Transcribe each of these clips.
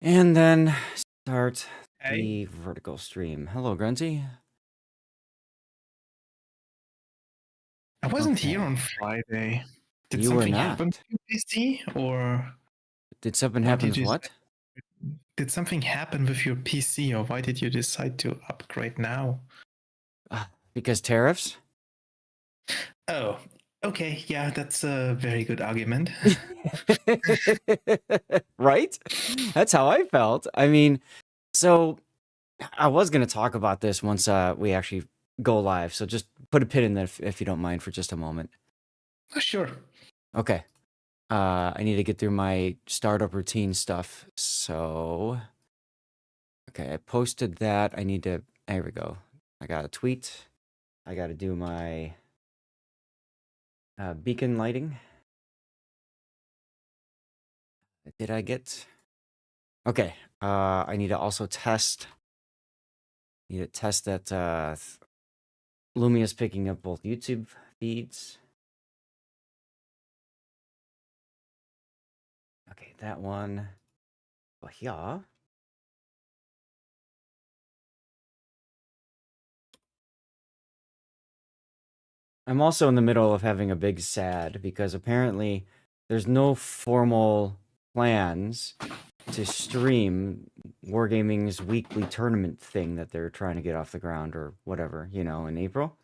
And then start Hey, the vertical stream. Hello, Grunty. I wasn't here on Okay. Friday. Did You were something happen not. to your PC, or Did something why happen did with you? what? Did something happen with your PC, or why did you decide to upgrade now? Because tariffs? Oh, okay, yeah, that's a very good argument. Right? That's how I felt. I mean, so I was going to talk about this once we actually go live. So just put a pin in there if you don't mind for just a moment. Oh, sure. Okay. I need to get through my startup routine stuff. So, okay, I posted that. I need to, there we go. I got a tweet. I got to do my beacon lighting. Did I get? Okay. I need to also test. Need to test that Lumia is picking up both YouTube feeds. Okay, that one. Oh, yeah. I'm also in the middle of having a big sad because apparently there's no formal plans to stream Wargaming's weekly tournament thing that they're trying to get off the ground or whatever, in April.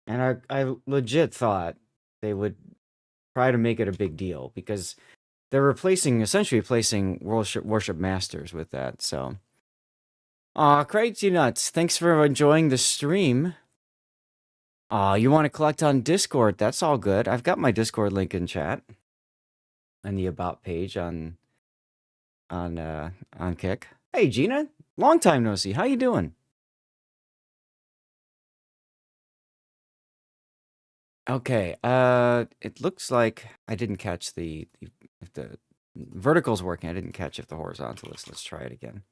And I legit thought they would try to make it a big deal because they're essentially replacing Worship Masters with that. So, crazy nuts! Thanks for enjoying the stream. You want to collect on Discord? That's all good. I've got my Discord link in chat and the about page on Kick. Hey, Gina, long time no see. How you doing? Okay. It looks like I didn't catch if the vertical's working. I didn't catch if the horizontal is. Let's try it again,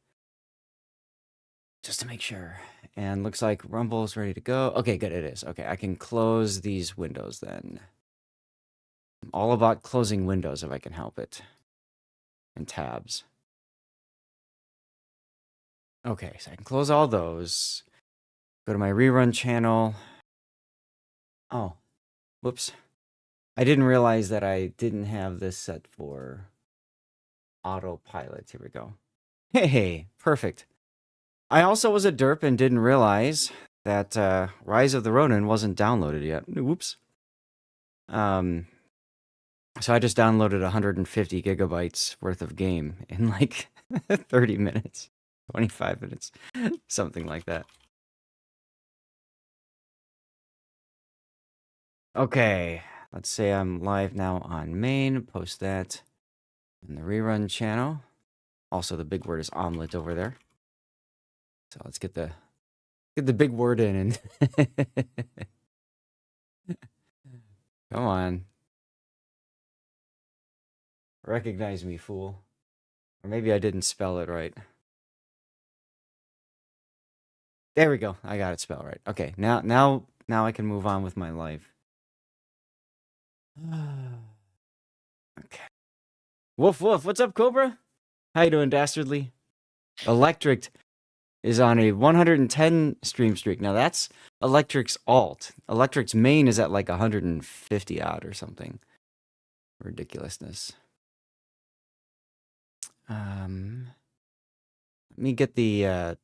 just to make sure. And looks like Rumble's ready to go. Okay, good. It is. Okay, I can close these windows then. I'm all about closing windows if I can help it. And tabs. Okay, so I can close all those. Go to my rerun channel. Oh, whoops. I didn't realize that I didn't have this set for autopilot. Here we go. Hey, perfect. I also was a derp and didn't realize that Rise of the Ronin wasn't downloaded yet. Whoops. So I just downloaded 150 gigabytes worth of game in like 30 minutes, 25 minutes, something like that. Okay, let's say I'm live now on main. Post that in the rerun channel. Also, the big word is omelet over there. So let's get the big word in and come on. Recognize me, fool. Or maybe I didn't spell it right. There we go. I got it spelled right. Okay, now I can move on with my life. Okay. Woof woof. What's up, Cobra? How you doing, dastardly? Electric is on a 110 stream streak. Now that's Electric's alt. Electric's main is at like 150 odd or something. Ridiculousness. Let me get the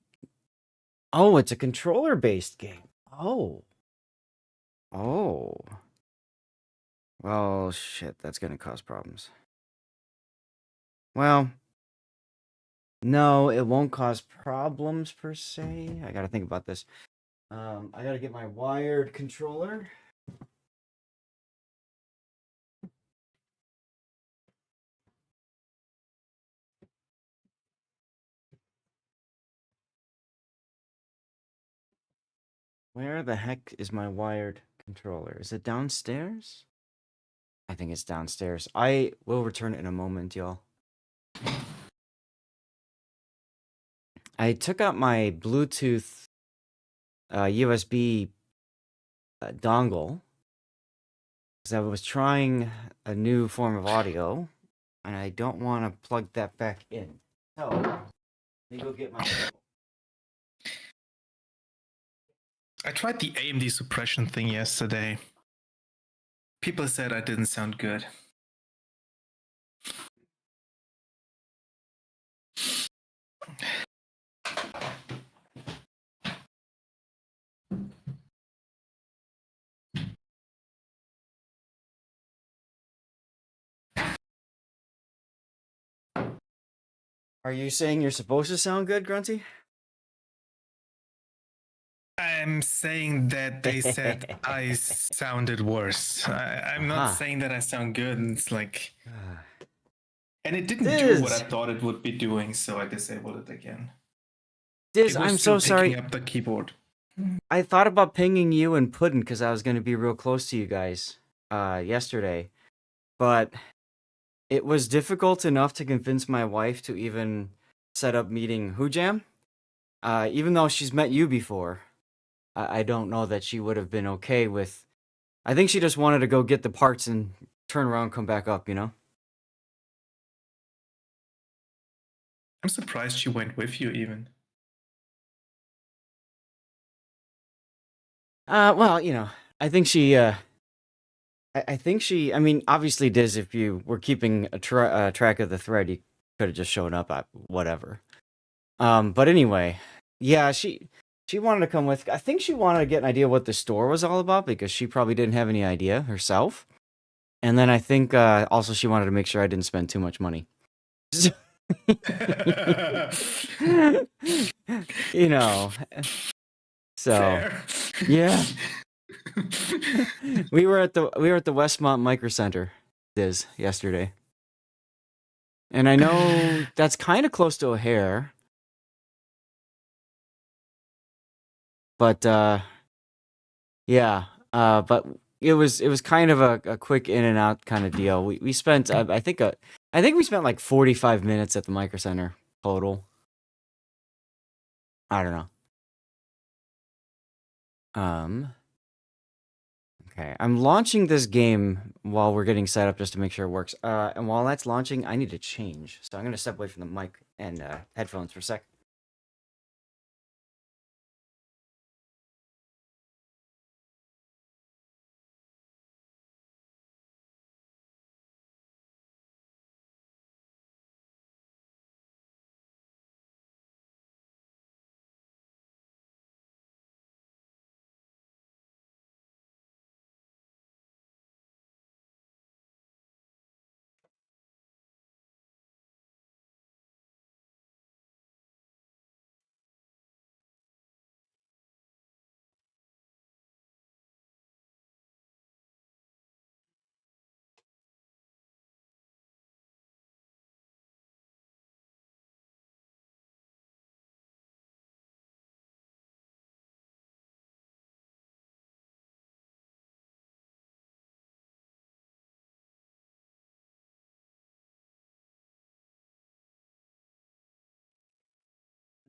oh, it's a controller based game. Oh. Well, shit, that's gonna cause problems. Well, no, it won't cause problems per se. I gotta think about this. I gotta get my wired controller. Where the heck is my wired controller? Is it downstairs? I think it's downstairs. I will return it in a moment, y'all. I took out my Bluetooth USB dongle because I was trying a new form of audio and I don't want to plug that back in. So, let me go get my cable. I tried the AMD suppression thing yesterday. People said I didn't sound good. Are you saying you're supposed to sound good, Grunty? I'm saying that they said I sounded worse. I'm not Aha. saying that I sound good. It's like, Ah. and it didn't do what I Diz! thought it would be doing, so I disabled it again. Diz, It was I'm still so picking sorry. up the keyboard. I thought about pinging you and Puddin because I was going to be real close to you guys yesterday. But it was difficult enough to convince my wife to even set up meeting Who Jam. Even though she's met you before, I don't know that she would have been okay with. I think she just wanted to go get the parts and turn around, and come back up. I'm surprised she went with you even. Well, I think she. I think she. I mean, obviously, Diz, if you were keeping a track of the thread, you could have just shown up at whatever. But anyway, yeah, she wanted to come with. I think she wanted to get an idea what the store was all about because she probably didn't have any idea herself. And then I think also she wanted to make sure I didn't spend too much money. you know, so Fair. yeah, we were at the Westmont Micro Center, Diz, yesterday, and I know that's kind of close to O'Hare, but yeah, but it was kind of a quick in and out kind of deal. We spent I think we spent like 45 minutes at the Micro Center total. I don't know. Okay, I'm launching this game while we're getting set up just to make sure it works. And while that's launching, I need to change. So I'm gonna step away from the mic and headphones for a sec.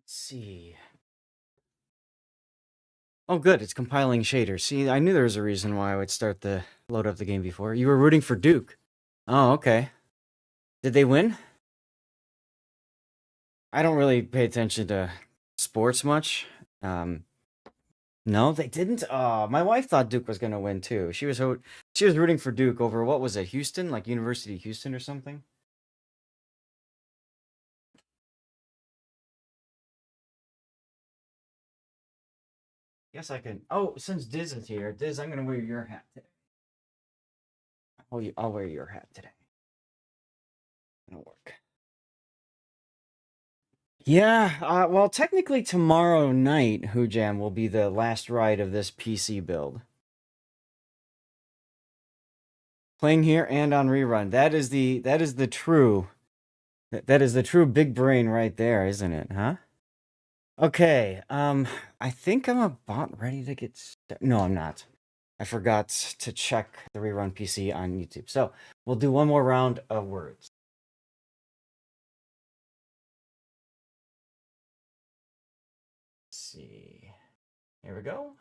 Let's see. Oh, good. It's compiling shaders. See, I knew there was a reason why I would start the load up the game before. You were rooting for Duke. Oh, okay. Did they win? I don't really pay attention to sports much. No, they didn't. My wife thought Duke was gonna win too. She was rooting for Duke over what was it, Houston, like University of Houston or something. Guess I can. Oh, since Diz is here, Diz, I'm gonna wear your hat today. I'll wear your hat today. It'll work. Yeah. Well, technically tomorrow night, Hoo Jam will be the last ride of this PC build. Playing here and on rerun. That is the true big brain right there, isn't it? Huh? Okay. I think I'm about ready to get. No, I'm not. I forgot to check the rerun PC on YouTube. So we'll do one more round of words. Let's see. Here we go.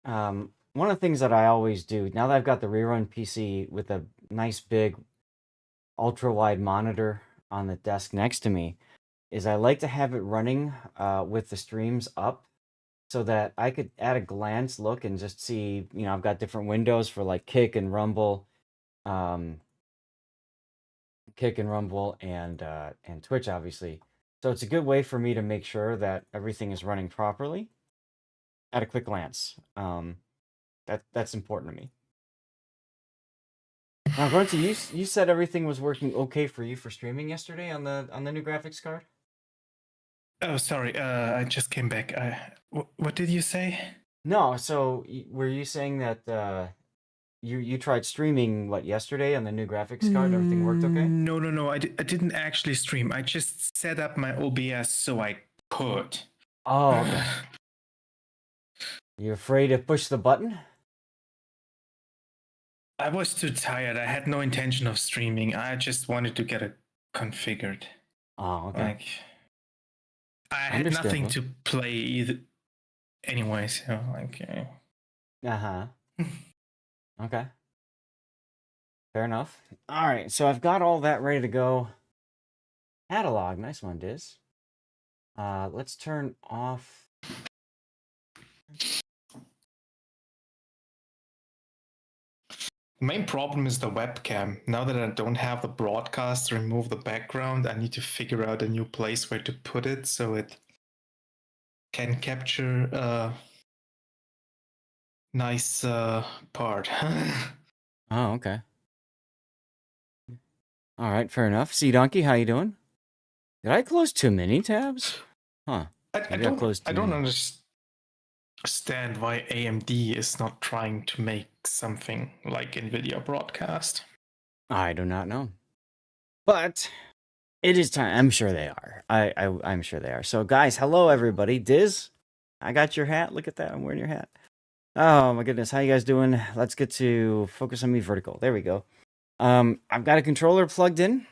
One of the things that I always do now that I've got the rerun PC with a nice big ultra wide monitor on the desk next to me is I like to have it running with the streams up so that I could at a glance look and just see, I've got different windows for like um, Kick and Rumble and Twitch obviously. So it's a good way for me to make sure that everything is running properly at a quick glance. That's important to me. Now, Grunty, you said everything was working okay for you for streaming yesterday on the new graphics card. Oh, sorry. I just came back. What did you say? No, so were you saying that you tried streaming what yesterday on the new graphics card? Everything worked okay? No. I didn't actually stream. I just set up my OBS so I could. Oh, okay. You afraid to push the button? I was too tired. I had no intention of streaming. I just wanted to get it configured. Oh, okay. Like, I had nothing Understandable. to play either. Anyway, so like. Uh-huh. Okay. Fair enough. All right, so I've got all that ready to go. Catalog, nice one, Diz. Let's turn off. Main problem is the webcam. Now that I don't have the broadcast to remove the background, I need to figure out a new place where to put it so it can capture a nice part. Oh, okay. All right, fair enough. Sea Donkey, how you doing? Did I close too many tabs? Huh. I Maybe I don't closed I too don't many. understand why AMD is not trying to make something like NVIDIA broadcast. I do not know. But it is time. I'm sure they are. I'm sure they are. So, guys, hello, everybody. Diz, I got your hat. Look at that. I'm wearing your hat. Oh, my goodness. How you guys doing? Let's get to focus on me vertical. There we go. I've got a controller plugged in.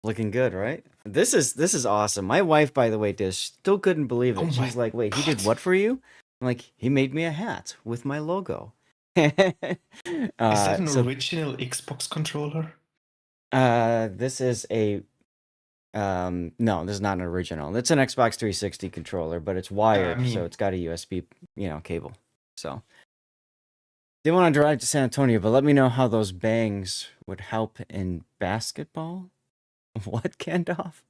Looking good, right? This is awesome. My wife, by the way, Diz, still couldn't believe it. Oh She's my like, wait, he did God. what for you? I'm like, he made me a hat with my logo. Is that an So original Xbox controller? this is a no, this is not an original. It's an Xbox 360 controller, but it's wired, so it's got a USB, cable. So they want to drive to San Antonio, but let me know how those bangs would help in basketball. What, Gandalf?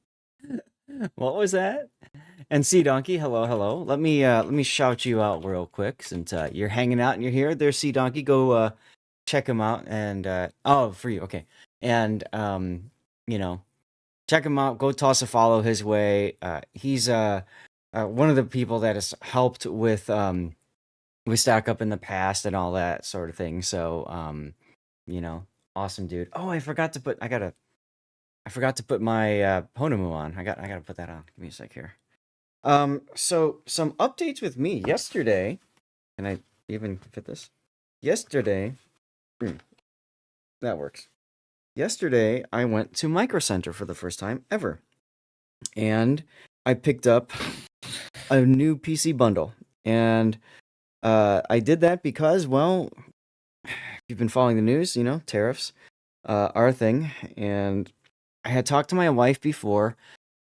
What was that? And Sea Donkey, hello. Let me shout you out real quick since you're hanging out and you're here. There's Sea Donkey. Go check him out and oh, for you, okay. And you know, check him out. Go toss a follow his way. He's one of the people that has helped with Stack Up in the past and all that sort of thing. So you know, awesome dude. Oh, I forgot to put my Ponamu on. I gotta put that on. Give me a sec here. So some updates with me yesterday. Can I even fit this? Yesterday, that works. Yesterday, I went to Micro Center for the first time ever, and I picked up a new PC bundle. And I did that because, well, if you've been following the news, tariffs are a thing, and I had talked to my wife before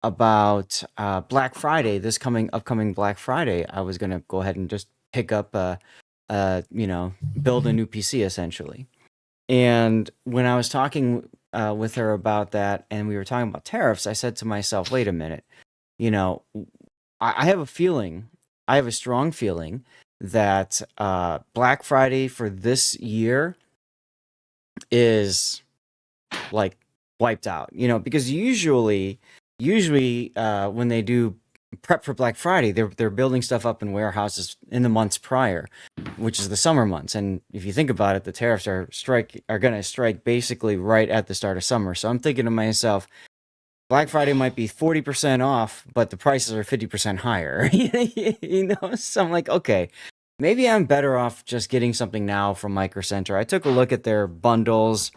about Black Friday. This upcoming Black Friday, I was gonna go ahead and just pick up build a new PC essentially. And when I was talking with her about that, and we were talking about tariffs, I said to myself, "Wait a minute, you know, I have a feeling, I have a strong feeling that Black Friday for this year is like wiped out, because usually when they do prep for Black Friday, they're building stuff up in warehouses in the months prior, which is the summer months. And if you think about it, the tariffs are going to strike basically right at the start of summer. So I'm thinking to myself, Black Friday might be 40% off, but the prices are 50% higher. So I'm like, okay, maybe I'm better off just getting something now from Micro Center. I took a look at their bundles,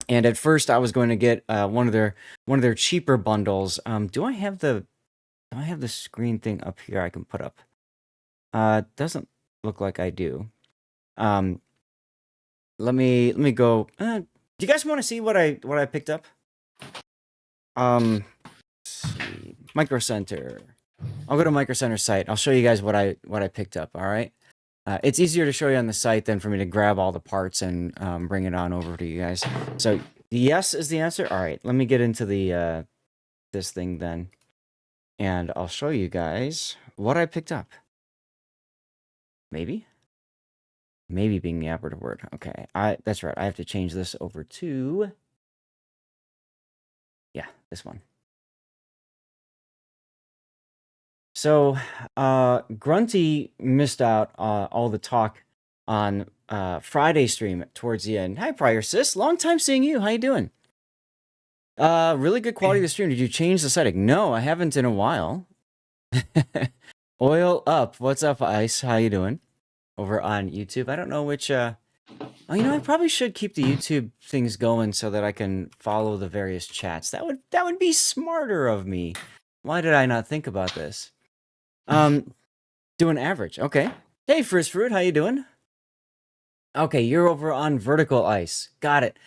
and at first I was going to get one of their cheaper bundles. Do I have the screen thing up here I can put up? Doesn't look like I do. Let me go. Do you guys want to see what I picked up? Let's see. Micro Center. I'll go to Micro Center site. I'll show you guys what I picked up. All right. It's easier to show you on the site than for me to grab all the parts and bring it on over to you guys. So yes is the answer. All right. Let me get into the this thing then, and I'll show you guys what I picked up. Maybe being the operative word. Okay. That's right. I have to change this over to this one. So, Grunty missed out all the talk on Friday stream towards the end. Hi, Prior Sis. Long time seeing you. How you doing? Really good quality of the stream. Did you change the setting? No, I haven't in a while. Oil up. What's up, Ice? How you doing? Over on YouTube. I don't know which. Oh, I probably should keep the YouTube things going so that I can follow the various chats. That would be smarter of me. Why did I not think about this? Doing average. Okay. Hey, Frizz Fruit, how you doing? Okay, you're over on vertical ice. Got it.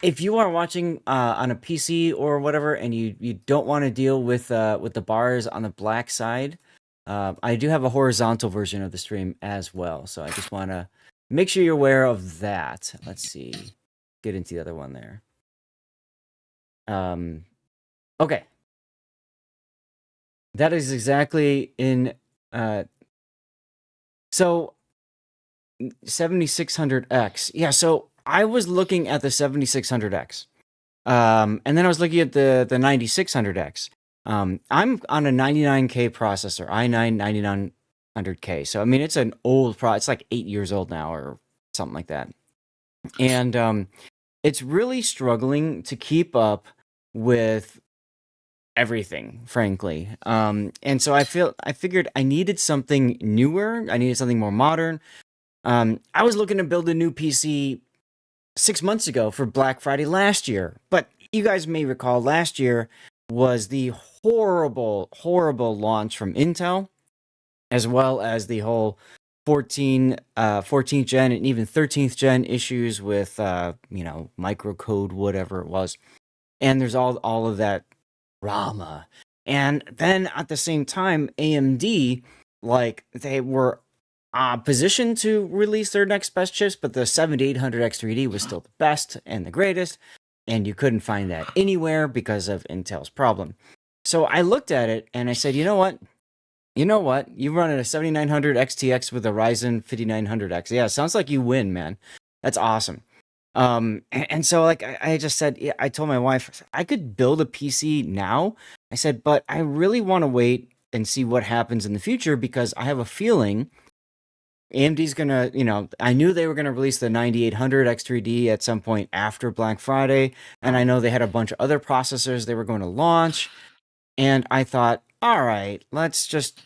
If you are watching on a PC or whatever, and you don't want to deal with the bars on the black side, I do have a horizontal version of the stream as well. So I just want to make sure you're aware of that. Let's see. Get into the other one there. Okay. That is exactly in so 7600X. Yeah, so I was looking at the 7600X. And then I was looking at the 9600X. I'm on a 99K processor, i9 9900K. So I mean it's an old it's like 8 years old now or something like that. And it's really struggling to keep up with everything, frankly. And so I figured I needed something newer. I needed something more modern. I was looking to build a new PC 6 months ago for Black Friday last year, but you guys may recall last year was the horrible launch from Intel, as well as the whole 14th gen and even 13th gen issues with microcode, whatever it was. And there's all of that drama. And then at the same time, AMD, like, they were positioned to release their next best chips, but the 7800X3D was still the best and the greatest, and you couldn't find that anywhere because of Intel's problem. So I looked at it and I said, you know what? You run a 7900 XTX with a Ryzen 5900X. Yeah, sounds like you win, man. That's awesome. And so like I just said, yeah, I told my wife I could build a PC now. I said, but I really want to wait and see what happens in the future because I have a feeling AMD's gonna, I knew they were gonna release the 9800 X3D at some point after Black Friday, and I know they had a bunch of other processors they were going to launch, and I thought, all right, let's just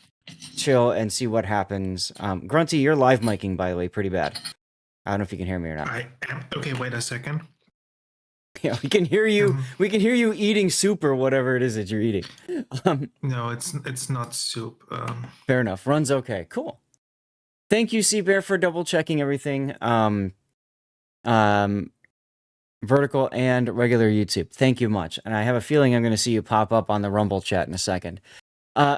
chill and see what happens. Grunty, you're live micing, by the way, pretty bad. I don't know if you can hear me or not. I am. Okay, wait a second. Yeah, we can hear you. We can hear you eating soup or whatever it is that you're eating. No, it's not soup. Fair enough. Runs okay. Cool. Thank you, Seabear, for double checking everything. Vertical and regular YouTube. Thank you much. And I have a feeling I'm going to see you pop up on the Rumble chat in a second.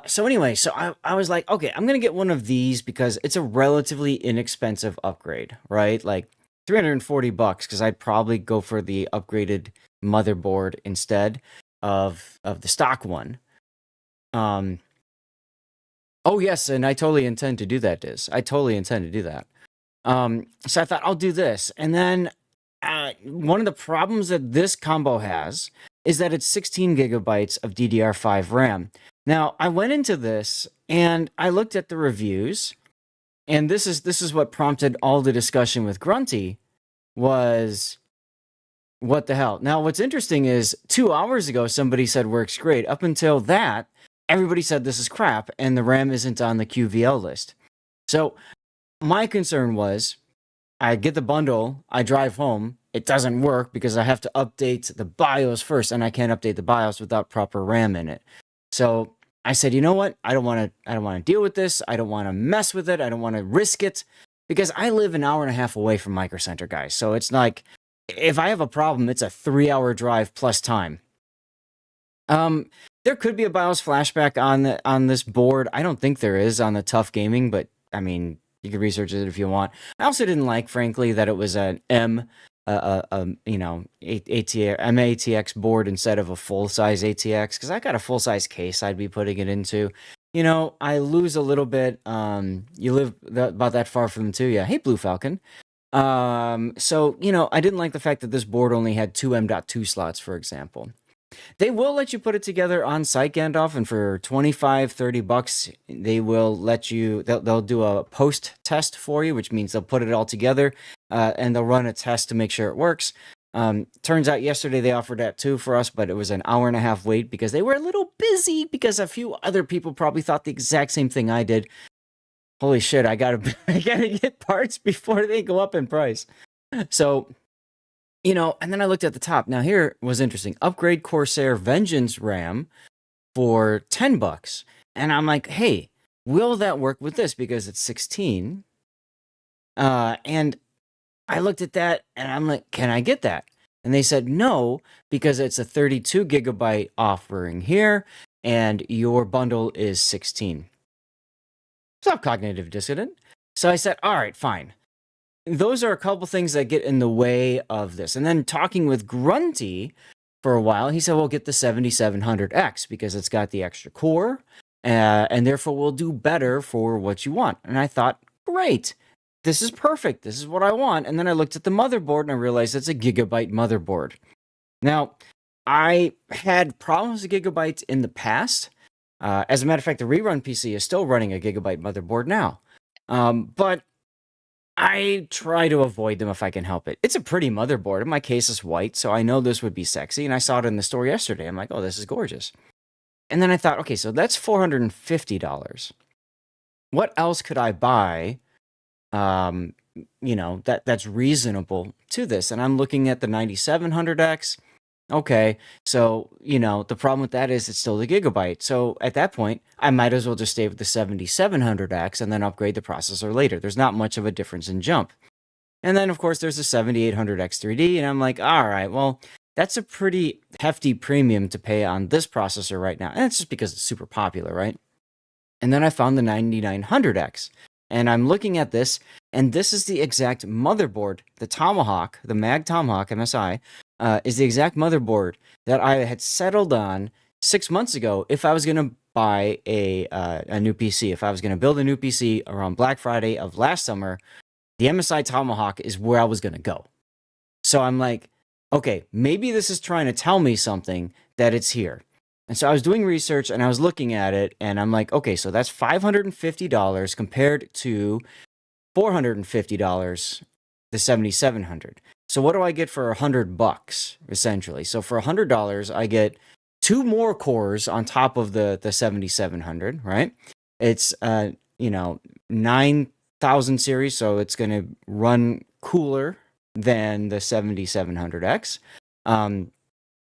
So anyway, I was like, okay, I'm going to get one of these because it's a relatively inexpensive upgrade, right? Like $340 because I'd probably go for the upgraded motherboard instead of the stock one. Oh yes, and I totally intend to do that, Diz. I totally intend to do that. So I thought I'll do this, and then one of the problems that this combo has is that it's 16 gigabytes of DDR5 RAM. Now I went into this and I looked at the reviews, and this is what prompted all the discussion with Grunty. Was what the hell? Now what's interesting is 2 hours ago somebody said works great. Up until that, everybody said this is crap and the RAM isn't on the QVL list. So my concern was I get the bundle, I drive home, it doesn't work because I have to update the BIOS first, and I can't update the BIOS without proper RAM in it. So I said, you know what? I don't want to deal with this. I don't want to mess with it. I don't want to risk it because I live an hour and a half away from Micro Center, guys. So it's like, if I have a problem, it's a 3-hour drive plus time. There could be a BIOS flashback on this board. I don't think there is on the Tough Gaming, but I mean, you can research it if you want. I also didn't like, frankly, that it was an MATX board instead of a full-size ATX, because I got a full-size case I'd be putting it into. You know, I lose a little bit. You live about that far from them too, yeah. Hey, Blue Falcon. So, you know, I didn't like the fact that this board only had 2 M.2 slots, for example. They will let you put it together on site, Gandalf, and for 25, 30 bucks, they will let you, they'll do a post test for you, which means they'll put it all together, and they'll run a test to make sure it works. Turns out yesterday they offered that too for us, but it was an hour and a half wait because they were a little busy because a few other people probably thought the exact same thing I did. Holy shit, I gotta get parts before they go up in price. So, you know, and then I looked at the top. Now here was interesting. Upgrade Corsair Vengeance RAM for 10 bucks. And I'm like, hey, will that work with this? Because it's 16. And I looked at that and I'm like, can I get that? And they said no, because it's a 32 gigabyte offering here and your bundle is 16. Stop cognitive dissonant. So I said, all right, fine. Those are a couple things that get in the way of this. And then talking with Grunty for a while, he said, well, get the 7700X because it's got the extra core and therefore will do better for what you want. And I thought, great, this is perfect. This is what I want. And then I looked at the motherboard and I realized it's a gigabyte motherboard. Now, I had problems with gigabytes in the past. As a matter of fact, the rerun PC is still running a gigabyte motherboard now. But I try to avoid them if I can help it. It's a pretty motherboard. My case is white, so I know this would be sexy. And I saw it in the store yesterday. I'm like, oh, this is gorgeous. And then I thought, okay, so that's $450. What else could I buy, you know, that's reasonable to this? And I'm looking at the 9700X. Okay, so, you know, the problem with that is it's still the gigabyte. So at that point, I might as well just stay with the 7700X and then upgrade the processor later. There's not much of a difference in jump. And then, of course, there's the 7800X 3D, and I'm like, all right, well, that's a pretty hefty premium to pay on this processor right now. And it's just because it's super popular, right? And then I found the 9900X. And I'm looking at this, and this is the exact motherboard, the Tomahawk, the Mag Tomahawk MSI, is the exact motherboard that I had settled on 6 months ago if I was going to buy a new PC. If I was going to build a new PC around Black Friday of last summer, the MSI Tomahawk is where I was going to go. So I'm like, okay, maybe this is trying to tell me something that it's here. And so I was doing research and I was looking at it and I'm like, okay, so that's $550 compared to $450, the 7700. So what do I get for $100 essentially? So for $100, I get 2 more cores on top of the 7700, right? It's you know, 9000 series, so it's going to run cooler than the 7700X.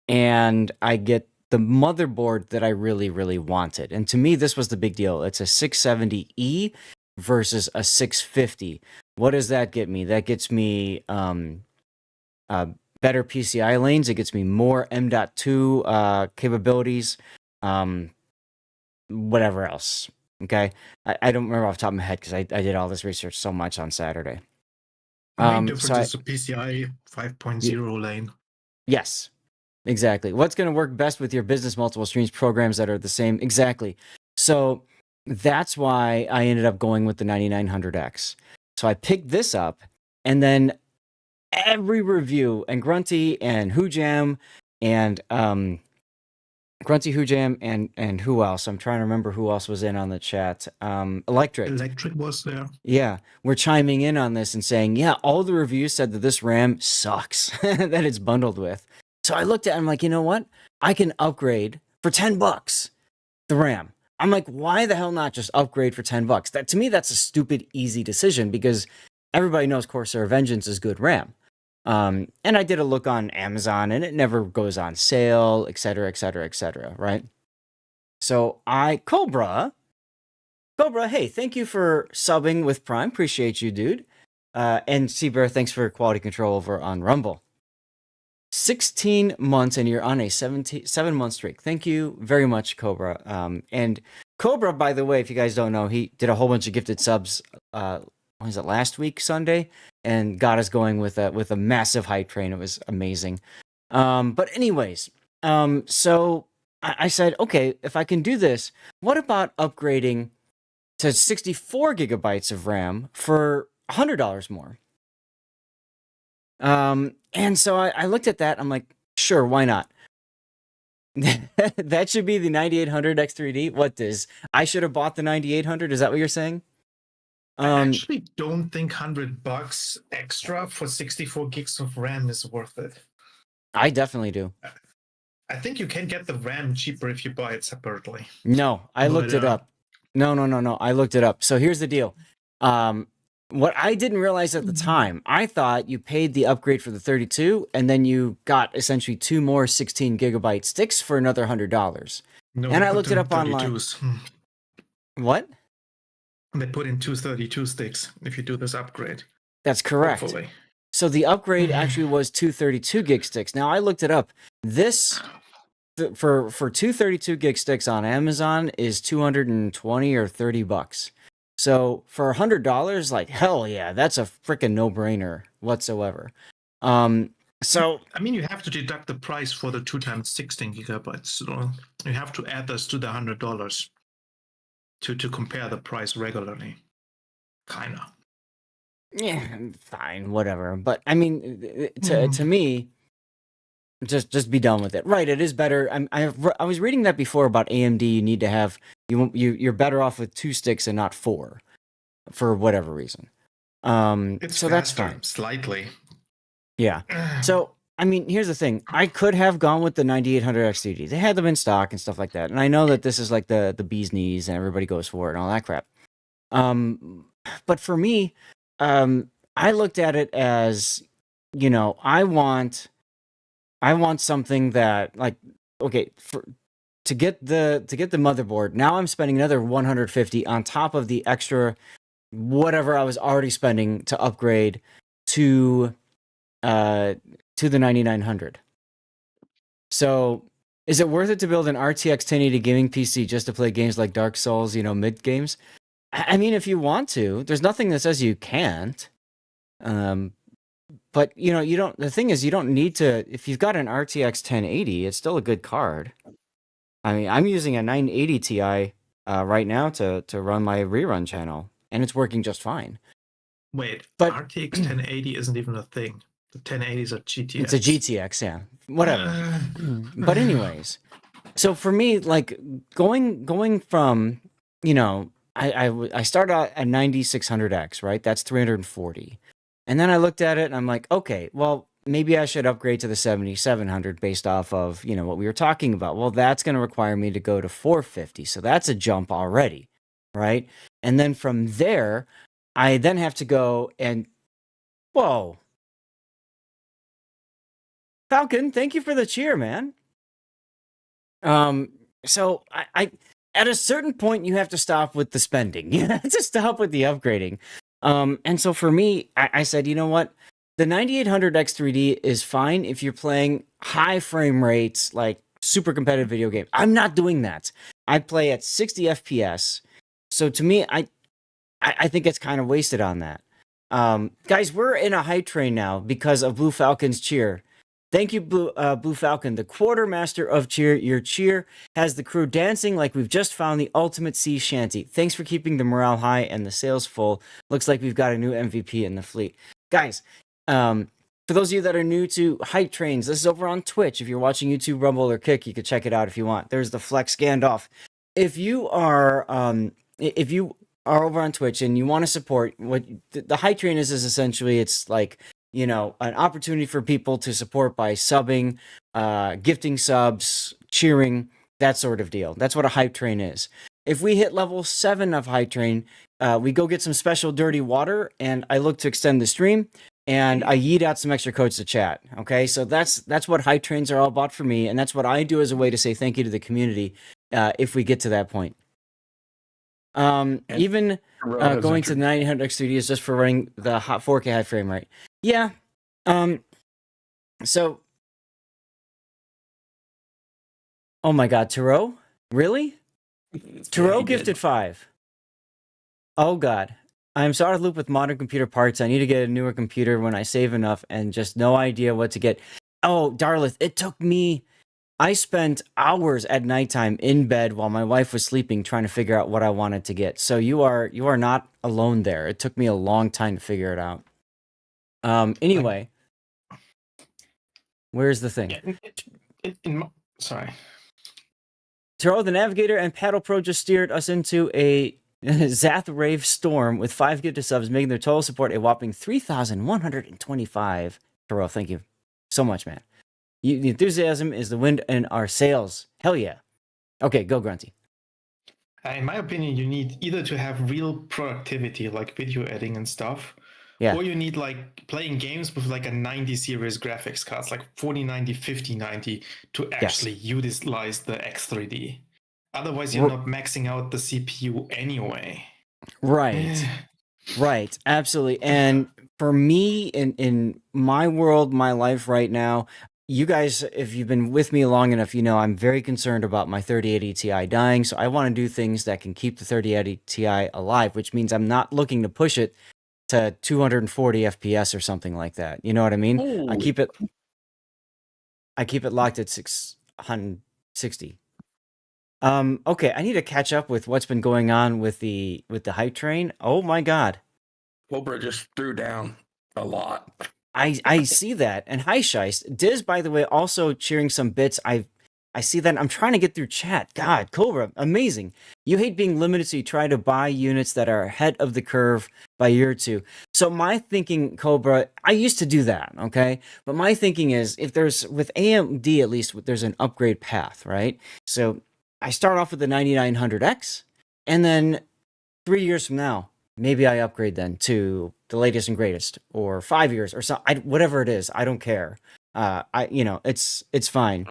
And I get the motherboard that I really, really wanted. And to me, this was the big deal. It's a 670E versus a 650. What does that get me? That gets me better PCI lanes. It gets me more M.2 capabilities. Whatever else. Okay? I don't remember off the top of my head because I did all this research so much on Saturday. The main difference is the PCI 5.0 lane. Yes. Exactly. What's going to work best with your business multiple streams programs that are the same? Exactly. So that's why I ended up going with the 9900X. So I picked this up, and then every review, and Grunty and Hoojam and and who else? I'm trying to remember who else was in on the chat. Electric was there. Yeah, we're chiming in on this and saying, yeah, all the reviews said that this RAM sucks that it's bundled with. So I looked at it, I'm like, you know what? I can upgrade for 10 bucks the RAM. I'm like, why the hell not just upgrade for 10 bucks? That, to me, that's a stupid, easy decision because everybody knows Corsair Vengeance is good RAM. And I did a look on Amazon and it never goes on sale, etc., etc., etc., right? So Cobra, hey, thank you for subbing with Prime. Appreciate you, dude. And Seabear, thanks for quality control over on Rumble. 16 months and you're on a 7-month streak. Thank you very much, Cobra. And Cobra, by the way, if you guys don't know, he did a whole bunch of gifted subs. When was it, last week Sunday, and got us going with a massive hype train. It was amazing. But anyways, so I said, okay, if I can do this, what about upgrading to 64 gigabytes of RAM for $100 more? And so I looked at that. I'm like, sure, why not? That should be the 9800 X3D. What does I should have bought the 9800? Is that what you're saying? I actually don't think $100 extra for 64 gigs of RAM is worth it. I definitely do. I think you can get the RAM cheaper if you buy it separately. No, I looked it up. No. I looked it up. So here's the deal. What I didn't realize at the time, I thought you paid the upgrade for the 32, and then you got essentially 2 more 16 gigabyte sticks for another $100. No, and I looked it up 32s. online. What? They put in 232 sticks if you do this upgrade. That's correct. Hopefully. So the upgrade actually was 232 gig sticks. Now I looked it up. This for 232 gig sticks on Amazon is $220 or $30. So for $100, like, hell yeah, that's a freaking no-brainer whatsoever. So I mean, you have to deduct the price for the 2 times 16 gigabytes. So you have to add this to the $100 to compare the price regularly. Kinda. Yeah, fine, whatever. But I mean, to me, just be done with it. Right, it is better. I was reading that before about AMD. You need to have you're better off with 2 sticks and not 4, for whatever reason. It's so faster, that's fine. Slightly. Yeah. So I mean, here's the thing. I could have gone with the 9800 XTD. They had them in stock and stuff like that. And I know that this is like the bee's knees and everybody goes for it and all that crap. But for me, I looked at it as, I want something that, like, okay, to get the motherboard. Now I'm spending another $150 on top of the extra whatever I was already spending to upgrade to the 9900. So is it worth it to build an RTX 1080 gaming PC just to play games like Dark Souls, mid games? I mean, if you want to, there's nothing that says you can't. But you don't. The thing is, you don't need to. If you've got an RTX 1080, it's still a good card. I mean, I'm using a 980 Ti right now to run my rerun channel, and it's working just fine. Wait, but RTX 1080 isn't even a thing. The 1080 is a GTX. It's a GTX, yeah. Whatever. But anyways, so for me, like going from, I started out at 9600X, right? That's 340. And then I looked at it and I'm like, okay, well, maybe I should upgrade to the 7700 based off of, what we were talking about. Well, that's going to require me to go to 450. So that's a jump already, right? And then from there, I then have to go and, whoa. Falcon, thank you for the cheer, man. So I at a certain point, you have to stop with the spending. You have to stop with the upgrading. And so for me, I said, you know what? The 9800 X3D is fine if you're playing high frame rates, like super competitive video game. I'm not doing that. I play at 60 FPS. So to me, I think it's kind of wasted on that. Guys, we're in a hype train now because of Blue Falcon's cheer. Thank you, Blue Falcon, the quartermaster of cheer. Your cheer has the crew dancing like we've just found the ultimate sea shanty. Thanks for keeping the morale high and the sales full. Looks like we've got a new MVP in the fleet. Guys, for those of you that are new to hype trains, this is over on Twitch. If you're watching YouTube, Rumble, or Kick, you can check it out if you want. There's the Flex Gandalf. If you are over on Twitch and you want to support, what the hype train is essentially, it's like, an opportunity for people to support by subbing, gifting subs, cheering, that sort of deal. That's what a hype train is. If we hit level 7 of hype train, we go get some special dirty water, and I look to extend the stream, and I yeet out some extra codes to chat. Okay, so that's what hype trains are all about for me, and that's what I do as a way to say thank you to the community. if we get to that point. And Even Tyrell has going to the introduced- 900 studios just for running the hot 4K high frame rate. Yeah. So, oh my God, Taro? Really? Taro he did. gifted 5. Oh God. I'm so out of loop with modern computer parts. I need to get a newer computer when I save enough and just no idea what to get. Oh, Darlith, it took me. I spent hours at nighttime in bed while my wife was sleeping trying to figure out what I wanted to get. So you are not alone there. It took me a long time to figure it out. Anyway, where's the thing? Yeah, sorry. Taro, the Navigator and Paddle Pro just steered us into a Zath Rave storm with 5 gifted subs, making their total support a whopping 3,125. Taro, thank you so much, man. The enthusiasm is the wind in our sails. Hell yeah. Okay, go Grunty. In my opinion, you need either to have real productivity, like video editing and stuff, Yeah. or you need like playing games with like a 90 series graphics cards, like 4090, 5090, to actually utilize the X3D. Otherwise, you're not maxing out the CPU anyway. Right. Right. Absolutely. And for me, in my world, my life right now, you guys, if you've been with me long enough, you know I'm very concerned about my 3080 Ti dying. So I want to do things that can keep the 3080 Ti alive, which means I'm not looking to push it to 240 FPS or something like that. You know what I mean? I keep it locked at 660. Okay, I need to catch up with what's been going on with the hype train. Oh my God. Cobra just threw down a lot. I see that. And hi Shiest. Diz, by the way, also cheering some bits. I see that. I'm trying to get through chat. God, Cobra, amazing. You hate being limited, so you try to buy units that are ahead of the curve by a year or two. So my thinking, Cobra, I used to do that, okay? But my thinking is if there's with AMD at least there's an upgrade path, right? So I start off with the 9900X, and then 3 years from now, maybe I upgrade then to the latest and greatest, or 5 years, or so. Whatever it is, I don't care. It's fine.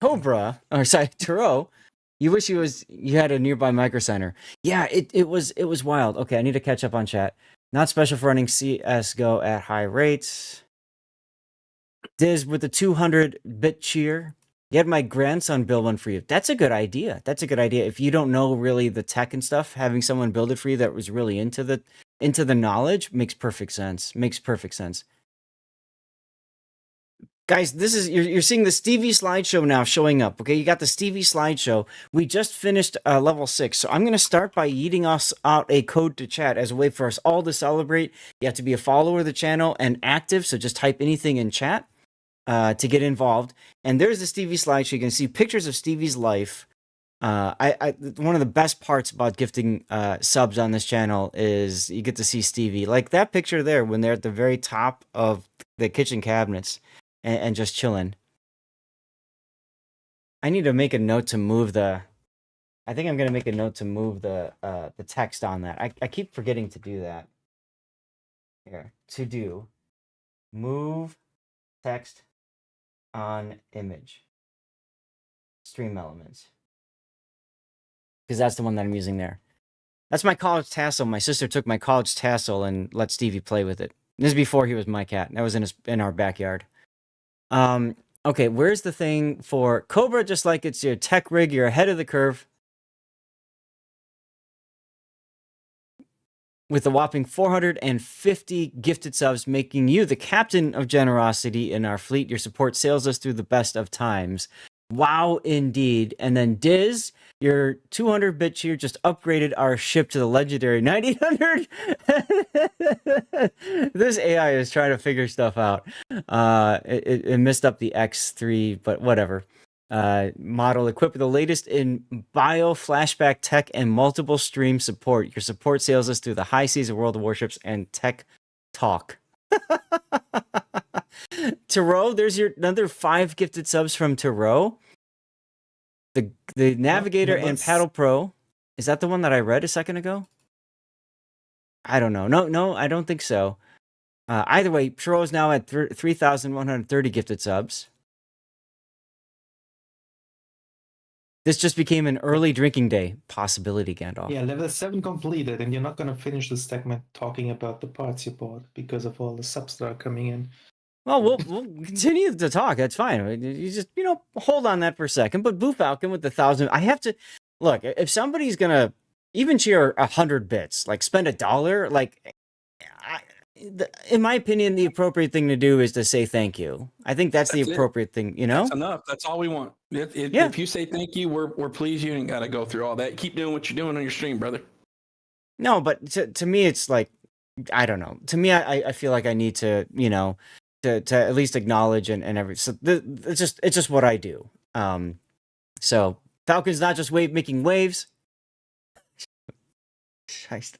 Cobra, or sorry, Taro, you wish you had a nearby micro center. Yeah, it was wild. Okay, I need to catch up on chat. Not special for running CS:GO at high rates. Diz with the 200-bit cheer. You had my grandson build one for you. That's a good idea. That's a good idea. If you don't know really the tech and stuff, having someone build it for you that was really into the knowledge makes perfect sense. Makes perfect sense. Guys, this is you're seeing the Stevie slideshow now showing up. Okay, you got the Stevie slideshow. We just finished level 6, so I'm gonna start by yeeting us out a code to chat as a way for us all to celebrate. You have to be a follower of the channel and active, so just type anything in chat to get involved. And there's the Stevie slideshow. You can see pictures of Stevie's life. One of the best parts about gifting subs on this channel is you get to see Stevie, like that picture there when they're at the very top of the kitchen cabinets and just chilling. I need to make a note to move the. I think I'm gonna make a note to move the text on that. I keep forgetting to do that. Here, to do, move text on image, stream elements, because that's the one that I'm using there. That's my college tassel. My sister took my college tassel and let Stevie play with it. This is before he was my cat. That was in our backyard. Okay, where's the thing for Cobra? Just like it's your tech rig, you're ahead of the curve. With a whopping 450 gifted subs, making you the captain of generosity in our fleet. Your support sails us through the best of times. Wow, indeed. And then Diz, your 200-bit cheer just upgraded our ship to the legendary 9800. This AI is trying to figure stuff out. It missed up the X3, but whatever. Model equipped with the latest in bio flashback tech and multiple stream support. Your support sails us through the high seas of World of Warships and tech talk. Taro, there's your another 5 gifted subs from Taro. The Navigator and Paddle Pro. Is that the one that I read a second ago? I don't know. No, I don't think so. Either way, Taro is now at 3,130 gifted subs. This just became an early drinking day possibility, Gandalf. Yeah, level 7 completed, and you're not gonna finish the segment talking about the parts you bought because of all the subs that are coming in. Well, we'll continue to talk. That's fine. You just hold on that for a second. But Blue Falcon with the 1,000, I have to look. If somebody's gonna even cheer 100 bits, like spend $1, like in my opinion, the appropriate thing to do is to say thank you. I think that's the appropriate thing. That's enough. That's all we want. If you say thank you, we're pleased. You ain't got to go through all that. Keep doing what you're doing on your stream, brother. No, but to me, it's like, I don't know. To me, I feel like I need to, to at least acknowledge and everything. So it's just what I do. So Falcon's not just making waves. Scheist.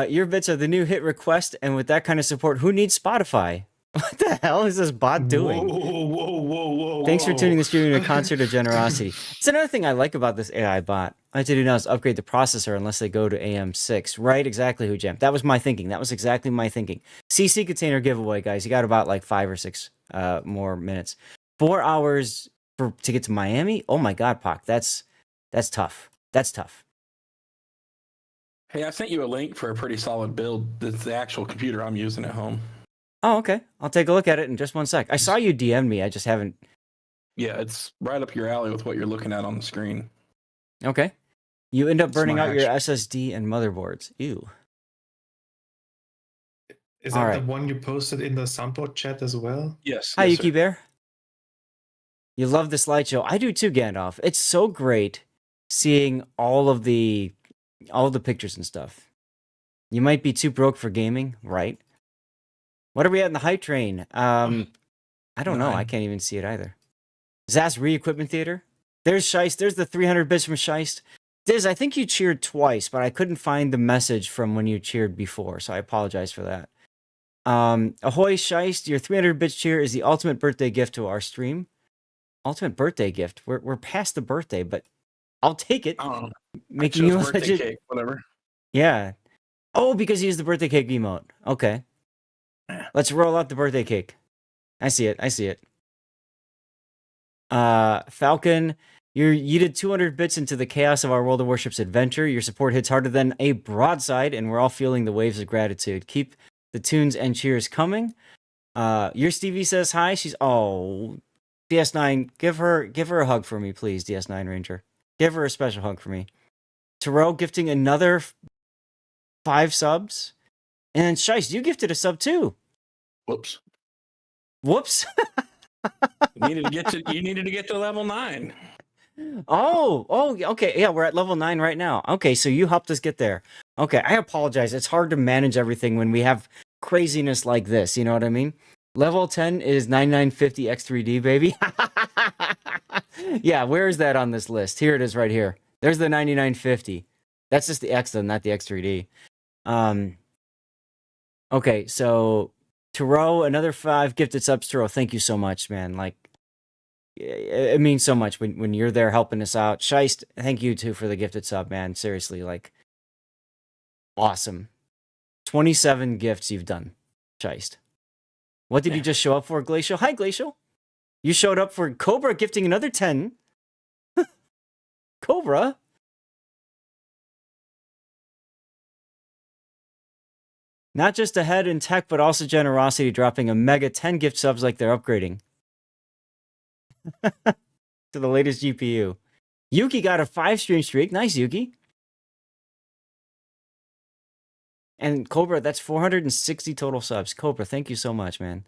Your bits are the new hit request, and with that kind of support, who needs Spotify? What the hell is this bot doing? Whoa. Thanks for tuning the stream to a concert of generosity. It's another thing I like about this AI bot. All I have to do now is upgrade the processor unless they go to AM6. Right, exactly, Who Jam. That was my thinking. That was exactly my thinking. CC container giveaway, guys. You got about like 5 or 6 more minutes. 4 hours to get to Miami? Oh my God, Pac. That's tough. That's tough. Hey, I sent you a link for a pretty solid build. That's the actual computer I'm using at home. Oh, okay. I'll take a look at it in just one sec. I saw you DM me. I just haven't. Yeah, it's right up your alley with what you're looking at on the screen. Okay. You end up burning out your SSD and motherboards. Ew. Is that the one you posted in the soundboard chat as well? Yes. Hi, Yuki Bear. You love the slideshow. I do too, Gandalf. It's so great seeing all the pictures and stuff. You might be too broke for gaming, right? What are we at in the hype train? I don't know. I can't even see it either. Zaz Re-Equipment Theater. There's Scheist. There's the 300 bits from Scheist. Diz, I think you cheered twice, but I couldn't find the message from when you cheered before, so I apologize for that. Ahoy, Scheist. Your 300 bits cheer is the ultimate birthday gift to our stream. Ultimate birthday gift. We're past the birthday, but I'll take it. Making you a birthday cake, whatever. Yeah. Oh, because he used the birthday cake emote. Okay. Let's roll out the birthday cake. I see it. Falcon, you did 200 bits into the chaos of our World of Warships adventure. Your support hits harder than a broadside, and we're all feeling the waves of gratitude. Keep the tunes and cheers coming. Your Stevie says hi. She's DS9. Give her a hug for me, please, DS9 Ranger. Give her a special hug for me. Terrell gifting another 5 subs. And Scheist, you gifted a sub too. Whoops. You needed to get to level 9. Oh, okay. Yeah, we're at level 9 right now. Okay, so you helped us get there. Okay, I apologize. It's hard to manage everything when we have craziness like this. You know what I mean? Level 10 is 9950 X3D, baby. Yeah, where is that on this list? Here it is right here. There's the 9950. That's just the X, though, not the X3D. Okay, so Taro, another 5 gifted subs. Taro, thank you so much, man. Like, it means so much when you're there helping us out. Scheist, thank you too for the gifted sub, man. Seriously, like, awesome. 27 gifts you've done, Scheist. What did you just show up for, Glacial? Hi, Glacial. You showed up for Cobra gifting another 10. Cobra? Not just ahead in tech, but also generosity, dropping a mega 10 gift subs like they're upgrading to the latest GPU. Yuki got a 5 stream streak. Nice, Yuki. And Cobra, that's 460 total subs. Cobra, thank you so much, man.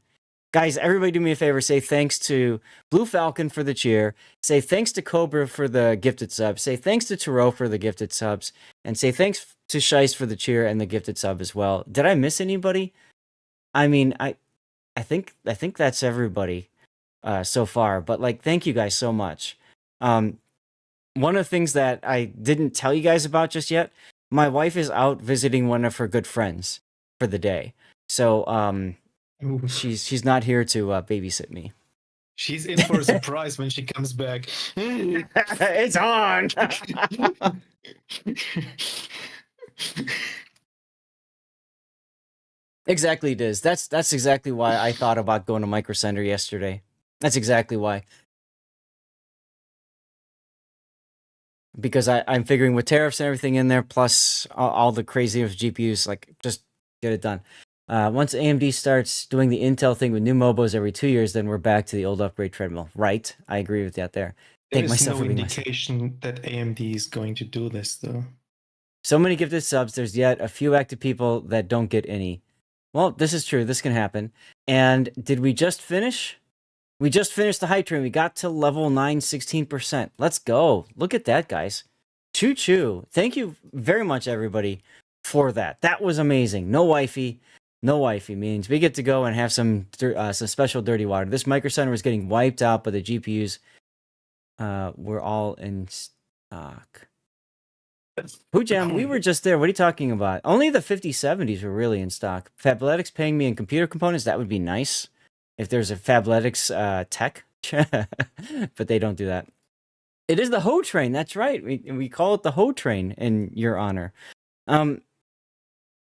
Guys, everybody do me a favor. Say thanks to Blue Falcon for the cheer. Say thanks to Cobra for the gifted subs. Say thanks to Taro for the gifted subs. And say thanks to Scheist for the cheer and the gifted sub as well. Did I miss anybody? I mean, I think that's everybody so far. But like, thank you guys so much. One of the things that I didn't tell you guys about just yet, my wife is out visiting one of her good friends for the day. So she's not here to babysit me. She's in for a surprise when she comes back. It's on. Exactly, it is. That's exactly why I thought about going to Micro Center yesterday. That's exactly why. because I'm figuring with tariffs and everything in there, plus all the crazy of GPUs, like just get it done. Once AMD starts doing the Intel thing with new mobos every 2 years, then we're back to the old upgrade treadmill. Right? I agree with that there. There is no indication that AMD is going to do this, though. So many gifted subs, there's yet a few active people that don't get any. Well, this is true. This can happen. And did we just finish? We just finished the hype train. We got to level 9, 16%. Let's go. Look at that, guys. Choo-choo. Thank you very much, everybody, for that. That was amazing. No wifey. No wifey means we get to go and have some special dirty water. This micro center was getting wiped out, but the GPUs were all in stock. Jam, we were just there. What are you talking about? Only the 5070s were really in stock. Fabletics paying me in computer components, that would be nice. If there's a Fabletics tech. But they don't do that. It is the Ho train, that's right. We call it the Ho train in your honor.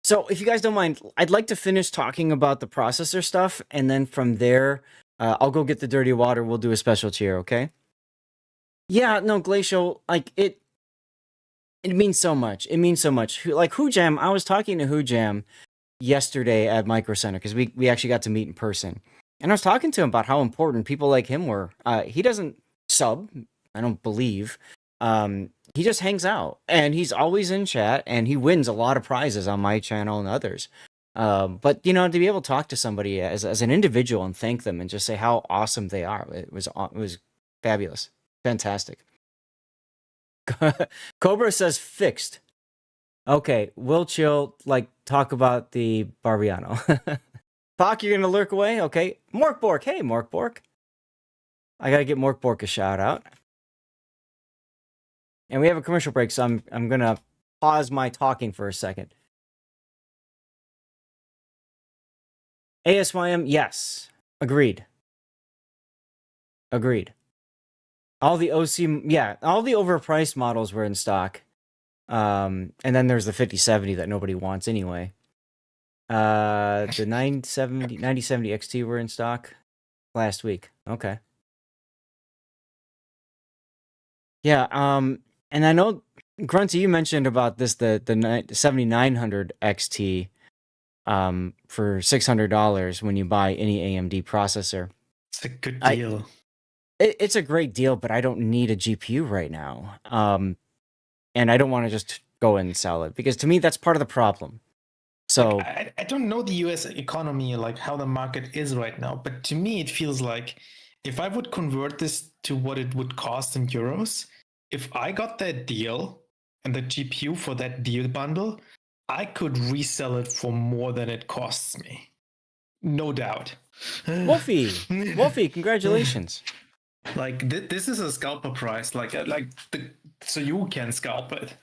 So if you guys don't mind, I'd like to finish talking about the processor stuff, and then from there, I'll go get the dirty water. We'll do a special cheer, okay? Yeah, no, Glacial, like it means so much. It means so much. Like Jam, I was talking to Jam yesterday at Micro Center because we actually got to meet in person. And I was talking to him about how important people like him were. He doesn't sub, I don't believe. He just hangs out, and he's always in chat, and he wins a lot of prizes on my channel and others. But you know, to be able to talk to somebody as an individual and thank them and just say how awesome they are, it was fabulous, fantastic. Cobra says fixed. Okay, we'll chill. Like talk about the Barbiano. Pock, you're gonna lurk away. Okay, Morkbork. Hey, Morkbork. I gotta get Morkbork a shout out. And we have a commercial break, so I'm gonna pause my talking for a second. ASYM, yes. Agreed. All the OC, yeah, all the overpriced models were in stock. And then there's the 5070 that nobody wants anyway. The 9070 XT were in stock last week. Okay. Yeah, and I know, Grunty, you mentioned about this, the 7900 XT for $600 when you buy any AMD processor. It's a good deal. It's a great deal, but I don't need a GPU right now. And I don't want to just go and sell it, because to me, that's part of the problem. So like, I don't know the US economy, like how the market is right now, but to me, it feels like if I would convert this to what it would cost in euros, if I got that deal and the GPU for that deal bundle, I could resell it for more than it costs me. No doubt. Wolfie, congratulations. Like this is a scalper price, so you can scalp it,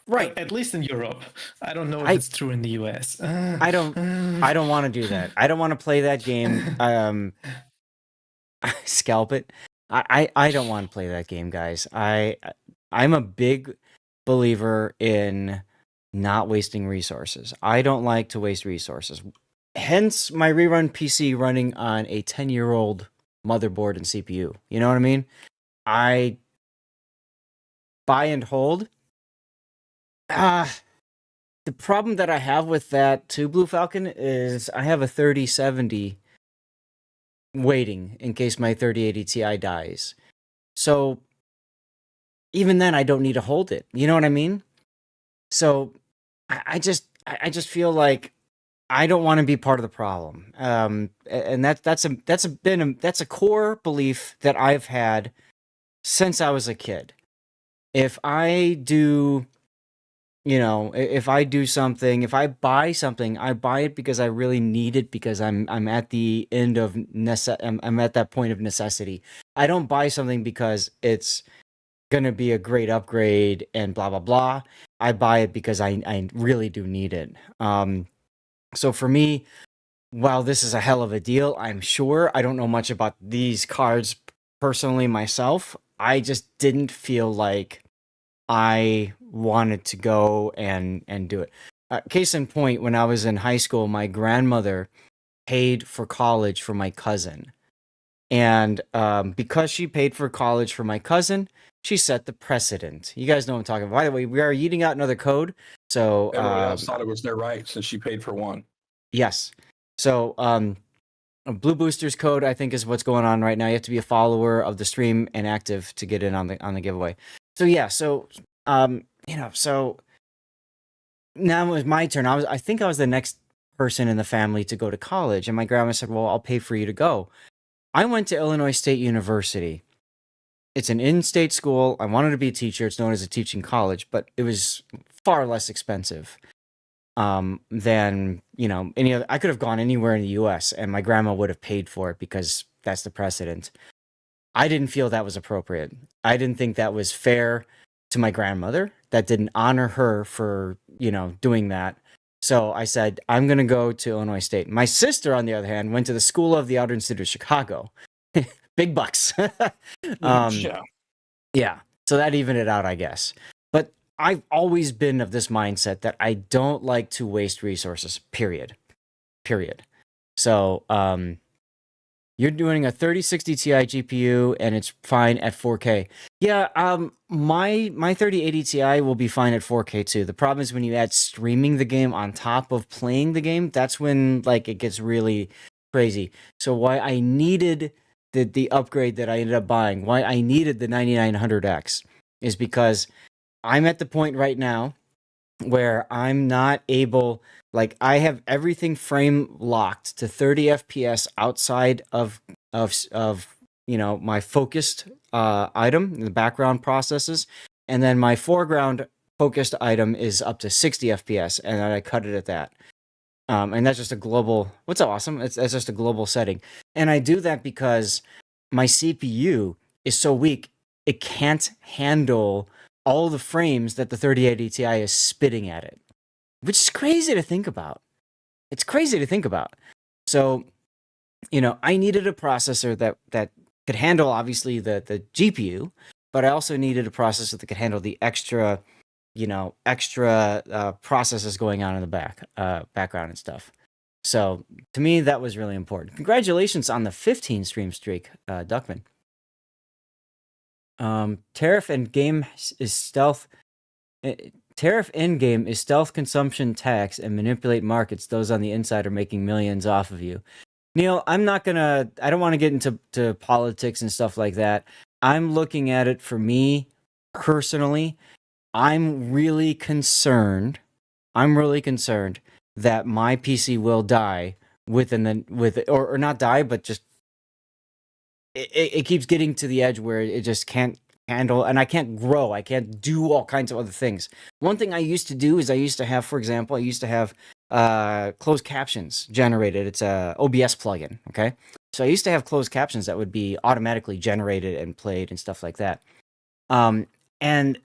right? At least in Europe. I don't know if it's true in the US. I don't want to do that. I don't want to play that game. Scalp it. I don't want to play that game, guys. I'm a big believer in not wasting resources. I don't like to waste resources. Hence my rerun PC running on a 10-year-old motherboard and CPU. You know what I mean? I buy and hold. The problem that I have with that too, Blue Falcon, is I have a 3070 waiting in case my 3080 Ti dies. So even then, I don't need to hold it. You know what I mean? So I just feel like I don't want to be part of the problem. And that's a core belief that I've had since I was a kid. If I do, if I do something, if I buy something, I buy it because I really need it, because I'm at the end of I'm at that point of necessity. I don't buy something because it's gonna be a great upgrade and blah blah blah. I buy it because I really do need it. So for me, while this is a hell of a deal, I'm sure I don't know much about these cards personally myself. I just didn't feel like I wanted to go and do it. Case in point, when I was in high school, my grandmother paid for college for my cousin. And because she paid for college for my cousin, she set the precedent. You guys know what I'm talking about. By the way, we are eating out another code. So Everybody else thought it was their right since she paid for one. yes. So a Blue Boosters code, I think, is what's going on right now. You have to be a follower of the stream and active to get in on the giveaway. So yeah, so so now it was my turn. I think I was the next person in the family to go to college, and my grandma said, "Well, I'll pay for you to go." I went to Illinois State University. It's an in-state school. I wanted to be a teacher. It's known as a teaching college, but it was far less expensive than any other. I could have gone anywhere in the U.S. and my grandma would have paid for it because that's the precedent. I didn't feel that was appropriate. I didn't think that was fair to my grandmother. That didn't honor her for doing that. So I said, I'm going to go to Illinois State. My sister, on the other hand, went to the School of the Outer Institute of Chicago. Big bucks. Yeah. So that evened it out, I guess. But I've always been of this mindset that I don't like to waste resources, period. So you're doing a 3060 Ti GPU and it's fine at 4K. Yeah, my 3080 Ti will be fine at 4K too. The problem is when you add streaming the game on top of playing the game, that's when it gets really crazy. So why I needed the upgrade that I ended up buying, why I needed the 9900X is because I'm at the point right now where I'm not able, I have everything frame locked to 30 FPS outside of my focused item, the background processes, and then my foreground focused item is up to 60 FPS, and then I cut it at that. And that's just a global. What's awesome? That's just a global setting, and I do that because my CPU is so weak it can't handle all the frames that the 3080 Ti is spitting at it, which is crazy to think about. It's crazy to think about. So, I needed a processor that could handle obviously the GPU, but I also needed a processor that could handle the extra processes going on in the background and stuff. So to me, that was really important. Congratulations on the 15 stream streak, Duckman. Tariff endgame is stealth. Tariff endgame is stealth consumption tax and manipulate markets. Those on the inside are making millions off of you. Neil, I don't want to get into politics and stuff like that. I'm looking at it for me personally. I'm really concerned that my PC will die or not die, but just it keeps getting to the edge where it just can't handle, and I can't grow. I can't do all kinds of other things. One thing I used to do is I used to have closed captions generated. It's a OBS plugin, okay? So I used to have closed captions that would be automatically generated and played and stuff like that. And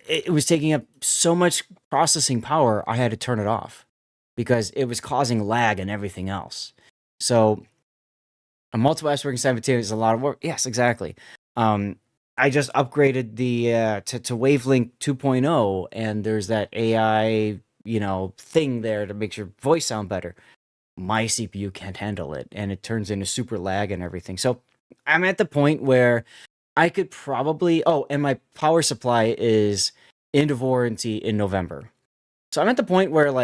it was taking up so much processing power, I had to turn it off because it was causing lag and everything else. So a multiple aspect working 17 is a lot of work. Yes, exactly. I just upgraded the to Wavelength 2.0, and there's that AI thing there to make your voice sound better. My CPU can't handle it, and it turns into super lag and everything. So I'm at the point where I could probably... Oh, and my power supply is end of warranty in November. So I'm at the point where,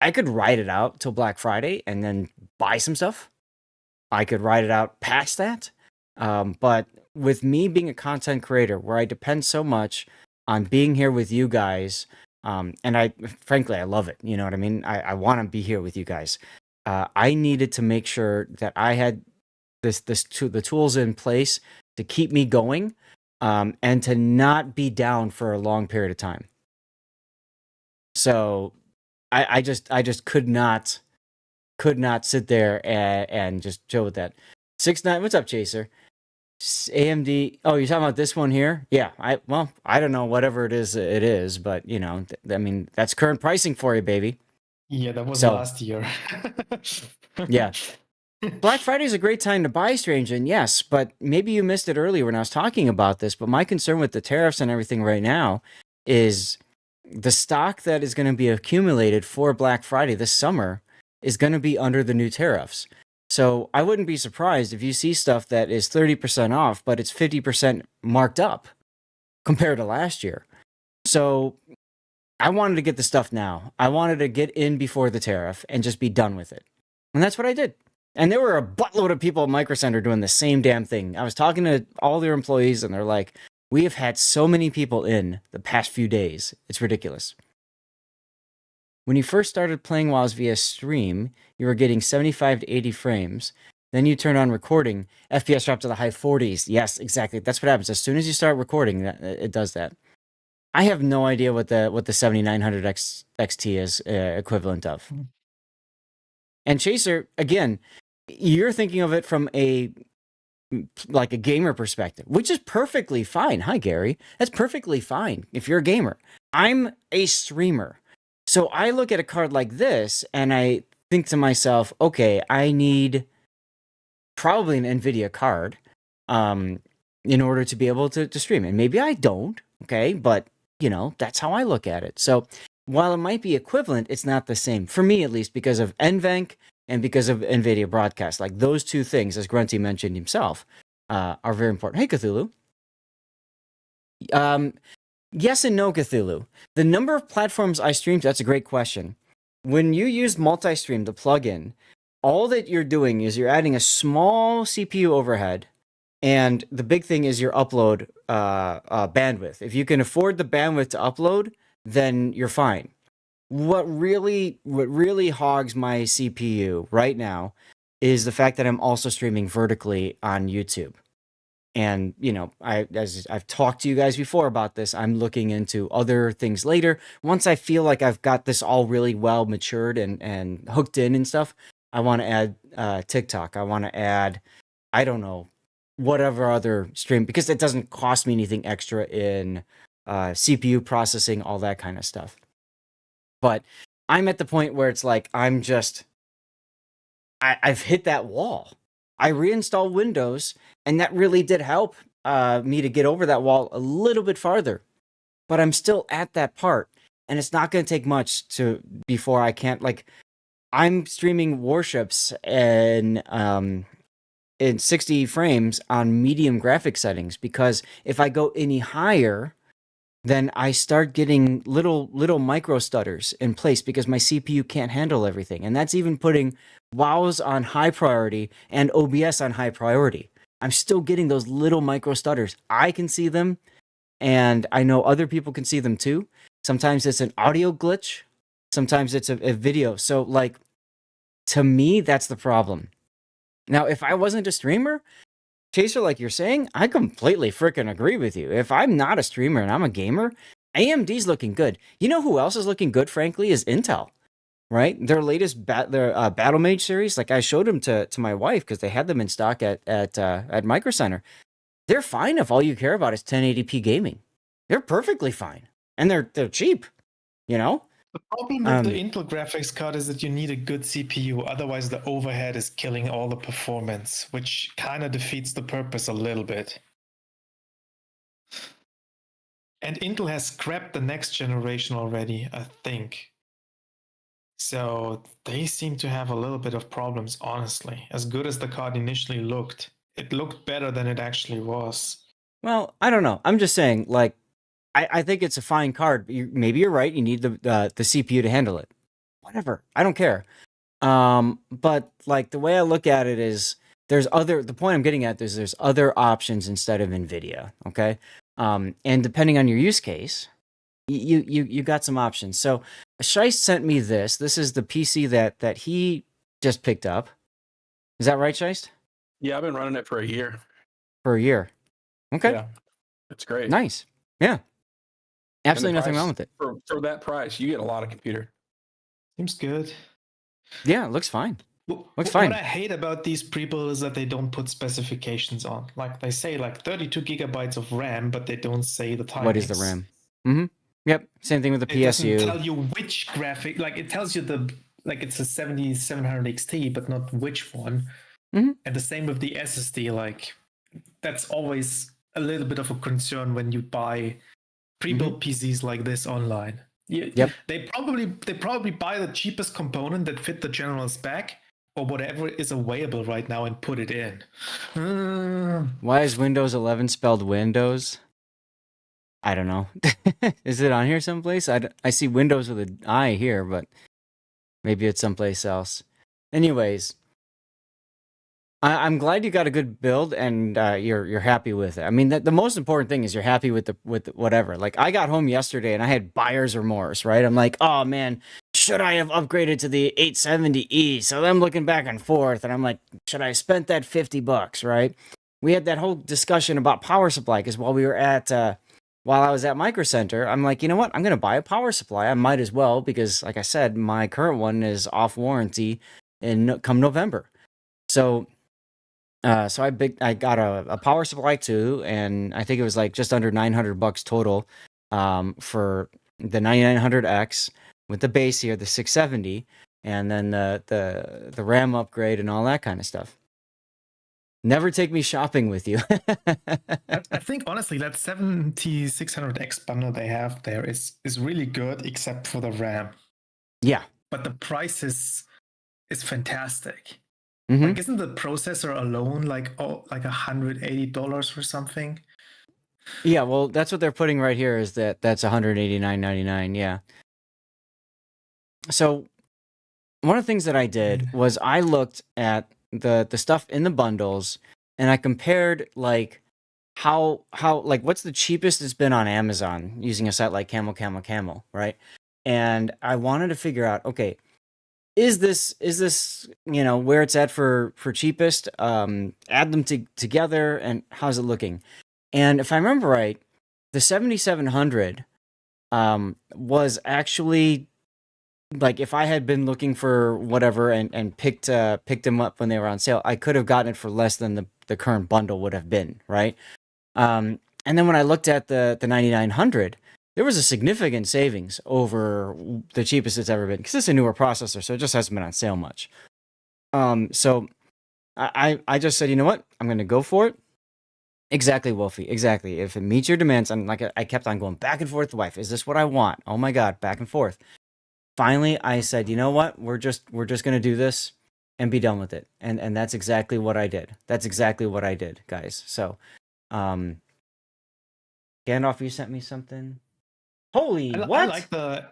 I could ride it out till Black Friday and then buy some stuff. I could ride it out past that. But with me being a content creator, where I depend so much on being here with you guys, and frankly, I love it. You know what I mean? I want to be here with you guys. I needed to make sure that I had the tools in place to keep me going, and to not be down for a long period of time. So I just could not sit there and just chill with that. 6-9, what's up, Chaser? AMD. Oh, you're talking about this one here? Yeah. I don't know, whatever it is, but that's current pricing for you, baby. Yeah, that was last year. Yeah. Black Friday is a great time to buy, Strange, and yes, but maybe you missed it earlier when I was talking about this, but my concern with the tariffs and everything right now is the stock that is going to be accumulated for Black Friday this summer is going to be under the new tariffs. So I wouldn't be surprised if you see stuff that is 30% off, but it's 50% marked up compared to last year. So I wanted to get the stuff now. I wanted to get in before the tariff and just be done with it. And that's what I did. And there were a buttload of people at Micro Center doing the same damn thing. I was talking to all their employees, and they're like, we have had so many people in the past few days. It's ridiculous. When you first started playing WoWs via stream, you were getting 75 to 80 frames. Then you turn on recording, FPS dropped to the high 40s. Yes, exactly. That's what happens. As soon as you start recording, it does that. I have no idea what the 7900 XT is equivalent of. And Chaser, again, you're thinking of it from a gamer perspective, which is perfectly fine. Hi, Gary. That's perfectly fine if you're a gamer. I'm a streamer. So I look at a card like this and I think to myself, okay, I need probably an NVIDIA card in order to be able to stream. And maybe I don't, okay? But, that's how I look at it. So while it might be equivalent, it's not the same. For me, at least, because of NVENC and because of NVIDIA Broadcast. Like, those two things, as Grunty mentioned himself, are very important. Hey, Cthulhu. Yes and no, Cthulhu. The number of platforms I stream to, that's a great question. When you use multi-stream, the plugin, all that you're doing is you're adding a small CPU overhead, and the big thing is your upload bandwidth. If you can afford the bandwidth to upload, then you're fine. What really hogs my CPU right now is the fact that I'm also streaming vertically on YouTube. And, as I've talked to you guys before about this, I'm looking into other things later. Once I feel like I've got this all really well matured and hooked in and stuff, I want to add TikTok. I want to add, I don't know, whatever other stream, because it doesn't cost me anything extra in CPU processing, all that kind of stuff. But I'm at the point where it's like, I've hit that wall. I reinstalled Windows, and that really did help me to get over that wall a little bit farther. But I'm still at that part, and it's not going to take much before I can't, I'm streaming Warships in 60 frames on medium graphic settings, because if I go any higher, then I start getting little micro stutters in place because my CPU can't handle everything. And that's even putting WoWs on high priority and OBS on high priority. I'm still getting those little micro stutters. I can see them, and I know other people can see them too. Sometimes it's an audio glitch. Sometimes it's a video. So, to me, that's the problem. Now, if I wasn't a streamer, Chaser, like you're saying, I completely freaking agree with you. If I'm not a streamer and I'm a gamer, AMD's looking good. You know who else is looking good, frankly, is Intel, right? Their latest Battle Mage series, I showed them to my wife because they had them in stock at Micro Center. They're fine if all you care about is 1080p gaming. They're perfectly fine, and they're cheap, The problem with the Intel graphics card is that you need a good CPU, otherwise the overhead is killing all the performance, which kind of defeats the purpose a little bit. And Intel has scrapped the next generation already, I think. So they seem to have a little bit of problems, honestly. As good as the card initially looked, it looked better than it actually was. Well, I don't know. I'm just saying, I think it's a fine card. Maybe you're right. You need the CPU to handle it. Whatever. I don't care. But the way I look at it is the point I'm getting at is there's other options instead of NVIDIA. Okay. And depending on your use case, you got some options. So Scheist sent me this. This is the PC that he just picked up. Is that right, Scheist? Yeah, I've been running it for a year. For a year. Okay. Yeah. It's great. Nice. Yeah. Absolutely nothing wrong with it. For that price, you get a lot of computer. Seems good. Yeah, it looks fine. Looks fine. What I hate about these pre-build is that they don't put specifications on. They say 32 gigabytes of RAM, but they don't say the timings. What is the RAM? Mm-hmm. Yep. Same thing with the PSU. It doesn't tell you which graphic. It tells you it's a 7700 XT, but not which one. Mm-hmm. And the same with the SSD. That's always a little bit of a concern when you buy pre-built PCs like this online. Yep. They probably buy the cheapest component that fit the general spec or whatever is available right now and put it in. Why is Windows 11 spelled Windows? I don't know. Is it on here someplace? I see Windows with an I here, but maybe it's someplace else. Anyways, I'm glad you got a good build and you're happy with it. I mean, the most important thing is you're happy with the whatever. Like I got home yesterday and I had buyer's remorse, right? I'm like, oh man, should I have upgraded to the 870E? So I'm looking back and forth, and I'm like, should I have spent that $50, right? We had that whole discussion about power supply because while I was at Micro Center, I'm like, you know what? I'm gonna buy a power supply. I might as well because, like I said, my current one is off warranty come November. So so I got a power supply too, and I think it was like just under $900 total for the 9900X with the base here, the 670, and then the RAM upgrade and all that kind of stuff. Never take me shopping with you. I think honestly that 7600X bundle they have there is really good, except for the RAM. Yeah, but the price is fantastic. Mhm. Like, isn't the processor alone like $180 or something? Yeah, well, that's what they're putting right here. Is that's $189.99? Yeah. So one of the things that I did was I looked at the stuff in the bundles, and I compared like how like what's the cheapest it's been on Amazon using a site like Camel, right? And I wanted to figure out, okay, is this where it's at for cheapest? Add them together, and how's it looking? And if I remember right, the 7700 was actually, like, if I had been looking for whatever and picked them up when they were on sale, I could have gotten it for less than the current bundle would have been, right? And then when I looked at the 9900, there was a significant savings over the cheapest it's ever been, because it's a newer processor, so it just hasn't been on sale much. So I just said, you know what, I'm going to go for it. Exactly, Wolfie. Exactly. If it meets your demands, and like I kept on going back and forth with the wife. Is this what I want? Oh my God, back and forth. Finally, I said, you know what? We're just gonna do this and be done with it. And that's exactly what I did. That's exactly what I did, guys. So, Gandalf, you sent me something. Holy what? I like the.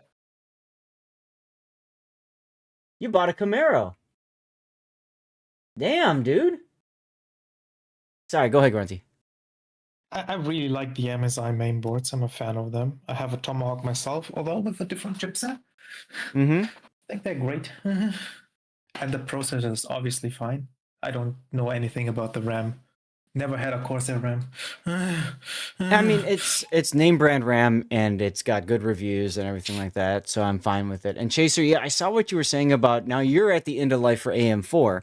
You bought a Camaro. Damn, dude. Sorry, go ahead, Grunty. I really like the MSI mainboards. I'm a fan of them. I have a Tomahawk myself, although with a different chipset. Mm-hmm. I think they're great. And the processor is obviously fine. I don't know anything about the RAM. Never had a Corsair RAM. I mean, it's name brand RAM, and it's got good reviews and everything like that, so I'm fine with it. And Chaser, yeah, I saw what you were saying about now you're at the end of life for AM4.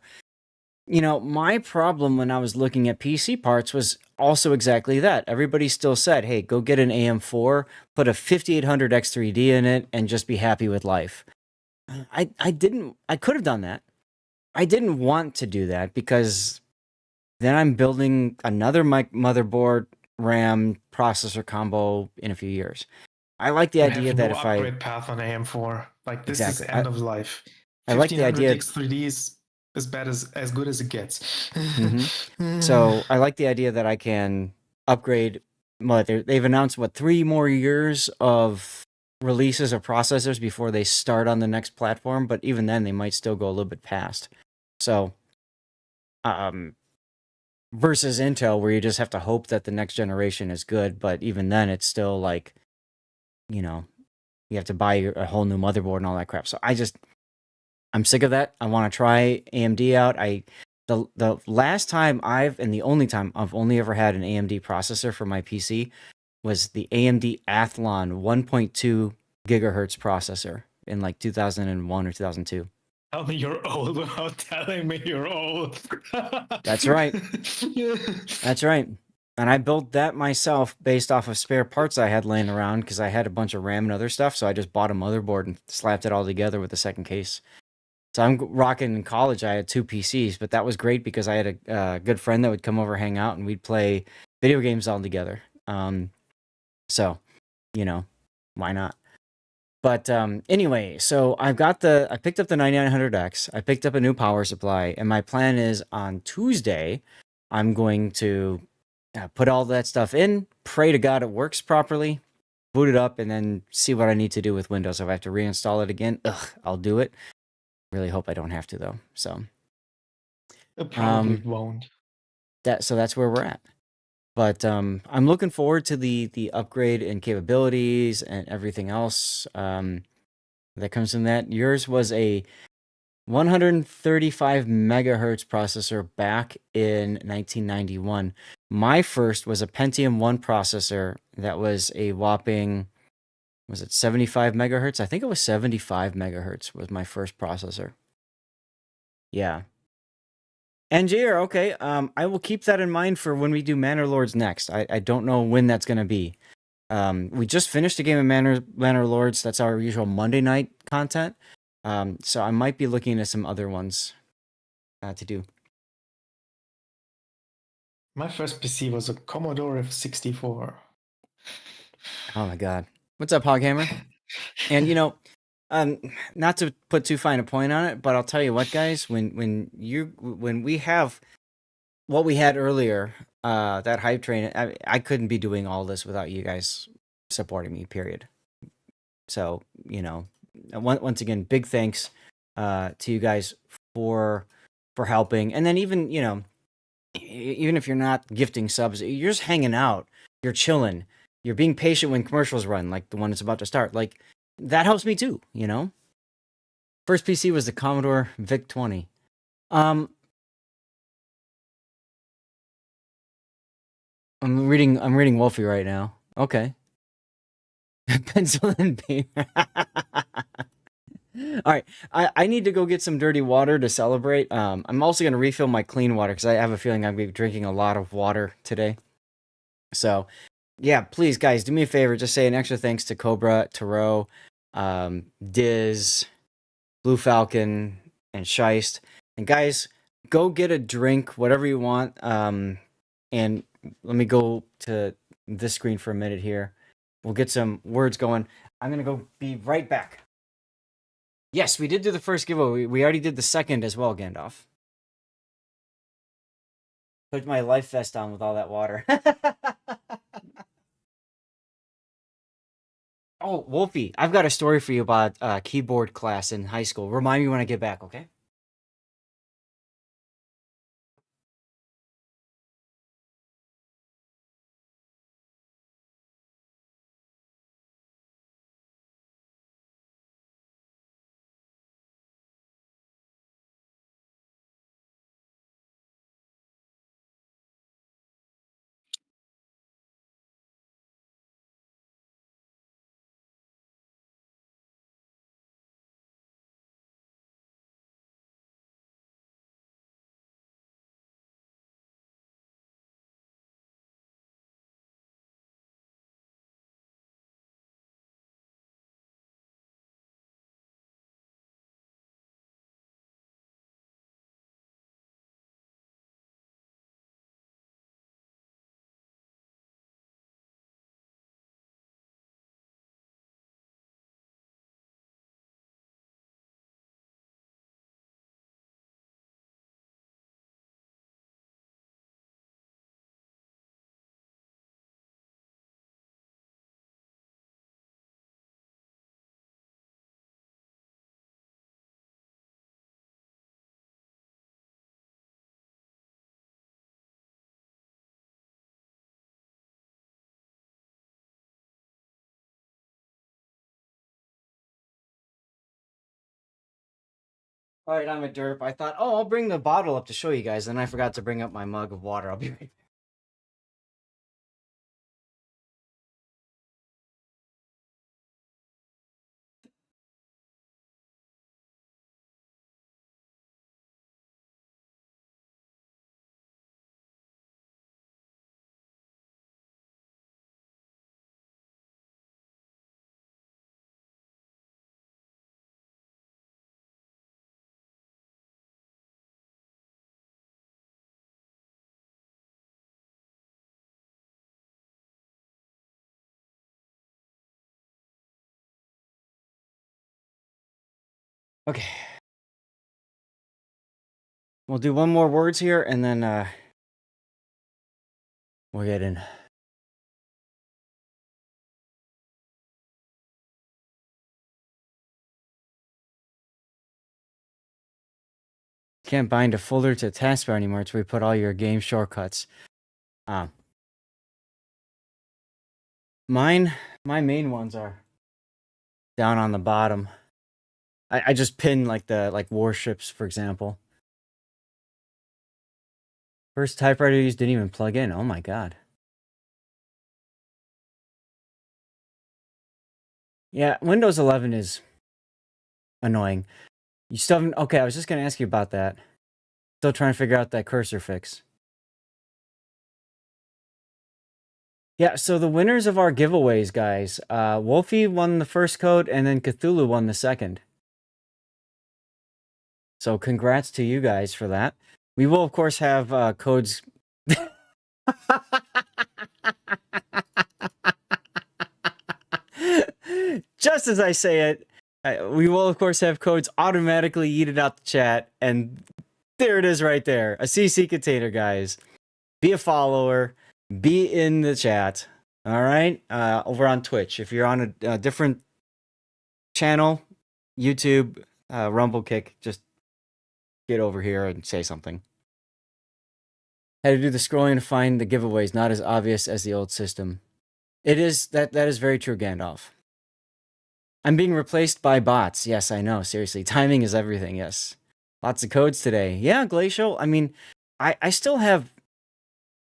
You know, my problem when I was looking at PC parts was also exactly that. Everybody still said, hey, go get an AM4, put a 5800 X3D in it, and just be happy with life. I could have done that. I didn't want to do that because then I'm building another motherboard, RAM, processor combo in a few years. I like the idea that if upgrade path on AM4, like this is end of life. I like the idea. X3D is as bad as good as it gets. So I like the idea that I can upgrade. They've announced 3 more years of releases of processors before they start on the next platform, but even then they might still go a little bit past. So, versus Intel, where you just have to hope that the next generation is good, but even then it's still like, you have to buy a whole new motherboard and all that crap. So I'm sick of that. I want to try AMD out. The last time and the only time I've only ever had an AMD processor for my PC was the AMD Athlon 1.2 gigahertz processor in like 2001 or 2002. Tell me you're old without telling me you're old. That's right. That's right. And I built that myself based off of spare parts I had laying around because I had a bunch of RAM and other stuff. So I just bought a motherboard and slapped it all together with a second case. So I'm rocking. In college, I had 2 PCs, but that was great because I had a good friend that would come over, hang out, and we'd play video games all together. So, why not? But anyway, so I picked up the 9900X. I picked up a new power supply, and my plan is on Tuesday, I'm going to put all that stuff in, pray to God it works properly, boot it up, and then see what I need to do with Windows. If I have to reinstall it again, I'll do it. Really hope I don't have to though. So It probably won't. so that's where we're at. But I'm looking forward to the upgrade in capabilities and everything else that comes from that. Yours was a 135 megahertz processor back in 1991. My first was a Pentium 1 processor that was a whopping, was it 75 megahertz? I think it was 75 megahertz was my first processor. Yeah. Angier, okay. I will keep that in mind for when we do Manor Lords next. I don't know when that's going to be. We just finished a game of Manor Lords. That's our usual Monday night content. So I might be looking at some other ones to do. My first PC was a Commodore 64. Oh my god. What's up, Hoghammer? And you know, not to put too fine a point on it, but I'll tell you what, guys, when we have what we had earlier, that hype train, I couldn't be doing all this without you guys supporting me, period. So, you know, once again, big thanks to you guys for helping. And then even, you know, even if you're not gifting subs, you're just hanging out, you're chilling, you're being patient when commercials run, like the one that's about to start. Like, that helps me too, you know? First PC was the Commodore VIC-20. I'm reading Wolfie right now. Okay. Pencil and paper. All right, I need to go get some dirty water to celebrate. I'm also going to refill my clean water because I have a feeling I'm going to be drinking a lot of water today. So, yeah, please, guys, do me a favor. Just say an extra thanks to Cobra, Taro, Diz, Blue Falcon, and Scheist. And guys, go get a drink, whatever you want. And let me go to this screen for a minute here. We'll get some words going. I'm going to go be right back. Yes, we did do the first giveaway. We already did the second as well, Gandalf. Put my life vest on with all that water. Oh, Wolfie, I've got a story for you about keyboard class in high school. Remind me when I get back, okay? All right, I'm a derp. I thought, oh, I'll bring the bottle up to show you guys. Then I forgot to bring up my mug of water. I'll be right back. Okay. We'll do one more words here, and then We're getting... Can't bind a folder to a taskbar anymore. It's where you put all your game shortcuts. My main ones are down on the bottom. I just pin like Warships, for example. First typewriter used didn't even plug in. Oh my god. Yeah, Windows 11 is annoying. You still haven't... Okay, I was just going to ask you about that. Still trying to figure out that cursor fix. Yeah, so the winners of our giveaways, guys. Wolfie won the first code, and then Cthulhu won the second. So congrats to you guys for that. We will, of course, have codes... Just as I say it, we will, of course, have codes automatically yeeted out the chat, and there it is right there. A CC container, guys. Be a follower. Be in the chat. All right? Over on Twitch. If you're on a different channel, YouTube, Rumble Kick, just get over here and say something. Had to do the scrolling to find the giveaways, not as obvious as the old system. It is, that is very true, Gandalf. I'm being replaced by bots. Yes, I know. Seriously, timing is everything. Yes, lots of codes today. Yeah, Glacial. I mean, I still have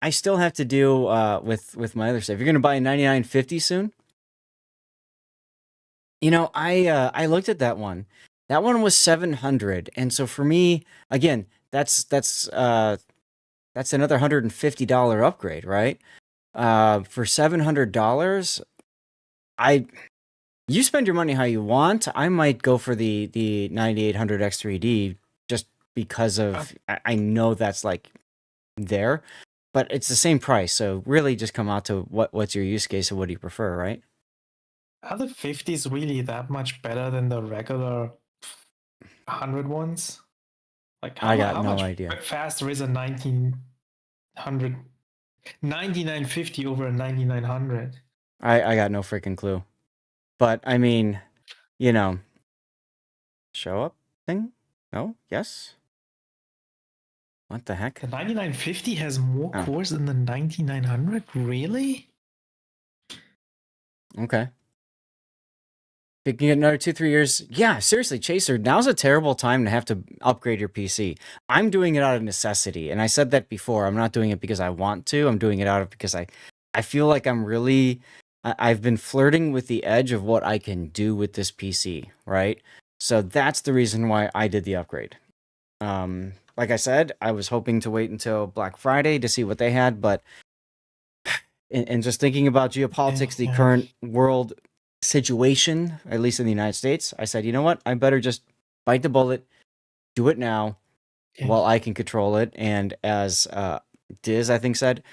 to do with my other stuff. You're gonna buy a 9950 soon. You know, I looked at that one. That one was 700, and so for me, again, that's another $150 upgrade, right? For $700, you spend your money how you want. I might go for the 9800 X3D just because of I know that's like there, but it's the same price. So really, just come out to what's your use case and what do you prefer, right? Are the 50s really that much better than the regular 100 ones? Like I got how no much idea. faster is a 9950 over a 9900? I got no freaking clue. But I mean, you know, show up thing? No? Yes? What the heck? The 9950 has more cores than the 9900? Really? Okay. If you can get another 2-3 years, yeah, seriously, Chaser, now's a terrible time to have to upgrade your PC. I'm doing it out of necessity, and I said that before. I'm not doing it because I want to. I'm doing it out of because I feel like I'm really... I've been flirting with the edge of what I can do with this PC, right? So that's the reason why I did the upgrade. Like I said, I was hoping to wait until Black Friday to see what they had, but and just thinking about geopolitics, the current world situation, at least in the United States, I said, you know what? I better just bite the bullet, do it now, while I can control it. And as Diz, I think, said,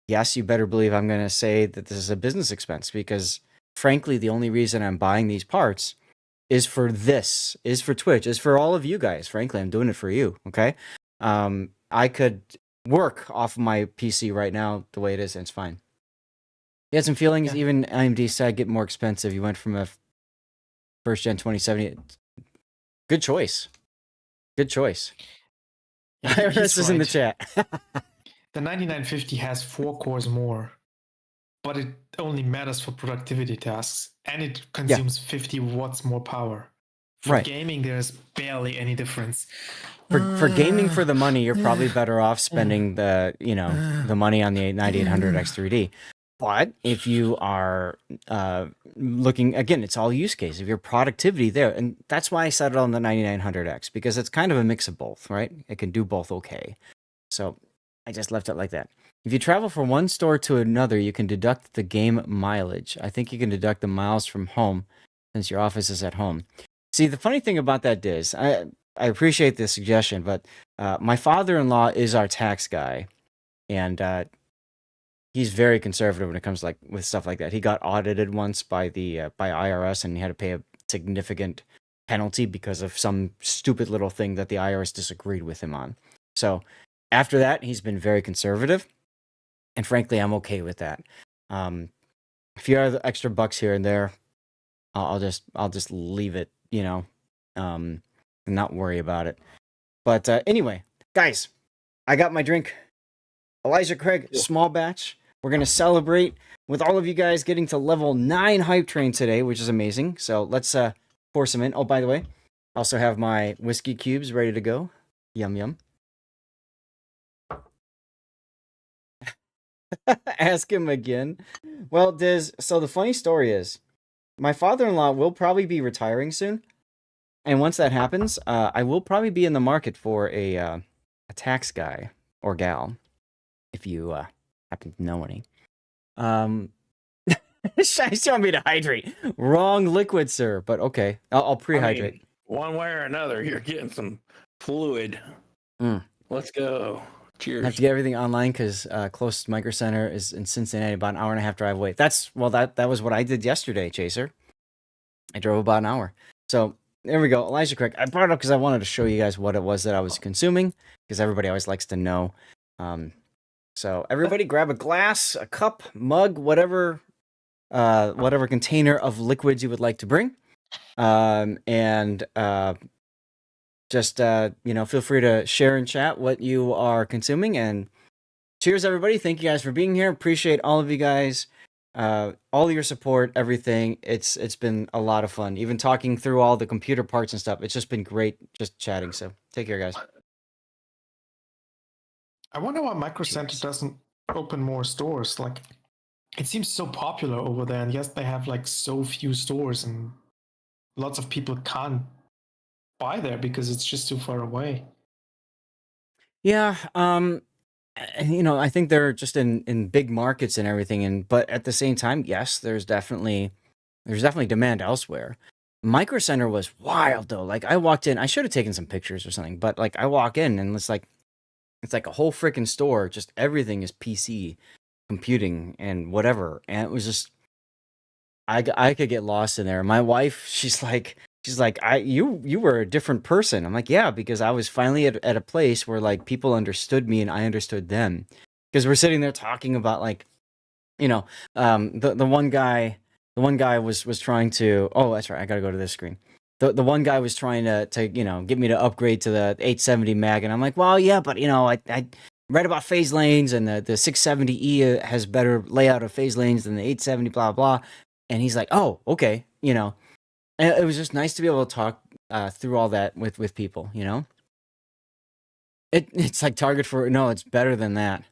yes, you better believe I'm going to say that this is a business expense because, frankly, the only reason I'm buying these parts is for this, is for Twitch, is for all of you guys. Frankly, I'm doing it for you, okay? I could work off of my PC right now the way it is, and it's fine. You had some feelings, even AMD said get more expensive. You went from a first-gen 2070. Good choice. Good choice. Iris is in the chat. The 9950 has 4 cores more, but it only matters for productivity tasks, and it consumes 50 watts more power. For gaming, there's barely any difference. For gaming for the money, you're probably better off spending the money on the 9800 X3D. But if you are looking, again, it's all use case. If your productivity there, and that's why I set it on the 9900X, because it's kind of a mix of both, right? It can do both okay. So I just left it like that. If you travel from one store to another, you can deduct the game mileage. I think you can deduct the miles from home since your office is at home. See, the funny thing about that is, I appreciate the suggestion, but my father-in-law is our tax guy, and he's very conservative when it comes with stuff like that. He got audited once by IRS, and he had to pay a significant penalty because of some stupid little thing that the IRS disagreed with him on. So after that, he's been very conservative. And frankly, I'm okay with that. A few other extra bucks here and there, I'll just leave it, and not worry about it. But anyway, guys, I got my drink. Elijah Craig, small batch. We're gonna celebrate with all of you guys getting to level 9 hype train today, which is amazing. So let's pour some in. Oh, by the way, I also have my whiskey cubes ready to go. Yum yum. Ask him again. Well, Diz, so the funny story is, my father-in-law will probably be retiring soon. And once that happens, I will probably be in the market for a tax guy or gal, if you happen to know any. I still want me to hydrate. Wrong liquid, sir. But okay, I'll pre-hydrate. I mean, one way or another, you're getting some fluid. Let's go. Cheers. I have to get everything online because closest micro center is in Cincinnati, about an hour and a half drive away. That was what I did yesterday, Chaser. I drove about an hour. So there we go. Elijah Craig. I brought it up because I wanted to show you guys what it was that I was consuming, because everybody always likes to know. So everybody grab a glass, a cup, mug, whatever container of liquids you would like to bring. Just feel free to share and chat what you are consuming. And cheers, everybody. Thank you guys for being here. Appreciate all of you guys. All your support, everything. It's been a lot of fun. Even talking through all the computer parts and stuff. It's just been great just chatting. So take care, guys. I wonder why Micro Center doesn't open more stores. Like, it seems so popular over there, and yes, they have like so few stores, and lots of people can't buy there because it's just too far away. Yeah, I think they're just in big markets and everything, but at the same time, yes, there's definitely demand elsewhere. Micro Center was wild though. Like, I walked in, I should have taken some pictures or something, but like I walk in and it's like a whole freaking store. Just everything is PC, computing and whatever, and it was just I could get lost in there. My wife, she's like, you were a different person. I'm like, yeah, because I was finally at a place where like people understood me and I understood them. Because we're sitting there talking about like, the one guy was trying to, oh, that's right, I gotta go to this screen. The one guy was trying to get me to upgrade to the 870 mag, and I'm like, well, yeah, but I read about phase lanes, and the 670E has better layout of phase lanes than the 870, blah blah. And he's like, oh, okay, And it was just nice to be able to talk through all that with people, It's like Target for, no, it's better than that.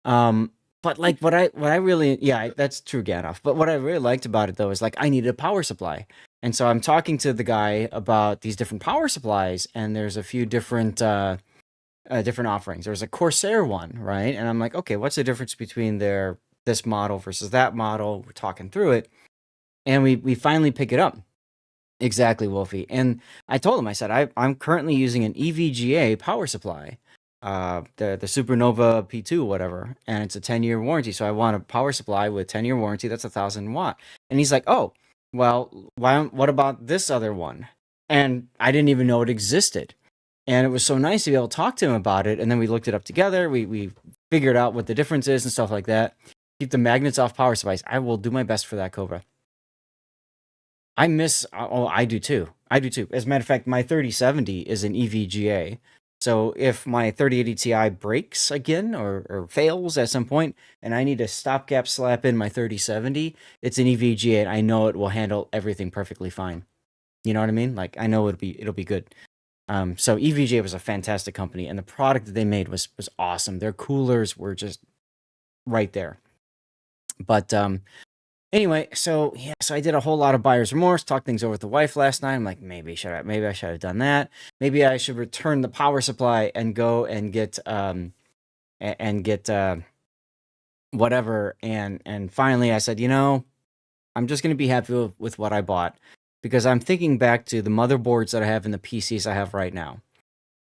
But like what I really, yeah, that's true, Gandalf. But what I really liked about it though is like I needed a power supply. And so I'm talking to the guy about these different power supplies, and there's a few different offerings. There's a Corsair one, right? And I'm like, okay, what's the difference between this model versus that model? We're talking through it, and we finally pick it up. Exactly, Wolfie. And I told him, I said, I'm currently using an EVGA power supply, the Supernova P2, whatever, and it's a 10-year warranty. So I want a power supply with 10-year warranty. That's 1,000 watt. And he's like, oh, well, what about this other one? And I didn't even know it existed. And it was so nice to be able to talk to him about it. And then we looked it up together. We figured out what the difference is and stuff like that. Keep the magnets off power supplies. I will do my best for that, Cobra. I do too. As a matter of fact, my 3070 is an EVGA. So if my 3080 Ti breaks again or fails at some point, and I need a stopgap slap in my 3070, it's an EVGA, and I know it will handle everything perfectly fine. You know what I mean? Like, I know it'll be good. So EVGA was a fantastic company, and the product that they made was awesome. Their coolers were just right there. But anyway, so I did a whole lot of buyer's remorse, talked things over with the wife last night. I'm like, maybe I should have done that. Maybe I should return the power supply and go and get whatever. And finally, I said, I'm just gonna be happy with what I bought, because I'm thinking back to the motherboards that I have in the PCs I have right now.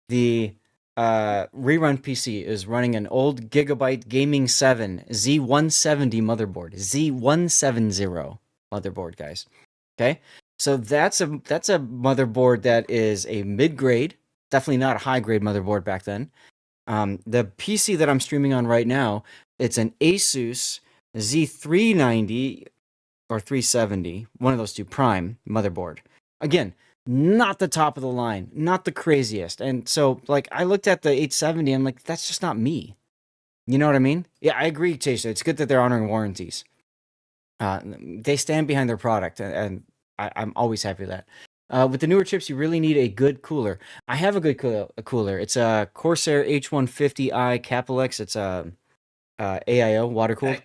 The rerun PC is running an old Gigabyte Gaming 7 Z170 motherboard. Z170 motherboard, guys. Okay? So that's a motherboard that is a mid-grade, definitely not a high-grade motherboard back then. The PC that I'm streaming on right now, It's an Asus Z390 or 370, one of those two, Prime motherboard. Again, not the top of the line, not the craziest. And so, like, I looked at the 870, I'm like, that's just not me. You know what I mean? Yeah, I agree, Chaser. It's good that they're honoring warranties. They stand behind their product, and I'm always happy with that. With the newer chips, you really need a good cooler. I have a good cooler. It's a Corsair H150i Capilex. It's a AIO, water cooled.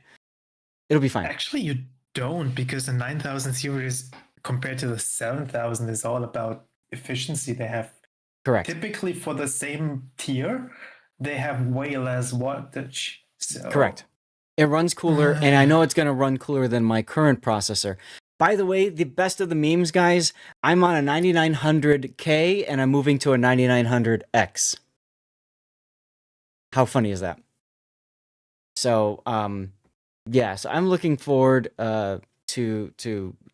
It'll be fine. Actually, you don't, because the 9000 series compared to the 7000 is all about efficiency. They have Correct. typically for the same tier, they have way less wattage. So. Correct. It runs cooler, and I know it's going to run cooler than my current processor. By the way, the best of the memes, guys, I'm on a 9900K, and I'm moving to a 9900X. How funny is that? So, yeah, so I'm looking forward to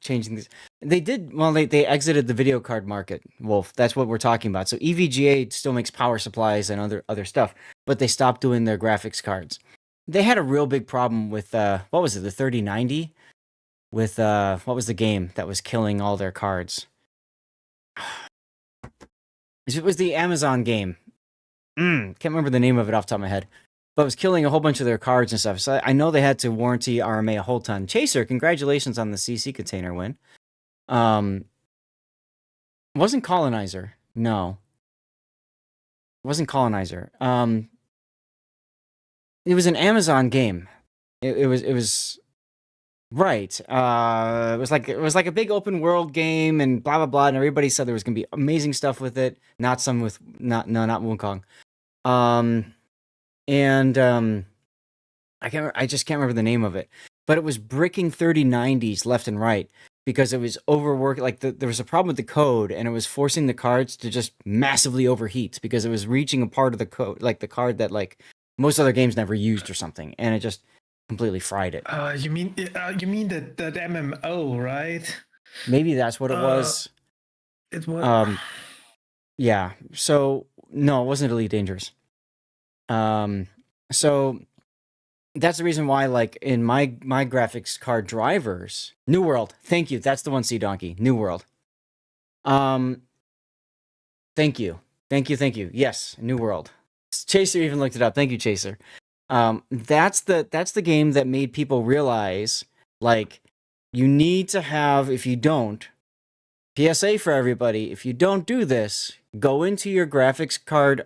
changing this. They exited the video card market, Wolf. That's what we're talking about. So EVGA still makes power supplies and other stuff, but they stopped doing their graphics cards. They had a real big problem with what was it, the 3090? With what was the game that was killing all their cards? It was the Amazon game. Can't remember the name of it off the top of my head. But it was killing a whole bunch of their cards and stuff. So I know they had to warranty RMA a whole ton. Chaser, congratulations on the CC container win. Wasn't Colonizer. No. It wasn't Colonizer. It was an Amazon game. It was right. It was like a big open world game and blah blah blah, and everybody said there was gonna be amazing stuff with it. Not Wukong. I just can't remember the name of it. But it was bricking 3090s left and right because it was overworked. Like there was a problem with the code, and it was forcing the cards to just massively overheat because it was reaching a part of the code, like the card that like most other games never used or something, and it just completely fried it. You mean that MMO, right? Maybe that's what it was. It was. Yeah. So no, it wasn't Elite Dangerous. So that's the reason why, like in my graphics card drivers, New World. Thank you. That's the one. Sea Donkey. New World. Thank you. Yes, New World. Chaser even looked it up. Thank you, Chaser. That's the game that made people realize, like, you need to have, if you don't, PSA for everybody, if you don't do this, go into your graphics card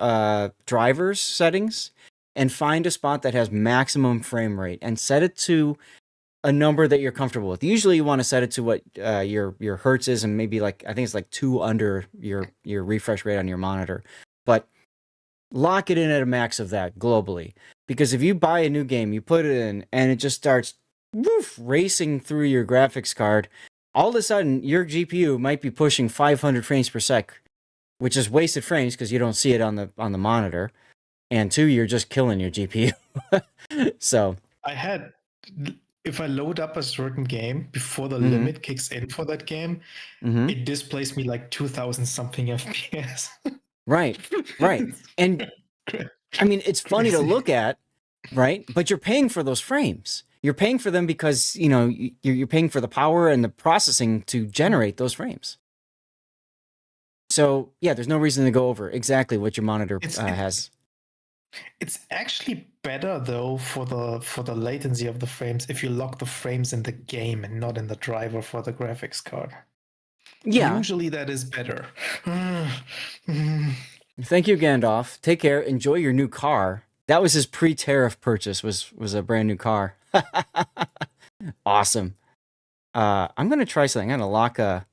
drivers settings and find a spot that has maximum frame rate and set it to a number that you're comfortable with. Usually you want to set it to what your hertz is, and maybe like, I think it's like 2 under your refresh rate on your monitor. But lock it in at a max of that globally. Because if you buy a new game, you put it in, and it just starts racing through your graphics card, all of a sudden your GPU might be pushing 500 frames per sec, which is wasted frames because you don't see it on the monitor. And 2, you're just killing your GPU. So if I load up a certain game before the limit kicks in for that game, it displays me like 2000 something FPS. Right. And I mean, it's funny to look at, right? But you're paying for those frames. You're paying for them because, you know, you're paying for the power and the processing to generate those frames. So, yeah, there's no reason to go over exactly what your monitor has. It's actually better though for the latency of the frames if you lock the frames in the game and not in the driver for the graphics card. Yeah. Usually that is better. Thank you, Gandalf. Take care. Enjoy your new car. That was his pre-tariff purchase, was a brand new car. Awesome. I'm going to try something. I'm going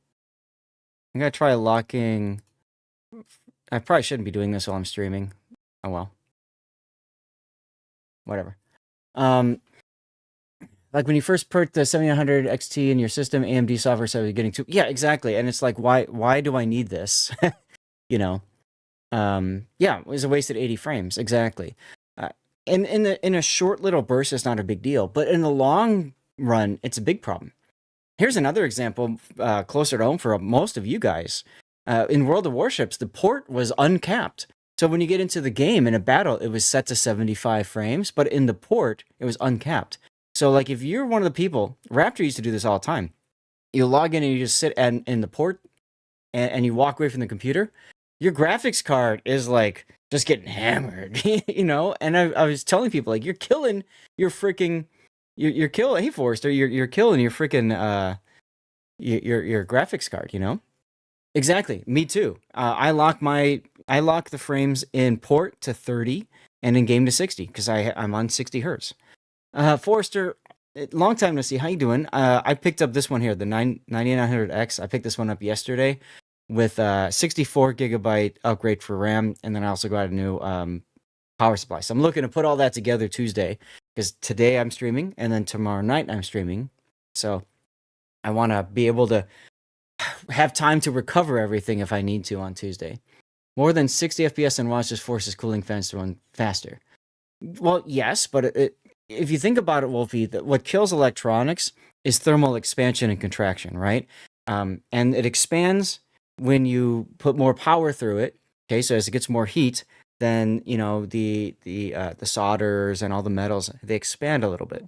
to try locking. I probably shouldn't be doing this while I'm streaming. Oh, well. Whatever. Like when you first put the 7900 XT in your system, AMD software said you're getting too. Yeah, exactly. And it's like, why do I need this? You know? Yeah, it was a wasted 80 frames. Exactly. And in a short little burst, it's not a big deal. But in the long run, it's a big problem. Here's another example closer to home for most of you guys. In World of Warships, the port was uncapped. So when you get into the game in a battle, it was set to 75 frames, but in the port, it was uncapped. So like if you're one of the people, Raptor used to do this all the time. You log in and you just sit in the port and you walk away from the computer. Your graphics card is like just getting hammered, you know? And I was telling people like you're killing your freaking you're killing, hey Forrester, you're killing your freaking your graphics card, you know? Exactly. Me too. I lock the frames in port to 30 and in game to 60 because I'm on 60 hertz. Forrester, long time to see. How you doing? I picked up this one here, the 9900X. I picked this one up yesterday with 64 gigabyte upgrade for RAM, and then I also got a new power supply. So I'm looking to put all that together Tuesday because today I'm streaming, and then tomorrow night I'm streaming. So I want to be able to have time to recover everything if I need to on Tuesday. More than 60 FPS and watch just forces cooling fans to run faster. Well, yes, but if you think about it, Wolfie, what kills electronics is thermal expansion and contraction, right? And it expands when you put more power through it. Okay, so as it gets more heat, then you know the solders and all the metals, they expand a little bit,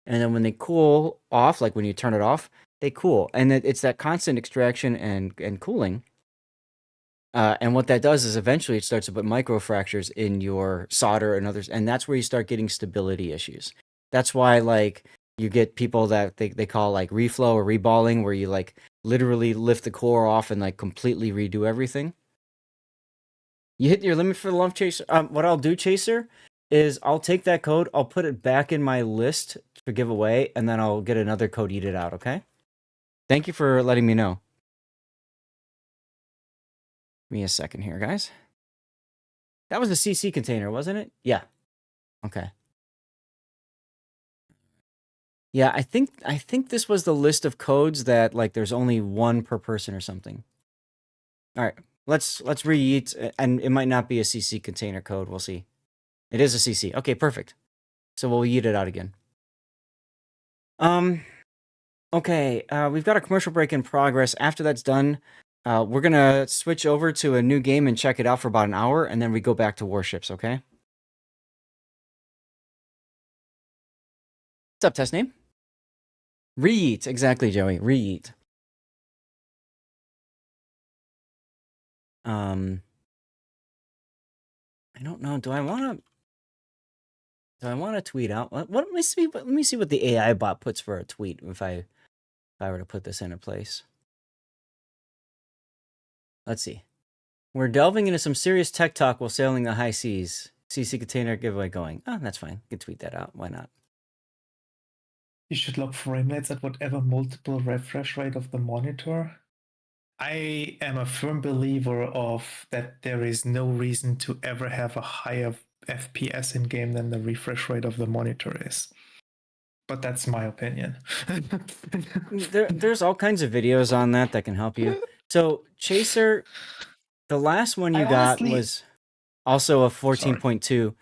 and then when they cool off, like when you turn it off, they cool, and it's that constant extraction and cooling. And what that does is eventually it starts to put microfractures in your solder and others, and that's where you start getting stability issues. That's why like you get people that they call like reflow or reballing, where you like literally lift the core off and like completely redo everything. You hit your limit for the lump chaser. What I'll do, Chaser, is I'll take that code, I'll put it back in my list for giveaway, and then I'll get another code, eat it out, okay? Thank you for letting me know. Give me a second here, guys. That was a CC container, wasn't it? Yeah. Okay. Yeah, I think this was the list of codes that like there's only one per person or something. All right. Let's re-eat, and it might not be a CC container code. We'll see. It is a CC. Okay, perfect. So we'll eat it out again. Okay, we've got a commercial break in progress. After that's done, we're gonna switch over to a new game and check it out for about an hour, and then we go back to Warships, okay? What's up, test name? Re-eat, exactly, Joey. Re-eat. I don't know. Do I want to tweet out? Let me see. Let me see what the AI bot puts for a tweet if I were to put this into place. Let's see. We're delving into some serious tech talk while sailing the high seas. CC container giveaway going. Oh, that's fine. You can tweet that out. Why not? You should look frame rates at whatever multiple refresh rate of the monitor. I am a firm believer of that there is no reason to ever have a higher FPS in game than the refresh rate of the monitor is. But that's my opinion. There's all kinds of videos on that can help you. So, Chaser, the last one you got was also a 14.2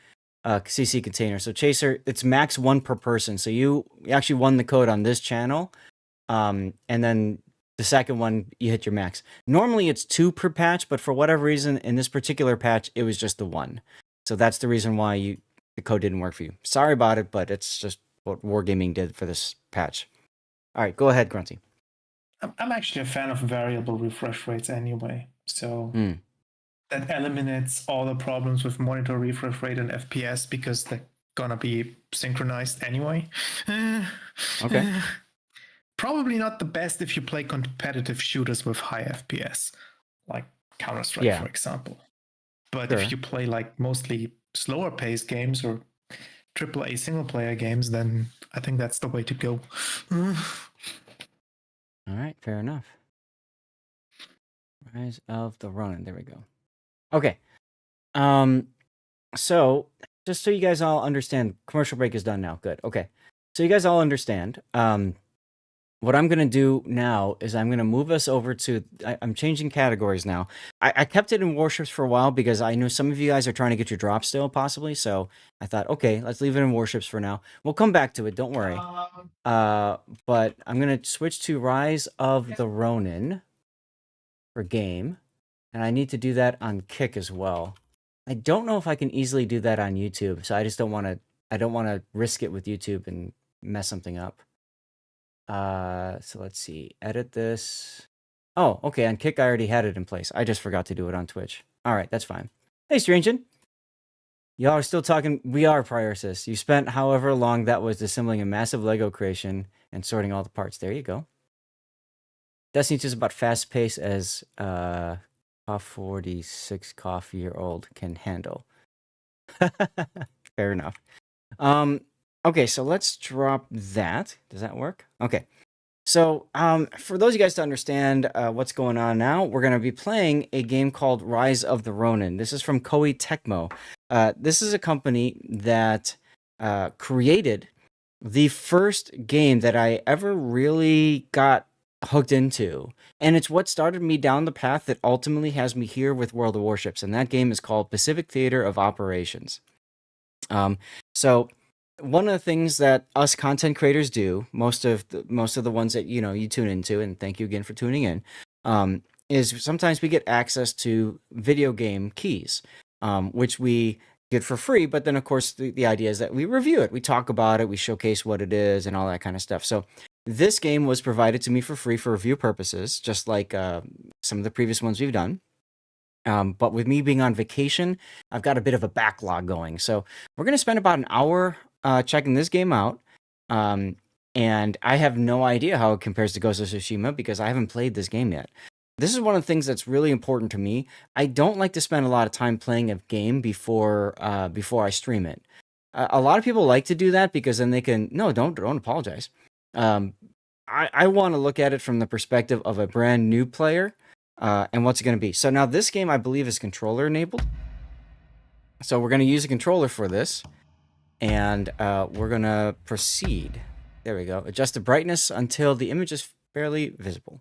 CC container. So, Chaser, it's max one per person. So, you actually won the code on this channel. And then the second one, you hit your max. Normally, it's 2 per patch, but for whatever reason, in this particular patch, it was just the 1. So, that's the reason why the code didn't work for you. Sorry about it, but it's just what Wargaming did for this patch. All right, go ahead, Grunty. I'm actually a fan of variable refresh rates anyway. So that eliminates all the problems with monitor refresh rate and FPS because they're gonna be synchronized anyway. Okay. Probably not the best if you play competitive shooters with high FPS, like Counter-Strike, for example. But if you play like mostly slower paced games or AAA single player games, then I think that's the way to go. All right, fair enough. Rise of the Ronin. There we go. Okay. So just so you guys all understand, commercial break is done now. Good. Okay. So you guys all understand. What I'm going to do now is I'm going to move us over to... I'm changing categories now. I kept it in Warships for a while because I know some of you guys are trying to get your drop still, possibly. So I thought, okay, let's leave it in Warships for now. We'll come back to it. Don't worry. But I'm going to switch to Rise of the Ronin for game. And I need to do that on Kick as well. I don't know if I can easily do that on YouTube, so I just don't want to. I don't want to risk it with YouTube and mess something up. So let's see. Edit this. Oh, okay. On Kick, I already had it in place. I just forgot to do it on Twitch. All right, that's fine. Hey, Strangen. Y'all are still talking. We are prior sis. You spent however long that was assembling a massive Lego creation and sorting all the parts. There you go. Destiny's just about fast pace as a 46 coffee-year-old can handle. Fair enough. Okay, so let's drop that. Does that work? Okay. So, for those of you guys to understand what's going on now, we're going to be playing a game called Rise of the Ronin. This is from Koei Tecmo. This is a company that created the first game that I ever really got hooked into. And it's what started me down the path that ultimately has me here with World of Warships. And that game is called Pacific Theater of Operations. So one of the things that us content creators do, most of the ones that you tune into, and thank you again for tuning in, is sometimes we get access to video game keys, which we get for free. But then, of course, the idea is that we review it, we talk about it, we showcase what it is, and all that kind of stuff. So this game was provided to me for free for review purposes, just like some of the previous ones we've done. But with me being on vacation, I've got a bit of a backlog going. So we're going to spend about an hour checking this game out. And I have no idea how it compares to Ghost of Tsushima because I haven't played this game yet. This is one of the things that's really important to me. I don't like to spend a lot of time playing a game before I stream it. A lot of people like to do that because then they can... No, don't apologize. I want to look at it from the perspective of a brand new player and what's it going to be. So now this game, I believe, is controller enabled. So we're going to use a controller for this. And we're going to proceed. There we go. Adjust the brightness until the image is barely visible.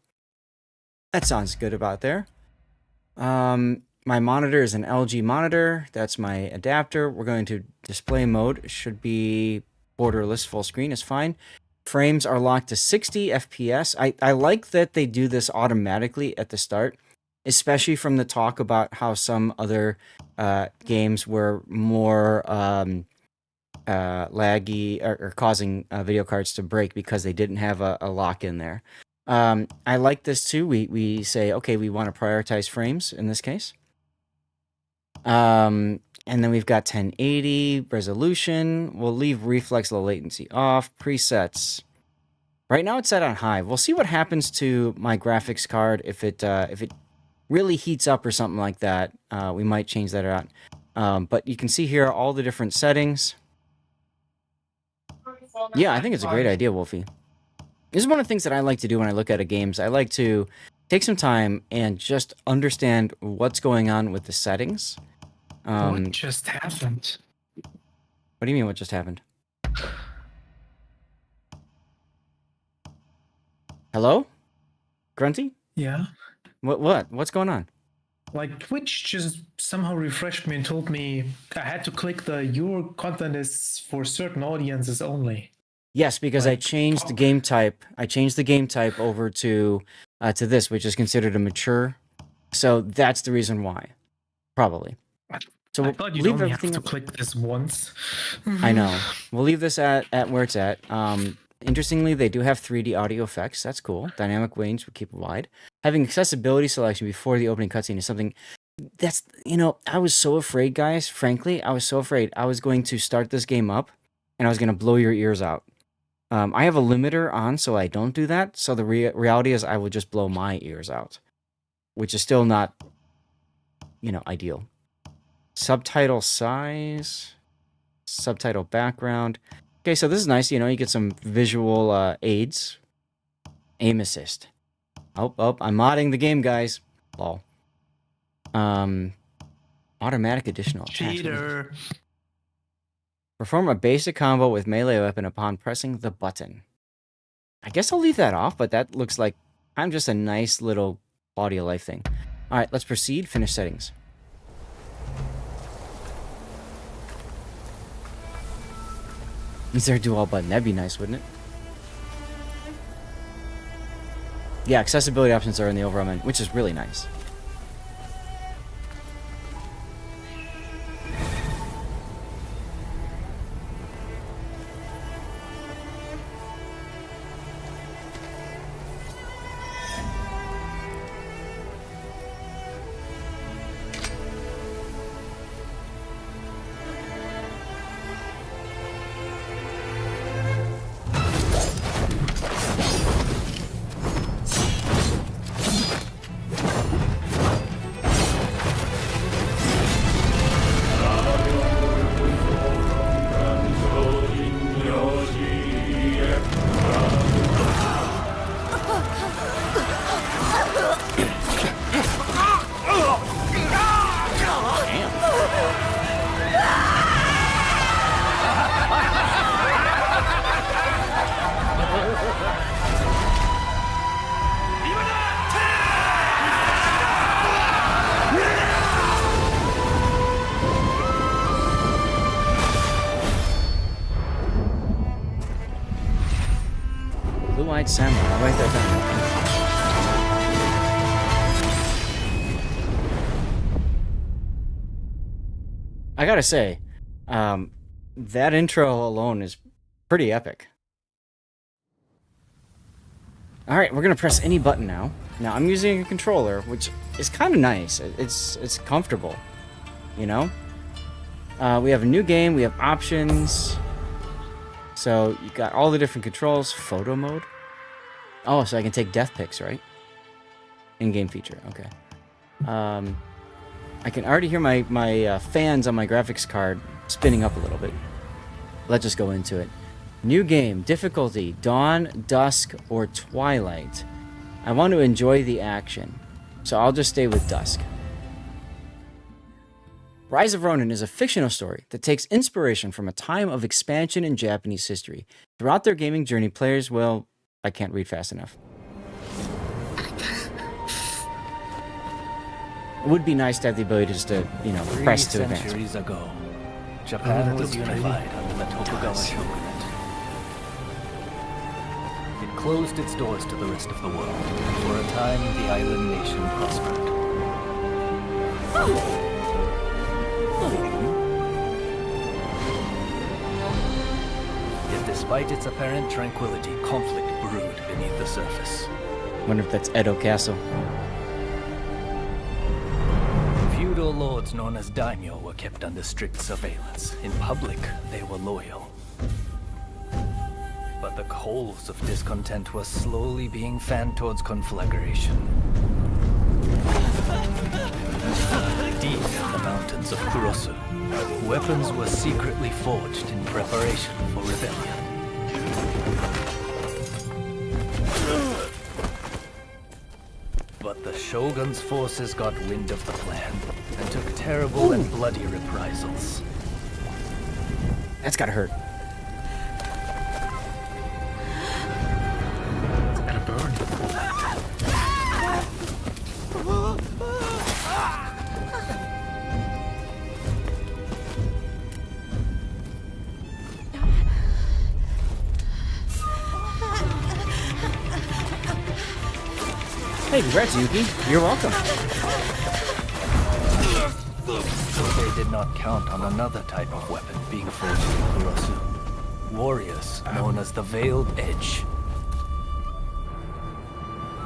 That sounds good about there. My monitor is an LG monitor. That's my adapter. We're going to display mode. Should be borderless. Full screen is fine. Frames are locked to 60 FPS. I like that they do this automatically at the start, especially from the talk about how some other games were more laggy or causing video cards to break because they didn't have a lock in there. I like this too. We say, okay, we want to prioritize frames in this case. And then we've got 1080 resolution. We'll leave reflex low latency off. Presets. Right now it's set on high. We'll see what happens to my graphics card if it really heats up or something like that. We might change that around. But you can see here all the different settings. Yeah, I think it's a great idea, Wolfie. This is one of the things that I like to do when I look at a games. I like to take some time and just understand what's going on with the settings. What just happened? What do you mean, what just happened? Hello? Grunty? Yeah. What's going on? Like Twitch just somehow refreshed me and told me I had to click your content is for certain audiences only. Yes, because I changed the game type. I changed the game type over to this, which is considered a mature. So that's the reason why. Probably. So I thought you'd leave only have everything to up. click this once. I know. We'll leave this at where it's at. Interestingly, they do have 3D audio effects. That's cool. Dynamic range, we keep it wide. Having accessibility selection before the opening cutscene is something that's, I was so afraid, guys. Frankly, I was so afraid I was going to start this game up and I was going to blow your ears out. I have a limiter on, so I don't do that. So the reality is I will just blow my ears out, which is still not, ideal. Subtitle size, subtitle background. Okay, so this is nice. You get some visual aids. Aim assist. Oh, I'm modding the game, guys. Lol. Automatic additional attachment. Cheater. Perform a basic combo with melee weapon upon pressing the button. I guess I'll leave that off, but that looks like I'm just a nice little quality of life thing. All right, let's proceed. Finish settings. Is there a dual button? That'd be nice, wouldn't it? Yeah, accessibility options are in the overall menu, which is really nice. Twilight Samurai. I'll write that down. I gotta say, that intro alone is pretty epic. Alright, we're gonna press any button now. Now, I'm using a controller, which is kind of nice. It's comfortable, you know? We have a new game, we have options. So, you got all the different controls. Photo mode. Oh, so I can take death pics, right? In-game feature, okay. I can already hear my fans on my graphics card spinning up a little bit. Let's just go into it. New game, difficulty, dawn, dusk, or twilight. I want to enjoy the action, so I'll just stay with dusk. Rise of Ronin is a fictional story that takes inspiration from a time of expansion in Japanese history. Throughout their gaming journey, players will... I can't read fast enough. It would be nice to have the ability just to, you know, press to advance. 3 centuries ago, Japan was unified under the Tokugawa shogunate. It closed its doors to the rest of the world, and for a time the island nation prospered. Yet despite its apparent tranquility, conflict brewed beneath the surface. Wonder if that's Edo Castle. Feudal lords known as daimyo were kept under strict surveillance. In public, they were loyal. But the coals of discontent were slowly being fanned towards conflagration. Deep in the mountains of Kurosu, weapons were secretly forged in preparation for rebellion. But the Shogun's forces got wind of the plan and took terrible and bloody reprisals. That's gotta hurt. It's gotta burn. Hey, congrats, Yuki. You're welcome. They did not count on another type of weapon being forged in Kurosu. Warriors known as the Veiled Edge.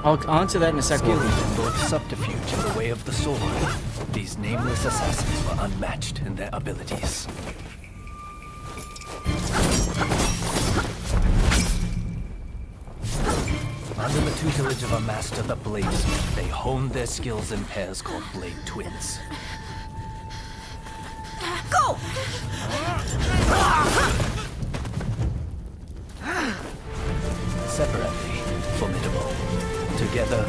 I'll answer that in a second. Skilled in both subterfuge and the way of the sword, these nameless assassins were unmatched in their abilities. Under the tutelage of a master, the bladesmith, they honed their skills in pairs called blade twins. Go! Separately, formidable. Together,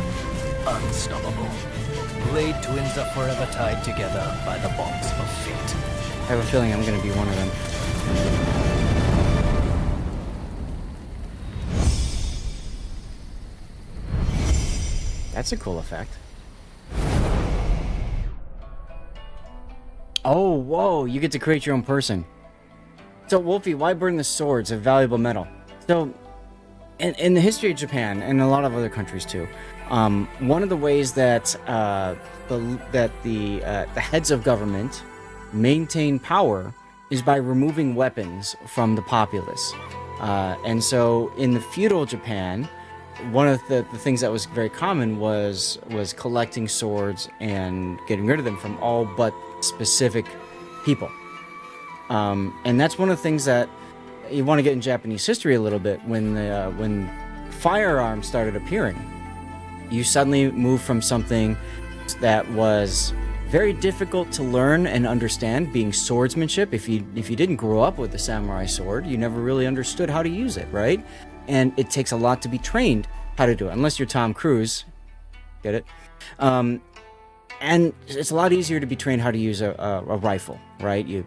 unstoppable. Blade twins are forever tied together by the bonds of fate. I have a feeling I'm gonna be one of them. That's a cool effect. Oh, whoa, you get to create your own person. So, Wolfie, why burn the swords of valuable metal? So, in the history of Japan, and a lot of other countries too, one of the ways that the heads of government maintain power is by removing weapons from the populace. And so, in the feudal Japan, one of the things that was very common was collecting swords and getting rid of them from all but specific people. And that's one of the things that you want to get in Japanese history a little bit. When firearms started appearing, you suddenly moved from something that was very difficult to learn and understand, being swordsmanship. If you didn't grow up with the samurai sword, you never really understood how to use it, right? And it takes a lot to be trained how to do it, unless you're Tom Cruise. Get it? And it's a lot easier to be trained how to use a rifle, right? You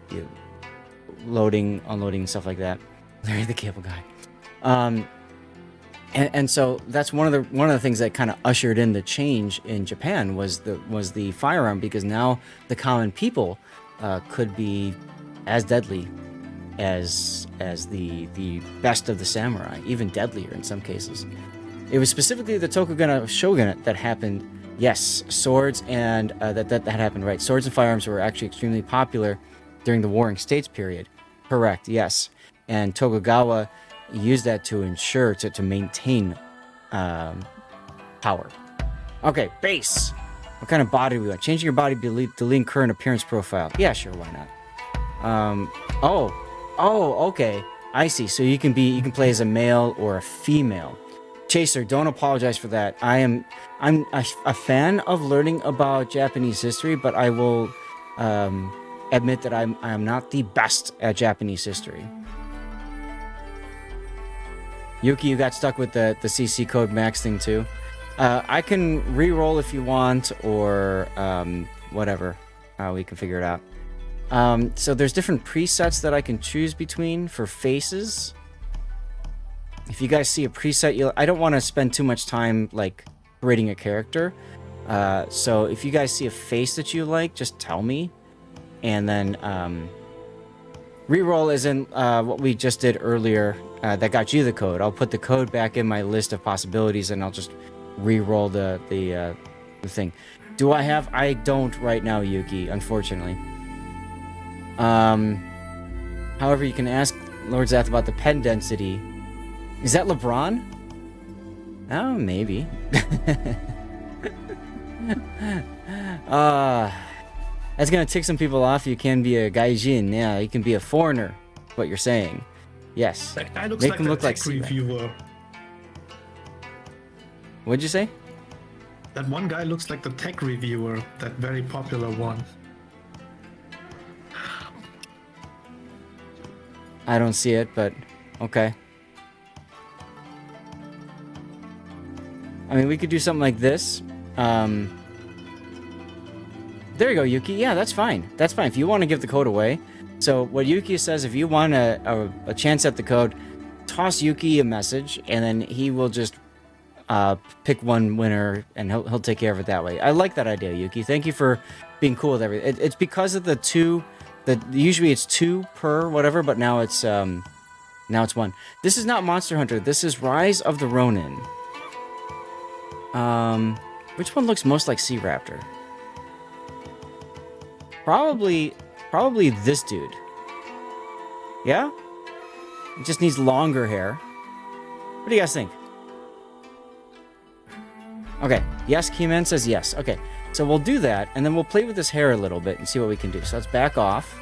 loading, unloading, stuff like that. Larry the Cable Guy. And so that's one of the things that kind of ushered in the change in Japan was the firearm, because now the common people could be as deadly as the best of the samurai, even deadlier in some cases. It was specifically the Tokugawa shogunate that happened. Yes, swords and that happened, right? Swords and firearms were actually extremely popular during the Warring States period. Correct, yes. And Tokugawa used that to ensure to maintain power. Okay, base. What kind of body do we want? Changing your body, deleting current appearance profile. Yeah, sure, why not? Okay. I see. So you can play as a male or a female. Chaser, don't apologize for that. I'm a fan of learning about Japanese history, but I will admit that I am not the best at Japanese history. Yuki, you got stuck with the CC code max thing too. I can re-roll if you want, or whatever. We can figure it out. So there's different presets that I can choose between for faces. If you guys see a preset, I don't want to spend too much time like creating a character. So if you guys see a face that you like, just tell me. And then re-roll is in what we just did earlier that got you the code. I'll put the code back in my list of possibilities, and I'll just re-roll the thing. Do I have? I don't right now, Yuki, unfortunately. However, you can ask Lord Zath about the pen density. Is that LeBron? Oh, maybe. That's gonna tick some people off. You can be a gaijin. Yeah, you can be a foreigner. What you're saying? Yes. That guy looks Make like him the look like tech reviewer. What'd you say? That one guy looks like the tech reviewer. That very popular one. I don't see it, but okay. I mean, we could do something like this. There you go, Yuki. Yeah, that's fine. That's fine. If you want to give the code away. So what Yuki says, if you want a chance at the code, toss Yuki a message, and then he will just pick one winner, and he'll take care of it that way. I like that idea, Yuki. Thank you for being cool with everything. It's because of the two. Usually it's 2 per whatever, but now it's one. This is not Monster Hunter. This is Rise of the Ronin. Which one looks most like Sea Raptor? Probably this dude. Yeah? It just needs longer hair. What do you guys think? Okay. Yes, Keyman says yes. Okay. So we'll do that, and then we'll play with this hair a little bit and see what we can do. So let's back off.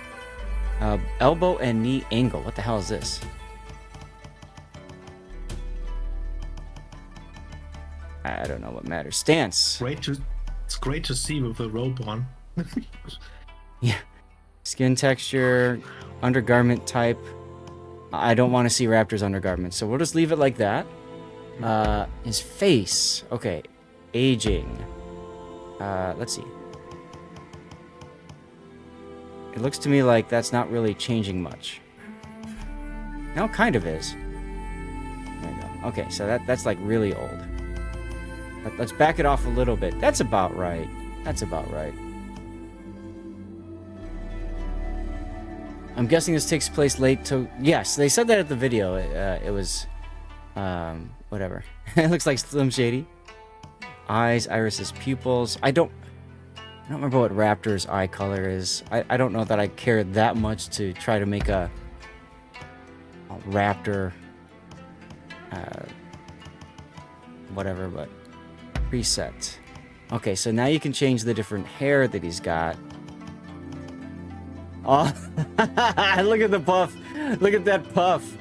Elbow and knee angle. What the hell is this? I don't know what matters. Stance. It's great to see with the robe on. Yeah. Skin texture, undergarment type. I don't want to see Raptor's undergarments, so we'll just leave it like that. His face. Okay. Aging. Let's see. It looks to me like that's not really changing much. No, kind of is. There we go. Okay, so that's like really old. Let's back it off a little bit. That's about right. That's about right. I'm guessing this takes place late to... Yes, they said that at the video. It was... whatever. It looks like Slim Shady. Eyes, irises, pupils. I don't remember what Raptor's eye color is. I don't know that I care that much to try to make a Raptor whatever, but preset. Okay, so now you can change the different hair that he's got. Oh, look at the puff. Look at that puff.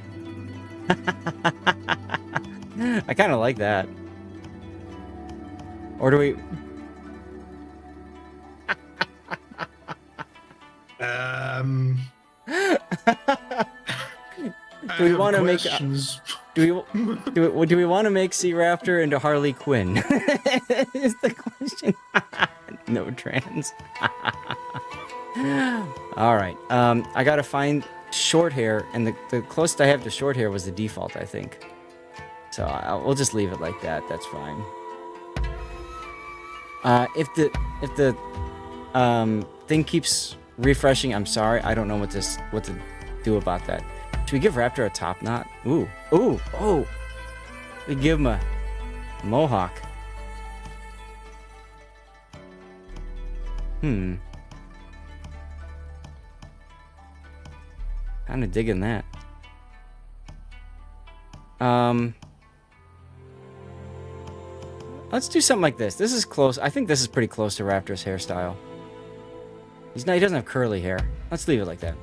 I kind of like that. Or do we... Do we want to make... Do we want to make Sea Raptor into Harley Quinn? Is the question. No trans. All right. I gotta find short hair, and the closest I have to short hair was the default, I think. So we'll just leave it like that. That's fine. If the thing keeps refreshing, I'm sorry. I don't know what the do about that. Should we give Raptor a top knot? Ooh. Ooh. Oh. We give him a mohawk. Kind of digging that. Let's do something like this. This is close. I think this is pretty close to Raptor's hairstyle. He doesn't have curly hair. Let's leave it like that.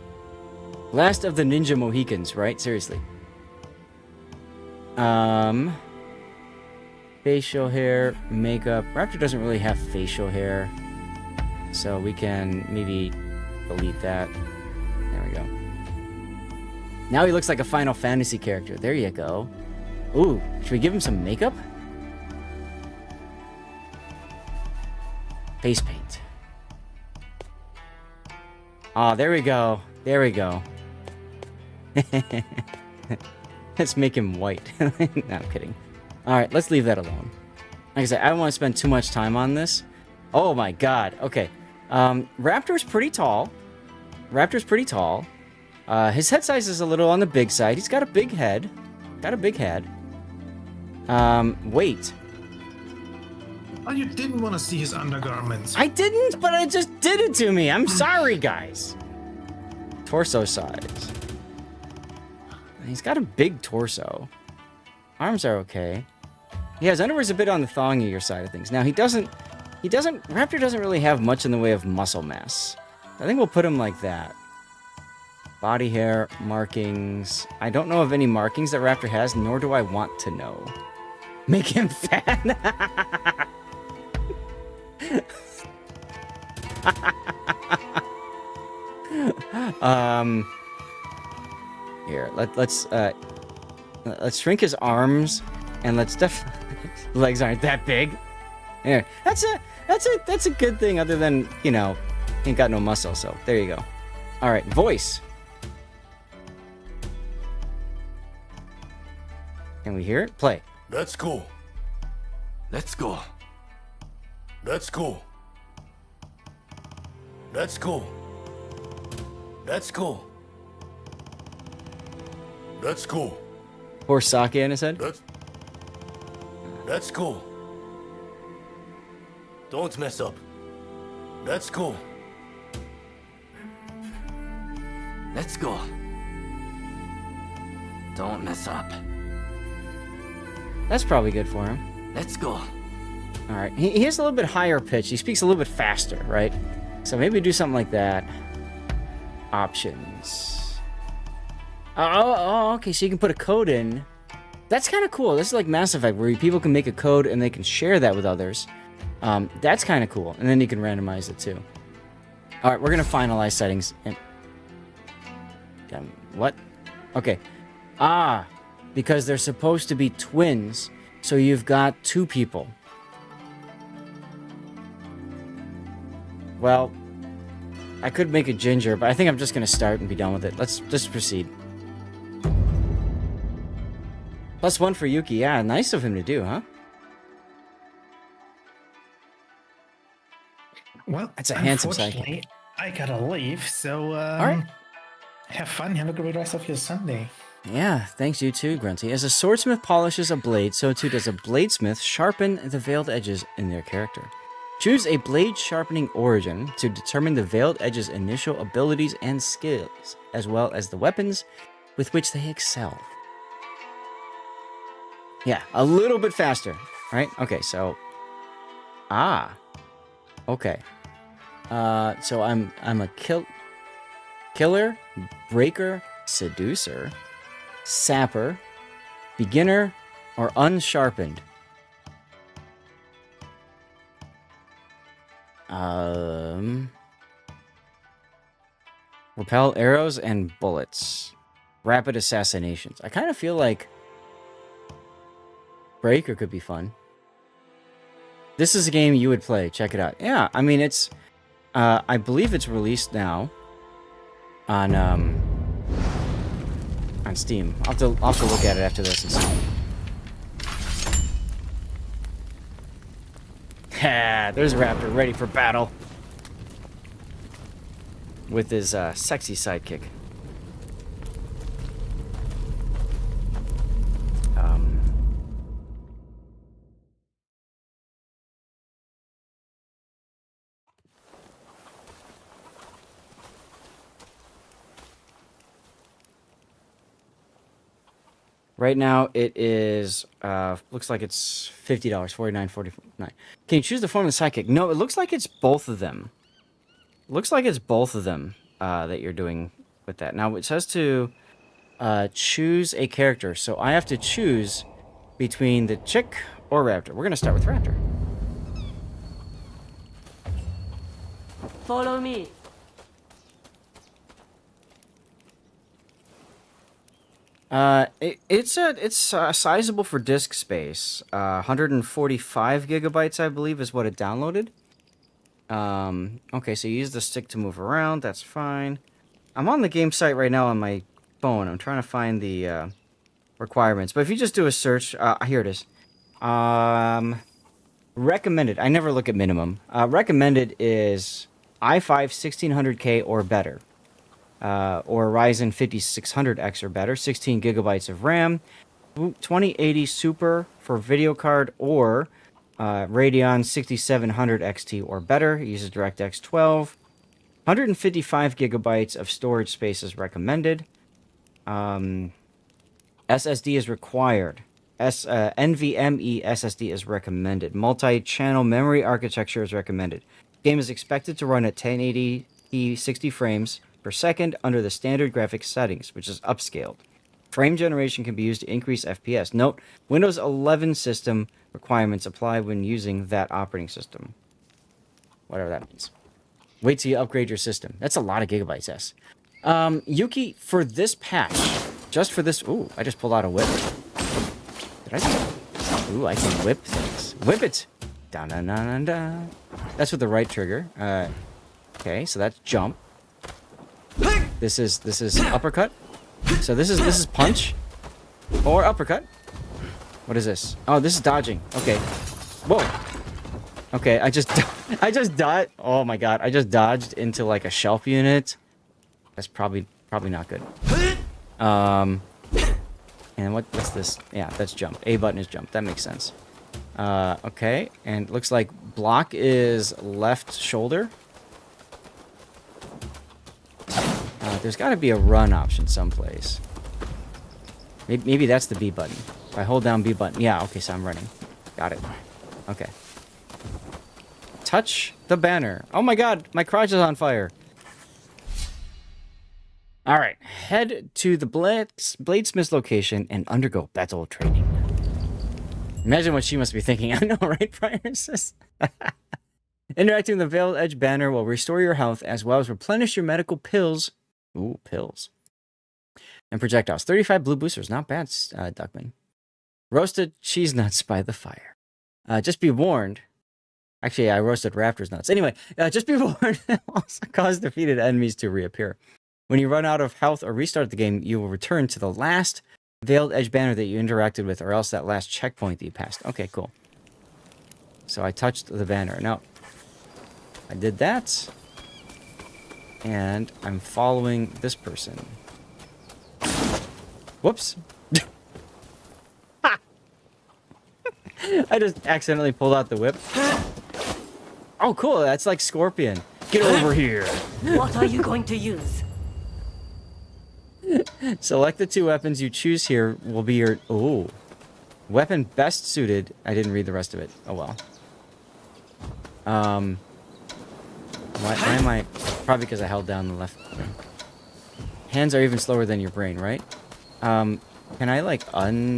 Last of the Ninja Mohicans, right? Seriously. Facial hair, makeup. Raptor doesn't really have facial hair. So we can maybe delete that. There we go. Now he looks like a Final Fantasy character. There you go. Ooh, should we give him some makeup? Face paint. Oh, there we go. There we go. Let's make him white. No, I'm kidding. Alright, let's leave that alone. Like I said, I don't want to spend too much time on this. Oh my god. Okay. Raptor's pretty tall. Raptor's pretty tall. His head size is a little on the big side. He's got a big head. Got a big head. Weight. Oh, you didn't want to see his undergarments. I didn't, but it just did it to me. I'm sorry, guys. Torso size. He's got a big torso. Arms are okay. Yeah, his underwear's a bit on the thongier side of things. Now, Raptor doesn't really have much in the way of muscle mass. I think we'll put him like that. Body hair, markings. I don't know of any markings that Raptor has, nor do I want to know. Make him fat. Here, let's shrink his arms, and let's legs aren't that big. Here, that's a good thing. Other than ain't got no muscle. So there you go. All right, voice. Can we hear it? Play. Let's go. Let's go. Let's go. Let's go. Let's go. Let's go. Pour sake in his head. Let's go. Don't mess up. Let's go. Let's go. Don't mess up. That's probably good for him. Let's go. All right. He has a little bit higher pitch. He speaks a little bit faster, right? So maybe do something like that. Options. Oh, okay. So you can put a code in. That's kind of cool. This is like Mass Effect, where people can make a code and they can share that with others. That's kind of cool. And then you can randomize it too. All right, we're gonna finalize settings. And what? Okay. Because they're supposed to be twins, so you've got two people. Well, I could make a ginger, but I think I'm just gonna start and be done with it. Let's just proceed. +1 for Yuki. Yeah, nice of him to do, huh? Well, that's a handsome sidekick. I gotta leave, so all right. Have fun. Have a great rest of your Sunday. Yeah, thanks you too, Grunty. As a swordsmith polishes a blade, so too does a bladesmith sharpen the veiled edges in their character. Choose a blade sharpening origin to determine the veiled edge's initial abilities and skills, as well as the weapons with which they excel. Yeah, a little bit faster, right? Okay, so okay. So I'm a killer, breaker, seducer, sapper, beginner, or unsharpened. Repel arrows and bullets. Rapid assassinations. I kind of feel like breaker could be fun. This is a game you would play. Check it out. Yeah, I mean it's I believe it's released now on Steam. I'll have to look at it after this and see. Ha! There's Raptor ready for battle with his sexy sidekick. Right now it is looks like it's $50, $49.49. Can you choose the form of the sidekick? No, it looks like it's both of them. Looks like it's both of them that you're doing with that. Now it says to choose a character, so I have to choose between the chick or raptor. We're gonna start with raptor. Follow me. It's sizable for disk space. 145 gigabytes, I believe, is what it downloaded. Okay, so you use the stick to move around. That's fine. I'm on the game site right now on my phone. I'm trying to find the requirements. But if you just do a search, here it is. Recommended. I never look at minimum. Recommended is i5 1600K or better. Or Ryzen 5600X or better, 16 gigabytes of RAM, 2080 Super for video card, or Radeon 6700 XT or better, uses DirectX 12, 155 gigabytes of storage space is recommended, SSD is required, NVMe SSD is recommended, multi-channel memory architecture is recommended. Game is expected to run at 1080p 60 frames per second under the standard graphics settings, which is upscaled. Frame generation can be used to increase FPS. Note, Windows 11 system requirements apply when using that operating system. Whatever that means. Wait till you upgrade your system. That's a lot of gigabytes, yes. Yuki, for this patch, just for this... Ooh, I just pulled out a whip. Did I just... Ooh, I can whip things. Whip it! Da-na-na-na-da. That's with the right trigger. Okay, so that's jump. This is uppercut. So this is punch or uppercut. What is this? Oh, this is dodging. Okay. Whoa. Okay, I just dodged. Oh my god, I just dodged into like a shelf unit. That's probably not good. And what's this? Yeah, that's jump. A button is jump. That makes sense. Okay, and looks like block is left shoulder. There's got to be a run option someplace. Maybe that's the B button. If I hold down B button. Yeah, okay, so I'm running. Got it. Okay. Touch the banner. Oh my god, my crotch is on fire. Alright, head to the Bladesmith's location and undergo battle training. Imagine what she must be thinking. I know, right, Prioress? Interacting with the Veiled Edge banner will restore your health as well as replenish your medical pills. Ooh, pills. And projectiles. 35 blue boosters. Not bad, Duckman. Roasted cheese nuts by the fire. Just be warned. Actually, I roasted raptor's nuts. Anyway, just be warned. Also cause defeated enemies to reappear. When you run out of health or restart the game, you will return to the last Veiled Edge banner that you interacted with, or else that last checkpoint that you passed. Okay, cool. So I touched the banner. Now, I did that. And I'm following this person. Whoops. I just accidentally pulled out the whip. Oh, cool. That's like Scorpion. Get over here. What are you going to use? Select the two weapons you choose here will be your... Ooh. Weapon best suited. I didn't read the rest of it. Oh, well. Why am I... Probably because I held down the left thing. Hands are even slower than your brain, right? Can I, like, Okay,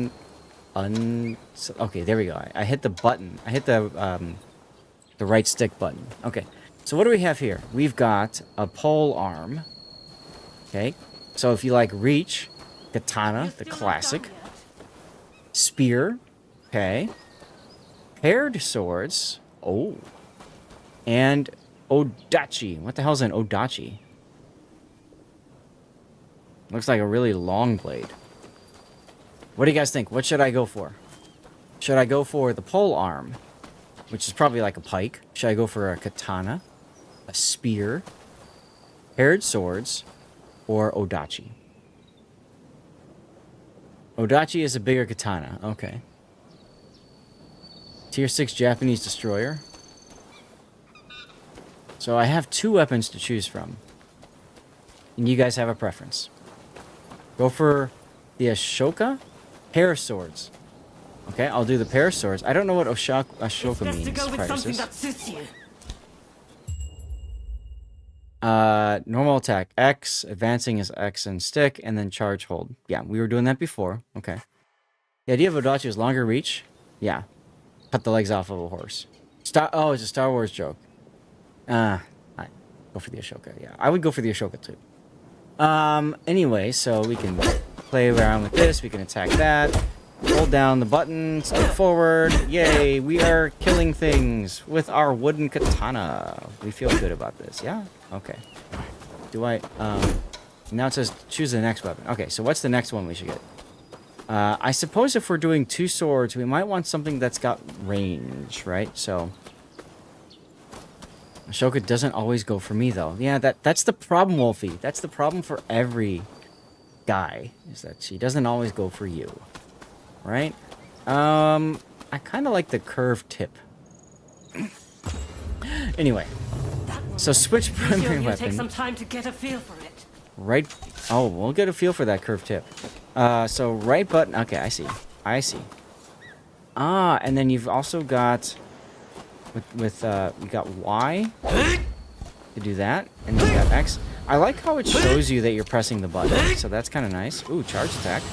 there we go. I hit the button. I hit the right stick button. Okay. So what do we have here? We've got a pole arm. Okay. So if you like reach, katana, the classic. Spear. Okay. Paired swords. Oh. And odachi. What the hell is an odachi? Looks like a really long blade. What do you guys think? What should I go for? Should I go for the pole arm, which is probably like a pike? Should I go for a katana, a spear, paired swords, or odachi? Odachi is a bigger katana. Okay. Tier 6 Japanese destroyer. So I have two weapons to choose from. And you guys have a preference. Go for the Ashoka pair of swords. Okay, I'll do the pair of swords. I don't know what Ashoka It's best means. to go with something Pirasis. that suits you. Normal attack X, advancing is X and stick, and then charge hold. Yeah, we were doing that before. Okay. The idea of Odachi is longer reach. Yeah. Cut the legs off of a horse. Oh, it's a Star Wars joke. I go for the Ashoka. Yeah, I would go for the Ashoka too. Anyway, so we can play around with this. We can attack that. Hold down the button. Step forward. Yay! We are killing things with our wooden katana. We feel good about this. Yeah. Okay. Do I? Now it says choose the next weapon. Okay. So what's the next one we should get? I suppose if we're doing 2 swords, we might want something that's got range, right? So Ashoka doesn't always go for me, though. Yeah, that's the problem, Wolfie. That's the problem for every guy, is that she doesn't always go for you, right? I kind of like the curved tip. Anyway, so switch primary You'll take weapon. some time to get a feel for it. Right. Oh, we'll get a feel for that curved tip. So right button. Okay, I see. I see. Ah, and then you've also got we got Y to do that, and then you got X. I like how it shows you that you're pressing the button, so that's kind of nice. Ooh, charge attack.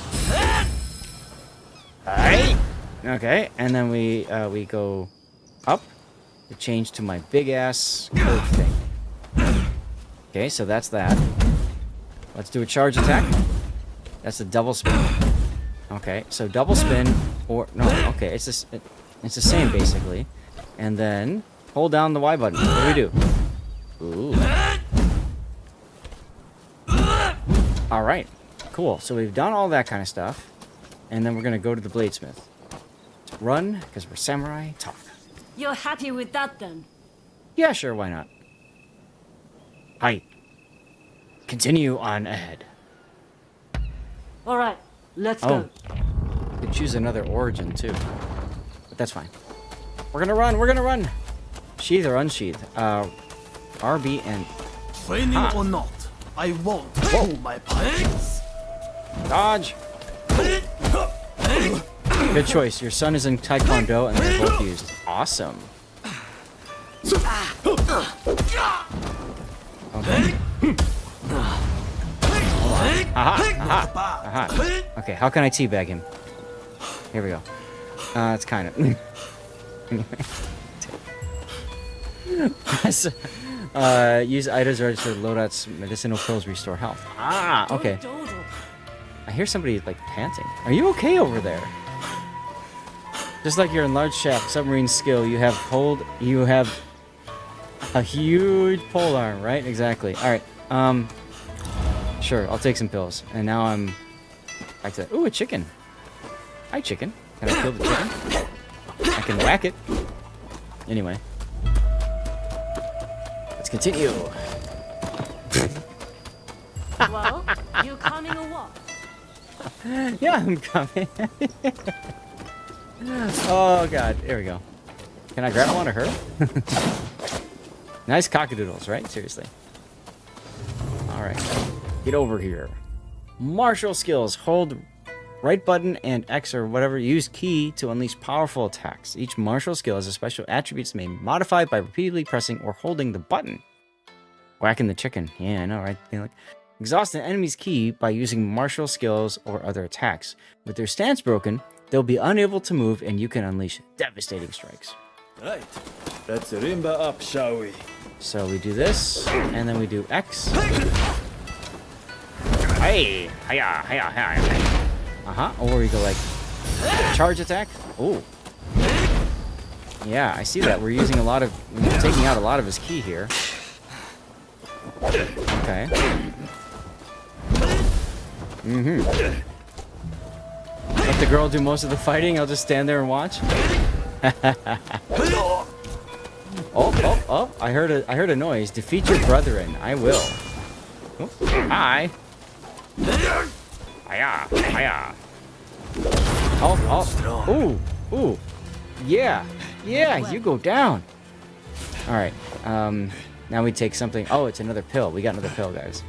Okay, and then we go up to change to my big ass curve thing. Okay, so that's that. Let's do a charge attack. That's a double spin. Okay, so double spin or no? Okay, it's the same basically. And then hold down the Y button. What do we do? Ooh. All right, cool. So we've done all that kind of stuff, and then we're gonna go to the bladesmith. Run, because we're samurai. Talk. You're happy with that then? Yeah, sure. Why not? Hi. Continue on ahead. All right, let's go. Could choose another origin too, but that's fine. We're gonna run. We're gonna run. Sheath or unsheath. RB and Training or not, I won't pull my punches. dodge. Good choice. Your son is in Taekwondo and they're both used. Awesome. Okay. Aha. Okay, how can I teabag him? Here we go. It's kind of... use items registered loadouts, medicinal pills restore health. Ah, okay. I hear somebody, like, panting. Are you okay over there? Just like your enlarged shaft submarine skill, you have a huge pole arm, right? Exactly. Alright, sure, I'll take some pills. And now I'm back to... Ooh, a chicken. Hi, chicken. Can I kill the chicken? I can whack it. Anyway. Let's continue. Well, you coming or what? Yeah, I'm coming. Oh, God. Here we go. Can I grab one of her? Nice cockadoodles, right? Seriously. Alright. Get over here. Martial skills. Hold right button and X or whatever. Use key to unleash powerful attacks. Each martial skill has a special attributes may be modified by repeatedly pressing or holding the button. Whacking the chicken. Yeah, I know, right? Like, exhaust an enemy's key by using martial skills or other attacks. With their stance broken, they'll be unable to move and you can unleash devastating strikes. Right, let's rimba up, shall we? So we do this, and then we do X. Hey! Hiya! Hiya! Hiya! Uh-huh. Or we go like charge attack. Oh. Yeah, I see that. We're using a lot of... We're taking out a lot of his ki here. Okay. Mm-hmm. Let the girl do most of the fighting. I'll just stand there and watch. Oh! I heard a noise. Defeat your brethren. I will. Oh, hi. Hiya! Hiya! Oh! Ooh! Yeah! Yeah! You go down. All right. Now we take something. Oh, it's another pill. We got another pill, guys.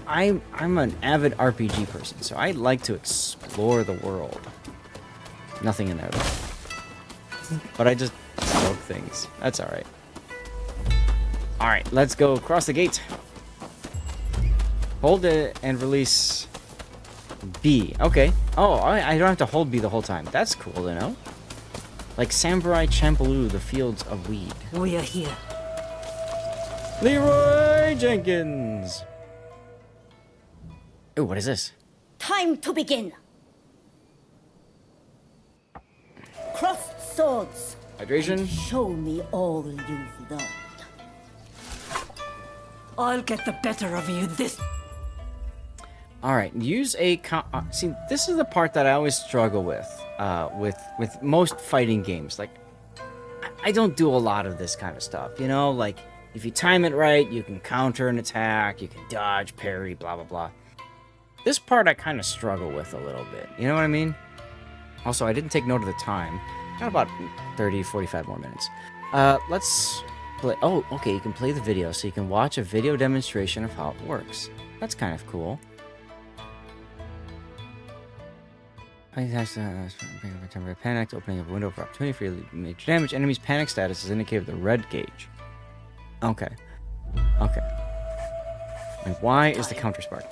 I'm an avid RPG person, so I like to explore the world. Nothing in there though. But I just broke things. That's all right. All right, let's go across the gate. Hold it and release B. Okay. Oh, I don't have to hold B the whole time. That's cool to know. Like Samurai Champloo, the fields of weed. We are here. Leroy Jenkins. Ooh, what is this? Time to begin. Cross swords. Hydration. Show me all you've learned. I'll get the better of you this. All right, use a see. This is the part that I always struggle with most fighting games. Like, I don't do a lot of this kind of stuff. You know, like if you time it right, you can counter an attack, you can dodge, parry, blah blah blah. This part I kind of struggle with a little bit. You know what I mean? Also, I didn't take note of the time. Got about 30, 45 more minutes. Let's play. Oh, okay. You can play the video, so you can watch a video demonstration of how it works. That's kind of cool. Panicked, opening a window of opportunity for you to major damage. Enemy's panic status is indicated with the red gauge. Okay. Okay. And why is the counter spark?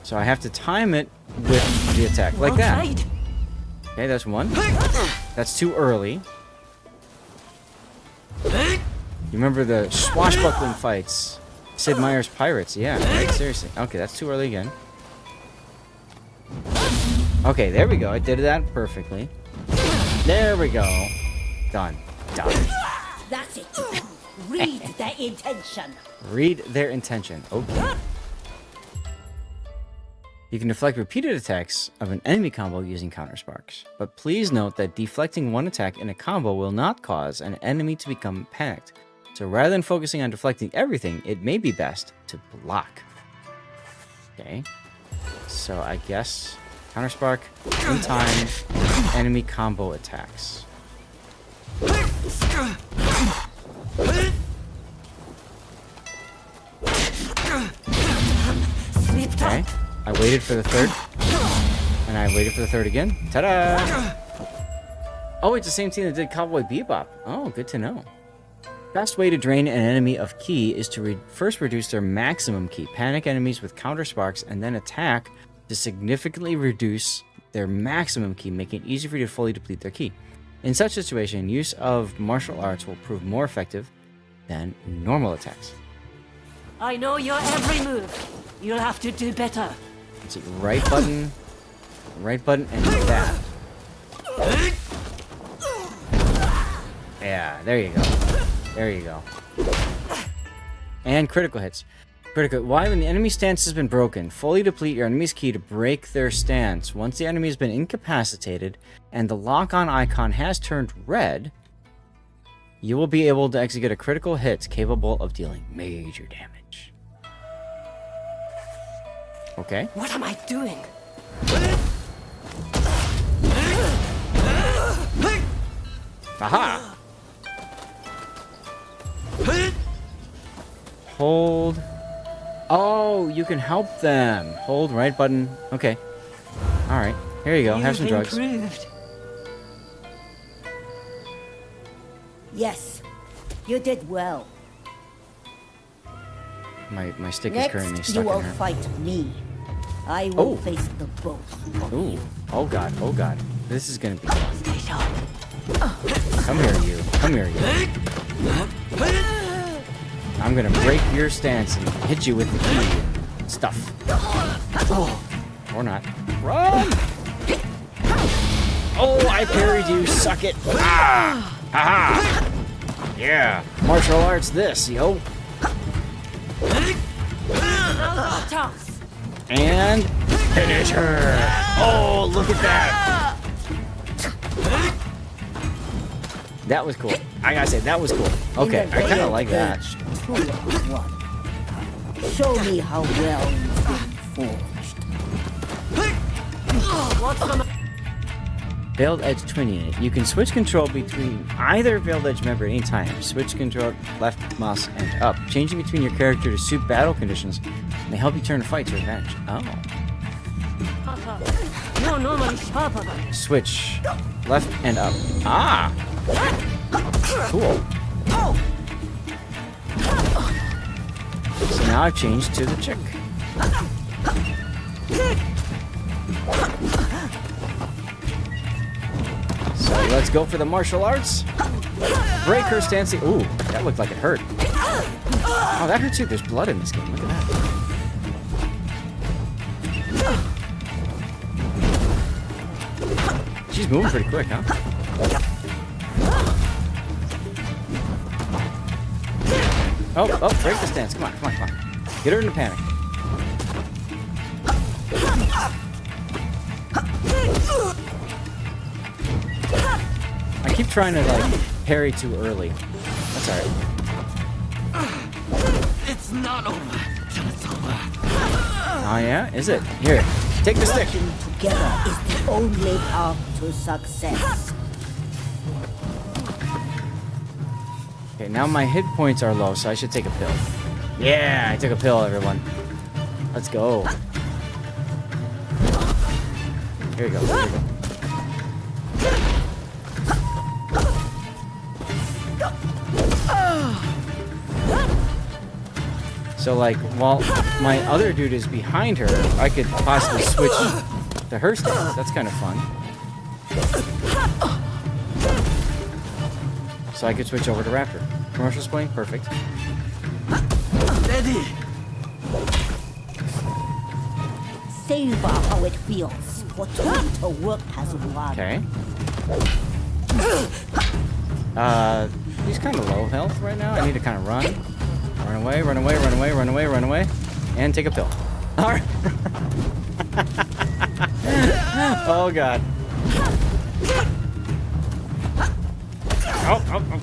So I have to time it with the attack, like that. Okay, that's one. That's too early. You remember the swashbuckling fights? Sid Meier's Pirates, yeah, right? Seriously. Okay, that's too early again. Okay, there we go. I did that perfectly. There we go. Done. Done. That's it. Read their intention. Read their intention. Okay. You can deflect repeated attacks of an enemy combo using counter sparks. But please note that deflecting one attack in a combo will not cause an enemy to become panicked. So rather than focusing on deflecting everything, it may be best to block. Okay. So I guess counter spark in time enemy combo attacks. Okay. I waited for the third. And I waited for the third again. Ta-da! Oh, it's the same team that did Cowboy Bebop. Oh, good to know. Best way to drain an enemy of ki is to first reduce their maximum ki. Panic enemies with counter sparks and then attack to significantly reduce their maximum ki, making it easy for you to fully deplete their ki. In such situation, use of martial arts will prove more effective than normal attacks. I know your every move. You'll have to do better. Let's see, right button, and that. Yeah, there you go. There you go. And critical hits. Critical. Why, when the enemy stance has been broken, fully deplete your enemy's ki to break their stance. Once the enemy has been incapacitated and the lock-on icon has turned red, you will be able to execute a critical hit capable of dealing major damage. Okay. What am I doing? Aha! Hold. Oh, you can help them. Hold right button. Okay. Alright. Here you go. Have some drugs. Improved. Yes, you did well. My stick is Next, currently you stuck will in her. fight me. I will Oh. face the both of Ooh. you. Oh god. Oh god. This is gonna be fun. Stay sharp. Come here, you. Come here, you. I'm gonna break your stance and hit you with the key and stuff. Oh. Or not. Run! Oh, I parried you. Suck it. Ah! Haha! Yeah. Martial arts this, yo. Toss. And finish her. Oh, look at that. That was cool. I gotta say, that was cool. Okay, I kind of like that. 2-on-1. Show me how well you've been forged. What's the Veiled Edge Twin Unit. You can switch control between either Veiled Edge member at any time. Switch control left mouse and up. Changing between your character to suit battle conditions may help you turn a fight to advantage. Oh. You're normally sharper than Switch left and up. Ah! Cool. So now I've changed to the chick. So let's go for the martial arts. Break her stance. Ooh, that looked like it hurt. Oh, that hurt too. There's blood in this game. Look at that. She's moving pretty quick, huh? Oh, break the stance. Come on. Get her into panic. I keep trying to, like, parry too early. That's alright. It's not over till it's over. Oh, yeah? Is it? Here, take the stick. Working together is the only path to success. Okay, now my hit points are low, so I should take a pill. Yeah, I took a pill, everyone. Let's go. Here we go. So, like, while my other dude is behind her, I could possibly switch to her stance. That's kind of fun. So I could switch over to Raptor. Commercial's playing? Perfect. Ready. Savor how it feels for time to work as one. Okay. He's kind of low health right now. I need to kind of run. Run away. And take a pill. Alright. Oh, God. Oh. Come on.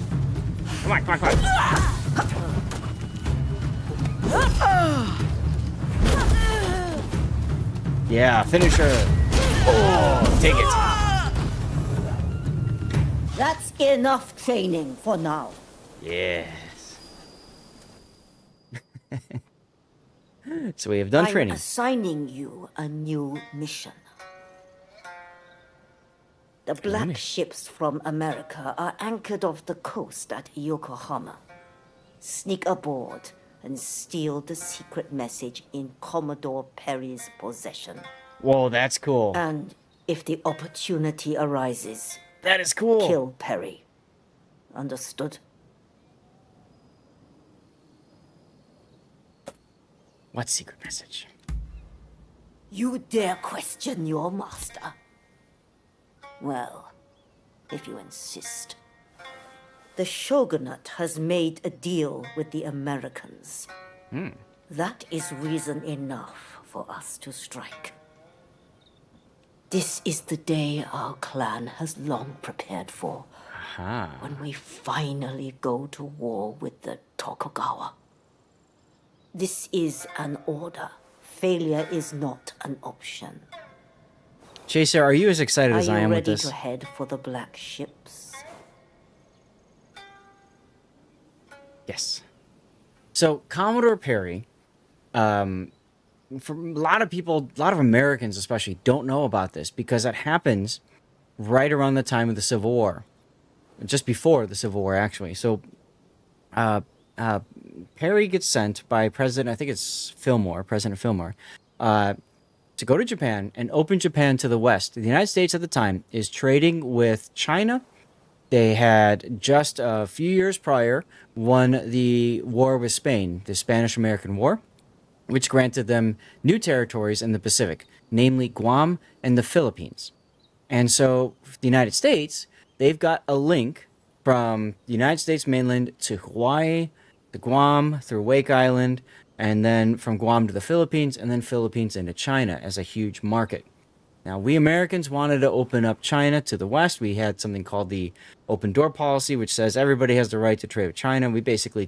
Yeah, finish her. Oh, take it. That's enough training for now. Yes. So we have done I'm training. assigning you a new mission. The black ships from America are anchored off the coast at Yokohama. Sneak aboard and steal the secret message in Commodore Perry's possession. Whoa, that's cool. And if the opportunity arises, That is cool. kill Perry. Understood? What secret message? You dare question your master? Well, if you insist. The Shogunate has made a deal with the Americans. That is reason enough for us to strike. This is the day our clan has long prepared for. Aha. When we finally go to war with the Tokugawa. This is an order. Failure is not an option. Chaser, are you as excited Are as you I am with ready this? to head for the black ships? Yes. So Commodore Perry, for a lot of people, a lot of Americans especially, don't know about this because it happens right around the time of the Civil War, just before the Civil War, actually. So Perry gets sent by President, I think it's President Fillmore, to go to Japan and open Japan to the West. The United States at the time is trading with China. They had just a few years prior won the war with Spain, the Spanish-American War, which granted them new territories in the Pacific, namely Guam and the Philippines. And so the United States, they've got a link from the United States mainland to Hawaii, to Guam, through Wake Island, and then from Guam to the Philippines, and then Philippines into China as a huge market. Now, we Americans wanted to open up China to the West. We had something called the Open Door Policy, which says everybody has the right to trade with China. We basically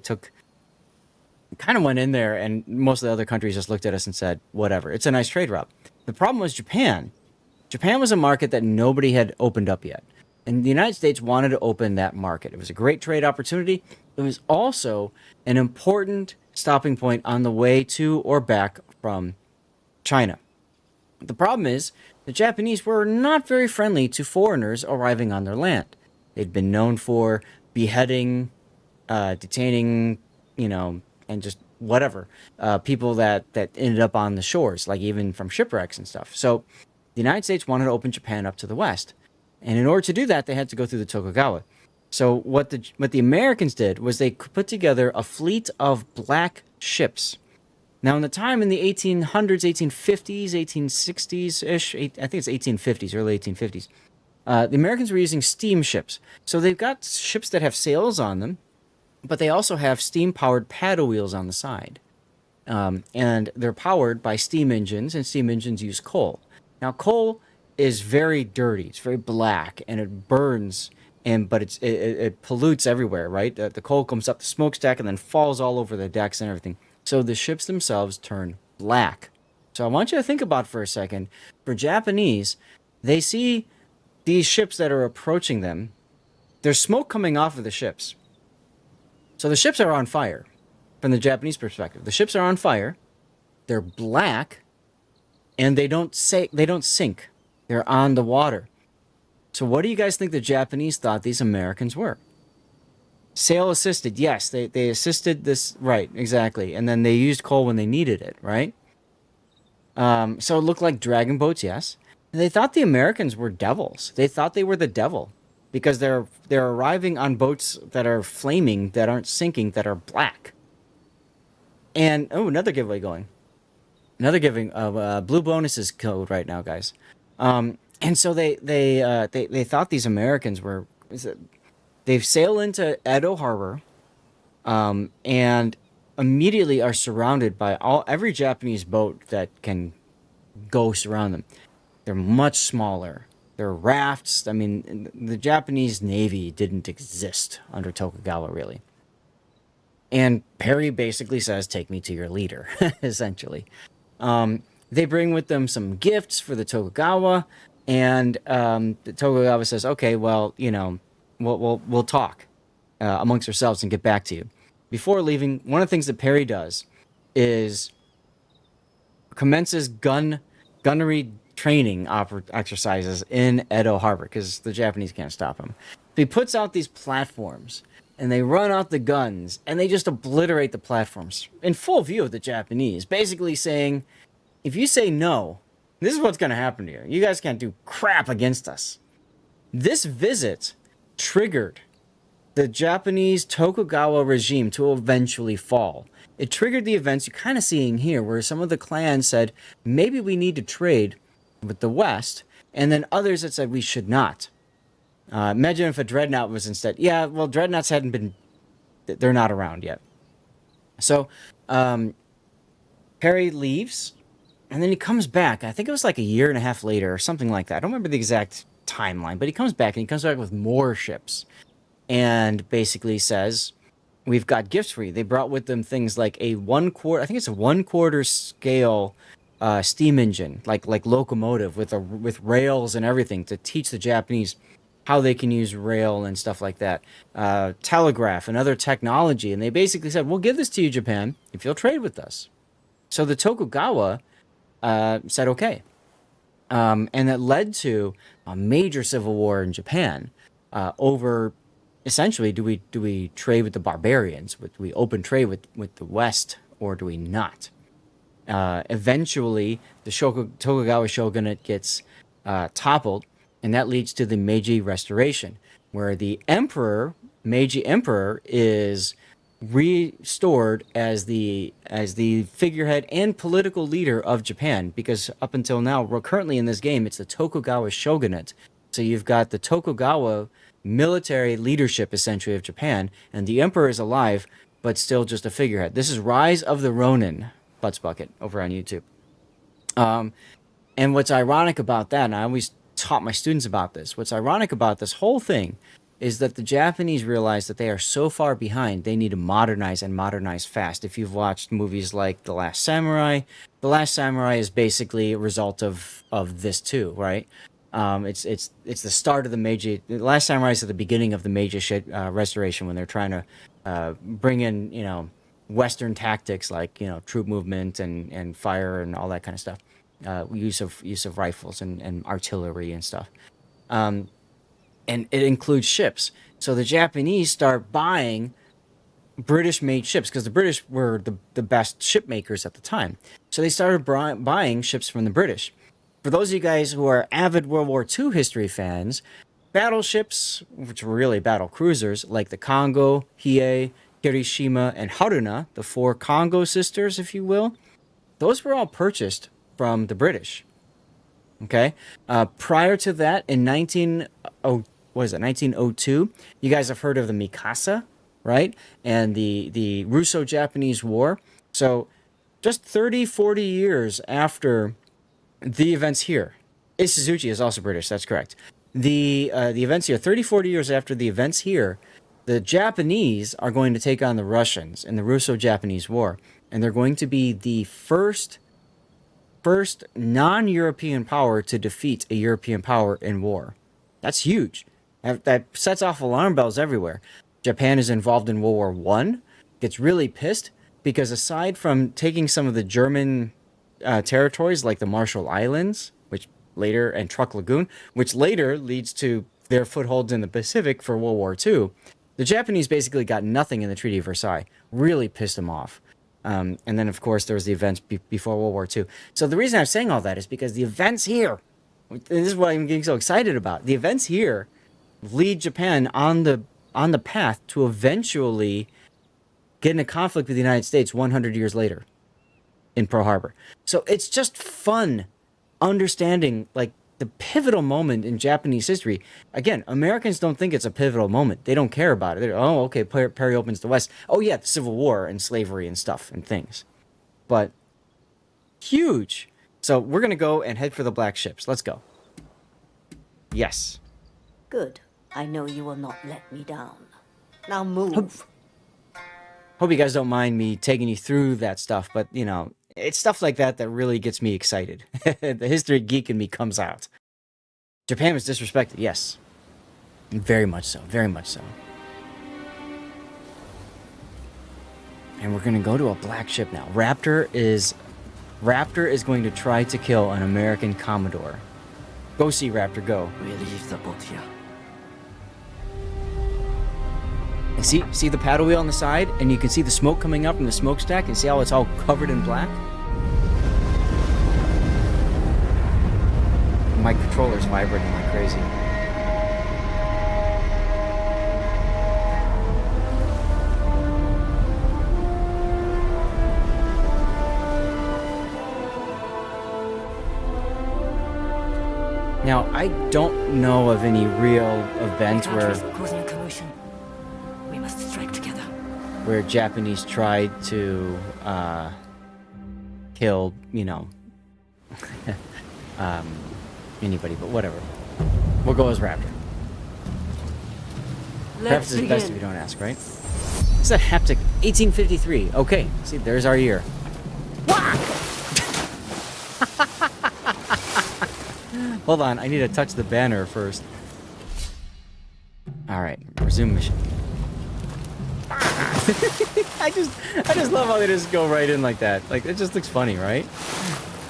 kind of went in there, and most of the other countries just looked at us and said, whatever, it's a nice trade route. The problem was Japan. Japan was a market that nobody had opened up yet. And the United States wanted to open that market. It was a great trade opportunity. It was also an important stopping point on the way to or back from China. The problem is, the Japanese were not very friendly to foreigners arriving on their land. They'd been known for beheading, detaining, and just whatever, people that ended up on the shores, like even from shipwrecks and stuff. So the United States wanted to open Japan up to the west. And in order to do that, they had to go through the Tokugawa. So what the Americans did was they put together a fleet of black ships. Now, in the time in the 1800s, 1850s, 1860s-ish, I think it's 1850s, early 1850s, the Americans were using steamships. So they've got ships that have sails on them, but they also have steam-powered paddle wheels on the side. And they're powered by steam engines, and steam engines use coal. Now, coal is very dirty. It's very black, and it burns, but it pollutes everywhere, right? The coal comes up the smokestack and then falls all over the decks and everything. So the ships themselves turn black. So I want you to think about for a second. For Japanese, they see these ships that are approaching them. There's smoke coming off of the ships. So the ships are on fire from the Japanese perspective. The ships are on fire. They're black, and they don't sink. They're on the water. So what do you guys think the Japanese thought these Americans were? Sail assisted, yes, they assisted this, right, exactly. And then they used coal when they needed it, right? So it looked like dragon boats, yes. And they thought the Americans were devils. They thought they were the devil because they're arriving on boats that are flaming, that aren't sinking, that are black. And, another giveaway going. Another giving of blue bonuses code right now, guys. And so they thought these Americans were. They sail into Edo Harbor, and immediately are surrounded by every Japanese boat that can go surround them. They're much smaller. They're rafts. I mean, the Japanese Navy didn't exist under Tokugawa, really. And Perry basically says, "Take me to your leader," essentially. They bring with them some gifts for the Tokugawa, and the Tokugawa says, "Okay, well, we'll talk amongst ourselves and get back to you." Before leaving, one of the things that Perry does is commences gunnery training exercises in Edo Harbor because the Japanese can't stop him. He puts out these platforms, and they run out the guns, and they just obliterate the platforms in full view of the Japanese, basically saying, if you say no, this is what's going to happen to you. You guys can't do crap against us. This visit triggered the Japanese Tokugawa regime to eventually fall. It triggered the events you're kind of seeing here, where some of the clans said, maybe we need to trade with the West, and then others that said we should not. Imagine if a dreadnought was instead. Yeah, well, dreadnoughts hadn't been. They're not around yet. So, Perry leaves, and then he comes back. I think it was like a year and a half later, or something like that. I don't remember the exact timeline, but he comes back, and he comes back with more ships, and basically says, "We've got gifts for you." They brought with them things like a 1/4. I think it's a 1/4 scale steam engine, like locomotive with rails and everything to teach the Japanese how they can use rail and stuff like that. Telegraph and other technology. And they basically said, we'll give this to you, Japan, if you'll trade with us. So the Tokugawa said, okay. And that led to a major civil war in Japan over, essentially, do we trade with the barbarians? Do we open trade with the West, or do we not? Eventually, the Tokugawa shogunate gets toppled, and that leads to the Meiji Restoration, where the Meiji Emperor, is restored as the figurehead and political leader of Japan, because up until now, we're currently in this game, it's the Tokugawa shogunate. So you've got the Tokugawa military leadership, essentially, of Japan, and the Emperor is alive, but still just a figurehead. This is Rise of the Ronin, Butts Bucket, over on YouTube. And what's ironic about that, and I always taught my students about this, what's ironic about this whole thing is that the Japanese realize that they are so far behind, they need to modernize and modernize fast. If you've watched movies like The Last Samurai is basically a result of this too, right? It's the start of the Meiji. The Last Samurai is at the beginning of the Meiji restoration when they're trying to bring in, you know, Western tactics like, you know, troop movement and fire and all that kind of stuff. Use of rifles and artillery and stuff. And it includes ships. So the Japanese start buying British-made ships because the British were the best ship makers at the time. So they started buying ships from the British. For those of you guys who are avid World War II history fans, battleships, which were really battle cruisers, like the Kongo, Hiei, Kirishima, and Haruna, the 4 Kongo sisters, if you will, those were all purchased from the British. Okay? Prior to that, in 1902, you guys have heard of the Mikasa, right? And the Russo-Japanese War. So just 30, 40 years after the events here, Isuzuchi is also British, that's correct. The events here, 30, 40 years after the events here, the Japanese are going to take on the Russians in the Russo-Japanese War. And they're going to be the first non-European power to defeat a European power in war. That's huge. That sets off alarm bells everywhere. Japan is involved in World War I, gets really pissed because aside from taking some of the German territories like the Marshall Islands, and Truk Lagoon, which later leads to their footholds in the Pacific for World War II, the Japanese basically got nothing in the Treaty of Versailles. Really pissed them off. And then, of course, there was the events before World War II. So the reason I'm saying all that is because the events here, and this is what I'm getting so excited about, the events here lead Japan on the path to eventually get in a conflict with the United States 100 years later in Pearl Harbor. So it's just fun understanding, like, the pivotal moment in Japanese history. Again, Americans don't think it's a pivotal moment. They don't care about it. They're, oh, okay, Perry opens the West. Oh, yeah, the Civil War and slavery and stuff and things. But huge. So we're going to go and head for the black ships. Let's go. Yes. Good. I know you will not let me down. Now move. Hope you guys don't mind me taking you through that stuff, but, you know, it's stuff like that that really gets me excited. The history geek in me comes out. Japan was disrespected, yes. Very much so, very much so. And we're going to go to a black ship now. Raptor is going to try to kill an American Commodore. Go see Raptor, go. We leave the boat here. And see the paddle wheel on the side? And you can see the smoke coming up from the smokestack and see how it's all covered in black? My controller's vibrating like crazy. Now, I don't know of any real event Causing a commotion. We must strike together. where Japanese tried to kill, you know, anybody, but whatever. We'll go as Raptor. Perhaps it's best if you don't ask, right? It's a haptic 1853. Okay, see, there's our year. Hold on, I need to touch the banner first. All right, resume mission. I just love how they just go right in like that. Like, it just looks funny, right?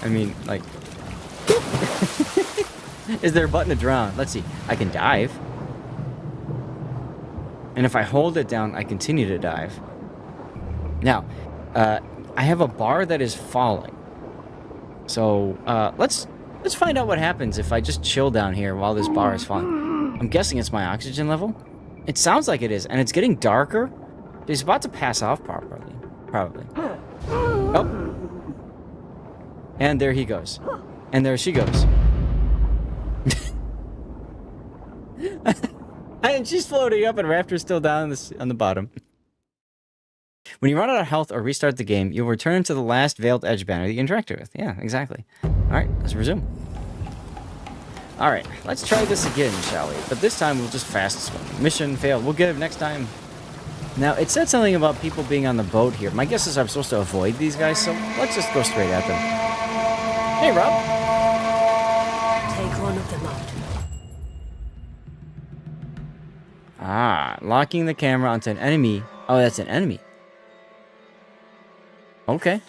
I mean, like, is there a button to drown? Let's see. I can dive. And if I hold it down, I continue to dive. Now, I have a bar that is falling. So, let's find out what happens if I just chill down here while this bar is falling. I'm guessing it's my oxygen level. It sounds like it is, and it's getting darker. He's about to pass off properly. Probably. Oh. And there he goes. And there she goes. And she's floating up, and Raptor's still down on the bottom. When you run out of health or restart the game, you'll return to the last Veiled Edge banner that you interacted with. Yeah, exactly. Alright, let's resume. Alright, let's try this again, shall we? But this time we'll just fast swim. Mission failed. We'll get it next time. Now, it said something about people being on the boat here. My guess is I'm supposed to avoid these guys, so let's just go straight at them. Hey, Rob. Take one of them out. Ah, locking the camera onto an enemy. Oh, that's an enemy. Okay.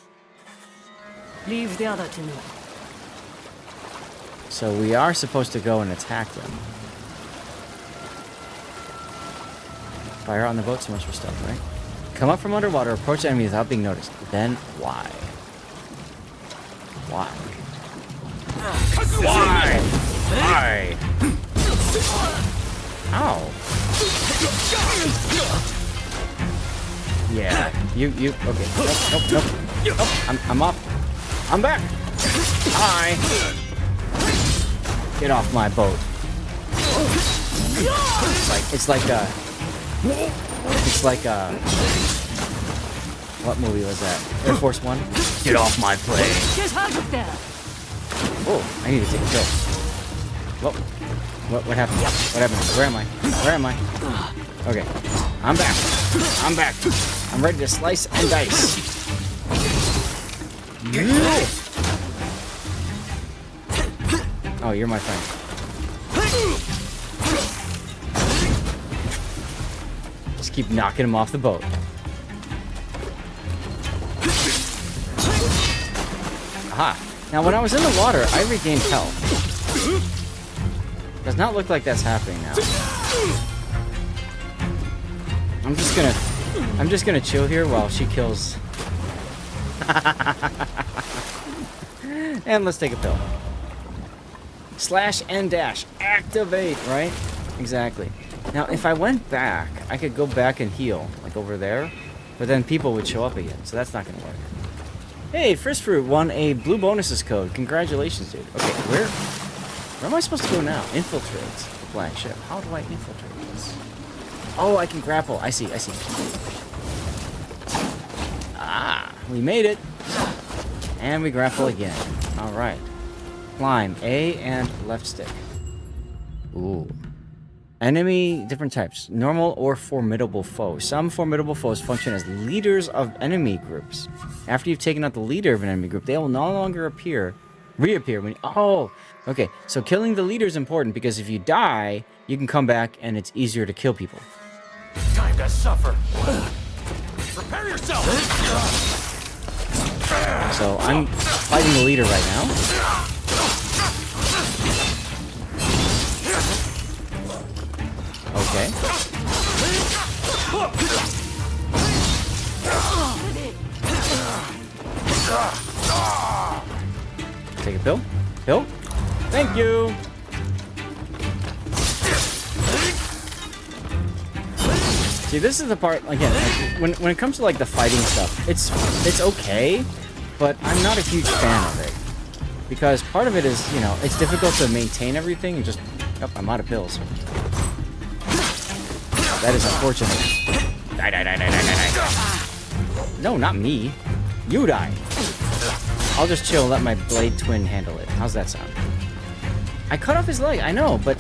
Leave the other to me. So we are supposed to go and attack them. Fire on the boat, so much for stealth, right? Come up from underwater, approach the enemy without being noticed. Then why? Why? Why? Why? Ow. Yeah. You. Okay. Nope. I'm up. I'm back. Hi. Get off my boat. It's like what movie was that? Air Force One? Get off my plane. Get out of there. Oh, I need to take a pill. Whoa. What happened? What happened? Where am I? Where am I? Okay. I'm back. I'm back. I'm ready to slice and dice. Oh, you're my friend. Just keep knocking him off the boat. Aha. Now, when I was in the water, I regained health. Does not look like that's happening now. I'm just gonna chill here while she kills. And let's take a pill. Slash and dash. Activate, right? Exactly. Now, if I went back, I could go back and heal, like over there, but then people would show up again, so that's not gonna work. Hey, Frisk Fruit won a blue bonuses code. Congratulations, dude. Okay, where am I supposed to go now? Infiltrate the black ship. How do I infiltrate this? Oh, I can grapple. I see. Ah, we made it. And we grapple again. All right. Climb A and left stick. Ooh. Enemy, different types. Normal or formidable foes. Some formidable foes function as leaders of enemy groups. After you've taken out the leader of an enemy group, they will no longer reappear when... Oh, okay. So killing the leader is important because if you die, you can come back and it's easier to kill people. Time to suffer. Prepare yourself. So I'm fighting the leader right now. Okay. Take a pill. Pill. Thank you. See, this is the part again. Like, when it comes to like the fighting stuff, it's okay, but I'm not a huge fan of it because part of it is it's difficult to maintain everything and just. Oh, I'm out of pills. That is unfortunate. Die. No, not me. You die. I'll just chill and let my blade twin handle it. How's that sound? I cut off his leg, I know, but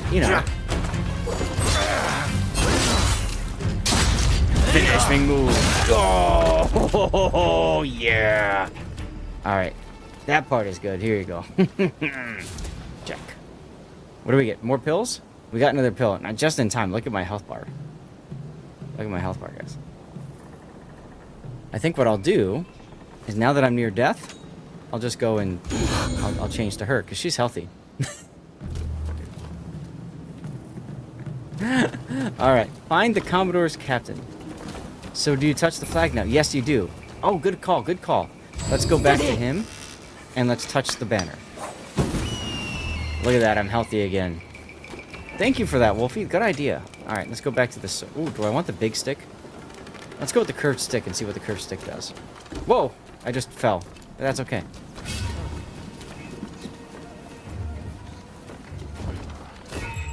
Finishing move. Oh, yeah. Alright. That part is good. Here you go. Check. What do we get? More pills? We got another pill. Now, just in time. Look at my health bar. Look at my health bar, guys. I think what I'll do is now that I'm near death, I'll just go and I'll change to her because she's healthy. Alright. Find the Commodore's captain. So do you touch the flag now? Yes, you do. Oh, good call. Good call. Let's go back to him and let's touch the banner. Look at that. I'm healthy again. Thank you for that, Wolfie. Good idea. All right, let's go back to this. Ooh, do I want the big stick? Let's go with the curved stick and see what the curved stick does. Whoa! I just fell. But that's okay.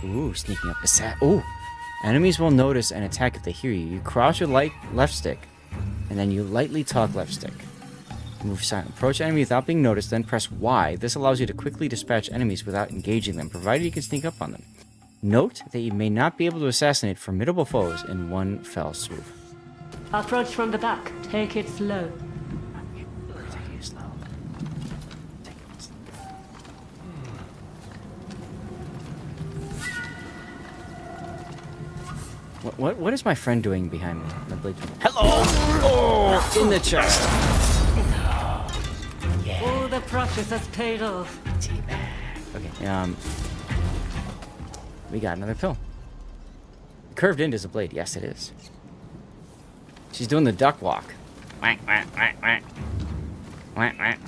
Ooh, sneaking up. Ooh! Enemies will notice and attack if they hear you. You crouch your left stick, and then you lightly talk left stick. Move silent. Approach enemy without being noticed, then press Y. This allows you to quickly dispatch enemies without engaging them, provided you can sneak up on them. Note that you may not be able to assassinate formidable foes in one fell swoop. Approach from the back. Take it slow. Take it slow. Take it slow. What is my friend doing behind me? My blade. Hello! Oh, in the chest. All the practice has paid off. Okay, we got another pill. Curved end is a blade. Yes, it is. She's doing the duck walk. Whack, whack, whack, whack. Whack, whack.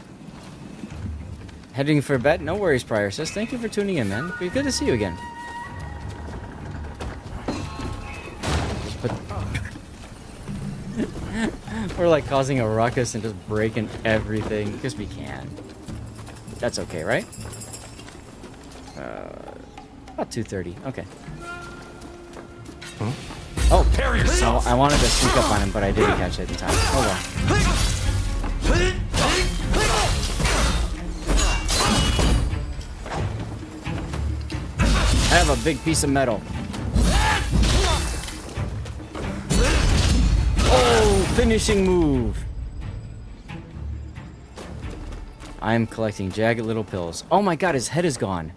Heading for bed? No worries, Prior says. Thank you for tuning in, man. It'd be good to see you again. But we're like causing a ruckus and just breaking everything because we can. That's okay, right? About 2:30. Okay. Huh? Oh, I wanted to sneak up on him, but I didn't catch it in time. Oh well. I have a big piece of metal. Oh, finishing move. I am collecting jagged little pills. Oh my god, his head is gone.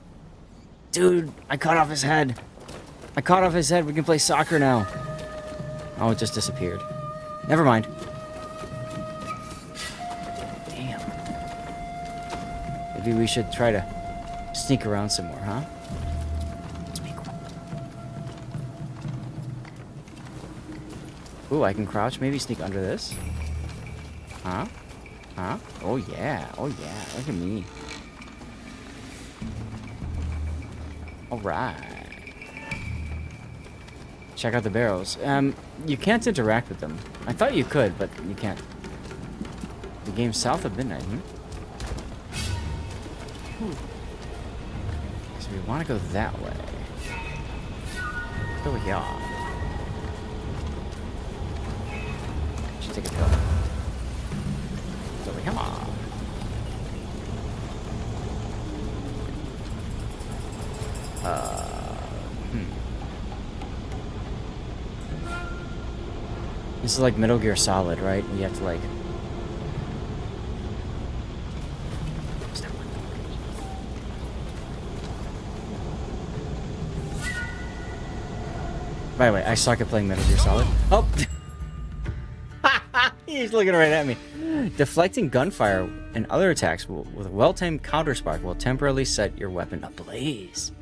Dude, I cut off his head. I cut off his head. We can play soccer now. Oh, it just disappeared. Never mind. Damn. Maybe we should try to sneak around some more, huh? Let's be cool. Ooh, I can crouch. Maybe sneak under this. Huh? Huh? Oh yeah. Oh yeah. Look at me. Alright. Check out the barrels. You can't interact with them. I thought you could, but you can't. The game's south of midnight, So we want to go that way. Go here. Should take a pill. It's over here. This is like Metal Gear Solid, right? You have to like... By the way, I suck at playing Metal Gear Solid. Oh! He's looking right at me. Deflecting gunfire and other attacks with a well-timed counter spark will temporarily set your weapon ablaze.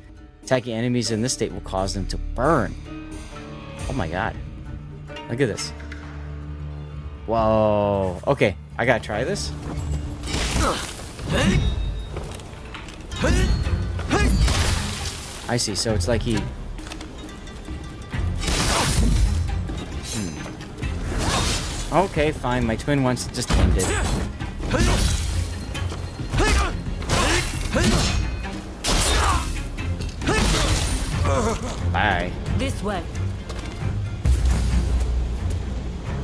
Attacking enemies in this state will cause them to burn. Oh my god. Look at this. Whoa. Okay, I gotta try this. I see, so it's like he... Okay, fine. My twin wants to just end it. Bye. This way.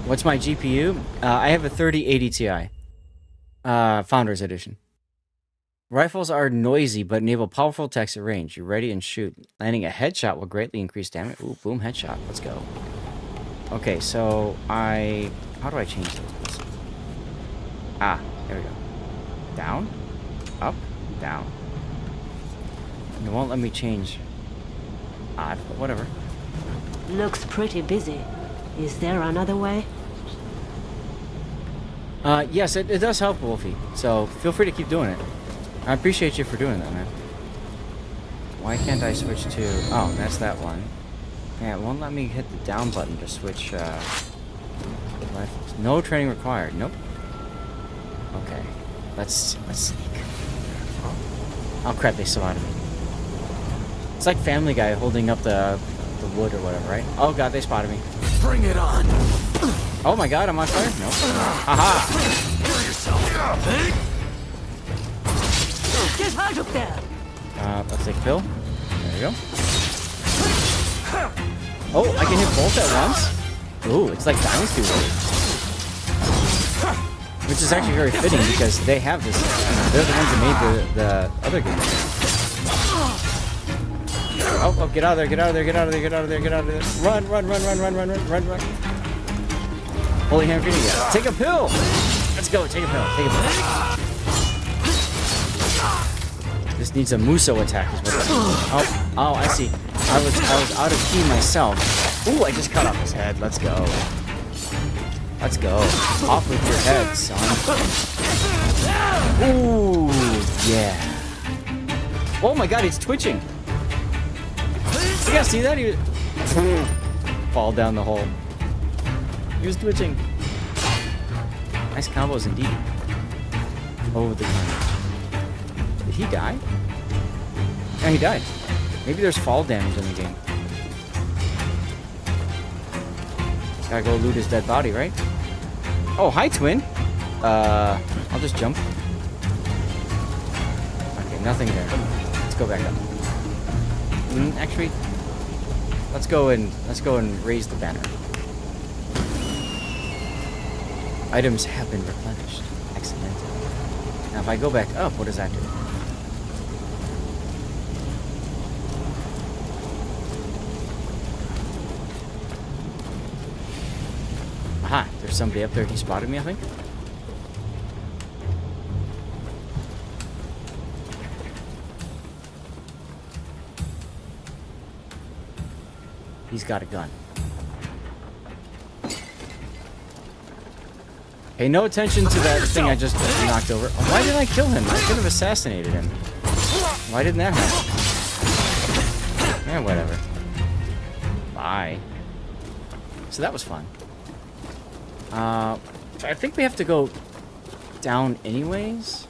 What's my GPU? I have a 3080 Ti. Founders Edition. Rifles are noisy, but enable powerful attacks at range. You're ready and shoot. Landing a headshot will greatly increase damage. Ooh, boom, headshot. Let's go. Okay, so how do I change those? Ah, there we go. Down, up, down. It won't let me change. Odd, but whatever. Looks pretty busy. Is there another way? Yes, it does help, Wolfie. So feel free to keep doing it. I appreciate you for doing that, man. Why can't I switch to... Oh, that's that one. Yeah, it won't let me hit the down button to switch, rifles. No training required. Nope. Okay. Let's sneak. Oh crap, they spotted me. It's like Family Guy holding up the wood or whatever, right? Oh god, they spotted me. Bring it on. Oh my god, I'm on fire? Nope. Haha! Kill yourself. Get out of there! Let's take a pill. There we go. Oh, I can hit both at once? Ooh, it's like Dynasty Warriors. Which is actually very fitting because they have this. They're the ones that made the other game. Oh, get out of there, get out of there, get out of there, get out of there, get out of there. Run. Holy hand grenade. Yeah. Take a pill! Let's go, take a pill, take a pill. This needs a Muso attack is what it is. Oh, I see. I was out of key myself. Ooh, I just cut off his head. Let's go. Let's go. Off with your head, son. Ooh, yeah. Oh my god, he's twitching. You guys see that? He was fall down the hole. He was twitching. Nice combos indeed. Oh, the damage. Did he die? Yeah, he died. Maybe there's fall damage in the game. Gotta go loot his dead body, right? Oh, hi, twin. I'll just jump. Okay, nothing there. Let's go back up. Actually, let's go and raise the banner. Items have been replenished. Excellent. Now, if I go back up, what does that do? Aha, there's somebody up there. He spotted me, I think. He's got a gun. Pay no attention to that thing I just knocked over. Oh, why didn't I kill him? I could have assassinated him. Why didn't that happen? Yeah, whatever. Bye. So that was fun. I think we have to go down anyways.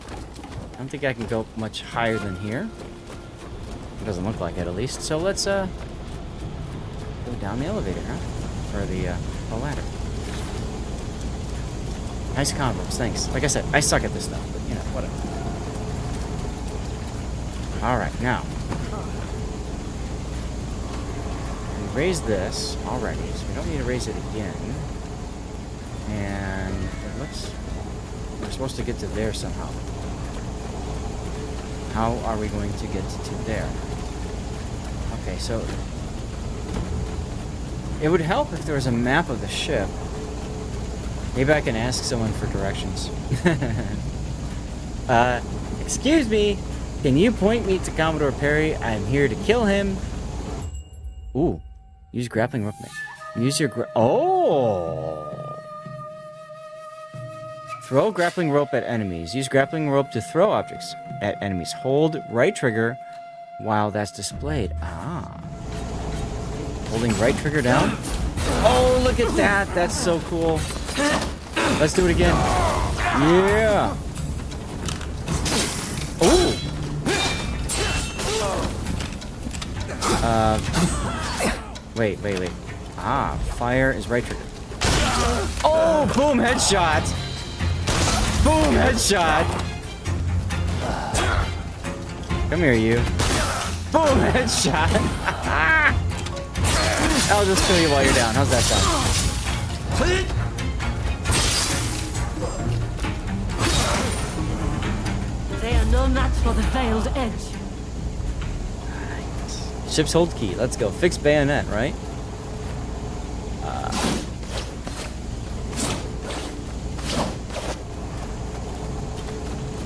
I don't think I can go much higher than here. It doesn't look like it, at least. So let's go down the elevator, huh? Or the ladder. Nice combos, thanks. Like I said, I suck at this stuff, but you know, whatever. Alright, now. We raised this already, so we don't need to raise it again. And it looks... We're supposed to get to there somehow. How are we going to get to there? Okay, so... It would help if there was a map of the ship. Maybe I can ask someone for directions. Excuse me, can you point me to Commodore Perry? I'm here to kill him. Ooh, use grappling rope. Use your Throw grappling rope at enemies. Use grappling rope to throw objects at enemies. Hold right trigger while that's displayed. Ah. Holding right trigger down. Oh, look at that. That's so cool. Let's do it again. Yeah. Ooh. Wait. Ah, fire is right trigger. Oh, boom, headshot. Boom, headshot. Come here, you. Boom, headshot. I'll just kill you while you're down. How's that sound? They are no match for the veiled edge. Nice. Ship's hold key. Let's go. Fix bayonet, right?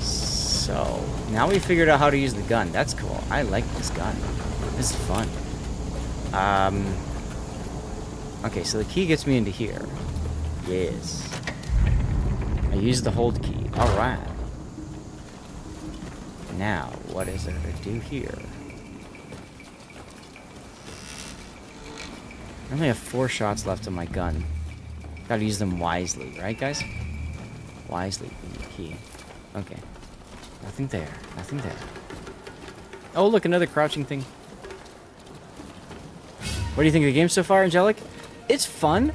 So, now we figured out how to use the gun. That's cool. I like this gun. This is fun. Okay, so the key gets me into here. Yes. I use the hold key. Alright. Now, what is there to do here? I only have 4 shots left on my gun. Gotta use them wisely, right, guys? Wisely, the key. Okay. Nothing there. Nothing there. Oh, look, another crouching thing. What do you think of the game so far, Angelic? It's fun.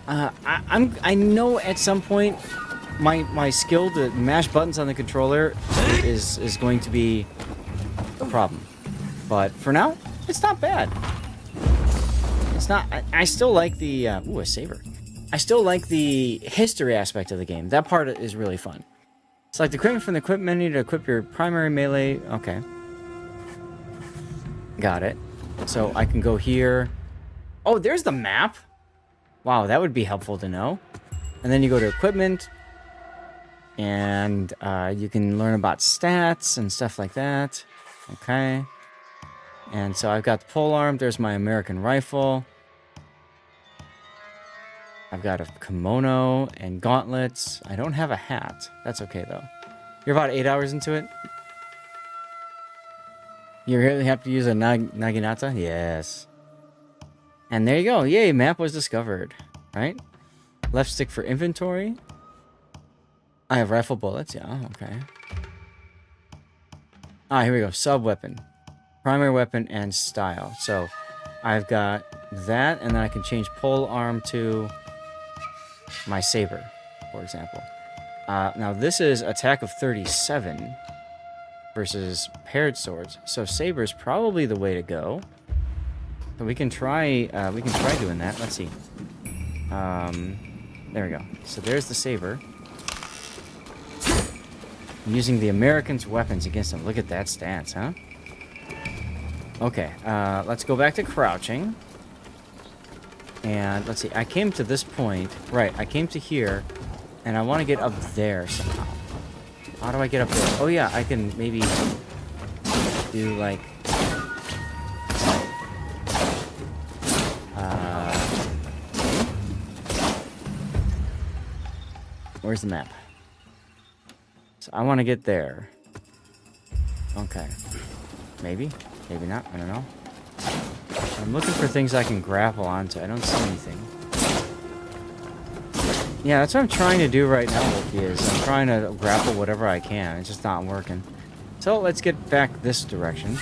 I know at some point my skill to mash buttons on the controller is going to be a problem. But for now, it's not bad. It's not. I still like the ooh, a saber. I still like the history aspect of the game. That part is really fun. Select equipment from the equip menu to equip your primary melee. Okay. Got it. So I can go here. Oh, there's the map. Wow, that would be helpful to know. And then you go to equipment. And you can learn about stats and stuff like that. Okay. And so I've got the polearm. There's my American rifle. I've got a kimono and gauntlets. I don't have a hat. That's okay, though. You're about 8 hours into it? You really have to use a naginata? Yes. And there you go. Yay, map was discovered. Right? Left stick for inventory. I have rifle bullets. Yeah, okay. Ah, here we go. Sub-weapon. Primary weapon and style. So, I've got that, and then I can change pole arm to my saber, for example. Now, this is attack of 37 versus paired swords. So, saber is probably the way to go. So we can try doing that. Let's see. There we go. So there's the saber. I'm using the Americans' weapons against them. Look at that stance, huh? Okay, let's go back to crouching. And let's see, I came to this point. Right, I came to here, and I want to get up there somehow. How do I get up there? Oh yeah, I can maybe do like... Where's the map? So I want to get there. Okay. Maybe. Maybe not. I don't know. I'm looking for things I can grapple onto. I don't see anything. Yeah, that's what I'm trying to do right now, Wolfie, is I'm trying to grapple whatever I can. It's just not working. So let's get back this direction.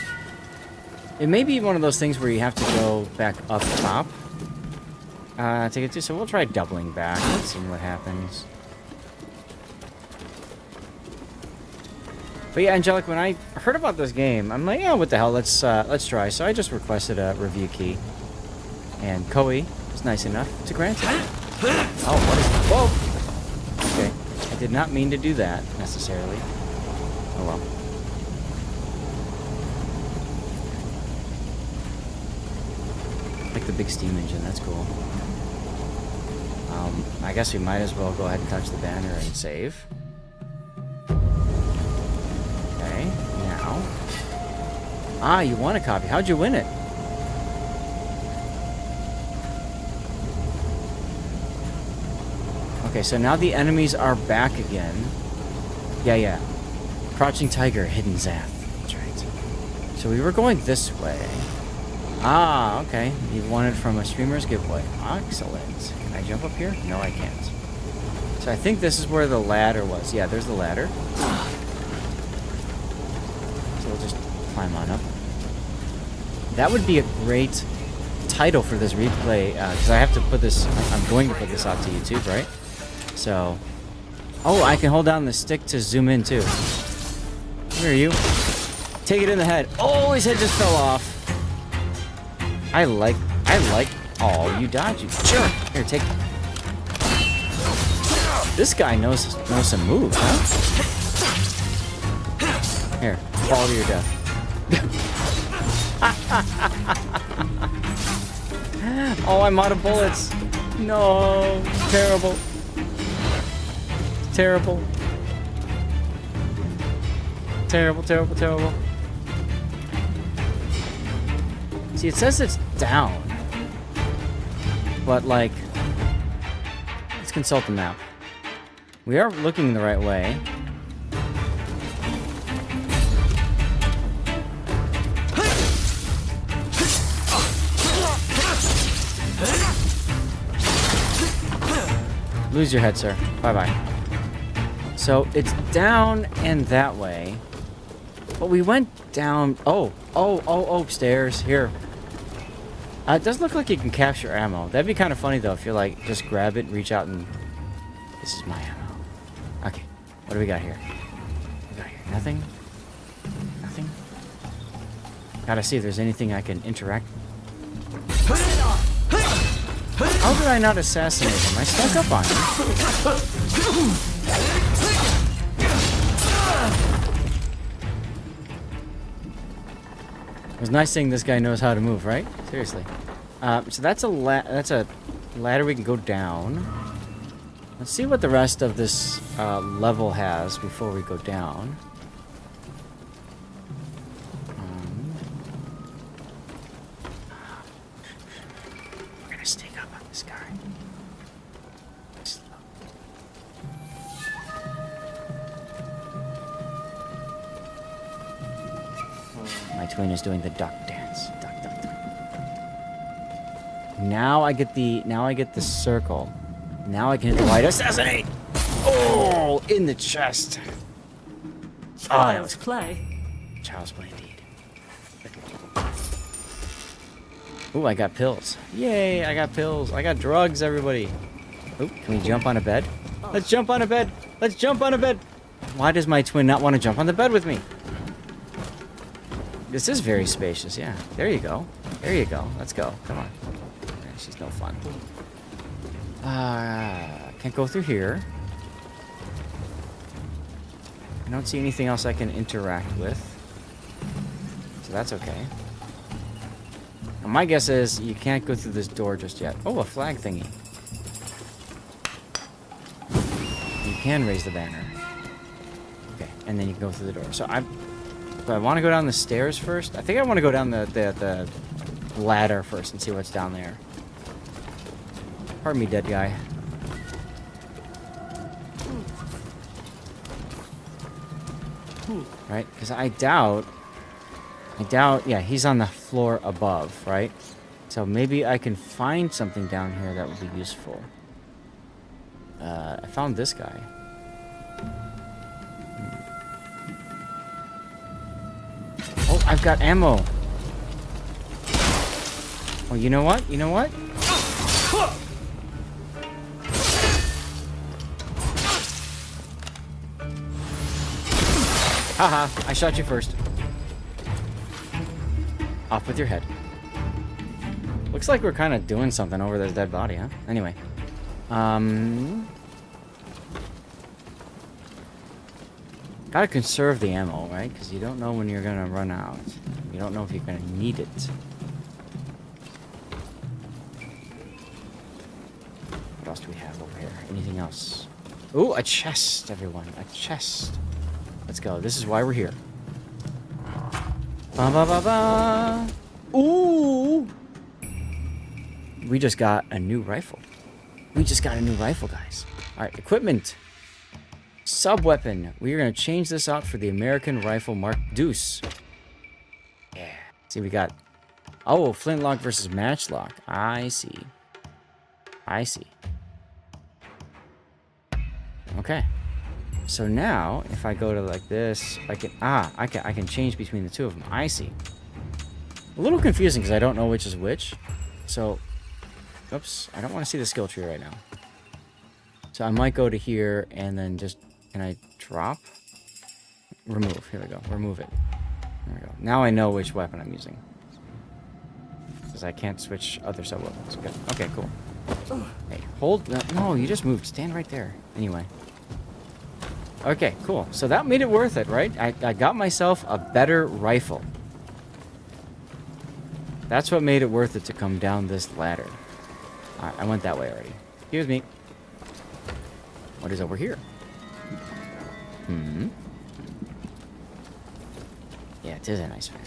It may be one of those things where you have to go back up top to get to. So we'll try doubling back. Let's see what happens. But yeah, Angelic, when I heard about this game, I'm like, yeah, what the hell, let's try. So I just requested a review key. And Koei was nice enough to grant it. Oh, what is... Whoa! Okay, I did not mean to do that, necessarily. Oh well. Like the big steam engine, that's cool. I guess we might as well go ahead and touch the banner and save. Ah, you won a copy. How'd you win it? Okay, so now the enemies are back again. Yeah. Crouching Tiger, Hidden Zath. That's right. So we were going this way. Ah, okay. You won it from a streamer's giveaway. Excellent. Can I jump up here? No, I can't. So I think this is where the ladder was. Yeah, there's the ladder. So we'll just climb on up. That would be a great title for this replay, because I have to put this, I'm going to put this out to YouTube, right? So, oh, I can hold down the stick to zoom in too. Where are you? Take it in the head. Oh, his head just fell off. I like, oh, you dodged, you jerk. Here, take, this guy knows some moves, huh? Here, fall to your death. Oh, I'm out of bullets. No, terrible. Terrible. Terrible. See, it says it's down. But, like, let's consult the map. We are looking the right way. Lose your head, sir. Bye-bye. So, it's down and that way. But we went down... Oh, stairs. Here. It does look like you can capture ammo. That'd be kind of funny, though, if you, like, just grab it, reach out, and... This is my ammo. Okay. What do we got here? Nothing? Nothing? Gotta see if there's anything I can interact... How did I not assassinate him? I snuck up on him. It was nice seeing this guy knows how to move, right? Seriously. So that's a ladder we can go down. Let's see what the rest of this level has before we go down. We're gonna sneak up on this guy. My twin is doing the duck dance. Duck, duck, duck. Now I get the circle. Now I can hit the light. Assassinate! Oh, in the chest. Oh, that was play. child's play indeed. Ooh, I got pills. Yay, I got pills. I got drugs, everybody. Ooh, can we jump on a bed? Let's jump on a bed. Let's jump on a bed. Why does my twin not want to jump on the bed with me? This is very spacious, yeah. There you go. There you go. Let's go. Come on. She's no fun. Can't go through here. I don't see anything else I can interact with. So that's okay. Now my guess is you can't go through this door just yet. Oh, a flag thingy. You can raise the banner. Okay, and then you can go through the door. So do I want to go down the stairs first? I think I want to go down the ladder first and see what's down there. Pardon me, dead guy. Right? Because I doubt, yeah, he's on the floor above, right? So maybe I can find something down here that would be useful. I found this guy. Oh, I've got ammo. Oh, you know what? You know what? Haha, I shot you first. Off with your head. Looks like we're kind of doing something over this dead body, huh? Anyway. Gotta conserve the ammo, right? Because you don't know when you're gonna run out. You don't know if you're gonna need it. What else do we have over here? Anything else? Ooh, a chest, everyone. A chest. Let's go. This is why we're here. Ba ba ba ba. Ooh! We just got a new rifle. We just got a new rifle, guys. Alright, equipment. Sub-weapon. We are going to change this out for the American Rifle Mark Deuce. Yeah. See, we got... Oh, flintlock versus matchlock. I see. I see. Okay. So now, if I go to like this, I can change between the two of them. I see. A little confusing because I don't know which is which. So, oops, I don't want to see the skill tree right now. So I might go to here and then just, can I drop? Remove, here we go, remove it. There we go. Now I know which weapon I'm using. Because I can't switch other sub-weapons. Good. Okay, cool. Hey, hold, no, you just moved, stand right there. Anyway. Okay, cool. So that made it worth it, right? I got myself a better rifle. That's what made it worth it to come down this ladder. Alright, I went that way already. Excuse me. What is over here? Yeah, it is a nice fan.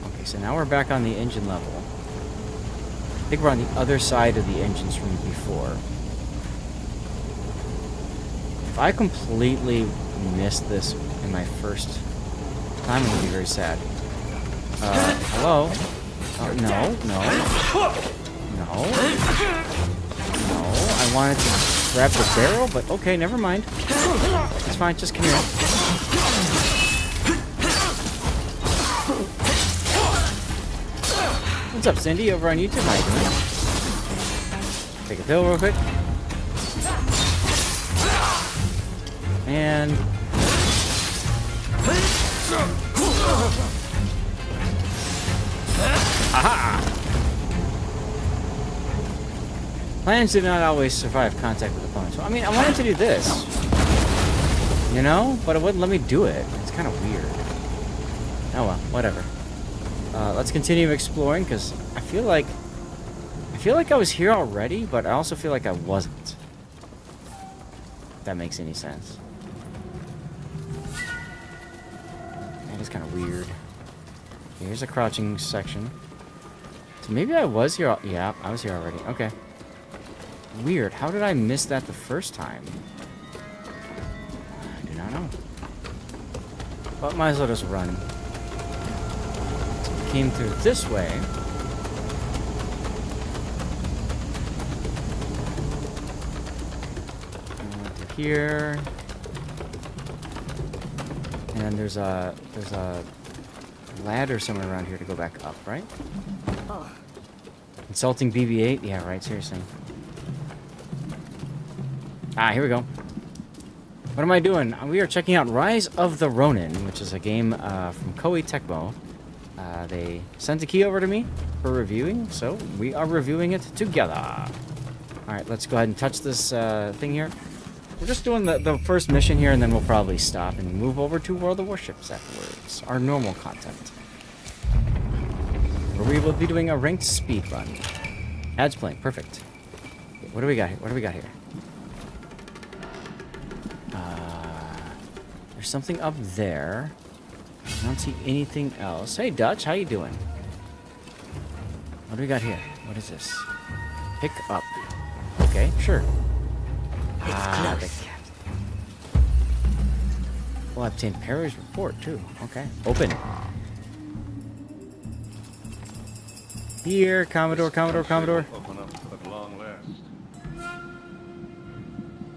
Okay, so now we're back on the engine level. I think we're on the other side of the engines from before. If I completely missed this in my first time, I'm going to be very sad. Hello? Oh, no. I wanted to grab the barrel, but okay, never mind. It's fine, just come here. What's up, Cindy, over on YouTube? How you doing? Take a pill real quick. And... aha! Plans do not always survive contact with opponents. Well, I mean, I wanted to do this. You know? But it wouldn't let me do it. It's kind of weird. Oh well, whatever. Let's continue exploring, because I feel like I was here already, but I also feel like I wasn't. If that makes any sense. That is kind of weird. Here's a crouching section. So maybe I was here. Yeah, I was here already. Okay. Weird. How did I miss that the first time? I do not know. But might as well just run. Came through this way. Through here. And there's a ladder somewhere around here to go back up, right? Oh. Insulting BB-8? Yeah, right, seriously. Ah, here we go. What am I doing? We are checking out Rise of the Ronin, which is a game from Koei Tecmo. They sent the key over to me for reviewing, so we are reviewing it together. Alright, let's go ahead and touch this thing here. We're just doing the first mission here, and then we'll probably stop and move over to World of Warships afterwards. Our normal content. Where we will be doing a ranked speed run. Ads playing, perfect. What do we got here? What do we got here? There's something up there. I don't see anything else. Hey, Dutch, how you doing? What do we got here? What is this? Pick up. Okay, sure. The cat. We'll obtain Perry's report, too. Okay, open. Here, Commodore. Open up at long last.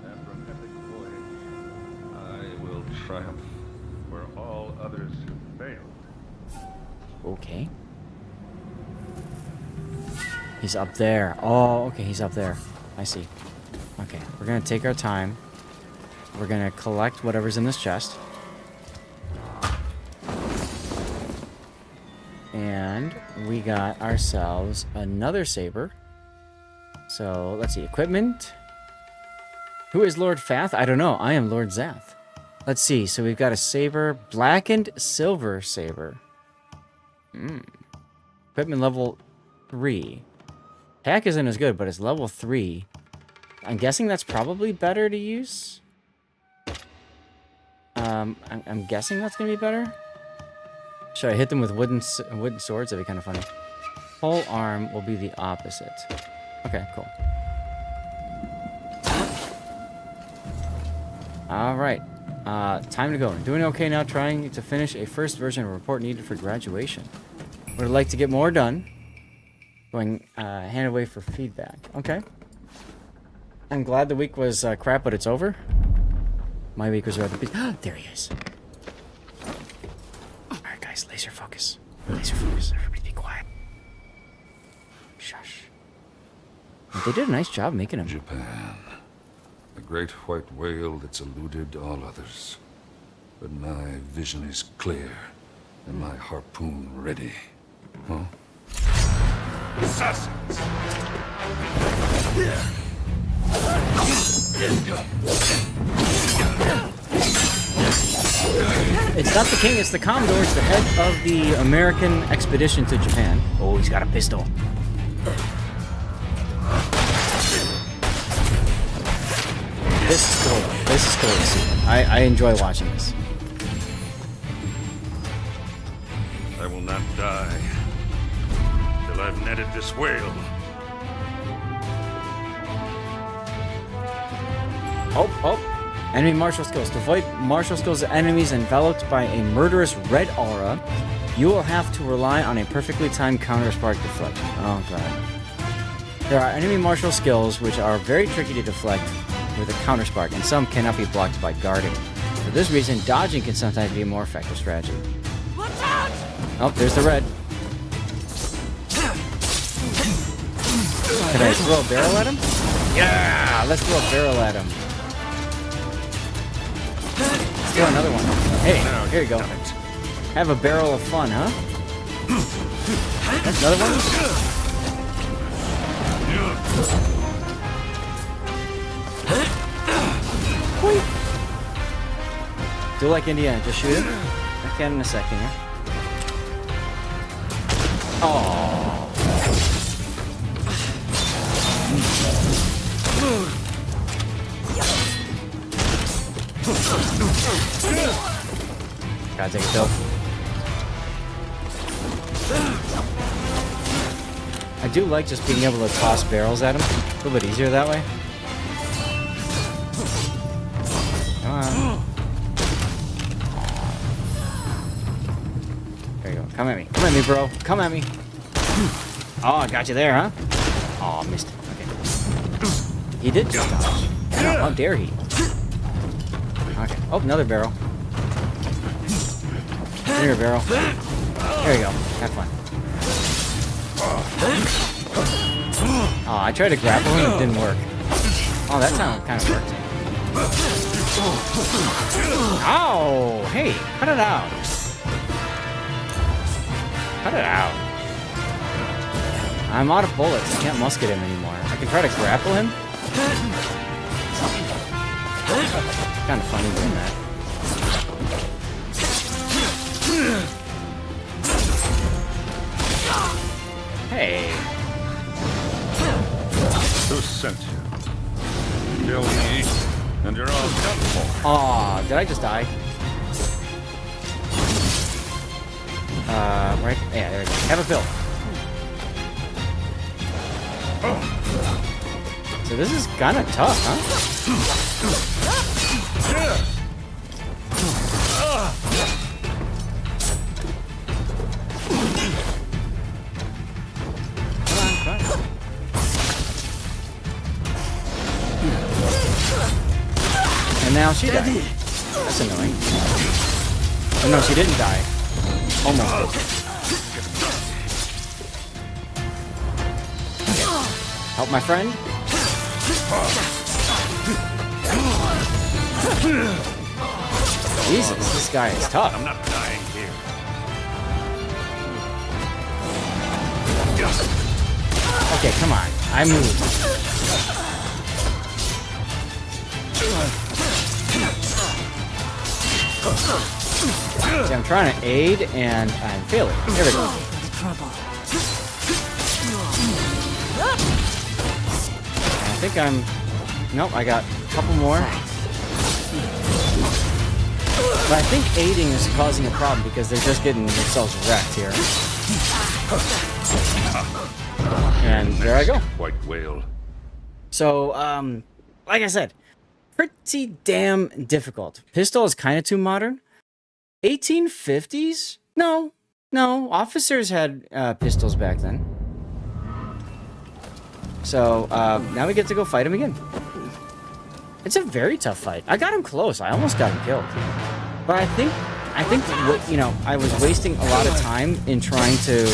After an epic voyage, I will triumph where all others failed. Okay. He's up there. Oh, okay, he's up there. I see. Okay, we're gonna take our time. We're gonna collect whatever's in this chest. And we got ourselves another saber. So, let's see. Equipment. Who is Lord Fath? I don't know. I am Lord Zath. Let's see. So, we've got a saber. Blackened silver saber. Equipment level 3. Attack isn't as good, but it's level 3. I'm guessing that's probably better to use. I'm guessing that's going to be better. Should I hit them with wooden swords? That'd be kind of funny. Pole arm will be the opposite. Okay, cool. All right. Time to go. Doing okay now, trying to finish a first version of a report needed for graduation. Would like to get more done. Going hand away for feedback. Okay. I'm glad the week was crap, but it's over. My week was rather busy. There he is. Alright, guys, laser focus. Laser focus. Everybody be quiet. Shush. They did a nice job making him. Japan. The great white whale that's eluded all others. But my vision is clear, and my harpoon ready. Huh? Assassins! It's not the king, it's the Commodore. It's the head of the American expedition to Japan. Oh, he's got a pistol. This is cool. This is cool to see. I enjoy watching this. I will not die till I've netted this whale. Oh. Enemy martial skills. To avoid martial skills of enemies enveloped by a murderous red aura, you will have to rely on a perfectly timed counter-spark deflection. Oh, God. There are enemy martial skills which are very tricky to deflect with a counter-spark, and some cannot be blocked by guarding. For this reason, dodging can sometimes be a more effective strategy. Watch out! Oh, there's the red. Can I throw a barrel at him? Yeah! Let's throw a barrel at him. Let's do another one. Hey, here you go. Have a barrel of fun, huh? That's another one? Wait. Do like Indiana, just shoot him. I can in a second here. Oh. Gotta take a dope. I do like just being able to toss barrels at him. A little bit easier that way. Come on. There you go. Come at me. Come at me, bro. Come at me. Oh, I got you there, huh? Oh, missed it. Okay. He did just dodge. No, how dare he? Okay. Oh, another barrel. Come here, barrel. There you go. Have fun. Oh, I tried to grapple him, it didn't work. Oh, that time kind of worked. Oh, hey, cut it out. Cut it out. I'm out of bullets. I can't musket him anymore. I can try to grapple him. Kind of funny doing that. Hey. Who sent you? Kill me, and you're all done for. Aw, did I just die? Right? Yeah, there we go. Have a pill. So this is kind of tough, huh? And now she died. That's annoying. Oh no, she didn't die. Almost did. Help my friend. Jesus, this guy is tough. I'm not dying here. Okay, come on. I moved. See, I'm trying to aid and I'm failing. There we go. I think I'm... Nope, I got a couple more. But I think aiding is causing a problem because they're just getting themselves wrecked here. And there I go. White whale. So, like I said, pretty damn difficult. Pistol is kind of too modern. 1850s? No. Officers had pistols back then. So, now we get to go fight him again. It's a very tough fight. I got him close. I almost got him killed. But I think, you know, I was wasting a lot of time in trying to,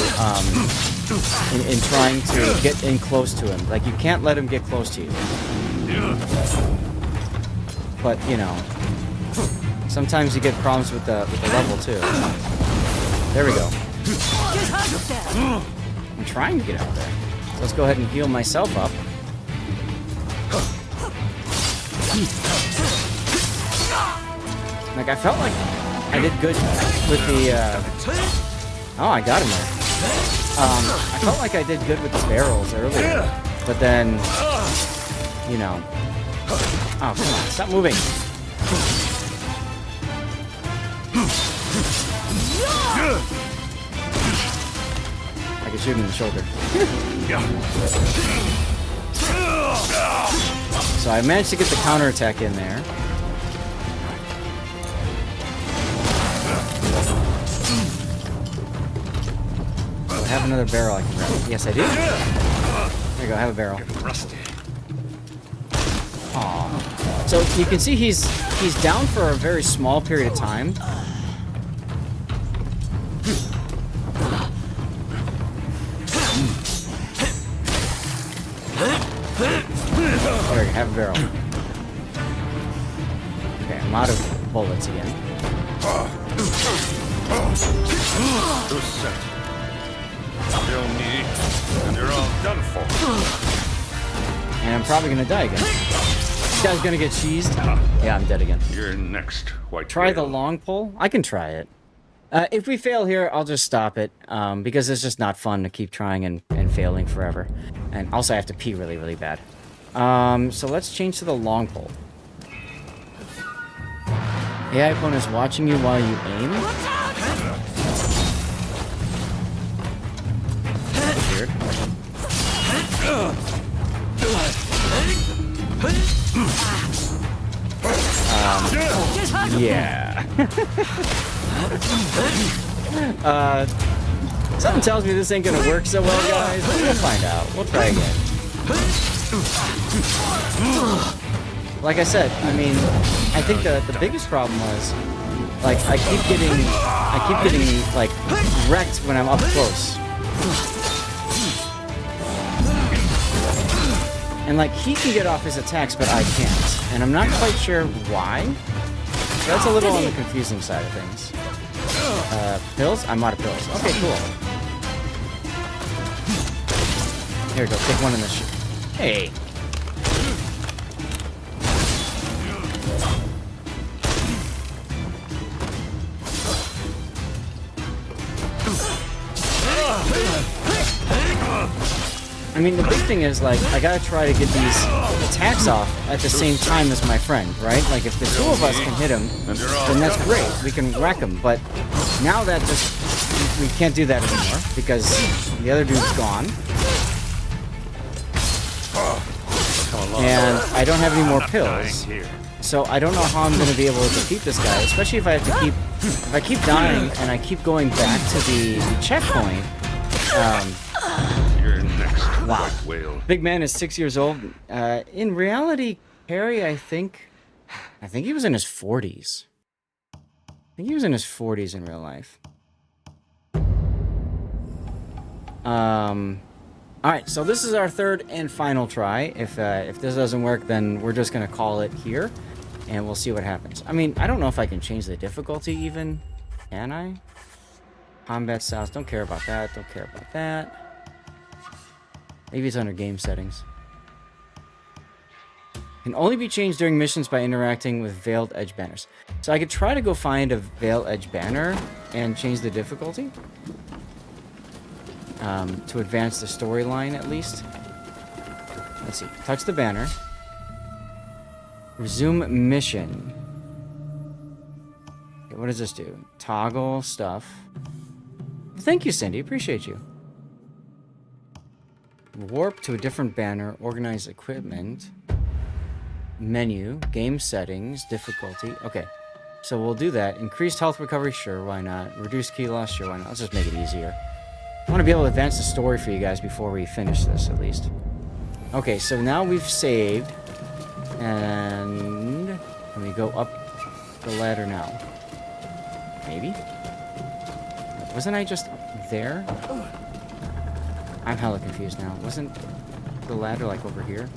in trying to get in close to him. Like, you can't let him get close to you. But, you know, sometimes you get problems with the level, too. There we go. I'm trying to get out there. So let's go ahead and heal myself up. Like, I felt like I did good with the, oh, I got him there. I felt like I did good with the barrels earlier. But then, you know. Oh, come on, stop moving. I can shoot him in the shoulder. So I managed to get the counterattack in there. Do I have another barrel I can grab? Yes, I do. There you go, I have a barrel. Aww. So you can see he's down for a very small period of time. There, have a barrel. Okay, I'm out of bullets again. Who sent you? Kill me, and you're all done for. And I'm probably gonna die again. This guy's gonna get cheesed. Yeah, I'm dead again. You're next, white Try the whale. long pole? I can try it. If we fail here, I'll just stop it, because it's just not fun to keep trying and failing forever. And also I have to pee really, really bad. So let's change to the long pole. AI opponent is watching you while you aim? That's weird. Yeah. Something tells me this ain't gonna work so well, guys. But we'll find out. We'll try again. Like I said, I mean, I think the biggest problem was, like, I keep getting like wrecked when I'm up close. And like he can get off his attacks, but I can't. And I'm not quite sure why. So that's a little on the confusing side of things. Pills? I'm out of pills. Okay, cool. Here we go. Take one in the Hey. I mean, the big thing is, like, I gotta try to get these attacks off at the same time as my friend, right? Like, if the two of us can hit him, then that's great. We can wreck him. But now that we can't do that anymore because the other dude's gone. And I don't have any more pills. So I don't know how I'm gonna be able to defeat this guy, especially if I keep dying and I keep going back to the checkpoint. Wow. Big man is 6 years old. In reality, Perry, I think he was in his 40s. I think he was in his 40s in real life. Alright, so this is our third and final try. If this doesn't work, then we're just gonna call it here, and we'll see what happens. I mean, I don't know if I can change the difficulty even. Can I? Combat styles, don't care about that, don't care about that. Maybe it's under game settings. Can only be changed during missions by interacting with Veiled Edge banners. So I could try to go find a Veiled Edge banner and change the difficulty. To advance the storyline at least. Let's see. Touch the banner. Resume mission. Okay, what does this do? Toggle stuff. Thank you, Cindy. Appreciate you. Warp to a different banner, organize equipment, menu, game settings, difficulty. Okay, so we'll do that. Increased health recovery, sure, why not? Reduced key loss, sure, why not? Let's just make it easier. I want to be able to advance the story for you guys before we finish this, at least. Okay, so now we've saved, and can we go up the ladder now? Maybe? Wasn't I just up there? I'm hella confused now. Wasn't the ladder like over here?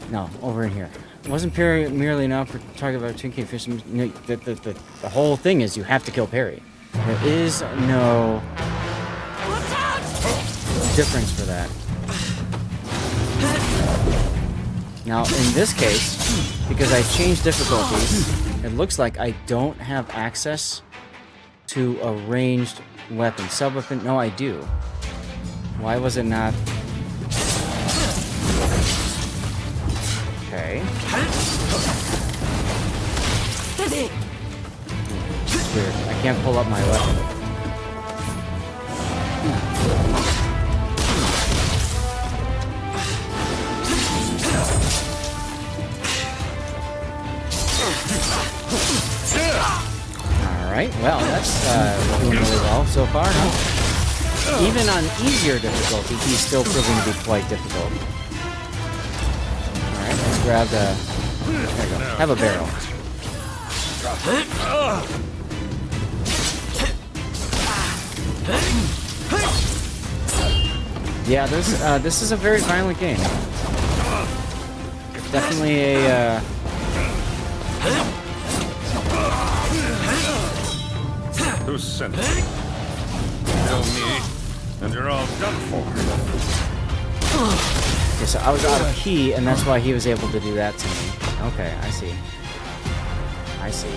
No, over in here. It wasn't Perry merely an output target about Twinkie fish. No, the whole thing is you have to kill Perry. There is no difference for that. Now, in this case, because I changed difficulties, it looks like I don't have access to a ranged weapon. Sub-weapon? No, I do. Why was it not? Okay. It's weird. I can't pull up my weapon. Alright, well, that's doing really well so far, huh? Even on easier difficulty, he's still proving to be quite difficult. Alright, let's grab the... There we go. Have a barrel. Yeah, this is a very violent game. Definitely a... Who sent it? Kill me, and you're all done for. Okay, so I was out of key, and that's why he was able to do that to me. Okay, I see. I see.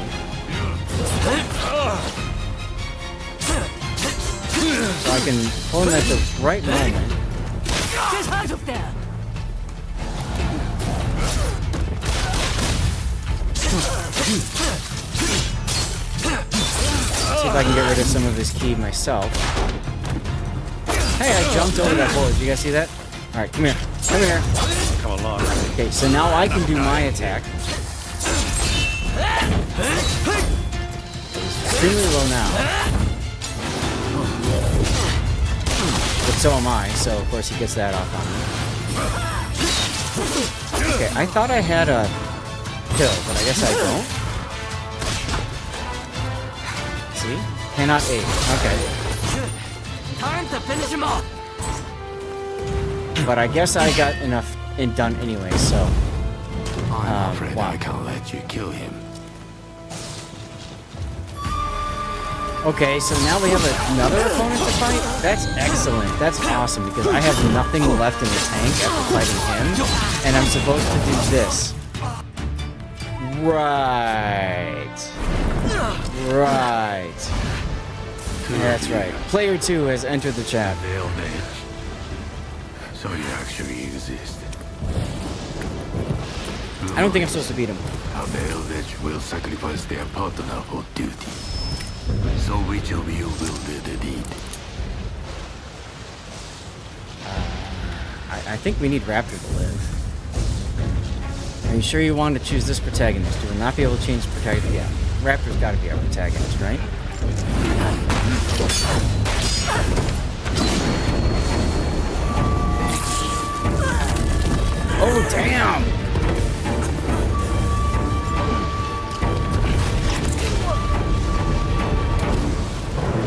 So I can pull him at the right moment. Get out of there! See if I can get rid of some of his ki myself. Hey, I jumped over that bullet. Did you guys see that? Alright, come here. Come here. Come along. Okay, so now I can do my attack. He's extremely low now. But so am I, so of course he gets that off on me. Okay, I thought I had a kill, but I guess I don't. See? Cannot aid. Okay. Time to finish him off! But I guess I got enough done anyway, so... I'm afraid wow. I can't let you kill him. Okay, so now we have another opponent to fight? That's excellent. That's awesome, because I have nothing left in the tank after fighting him, and I'm supposed to do this. Right. Right. That's right. Player 2 has entered the chat. Nailed it. So you actually exist. I don't think I'm supposed to beat him. A male edge will sacrifice their partner for duty. So which of you will do the deed? I think we need Raptor to live. Are you sure you want to choose this protagonist? You will not be able to change the protagonist. Yeah, Raptor's got to be our protagonist, right? Oh, damn!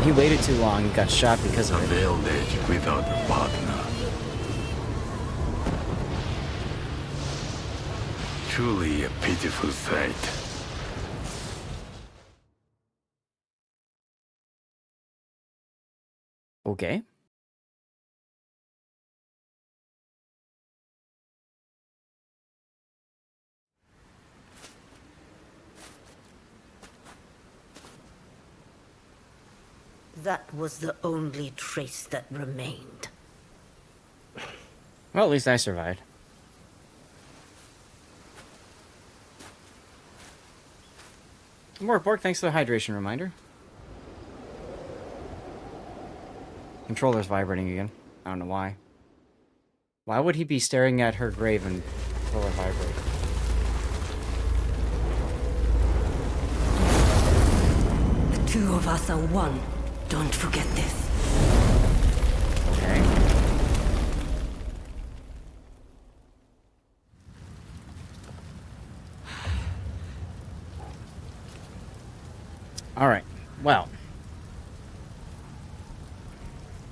He waited too long and got shot because of A it. veiled edge without a partner. Truly a pitiful sight. Okay. That was the only trace that remained. Well, at least I survived. More pork, thanks for the hydration reminder. Controller's vibrating again. I don't know why. Why would he be staring at her grave and controller vibrate? The two of us are one. Don't forget this. Okay. Alright, well.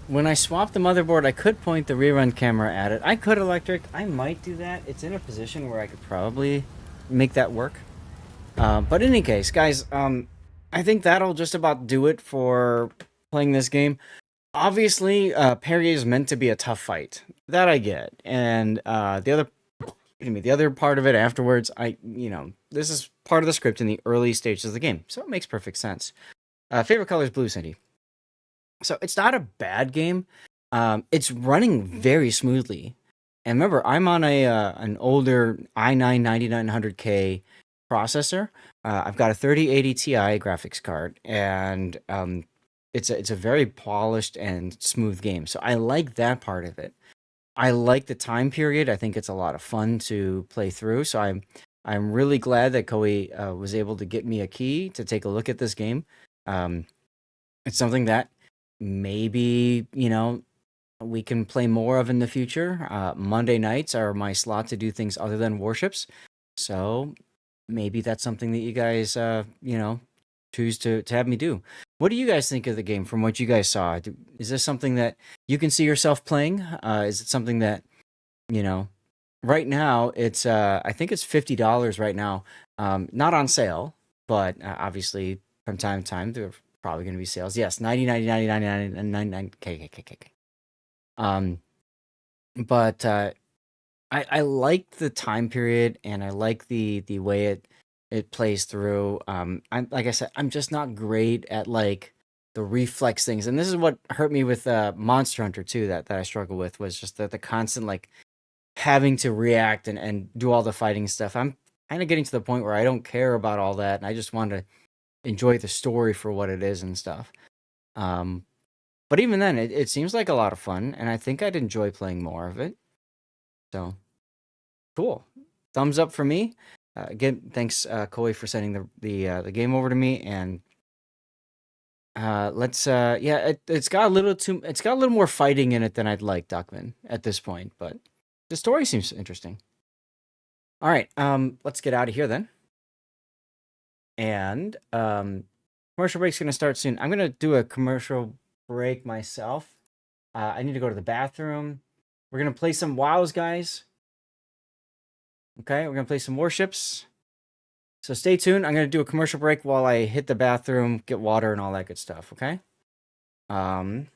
When I swap the motherboard, I could point the rerun camera at it. I could electric. I might do that. It's in a position where I could probably make that work. But in any case, guys, I think that'll just about do it for playing this game. Obviously, parry is meant to be a tough fight. That I get. And the other part of it afterwards, this is part of the script in the early stages of the game. So it makes perfect sense. Favorite color is blue, Cindy. So it's not a bad game. It's running very smoothly. And remember, I'm on an older i9-9900K processor. I've got a 3080 Ti graphics card, and it's a very polished and smooth game. So I like that part of it. I like the time period. I think it's a lot of fun to play through. So I'm really glad that Koei was able to get me a key to take a look at this game. It's something that maybe, we can play more of in the future. Monday nights are my slot to do things other than Warships. So maybe that's something that you guys, choose to have me do. What do you guys think of the game from what you guys saw? Is this something that you can see yourself playing? Is it something that, right now it's, I think it's $50 right now. Not on sale, but obviously from time to time, there are probably going to be sales. Yes, 99 K. But I like the time period, and I like the way it plays through. I'm like I said, I'm just not great at like the reflex things, and this is what hurt me with Monster Hunter too. That I struggle with was just the constant like having to react and do all the fighting stuff. I'm kind of getting to the point where I don't care about all that, and I just want to enjoy the story for what it is and stuff. Um, but even then, it seems like a lot of fun, and I think I'd enjoy playing more of it. So cool, thumbs up for me. Again, thanks, Koi, for sending the game over to me, and let's yeah, it's got a little more fighting in it than I'd like, Duckman, at this point, but the story seems interesting. All right, let's get out of here then. And commercial break's gonna start soon. I'm gonna do a commercial break myself. I need to go to the bathroom. We're gonna play some WoWs, guys. Okay, we're gonna play some Warships. So stay tuned. I'm gonna do a commercial break while I hit the bathroom, get water, and all that good stuff. Okay. And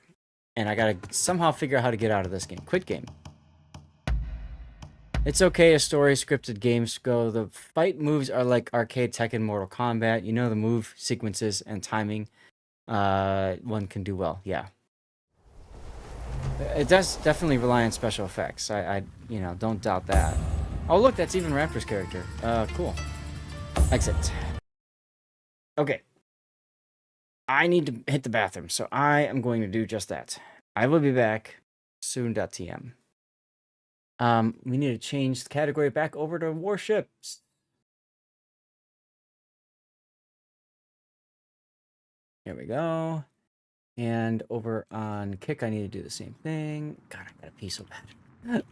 I gotta somehow figure out how to get out of this game. Quit game. It's okay as story scripted games go. The fight moves are like arcade Tekken Mortal Kombat. You know the move sequences and timing. One can do well. Yeah. It does definitely rely on special effects. I don't doubt that. Oh look, that's even Raptor's character. Cool. Exit. Okay. I need to hit the bathroom, so I am going to do just that. I will be back soon.tm. We need to change the category back over to Warships. Here we go. And over on Kick, I need to do the same thing. God, I gotta pee so bad.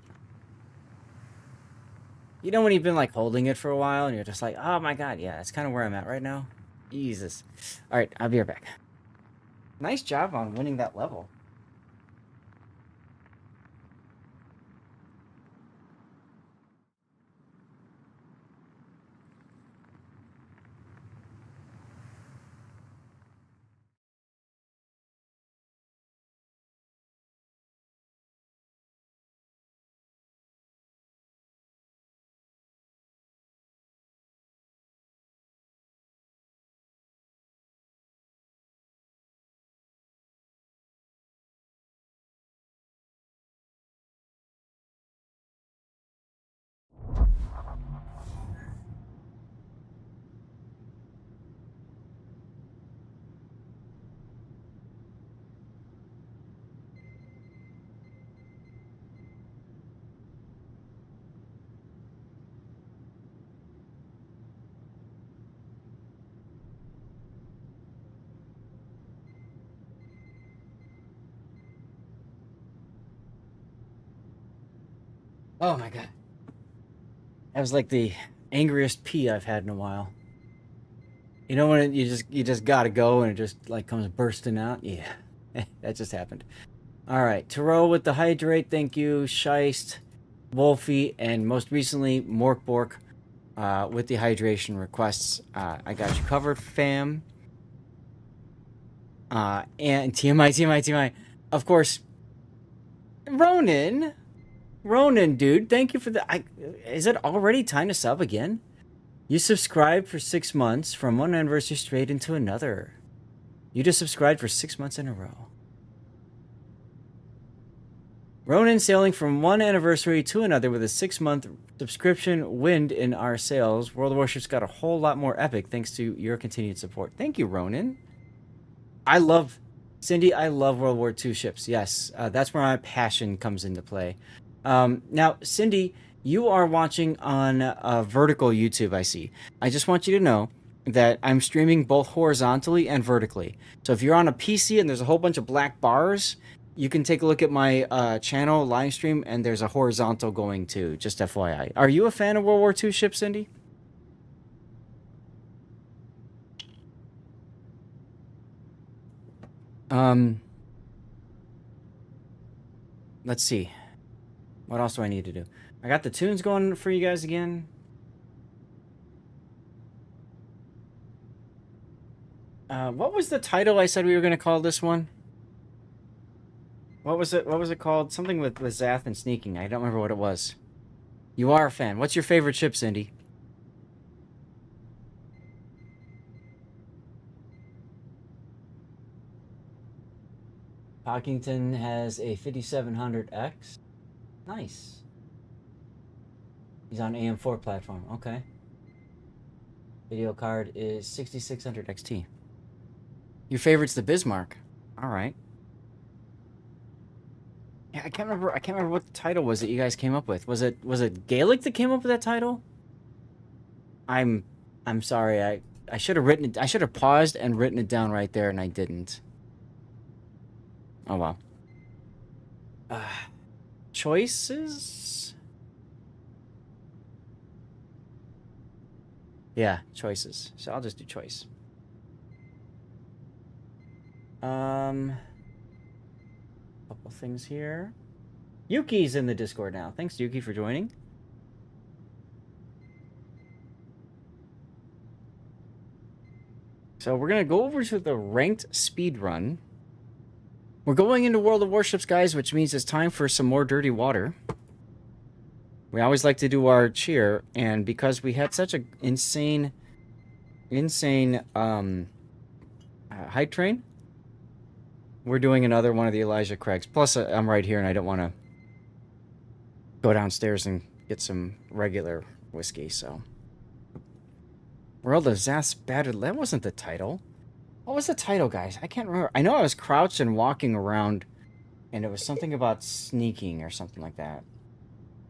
You know when you've been like holding it for a while and you're just like, oh my god, yeah, that's kind of where I'm at right now. Jesus. All right, I'll be right back. Nice job on winning that level. Oh my god. That was like the angriest pee I've had in a while. You know when you just gotta go and it just like comes bursting out? Yeah. That just happened. Alright, Taro with the hydrate, thank you. Scheist, Wolfie, and most recently Morkbork with the hydration requests. I got you covered, fam. And TMI. Of course, Ronin, dude, thank you for the. Is it already time to sub again? You subscribed for 6 months from one anniversary straight into another. You just subscribed for 6 months in a row. Ronin sailing from one anniversary to another with a 6-month subscription wind in our sails. World of Warships got a whole lot more epic thanks to your continued support. Thank you, Ronin. Cindy, I love World War II ships. Yes, that's where my passion comes into play. Now, Cindy, you are watching on vertical YouTube, I see. I just want you to know that I'm streaming both horizontally and vertically. So if you're on a PC and there's a whole bunch of black bars, you can take a look at my channel live stream, and there's a horizontal going too, just FYI. Are you a fan of World War II ships, Cindy? Let's see. What else do I need to do? I got the tunes going for you guys again. What was the title I said we were going to call this one? What was it called? Something with Zath and sneaking. I don't remember what it was. You are a fan. What's your favorite ship, Cindy? Pockington has a 5700X. Nice. He's on AM4 platform. Okay. Video card is 6600 XT. Your favorite's the Bismarck. All right. Yeah, I can't remember what the title was that you guys came up with. Was it Gaelic that came up with that title? I'm sorry. I should have written it. I should have paused and written it down right there, and I didn't. Oh well. Choices? Yeah, choices. So I'll just do choice. Couple things here. Yuki's in the Discord now. Thanks, Yuki, for joining. So we're gonna go over to the ranked speed run. We're going into World of Warships, guys, which means it's time for some more dirty water. We always like to do our cheer, and because we had such an insane hype train, we're doing another one of the Elijah Craigs. Plus, I'm right here, and I don't want to go downstairs and get some regular whiskey, so. World of Zath's Battered... That wasn't the title. What was the title, guys? I can't remember. I know I was crouched and walking around, and it was something about sneaking or something like that.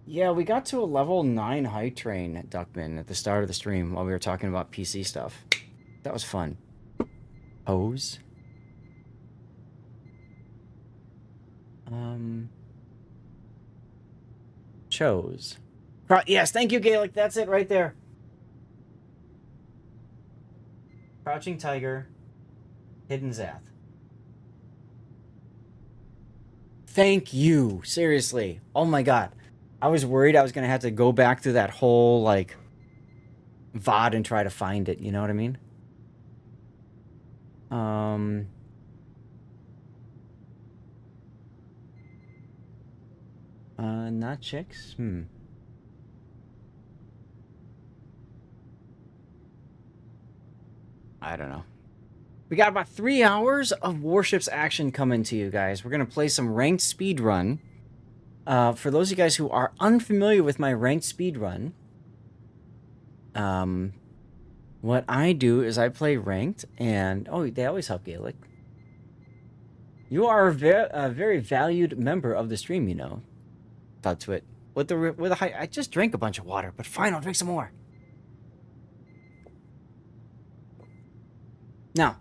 Yeah, we got to a level 9 high train, Duckman, at the start of the stream while we were talking about PC stuff. That was fun. Hose. Chose. Yes, thank you, Gaelic. That's it right there. Crouching Tiger. Hidden Zath. Thank you. Seriously. Oh my god. I was worried I was going to have to go back through that whole, like, VOD and try to find it. You know what I mean? Not chicks? I don't know. We got about 3 hours of Warships action coming to you guys. We're going to play some ranked speedrun. For those of you guys who are unfamiliar with my ranked speedrun, what I do is I play ranked, and... Oh, they always help Gaelic. You are a very valued member of the stream, you know. Thought to it. With the high... I just drank a bunch of water, but fine, I'll drink some more. Now,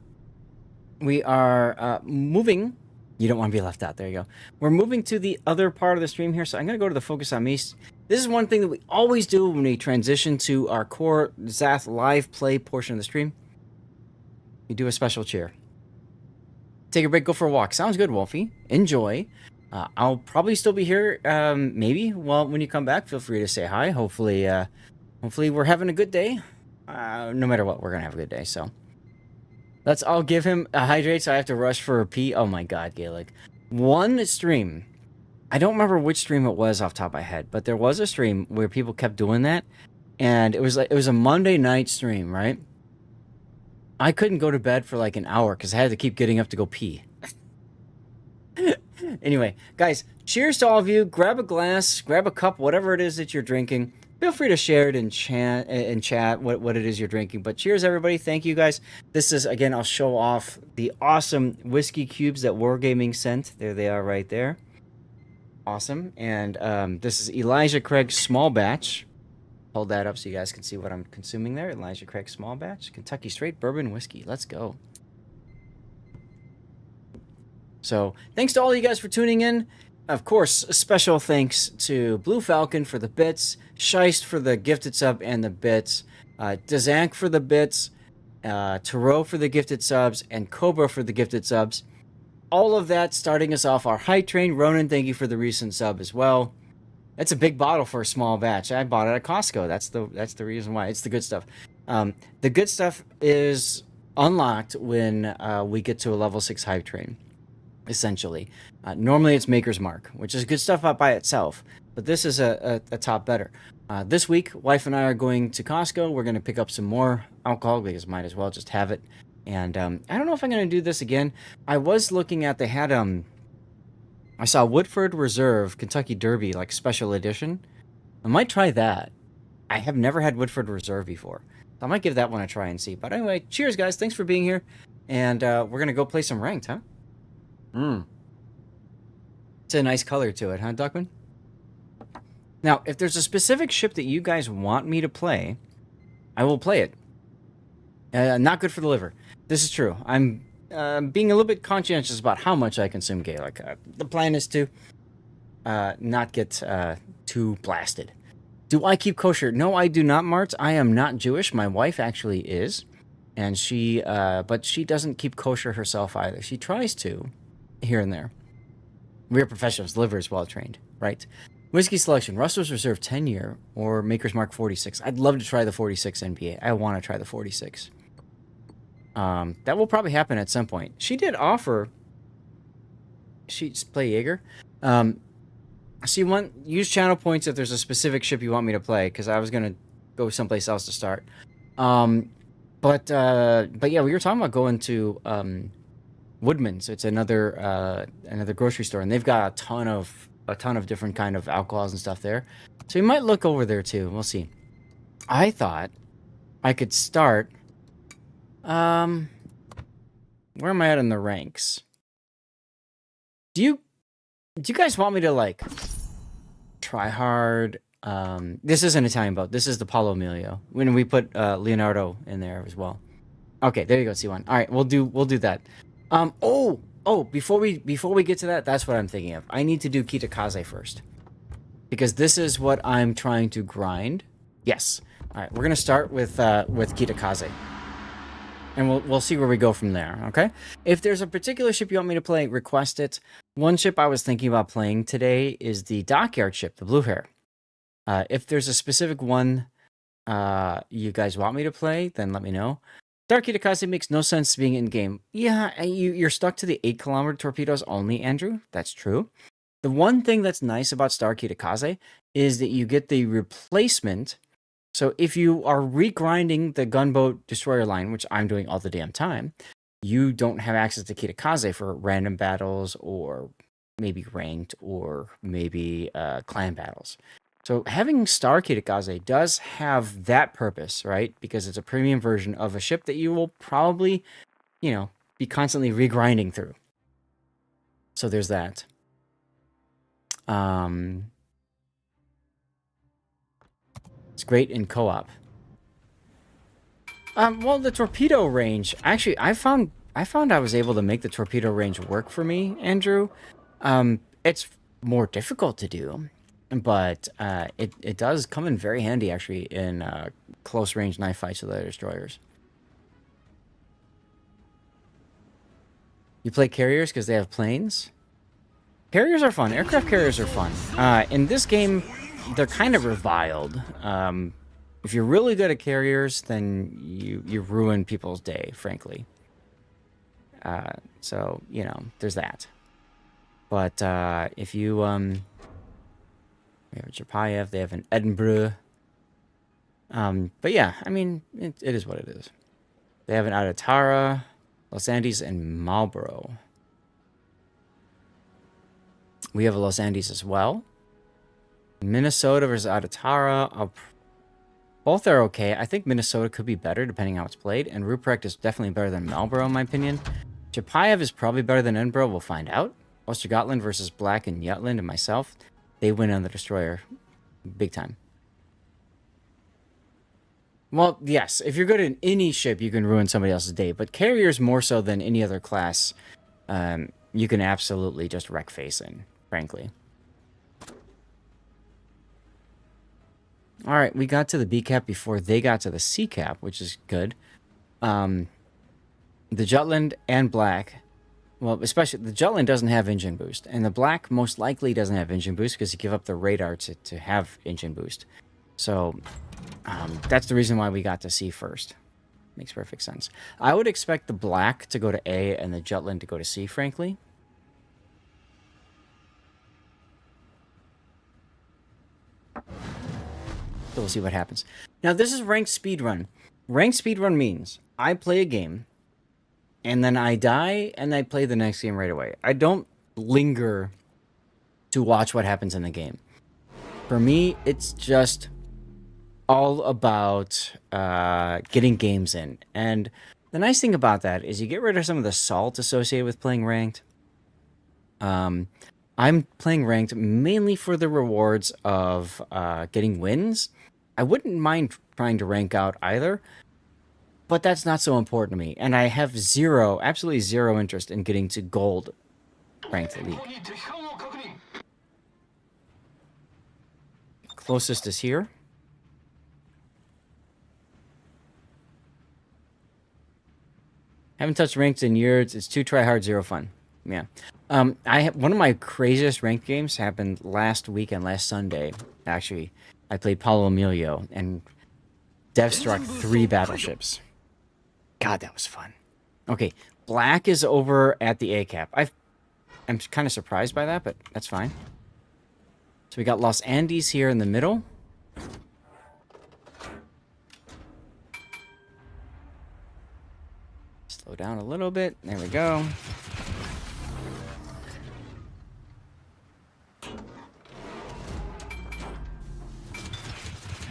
we are moving. You don't want to be left out. There you go. We're moving to the other part of the stream here, so I'm going to go to the Focus on Me. This is one thing that we always do when we transition to our core Zath live play portion of the stream. We do a special cheer. Take a break, go for a walk. Sounds good, Wolfie. Enjoy. I'll probably still be here, maybe. Well, when you come back, feel free to say hi. Hopefully we're having a good day. No matter what, we're going to have a good day, so... I'll give him a hydrate, so I have to rush for a pee. Oh my god, Gaelic. One stream. I don't remember which stream it was off the top of my head, but there was a stream where people kept doing that. And it was a Monday night stream, right? I couldn't go to bed for like an hour because I had to keep getting up to go pee. Anyway, guys, cheers to all of you. Grab a glass, grab a cup, whatever it is that you're drinking. Feel free to share it in chat what it is you're drinking. But cheers, everybody. Thank you, guys. This is, again, I'll show off the awesome whiskey cubes that Wargaming sent. There they are right there. Awesome. And this is Elijah Craig's small batch. Hold that up so you guys can see what I'm consuming there. Elijah Craig's small batch. Kentucky Straight Bourbon Whiskey. Let's go. So, thanks to all you guys for tuning in. Of course, special thanks to Blue Falcon for the bits, Scheist for the gifted sub and the bits, Dazank for the bits, Taro for the gifted subs, and Cobra for the gifted subs. All of that starting us off our high train. Ronan, thank you for the recent sub as well. That's a big bottle for a small batch. I bought it at Costco. That's the reason why. It's the good stuff. The good stuff is unlocked when we get to a level 6 high train. essentially. Normally it's Maker's Mark, which is good stuff out by itself, but this is a top better. This week, wife and I are going to Costco. We're going to pick up some more alcohol because might as well just have it. And I don't know if I'm going to do this again. I was looking at, they had, I saw Woodford Reserve Kentucky Derby, like special edition. I might try that. I have never had Woodford Reserve before. So I might give that one a try and see. But anyway, cheers, guys. Thanks for being here. And we're going to go play some ranked, huh? It's a nice color to it, huh, Duckman? Now, if there's a specific ship that you guys want me to play, I will play it. Not good for the liver. This is true. I'm being a little bit conscientious about how much I consume Gaelic. The plan is to not get too blasted. Do I keep kosher? No, I do not, Mart. I am not Jewish. My wife actually is. And she, but she doesn't keep kosher herself either. She tries to, here and there. We're professionals. Liver is well trained, right? Whiskey selection, Russell's Reserve 10-year or Maker's Mark 46. I'd love to try the 46 NPA. I want to try the 46. That will probably happen at some point. She did offer... She's play Jaeger. So you want... Use channel points if there's a specific ship you want me to play, because I was going to go someplace else to start. But yeah, we were talking about going to Woodman's. It's another grocery store, and they've got a ton of different kind of alcohols and stuff there. So you might look over there too. We'll see. I thought I could start. Where am I at in the ranks? Do you guys want me to like try hard? This is an Italian boat. This is the Paolo Emilio. When we put Leonardo in there as well. Okay, there you go, C1. All right, we'll do that. Before we get to that, that's what I'm thinking of. I need to do Kitakaze first. Because this is what I'm trying to grind. Yes. All right, we're going to start with Kitakaze. And we'll see where we go from there, okay? If there's a particular ship you want me to play, request it. One ship I was thinking about playing today is the Dockyard ship, the Blue Hair. If there's a specific one you guys want me to play, then let me know. Star Kitakaze makes no sense being in-game. Yeah, you're stuck to the 8-kilometer torpedoes only, Andrew. That's true. The one thing that's nice about Star Kitakaze is that you get the replacement. So if you are regrinding the gunboat destroyer line, which I'm doing all the damn time, you don't have access to Kitakaze for random battles or maybe ranked or maybe clan battles. So having Star Kitakaze does have that purpose, right? Because it's a premium version of a ship that you will probably, be constantly regrinding through. So there's that. It's great in co-op. Well, the torpedo range, actually, I found I was able to make the torpedo range work for me, Andrew. It's more difficult to do. But it does come in very handy, actually, in close-range knife fights with other destroyers. You play carriers because they have planes? Carriers are fun. Aircraft carriers are fun. In this game, they're kind of reviled. If you're really good at carriers, then you ruin people's day, frankly. So, there's that. But if you... We have a Chapayev, they have an Edinburgh. But yeah, I mean, it is what it is. They have an Adatara, Los Andes, and Marlboro. We have a Los Andes as well. Minnesota versus Adatara. Both are okay. I think Minnesota could be better depending on how it's played. And Ruprecht is definitely better than Marlboro, in my opinion. Chapayev is probably better than Edinburgh. We'll find out. Ostergotland versus Black and Jutland and myself. They win on the destroyer. Big time. Well, yes. If you're good in any ship, you can ruin somebody else's day. But carriers more so than any other class, you can absolutely just wreck face in, frankly. All right, we got to the B cap before they got to the C cap, which is good. The Jutland and Black... Well, especially the Jutland doesn't have engine boost, and the Black most likely doesn't have engine boost because you give up the radar to have engine boost. So that's the reason why we got to C first. Makes perfect sense. I would expect the Black to go to A and the Jutland to go to C, frankly. So we'll see what happens. Now, this is ranked speedrun. Ranked speedrun means I play a game, and then I die, and I play the next game right away. I don't linger to watch what happens in the game. For me, it's just all about getting games in. And the nice thing about that is you get rid of some of the salt associated with playing ranked. I'm playing ranked mainly for the rewards of getting wins. I wouldn't mind trying to rank out either, but that's not so important to me. And I have absolutely zero interest in getting to gold ranked elite. Closest is here. Haven't touched ranked in years. It's too try hard, zero fun. Yeah. One of my craziest ranked games happened last weekend, last Sunday. Actually, I played Paulo Emilio and Dev struck 3 battleships. God, that was fun. Okay, black is over at the A cap. I'm kind of surprised by that, but that's fine. So we got Los Andes here in the middle. Slow down a little bit. There we go.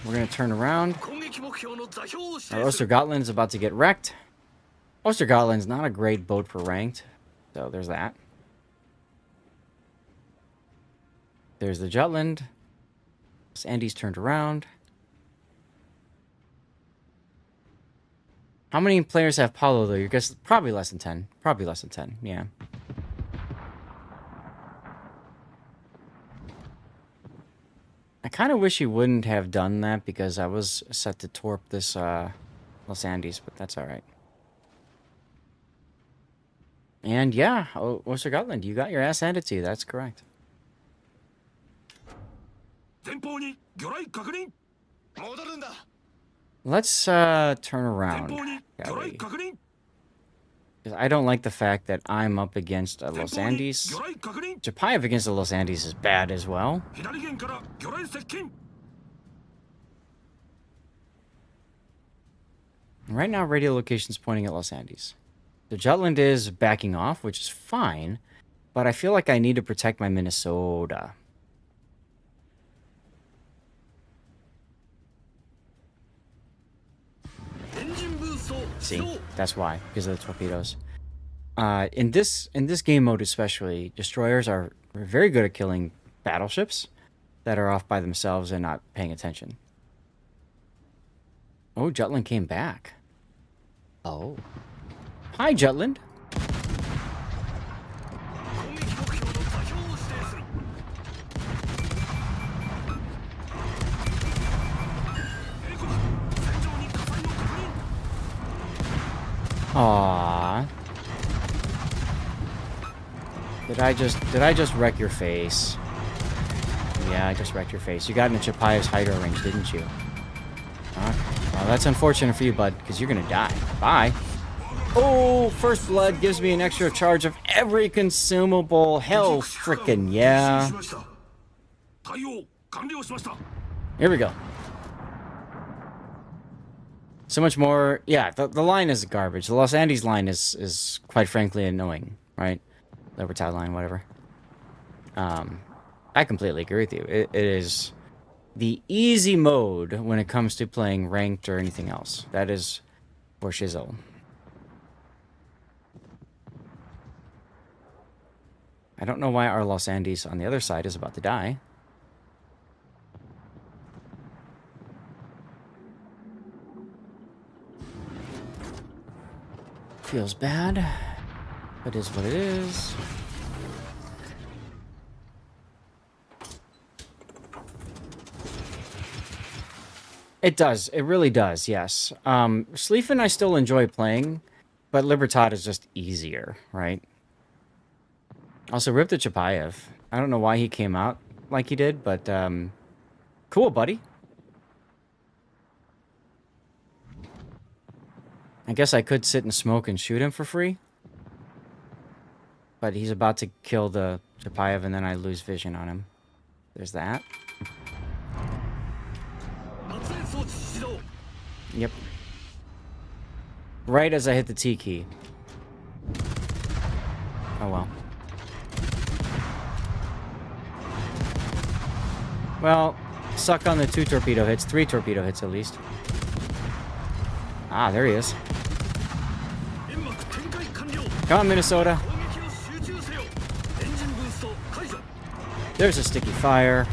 We're going to turn around. Our Ostergotland is about to get wrecked. Ostergotland's not a great boat for ranked. So there's that. There's the Jutland. Andy's turned around. How many players have Paulo, though? You guess probably less than 10. Probably less than 10, yeah. I kind of wish he wouldn't have done that because I was set to torp this Los Andes, but that's all right. And yeah, Ostergotland, you got your ass handed to you. That's correct. Let's turn around. I don't like the fact that I'm up against a Los Andes. Chapayev against the Los Andes is bad as well. Right now, radio location's pointing at Los Andes. The Jutland is backing off, which is fine, but I feel like I need to protect my Minnesota. See, that's why, because of the torpedoes. In this game mode especially, destroyers are very good at killing battleships that are off by themselves and not paying attention. Oh, Jutland came back. Oh. Hi, Jutland. Aww. Did I just wreck your face? Yeah, I just wrecked your face. You got into Chapayev's hydro range, didn't you? Okay. Well, that's unfortunate for you, bud, because you're gonna die. Bye. Oh, first blood gives me an extra charge of every consumable. Hell frickin' yeah. Here we go. So much more. Yeah, the line is garbage. The Los Andes line is quite frankly annoying, right? Libertad line, whatever. I completely agree with you. It is the easy mode when it comes to playing ranked or anything else. That is for shizzle. I don't know why our Los Andes on the other side is about to die. Feels bad. It is what it is. It does. It really does, yes. Schlieffen I still enjoy playing, but Libertad is just easier, right? Also, rip the Chapayev. I don't know why he came out like he did, but cool, buddy. I guess I could sit and smoke and shoot him for free. But he's about to kill the Chapayev and then I lose vision on him. There's that. Yep. Right as I hit the T key. Oh well. Well, suck on the 2 torpedo hits, 3 torpedo hits at least. Ah, there he is. Come on, Minnesota. There's a sticky fire.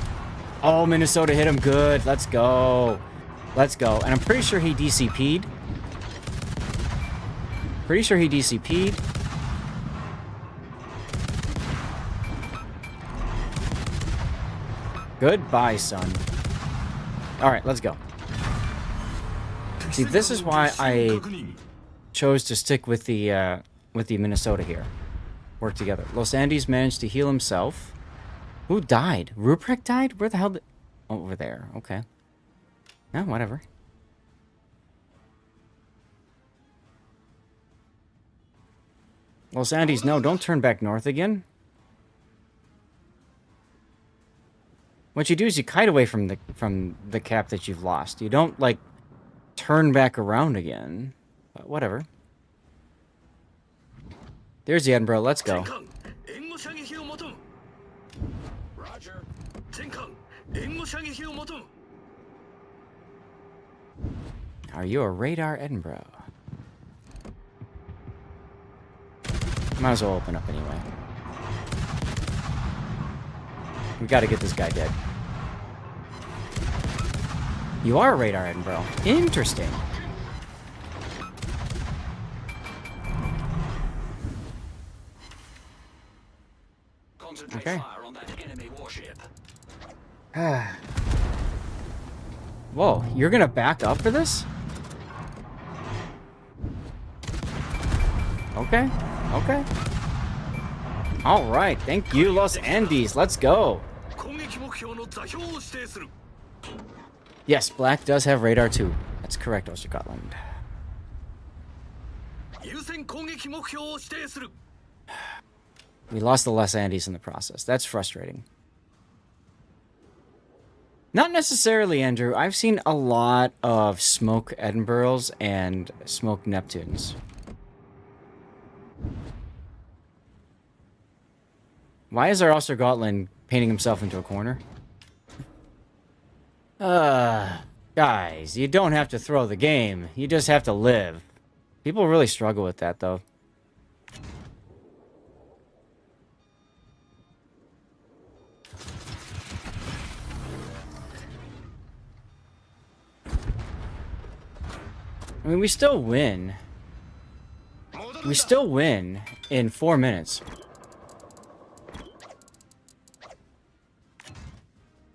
Oh, Minnesota hit him good. Let's go. Let's go. And I'm pretty sure he DCP'd. Pretty sure he DCP'd. Goodbye, son. Alright, let's go. See, this is why I chose to stick with the Minnesota here. Work together. Los Andes managed to heal himself. Who died? Ruprecht died? Where the hell did... Oh, over there. Okay. No, whatever. Los Andes, no, don't turn back north again. What you do is you kite away from the cap that you've lost. You don't, like, turn back around again. But whatever. There's the Edinburgh. Let's go. Roger. Are you a radar, Edinburgh? Might as well open up anyway. We gotta get this guy dead. You are a radar, Edinburgh. Interesting. Concentrate Okay. fire on that enemy warship. Whoa, you're gonna back up for this? Okay, okay. Alright, thank you, Los Andes. Let's go. Yes, Black does have radar too. That's correct, Ostergotland. We lost the Los Andes in the process. That's frustrating. Not necessarily, Andrew. I've seen a lot of smoke Edinburghs and smoke Neptunes. Why is our Ostergotland painting himself into a corner? Guys, you don't have to throw the game. You just have to live. People really struggle with that, though. I mean, we still win. We still win in 4 minutes.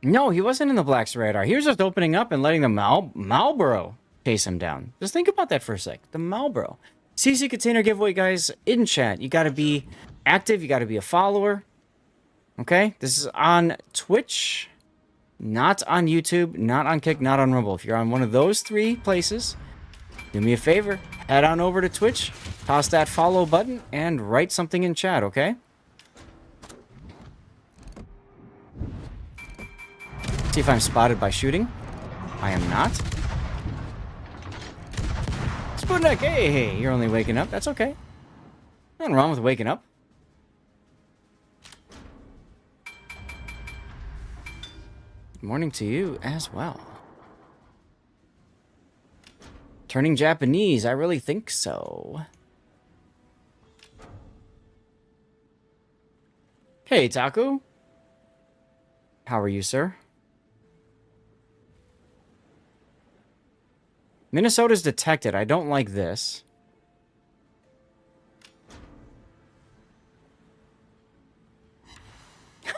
No, he wasn't in the Black's radar. He was just opening up and letting the Marlboro chase him down. Just think about that for a sec. The Marlboro. CC container giveaway, guys, in chat. You gotta be active. You gotta be a follower. Okay? This is on Twitch, not on YouTube, not on Kick, not on Rumble. If you're on one of those 3 places, do me a favor. Head on over to Twitch, toss that follow button, and write something in chat, okay? See if I'm spotted by shooting. I am not. Sputnik, hey, you're only waking up. That's okay. Nothing wrong with waking up. Good morning to you as well. Turning Japanese, I really think so. Hey, Taku. How are you, sir? Minnesota's detected. I don't like this.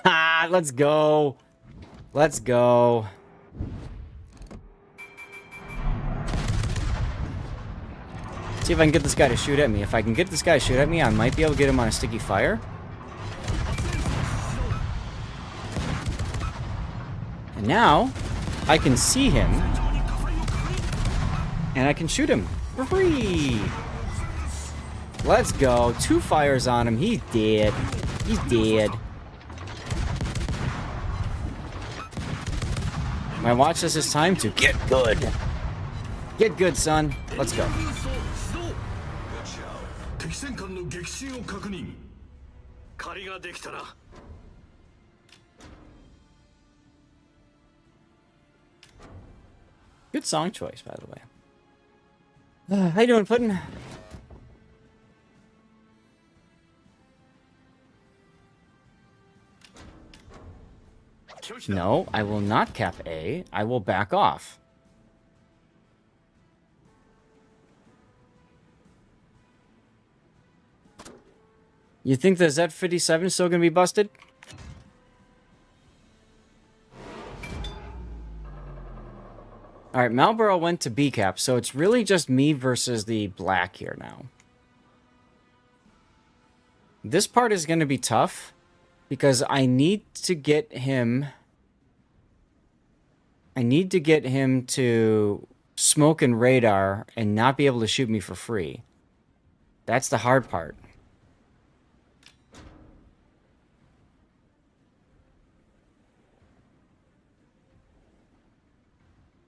Ha! Let's go. Let's go. See if I can get this guy to shoot at me. If I can get this guy to shoot at me, I might be able to get him on a sticky fire. And now, I can see him. And I can shoot him for free. Let's go. 2 fires on him. He's dead. He's dead. My watch says it's time to get good. Get good, son. Let's go. Good song choice, by the way. How you doing, Puddin'? No, I will not cap A. I will back off. You think the Z57 is still going to be busted? Alright, Malboro went to B cap, so it's really just me versus the black here now. This part is going to be tough, because I need to get him... I need to get him to smoke and radar and not be able to shoot me for free. That's the hard part.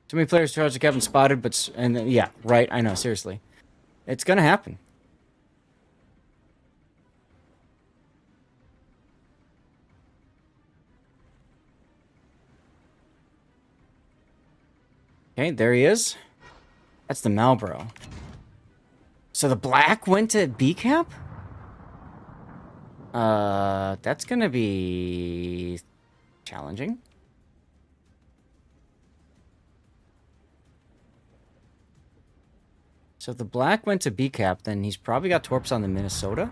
Too many players charged like haven't spotted, but... And yeah, right, I know, seriously. It's gonna happen. Okay, there he is. That's the Malboro. So the black went to B cap? That's gonna be... challenging. So if the black went to B cap, then he's probably got torps on the Minnesota,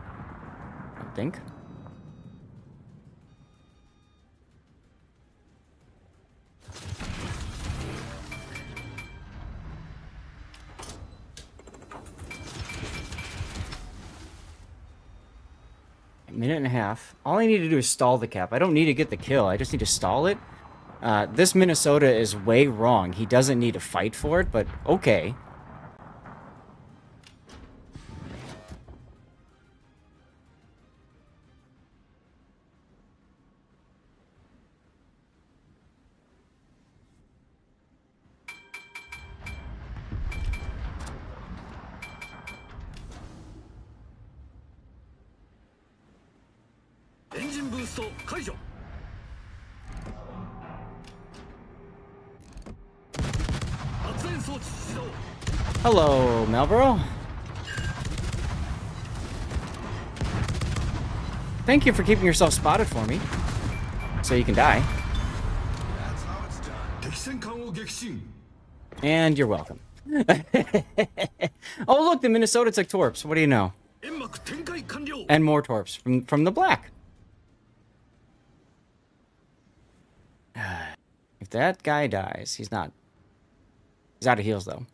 I think. A minute and a half. All I need to do is stall the cap. I don't need to get the kill. I just need to stall it. This Minnesota is way wrong. He doesn't need to fight for it, but okay. Hello, Malboro. Thank you for keeping yourself spotted for me, so you can die. That's how it's done. And you're welcome. Oh, look, the Minnesota took torps. What do you know? And more torps from the black. If that guy dies, he's not... He's out of heals, though.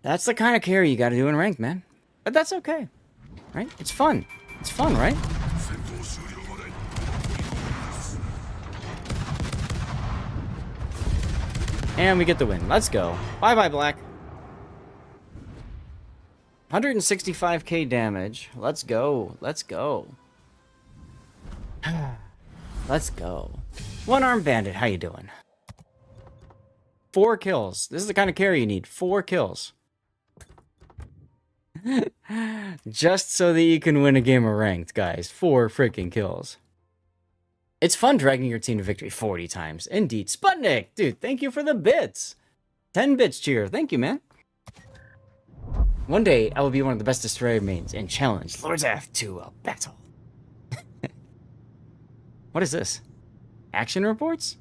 That's the kind of carry you gotta do in ranked, man. But that's okay. Right? It's fun. It's fun, right? And we get the win. Let's go. Bye-bye, black. 165k damage. Let's go. Let's go. Let's go. One-arm bandit. How you doing? 4 kills. This is the kind of carry you need. 4 kills. Just so that you can win a game of ranked, guys. 4 freaking kills. It's fun dragging your team to victory 40 times. Indeed. Sputnik! Dude, thank you for the bits. 10 bits cheer. Thank you, man. One day, I will be one of the best destroyer mains and challenge Lord F to a battle. What is this? Action reports?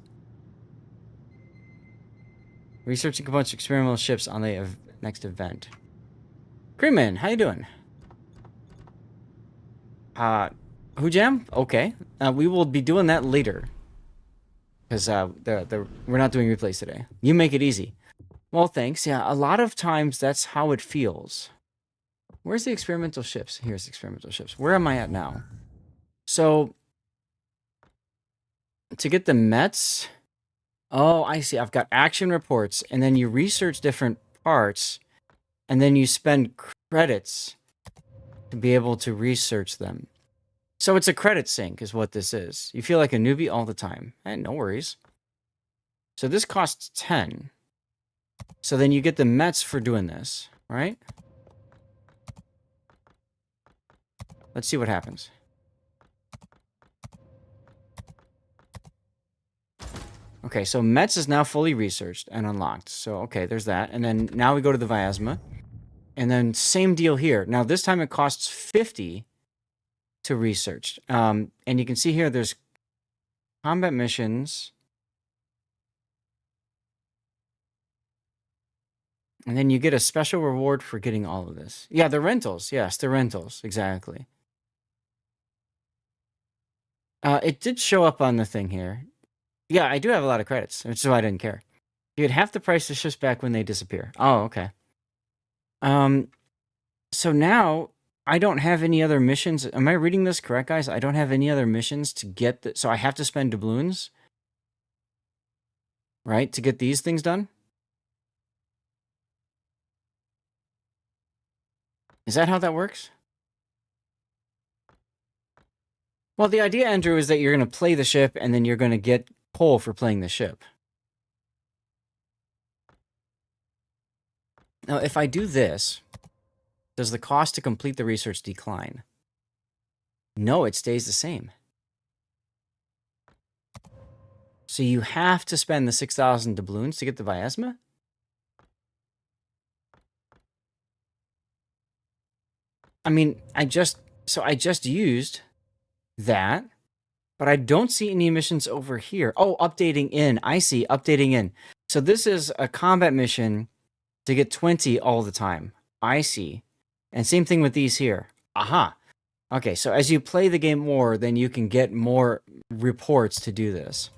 Researching a bunch of experimental ships on the next event. Creeman, how you doing? Who jam? Okay. We will be doing that later. Because we're not doing replays today. You make it easy. Well, thanks. Yeah, a lot of times that's how it feels. Where's the experimental ships? Here's the experimental ships. Where am I at now? So, to get the Mets... Oh, I see. I've got action reports, and then you research different parts, and then you spend credits to be able to research them. So it's a credit sink is what this is. You feel like a newbie all the time. No worries. So this costs 10. So then you get the Mets for doing this, right? Let's see what happens. Okay, so Mets is now fully researched and unlocked. So, okay, there's that. And then now we go to the Vyasma. And then same deal here. Now, this time it costs 50 to research. And you can see here there's combat missions. And then you get a special reward for getting all of this. Yeah, the rentals. Yes, the rentals. Exactly. It did show up on the thing here. Yeah, I do have a lot of credits, which is why I didn't care. You get half the price of ships back when they disappear. Oh, okay. So now I don't have any other missions. Am I reading this correct, guys? I don't have any other missions to get the, so I have to spend doubloons, right, to get these things done? Is that how that works? Well, the idea, Andrew, is that you're going to play the ship and then you're going to get coal for playing the ship. Now, if I do this, does the cost to complete the research decline? No, it stays the same. So you have to spend the 6,000 doubloons to get the Vyasma? I mean, I just used that, but I don't see any missions over here. Oh, updating in. I see, updating in. So this is a combat mission to get 20 all the time. I see. And same thing with these here. Aha. Okay, so as you play the game more, then you can get more reports to do this.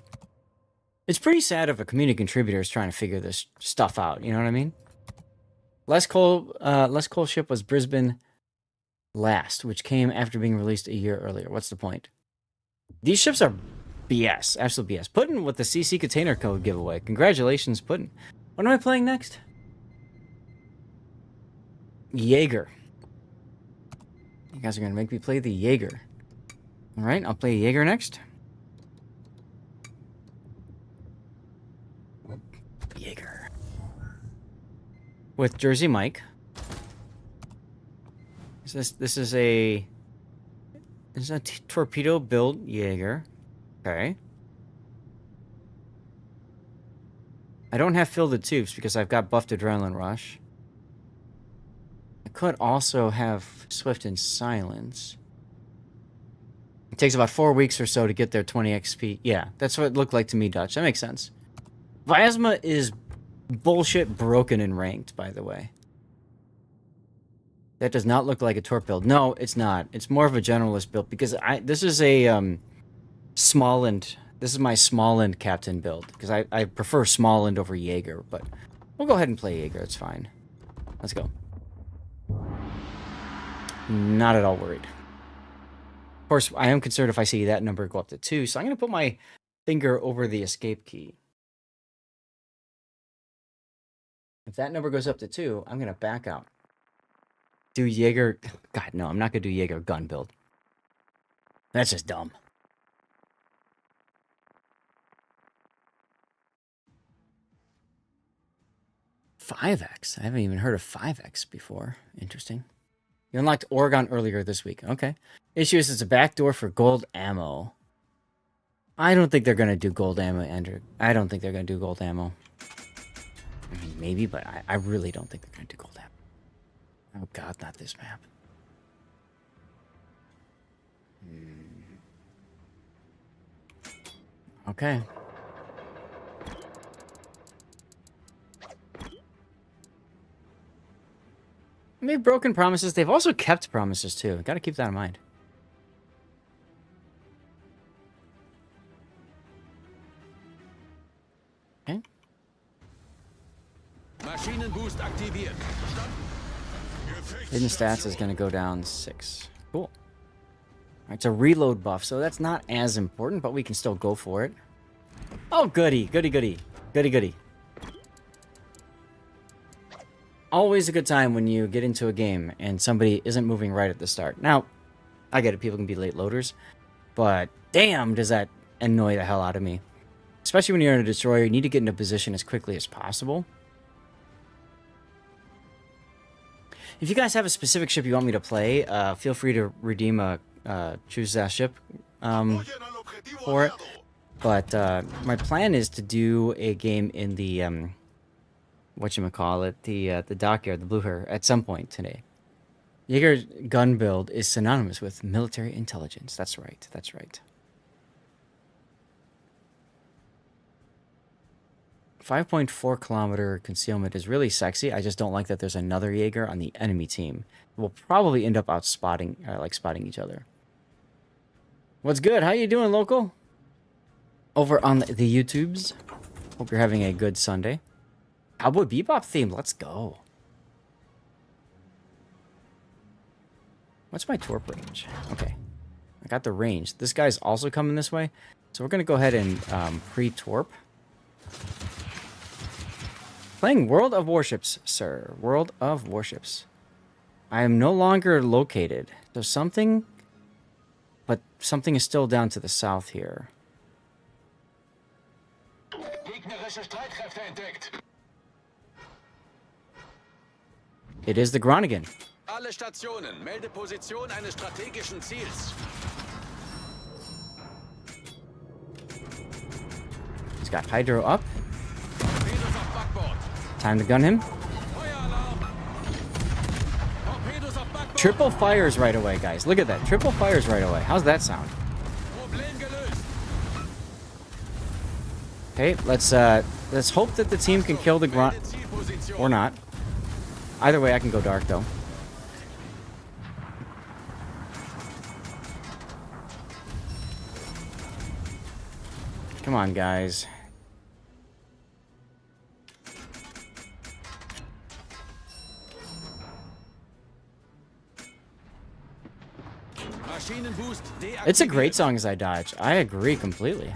It's pretty sad if a community contributor is trying to figure this stuff out, you know what I mean? Less coal ship was Brisbane Last, which came after being released a year earlier. What's the point? These ships are BS, absolute BS. Putin with the CC container code giveaway. Congratulations, Putin. What am I playing next? Jaeger. You guys are going to make me play the Jaeger. All right, I'll play Jaeger next. Jaeger. With Jersey Mike. This is a torpedo build Jaeger. Okay. I don't have filled the tubes because I've got buffed Adrenaline Rush. I could also have Swift and Silence. It takes about 4 weeks or so to get their 20 XP. Yeah, that's what it looked like to me, Dutch. That makes sense. Vyasma is bullshit broken and ranked, by the way. That does not look like a torp build. No, it's not. It's more of a generalist build because this is a Smallland. This is my Smallland captain build because I prefer Smallland over Jaeger, but we'll go ahead and play Jaeger. It's fine. Let's go. Not at all worried. Of course, I am concerned if I see that number go up to 2, so I'm going to put my finger over the escape key. If that number goes up to 2, I'm going to back out. Do Jaeger... God, no, I'm not going to do Jaeger gun build. That's just dumb. $5X? I haven't even heard of $5X before. Interesting. You unlocked Oregon earlier this week. Okay. Issue is it's a backdoor for gold ammo. I don't think they're going to do gold ammo, Andrew. I don't think they're going to do gold ammo. I mean, maybe, but I really don't think they're going to do gold ammo. Oh god, not this map. Okay. They've broken promises. They've also kept promises too. Gotta keep that in mind. Okay. Maschinenboost aktiviert. Hidden stats is going to go down 6. Cool. All right, it's a reload buff, so that's not as important, but we can still go for it. Oh, goody, goody, goody, goody, goody. Always a good time when you get into a game and somebody isn't moving right at the start. Now, I get it, people can be late loaders, but damn, does that annoy the hell out of me. especially when you're in a destroyer, you need to get into position as quickly as possible. If you guys have a specific ship you want me to play, feel free to redeem a choose that ship for it. But my plan is to do a game in the whatchamacallit, the dockyard, the Blue Her, at some point today. Jaeger's gun build is synonymous with military intelligence. That's right. That's right. 5.4 kilometer concealment is really sexy. I just don't like that there's another Jaeger on the enemy team. We'll probably end up out spotting, spotting each other. What's good? How you doing, local? Over on the YouTubes. Hope you're having a good Sunday. Cowboy Bebop theme. Let's go. What's my torp range? Okay. I got the range. This guy's also coming this way. So we're going to go ahead and pre-torp. Playing World of Warships, sir. World of Warships. I am no longer located. So something... But something is still down to the south here. It is the Groningen. Alle Stationen, melde Position eines strategischen Ziels. He's got Hydro up. Time to gun him. Triple fires right away, guys. Look at that. Triple fires right away. How's that sound? Okay, let's hope that the team can kill the grunt. Or not. Either way, I can go dark, though. Come on, guys. It's a great song as I dodge. I agree completely.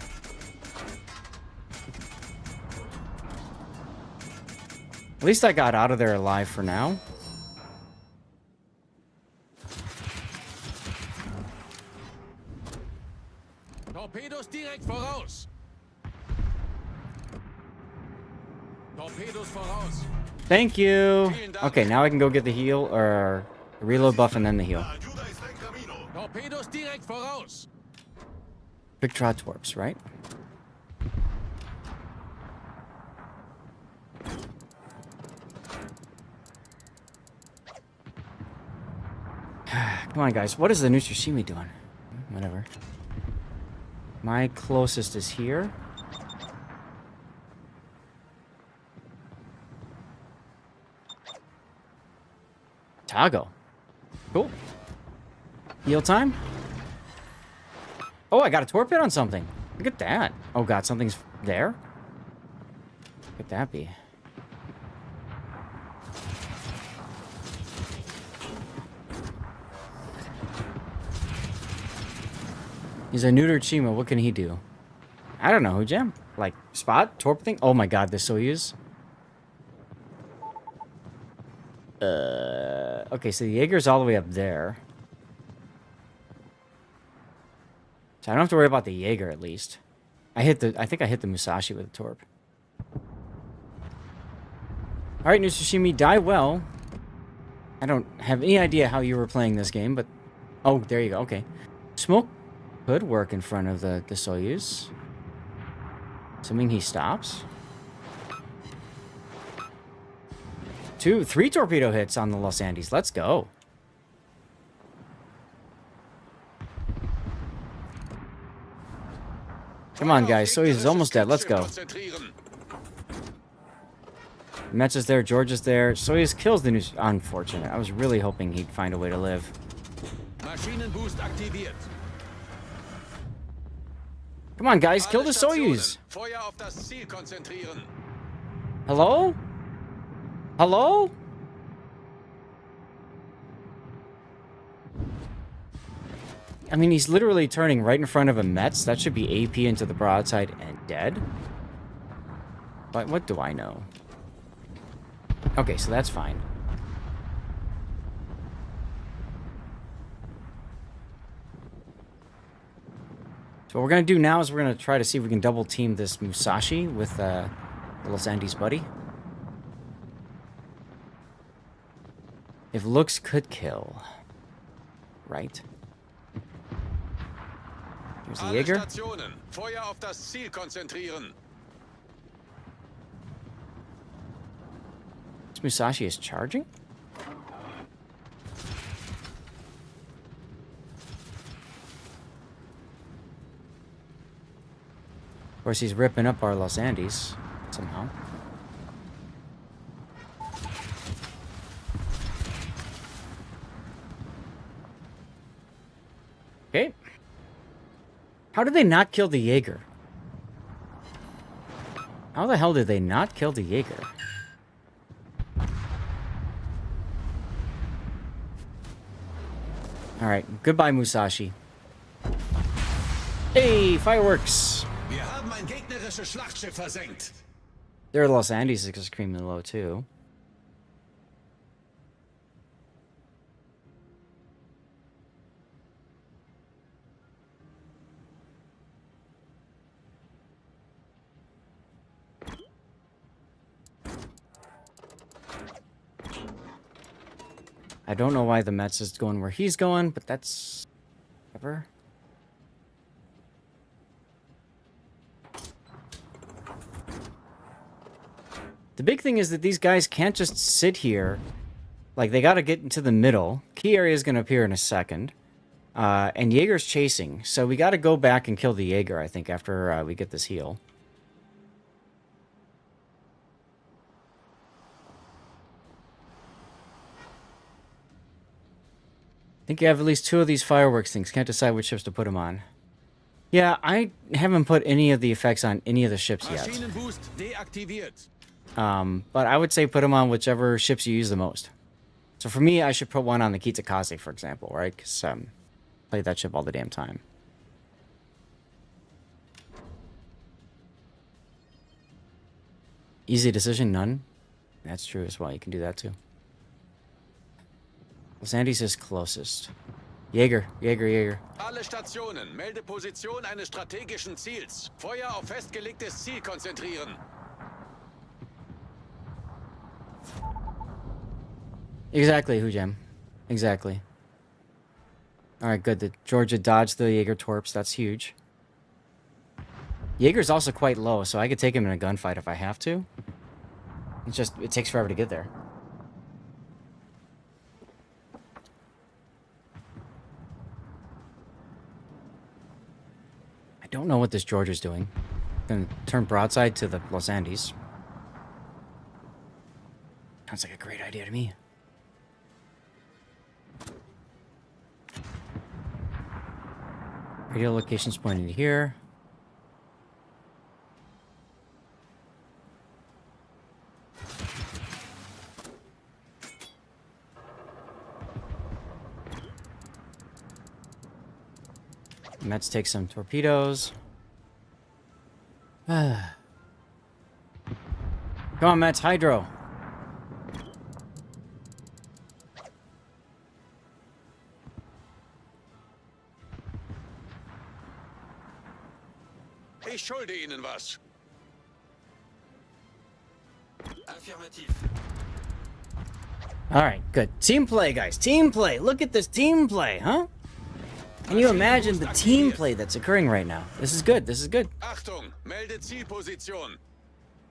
At least I got out of there alive for now. Torpedos direkt voraus. Torpedos voraus. Thank you. Okay, now I can go get the heal or the reload buff and then the heal. Torpedos direkt voraus. Big draw torps, right? Come on, guys. What is the new Tsushima doing? Whatever. My closest is here. Tago. Cool. Heal time. Oh, I got a torp hit on something. Look at that. Oh, God. Something's there? What could that be? He's a neuter Chima. What can he do? I don't know. Who jam? Like, spot? Torp thing? Oh my god, this Soyuz. Okay, so the Jaeger's all the way up there. So I don't have to worry about the Jaeger, at least. I think I hit the Musashi with a torp. Alright, Nutsushimi, die well. I don't have any idea how you were playing this game, but... Oh, there you go. Okay. Smoke could work in front of the Soyuz. Assuming he stops. 3 torpedo hits on the Los Andes. Let's go. Come on, guys. Soyuz is almost dead. Let's go. Metz is there. George is there. Soyuz kills the new... Unfortunate. I was really hoping he'd find a way to live. Maschinenboost aktiviert. Come on, guys. Kill the Soyuz. Hello? Hello? I mean, he's literally turning right in front of a Metz. That should be AP into the broadside and dead. But what do I know? Okay, so that's fine. So what we're going to do now is we're going to try to see if we can double team this Musashi with little Sandy's buddy. If looks could kill. Right? Here's the Alle Jäger. Stationen, Feuer auf das Ziel konzentrieren. This Musashi is charging? Of course, he's ripping up our Los Andes somehow. Okay. How did they not kill the Jaeger? How the hell did they not kill the Jaeger? Alright, goodbye Musashi. Hey, fireworks! Wir haben ein gegnerisches Schlachtschiff versenkt. Their Los Andes is extremely low too. I don't know why the Mets is going where he's going, but that's... whatever. The big thing is that these guys can't just sit here. Like, they gotta get into the middle. Key area is gonna appear in a second. And Jaeger's chasing. So we gotta go back and kill the Jaeger, I think, after we get this heal. I think you have at least 2 of these fireworks things. Can't decide which ships to put them on. Yeah, I haven't put any of the effects on any of the ships yet. Maschinenboost deaktiviert. But I would say put them on whichever ships you use the most. So for me, I should put one on the Kitsukaze, for example, right? Because play that ship all the damn time. Easy decision, none. That's true as well. You can do that too. Los Andes is closest. Jäger, Jäger, Jäger. Alle Stationen, melde Position eines strategischen Ziels. Feuer auf festgelegtes Ziel konzentrieren. Exactly, Hujam. Exactly. Alright, good. The Georgia dodged the Jaeger torps. That's huge. Jaeger's also quite low, so I could take him in a gunfight if I have to. It's just, it takes forever to get there. I don't know what this Georgia's doing. Gonna turn broadside to the Los Andes. Sounds like a great idea to me. Radio location's pointing to here. Mets take some torpedoes. Come on, Mets, hydro. Ich schulde Ihnen was. Affirmativ. All right, good. Team play, guys. Team play. Look at this team play, huh? Can you imagine the team play that's occurring right now? This is good. This is good. Achtung, melde Zielposition.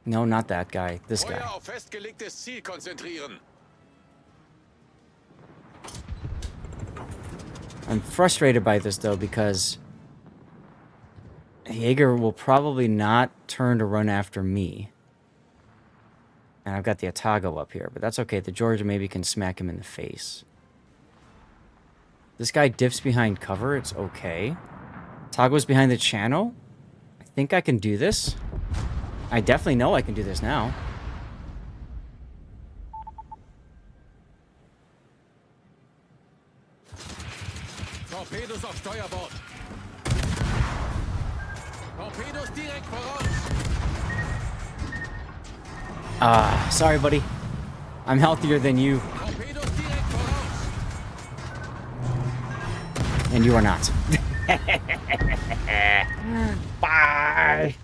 No, not that guy. This Feuer guy. auf festgelegtes Ziel konzentrieren. I'm frustrated by this, though, because Jaeger will probably not turn to run after me. And I've got the Atago up here, but that's okay. The Georgia maybe can smack him in the face. This guy dips behind cover. It's okay. Atago's behind the channel. I think I can do this. I definitely know I can do this now. Torpedos auf Steuerbord. Torpedos direkt voraus. Sorry, buddy. I'm healthier than you. Torpedos direkt voraus. And you are not. Bye.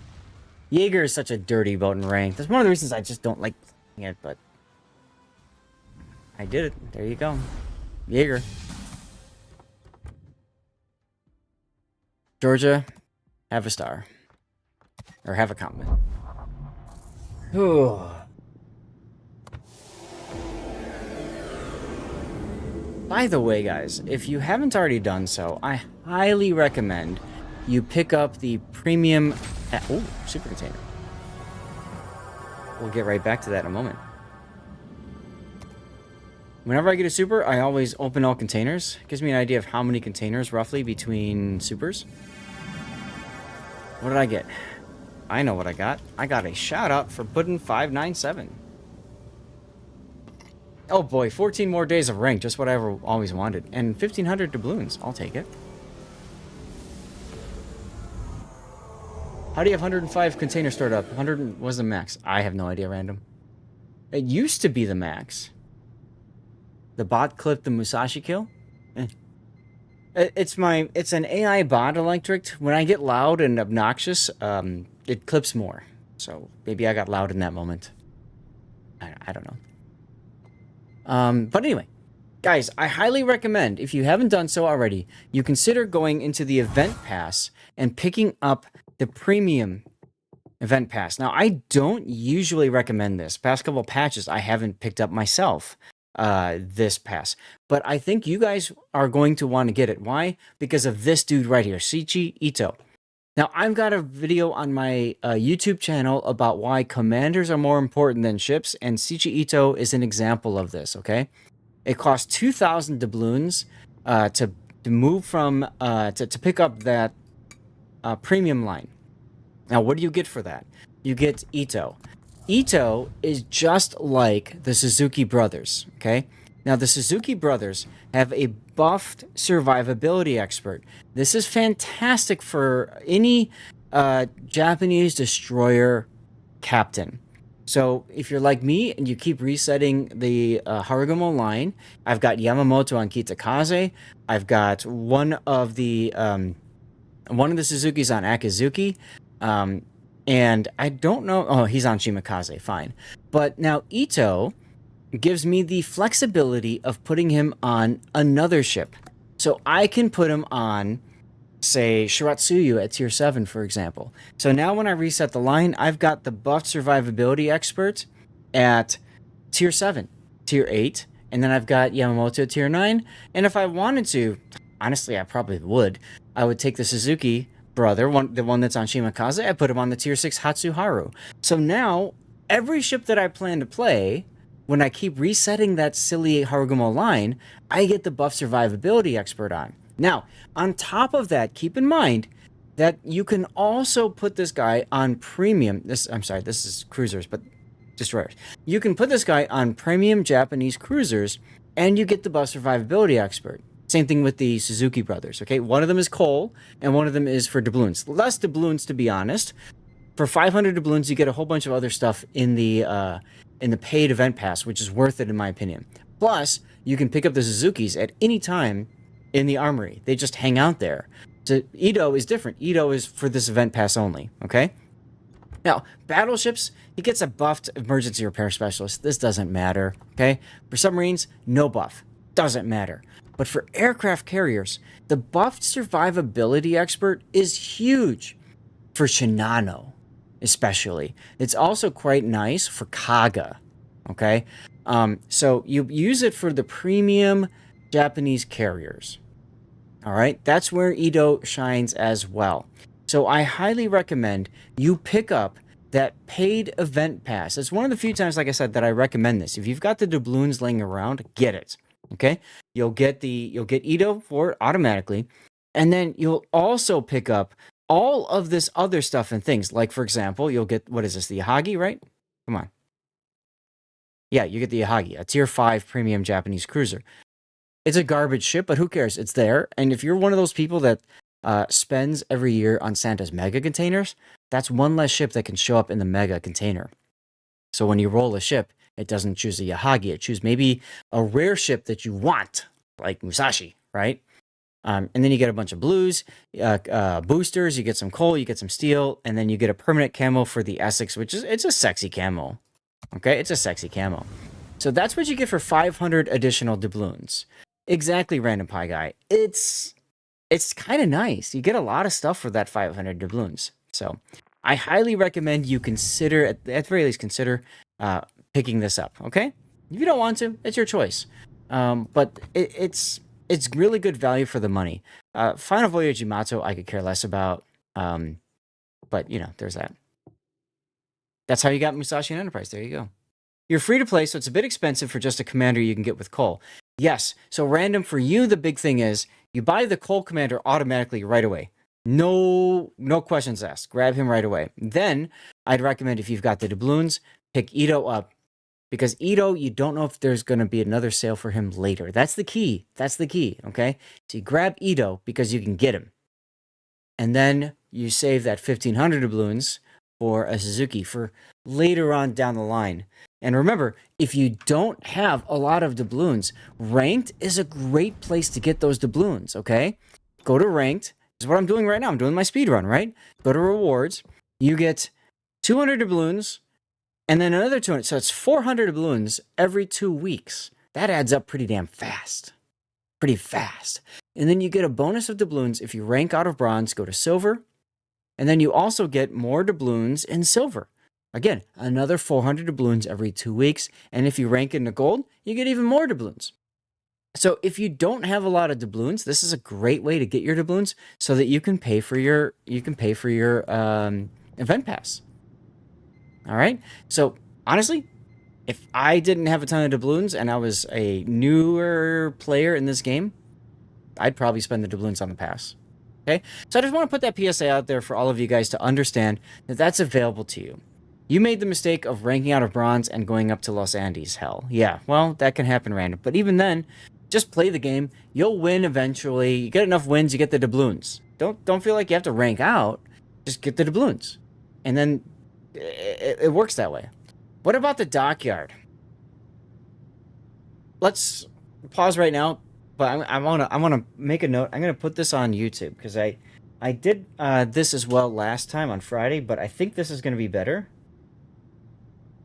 Jaeger is such a dirty boat in ranked. That's one of the reasons I just don't like playing it, but I did it. There you go. Jaeger. Georgia, have a star. Or have a comment. Whew. By the way, guys, if you haven't already done so, I highly recommend you pick up the premium... Oh, super container. We'll get right back to that in a moment. Whenever I get a super, I always open all containers. It gives me an idea of how many containers, roughly, between supers. What did I get? I know what I got. I got a shout-out for Puddin 597. Oh boy, 14 more days of rank, just what I ever always wanted. And 1,500 doubloons. I'll take it. How do you have 105 containers stored up? 100 was the max. I have no idea, random. It used to be the max. The bot clipped the Musashi kill? It's an AI bot electric. When I get loud and obnoxious, it clips more. So maybe I got loud in that moment. I don't know. But anyway, guys, I highly recommend, if you haven't done so already, you consider going into the event pass and picking up the premium event pass. Now, I don't usually recommend this. Past couple patches, I haven't picked up myself this pass. But I think you guys are going to want to get it. Why? Because of this dude right here, Shichi Ito. Now, I've got a video on my YouTube channel about why commanders are more important than ships, and Shichi Ito is an example of this, okay? It costs 2,000 doubloons to move from, to pick up that premium line. Now, what do you get for that? You get Ito. Ito is just like the Suzuki brothers, okay? Now, the Suzuki brothers have a buffed survivability expert. This is fantastic for any Japanese destroyer captain. So, if you're like me and you keep resetting the Harugumo line, I've got Yamamoto on Kitakaze. I've got one of the Suzukis on Akizuki. And I don't know... Oh, he's on Shimakaze. Fine. But now Ito gives me the flexibility of putting him on another ship. So I can put him on, say, Shiratsuyu at Tier 7, for example. So now when I reset the line, I've got the buffed survivability expert at Tier 7, Tier 8, and then I've got Yamamoto at Tier 9. And if I wanted to, honestly, I probably would, I would take the Suzuki brother, the one that's on Shimakaze, I put him on the Tier 6 Hatsuharu. So now, every ship that I plan to play, when I keep resetting that silly Harugumo line, I get the buff survivability expert on. Now, on top of that, keep in mind that you can also put this guy on premium. This is cruisers, but destroyers. You can put this guy on premium Japanese cruisers, and you get the buff survivability expert. Same thing with the Suzuki brothers, okay? One of them is coal, and one of them is for doubloons. Less doubloons, to be honest. For 500 doubloons, you get a whole bunch of other stuff in the paid event pass, which is worth it in my opinion. Plus, you can pick up the Suzukis at any time in the armory. They just hang out there. So Ito is different. Ito is for this event pass only, okay? Now, battleships, he gets a buffed emergency repair specialist. This doesn't matter, okay? For submarines, no buff. Doesn't matter. But for aircraft carriers, the buffed survivability expert is huge. For Shinano, especially. It's also quite nice for Kaga, okay? So you use it for the premium Japanese carriers. All right? That's where Ito shines as well. So I highly recommend you pick up that paid event pass. It's one of the few times, like I said, that I recommend this. If you've got the doubloons laying around, get it. Okay, you'll get Ito for it automatically, and then you'll also pick up all of this other stuff and things. Like, for example, you'll get, what is this, the Yahagi, right? Come on. Yeah, you get the Yahagi, a Tier 5 premium Japanese cruiser. It's a garbage ship, but who cares? It's there. And if you're one of those people that spends every year on Santa's mega containers, that's one less ship that can show up in the mega container. So when you roll a ship, it doesn't choose a Yahagi. It chooses maybe a rare ship that you want, like Musashi, right? And then you get a bunch of blues, boosters, you get some coal, you get some steel, and then you get a permanent camo for the Essex, which is, it's a sexy camo. Okay, it's a sexy camo. So that's what you get for 500 additional doubloons. Exactly, Random Pie Guy. It's kind of nice. You get a lot of stuff for that 500 doubloons. So I highly recommend you consider, at the very least, consider picking this up, okay? If you don't want to, it's your choice. But it's really good value for the money. Final Voyage Yamato, I could care less about. But, you know, there's that. That's how you got Musashi and Enterprise. There you go. You're free to play, so it's a bit expensive for just a commander you can get with coal. Yes, so Random, for you, the big thing is you buy the coal commander automatically right away. No questions asked. Grab him right away. Then I'd recommend, if you've got the doubloons, pick Ito up. Because Ito, you don't know if there's going to be another sale for him later. That's the key. That's the key, okay? So you grab Ito because you can get him. And then you save that 1,500 doubloons for a Suzuki for later on down the line. And remember, if you don't have a lot of doubloons, Ranked is a great place to get those doubloons, okay? Go to Ranked. This is what I'm doing right now. I'm doing my speed run, right? Go to Rewards. You get 200 doubloons, and then another 200. So it's 400 doubloons every 2 weeks. That adds up pretty damn fast. Pretty fast. And then you get a bonus of doubloons if you rank out of bronze, go to silver. And then you also get more doubloons in silver. Again, another 400 doubloons every 2 weeks. And if you rank into gold, you get even more doubloons. So if you don't have a lot of doubloons, this is a great way to get your doubloons so that you can pay for your event pass. All right. So honestly, if I didn't have a ton of doubloons and I was a newer player in this game, I'd probably spend the doubloons on the pass. Okay. So I just want to put that PSA out there for all of you guys to understand that that's available to you. You made the mistake of ranking out of bronze and going up to Los Andes. Hell, yeah. Well, that can happen random. But even then, just play the game. You'll win eventually. You get enough wins, you get the doubloons. Don't feel like you have to rank out. Just get the doubloons, and then it works that way. What about the dockyard? Let's pause right now. But I wanna make a note. I'm gonna put this on YouTube because I did this as well last time on Friday, but I think this is gonna be better.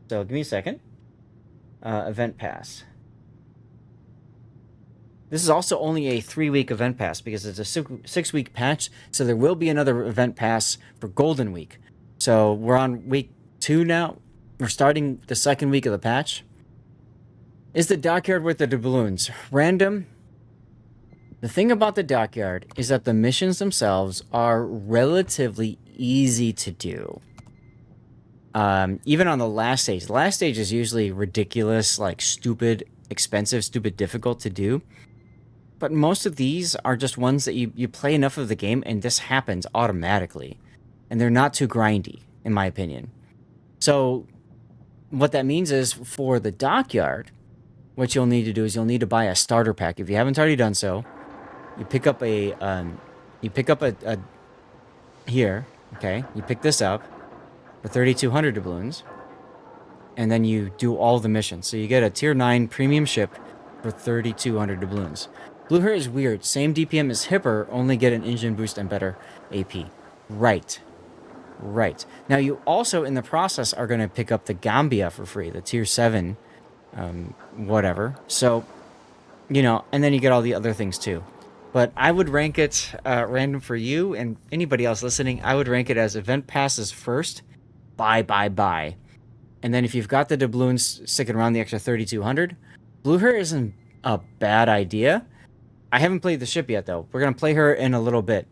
So give me a second. Event pass. This is also only a 3-week event pass because it's a 6-week patch. So there will be another event pass for Golden Week. So we're on week 2 now. We're starting the 2nd week of the patch. Is the dockyard with the doubloons random? The thing about the dockyard is that the missions themselves are relatively easy to do. Even on the last stage. The last stage is usually ridiculous, like stupid, expensive, stupid, difficult to do. But most of these are just ones that you play enough of the game and this happens automatically. And they're not too grindy, in my opinion. So what that means is for the dockyard, what you'll need to do is you'll need to buy a starter pack. If you haven't already done so, you pick up a here, okay? You pick this up for 3,200 doubloons, and then you do all the missions. So you get a tier 9 premium ship for 3,200 doubloons. Blue Hair is weird. Same DPM as Hipper, only get an engine boost and better AP. Right. Now you also, in the process, are going to pick up the Gambia for free, the tier 7, whatever. So, you know, and then you get all the other things too. But I would rank it random for you and anybody else listening. I would rank it as event passes first. Buy. And then if you've got the doubloons sticking around the extra 3,200, Blue Hair isn't a bad idea. I haven't played the ship yet, though. We're going to play her in a little bit.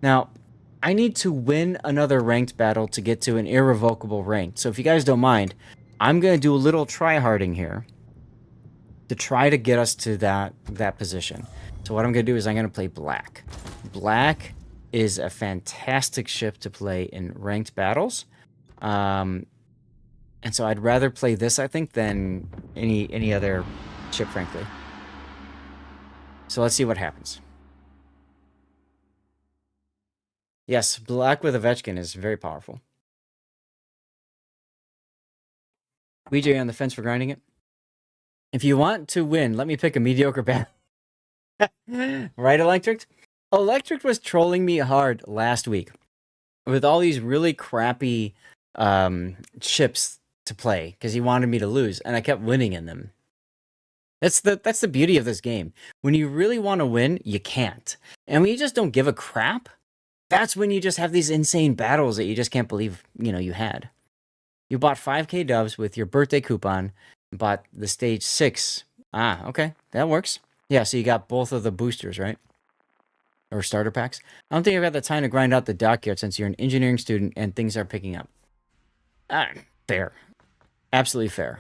Now, I need to win another ranked battle to get to an irrevocable rank. So if you guys don't mind, I'm going to do a little try-harding here to try to get us to that position. So what I'm going to do is I'm going to play Black. Black is a fantastic ship to play in ranked battles. And so I'd rather play this, I think, than any other ship, frankly. So let's see what happens. Yes, Black with Ovechkin is very powerful. BJ on the fence for grinding it. If you want to win, let me pick a mediocre battle. Right, Electric? Electric was trolling me hard last week with all these really crappy ships to play because he wanted me to lose, and I kept winning in them. That's the beauty of this game. When you really want to win, you can't. And when you just don't give a crap, that's when you just have these insane battles that you just can't believe, you had. You bought 5K doves with your birthday coupon, bought the stage 6. Ah, okay. That works. Yeah, so you got both of the boosters, right? Or starter packs. I don't think I've got the time to grind out the dockyard since you're an engineering student and things are picking up. Ah, fair. Absolutely fair.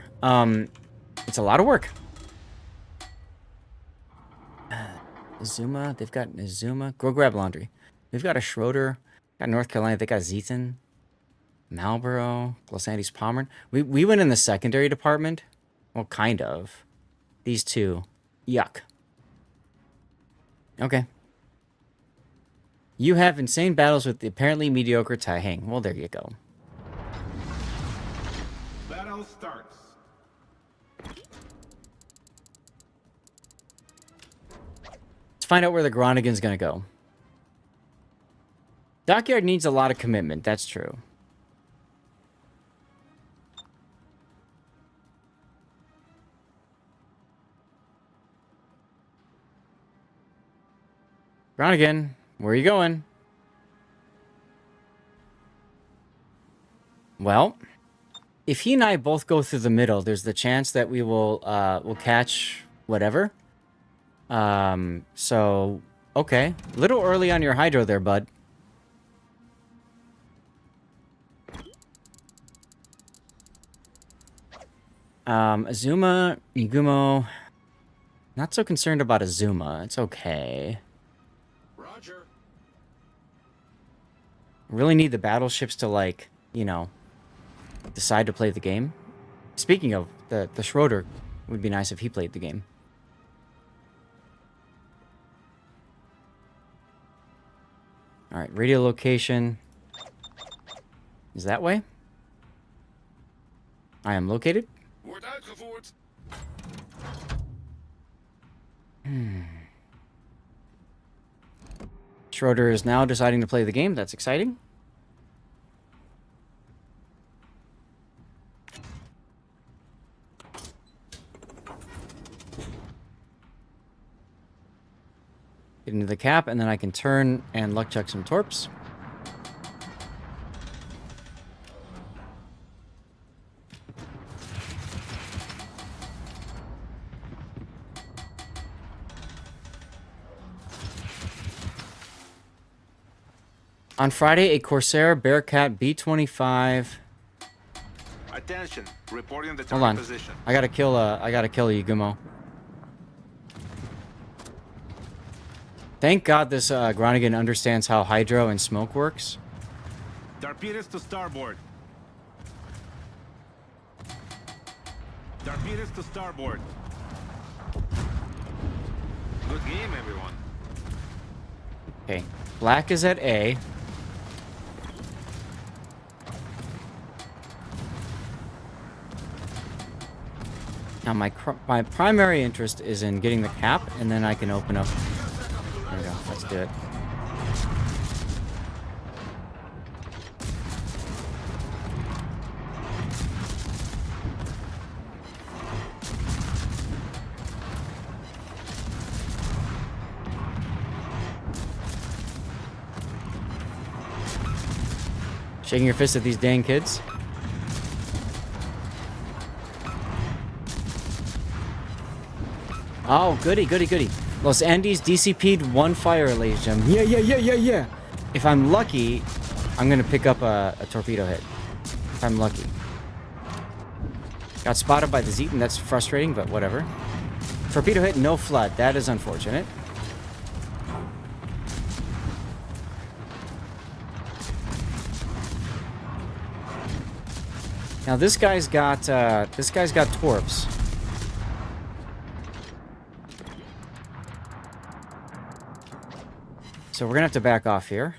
It's a lot of work. Azuma, they've got Azuma. Go grab laundry. They've got a Schroeder. Got North Carolina. They got Zeton. Marlboro. Los Andes Pomeranian. We went in the secondary department. Well, kind of. These two. Yuck. Okay. You have insane battles with the apparently mediocre Tai Hang. Well, there you go. Battle starts. Let's find out where the Groningan's gonna go. Dockyard needs a lot of commitment, that's true. Gronigan, where are you going? Well, if he and I both go through the middle, there's the chance that we'll catch whatever. So, okay. Little early on your hydro there, bud. Azuma, Igumo. Not so concerned about Azuma. It's okay. Roger. Really need the battleships to, like, decide to play the game. Speaking of, the Schroeder would be nice if he played the game. Alright, radio location is that way. I am located. Schroeder is now deciding to play the game. That's exciting. Get into the cap, and then I can turn and luck chuck some torps. On Friday, a Corsair Bearcat B-25. Attention, reporting the Hold on. target position. I gotta kill a Yugumo. Thank God this Gronigan understands how hydro and smoke works. Torpedoes to starboard. Torpedoes to starboard. Good game, everyone. Okay, black is at A. Now my primary interest is in getting the cap, and then I can open up. There we go. Let's do it. Shaking your fist at these dang kids. Oh, goody, goody, goody. Los Andes DCP'd 1 fire, ladies and gentlemen. Yeah. If I'm lucky, I'm going to pick up a torpedo hit. If I'm lucky. Got spotted by the Zeton. That's frustrating, but whatever. Torpedo hit, no flood. That is unfortunate. Now this guy's got torps. So we're gonna have to back off here.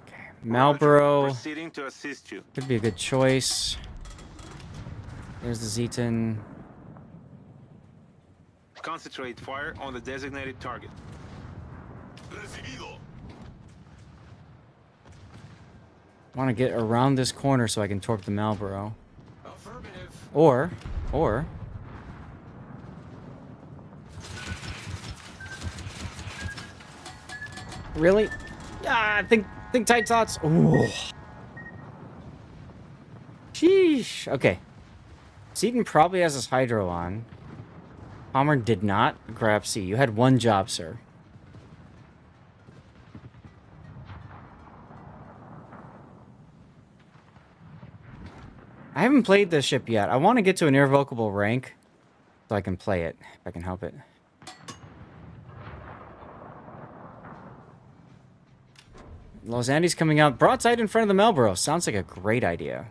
Okay, Marlboro Proceeding to assist you. could be a good choice. There's the Zeton. Concentrate fire on the designated target. Want to get around this corner so I can torp the Marlboro. Affirmative. Or... Really? Ah, think tight thoughts. Ooh. Sheesh. Okay. Seaton probably has his Hydro on. Palmer did not grab C. You had one job, sir. I haven't played this ship yet. I want to get to an irrevocable rank so I can play it, if I can help it. Los Andes coming out. Broadside in front of the Marlboro. Sounds like a great idea.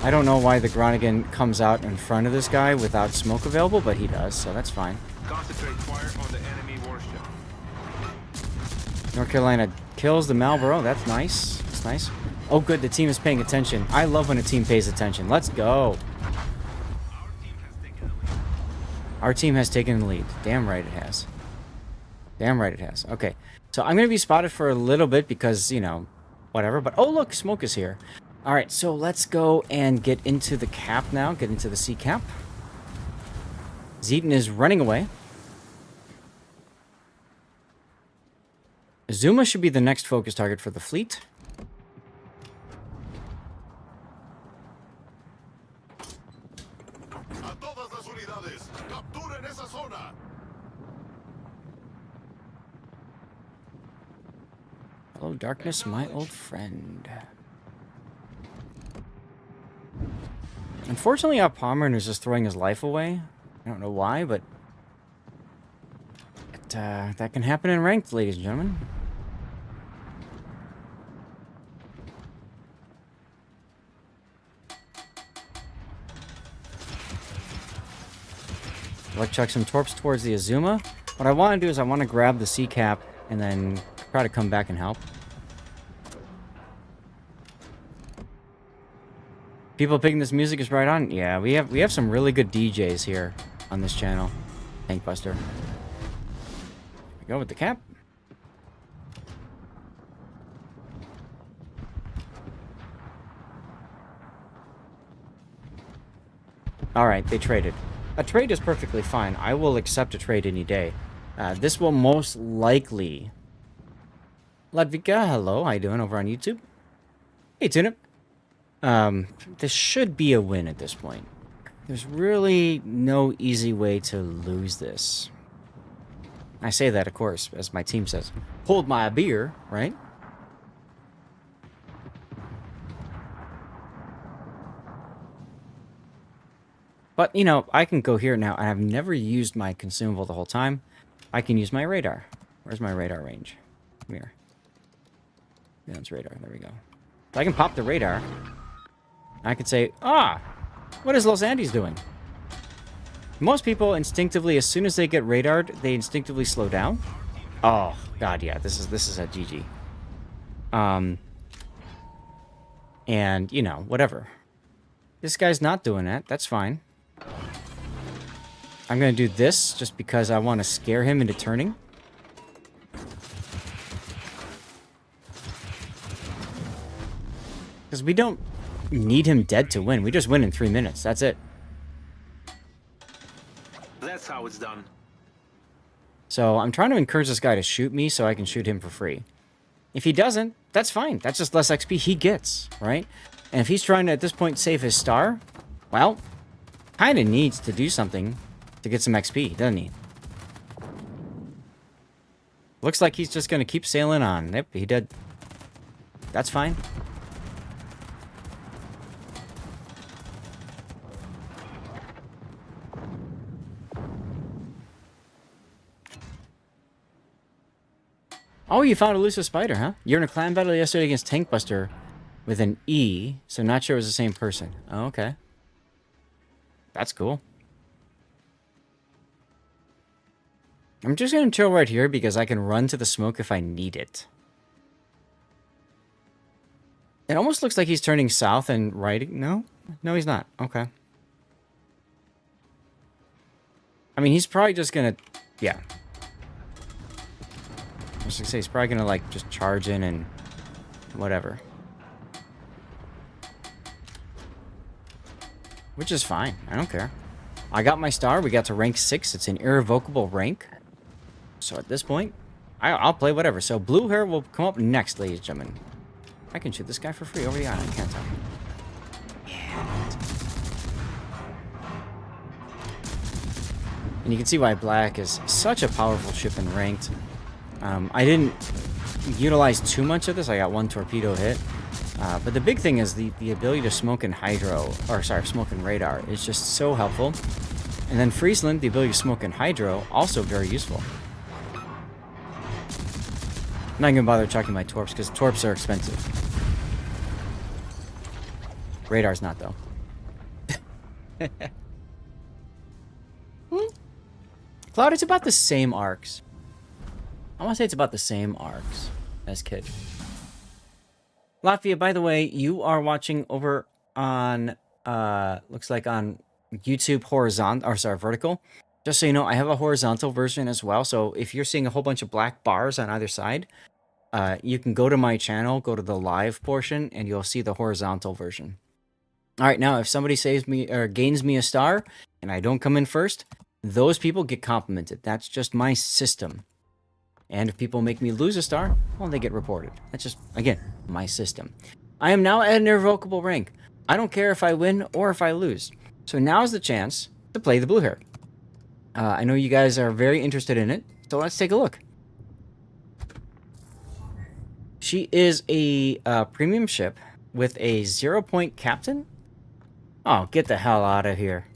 I don't know why the Groningen comes out in front of this guy without smoke available, but he does, so that's fine. Concentrate fire on the enemy warship. North Carolina kills the Marlboro. That's nice. That's nice. Oh, good. The team is paying attention. I love when a team pays attention. Let's go. Our team has taken the lead. Damn right it has. Damn right it has. Okay. So I'm going to be spotted for a little bit because, you know, whatever. But, oh, look. Smoke is here. All right. So let's go and get into the cap now. Get into the C cap. Zeton is running away. Zuma should be the next focus target for the fleet. Hello, darkness, my old friend. Unfortunately, our Palmer is just throwing his life away. I don't know why, but that can happen in ranked, ladies and gentlemen. Let's chuck some torps towards the Azuma. What I want to do is I want to grab the C cap and then try to come back and help. People picking this music is right on. Yeah, we have some really good DJs here on this channel. Tankbuster. We go with the cap. All right, they traded. A trade is perfectly fine. I will accept a trade any day. This will most likely... Ludvika, hello. How you doing over on YouTube? Hey, Tuna. This should be a win at this point. There's really no easy way to lose this. I say that, of course, as my team says. Hold my beer, right? But, you know, I can go here now. I have never used my consumable the whole time. I can use my radar. Where's my radar range? Come here. Yeah, it's radar. There we go. So I can pop the radar. I could say, what is Los Andes doing? Most people instinctively, as soon as they get radared, they instinctively slow down. Oh, God, yeah. This is a GG. And, you know, whatever. This guy's not doing that. That's fine. I'm going to do this just because I want to scare him into turning. Because we don't need him dead to win. We just win in 3 minutes. That's it. That's how it's done. So I'm trying to encourage this guy to shoot me so I can shoot him for free. If he doesn't, that's fine. That's just less XP he gets, right? And if he's trying to, at this point, save his star, well, kind of needs to do something to get some XP, doesn't he? Looks like he's just going to keep sailing on. Yep, he did. That's fine. Oh, you found a elusive spider, huh? You're in a clan battle yesterday against Tankbuster with an E, so not sure it was the same person. Oh, okay. That's cool. I'm just going to chill right here because I can run to the smoke if I need it. It almost looks like he's turning south and right. No? No, he's not. Okay. I mean, he's probably just going to... Yeah. I was going to say, he's probably going to, like, just charge in and whatever. Which is fine. I don't care. I got my star. We got to rank 6. It's an irrevocable rank. So at this point, I'll play whatever. So blue hair will come up next, ladies and gentlemen. I can shoot this guy for free over the island, can't I? Yeah. And you can see why black is such a powerful ship in ranked. I didn't utilize too much of this. I got 1 torpedo hit. But the big thing is the ability to smoke in hydro, or sorry, smoke in radar is just so helpful. And then Friesland, the ability to smoke in hydro, also very useful. I'm not gonna bother checking my torps because torps are expensive. Radar's not though. Cloud, it's about the same arcs. I want to say it's about the same arcs as Kid. Latvia, by the way, you are watching over on looks like on YouTube horizontal, or sorry, vertical. Just so you know, I have a horizontal version as well. So if you're seeing a whole bunch of black bars on either side, you can go to my channel, go to the live portion, and you'll see the horizontal version. All right, now if somebody saves me or gains me a star and I don't come in first, those people get complimented. That's just my system. And if people make me lose a star, well, they get reported. That's just, again, my system. I am now at an irrevocable rank. I don't care if I win or if I lose. So now's the chance to play the blue hair. I know you guys are very interested in it, so let's take a look. She is a premium ship with a 0-point captain. Oh, get the hell out of here.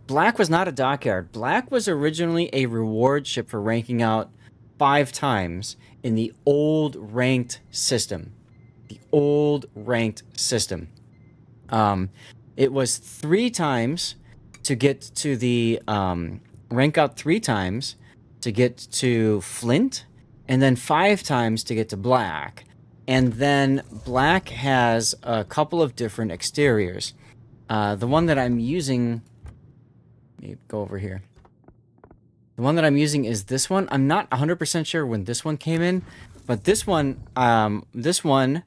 Black was not a dockyard. Black was originally a reward ship for ranking out 5 times in the old ranked system. The old ranked system. It was 3 times to get to the rank out 3 times to get to Flint, and then 5 times to get to black. And then black has a couple of different exteriors. The one that I'm using... Let me go over here. The one that I'm using is this one. I'm not 100% sure when this one came in, but this one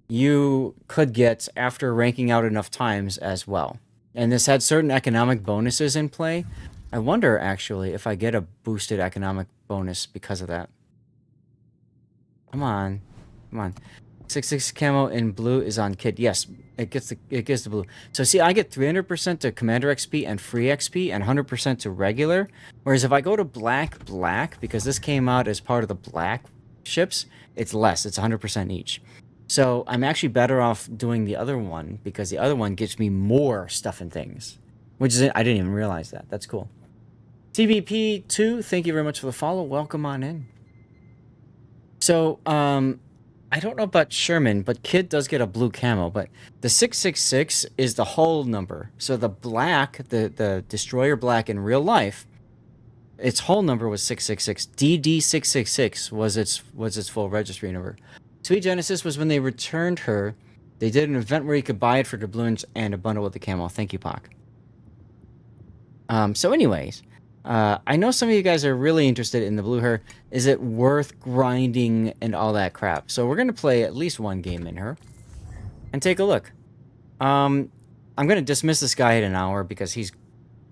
you could get after ranking out enough times as well. And this had certain economic bonuses in play. I wonder, actually, if I get a boosted economic bonus because of that. Come on. Come on. 6/6 camo in blue is on kit. Yes, it gets the blue. So see, I get 300% to Commander XP and free XP and 100% to regular. Whereas if I go to black, because this came out as part of the black ships, it's less. It's 100% each. So I'm actually better off doing the other one because the other one gets me more stuff and things. Which is, I didn't even realize that. That's cool. TVP2, thank you very much for the follow. Welcome on in. So, I don't know about Sherman, but Kid does get a blue camo, but the 666 is the hull number. So the black, the Destroyer black in real life, its hull number was 666. DD666 was its full registry number. Sweet Genesis was when they returned her. They did an event where you could buy it for doubloons and a bundle with the camo. Thank you, Pac. So anyways, I know some of you guys are really interested in the blue hair. Is it worth grinding and all that crap? So we're going to play at least one game in her and take a look. I'm going to dismiss this guy at an hour because he's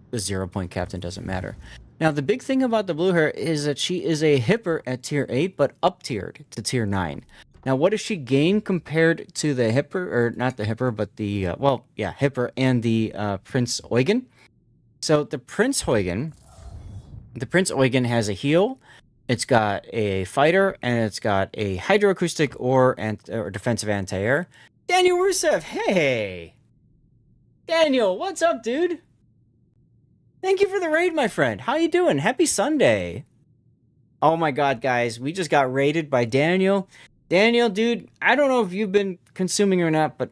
the 0-point captain, doesn't matter. Now, the big thing about the blue hair is that she is a hipper at tier 8, but up-tiered to tier 9. Now, what does she gain compared to the hipper, or not the hipper, but the, hipper and the Prince Eugen? So the Prince Eugen has a heal, it's got a fighter, and it's got a hydroacoustic or defensive anti-air. Daniel Rusev, hey! Daniel, what's up, dude? Thank you for the raid, my friend. How you doing? Happy Sunday. Oh my god, guys, we just got raided by Daniel. Daniel, dude, I don't know if you've been consuming or not, but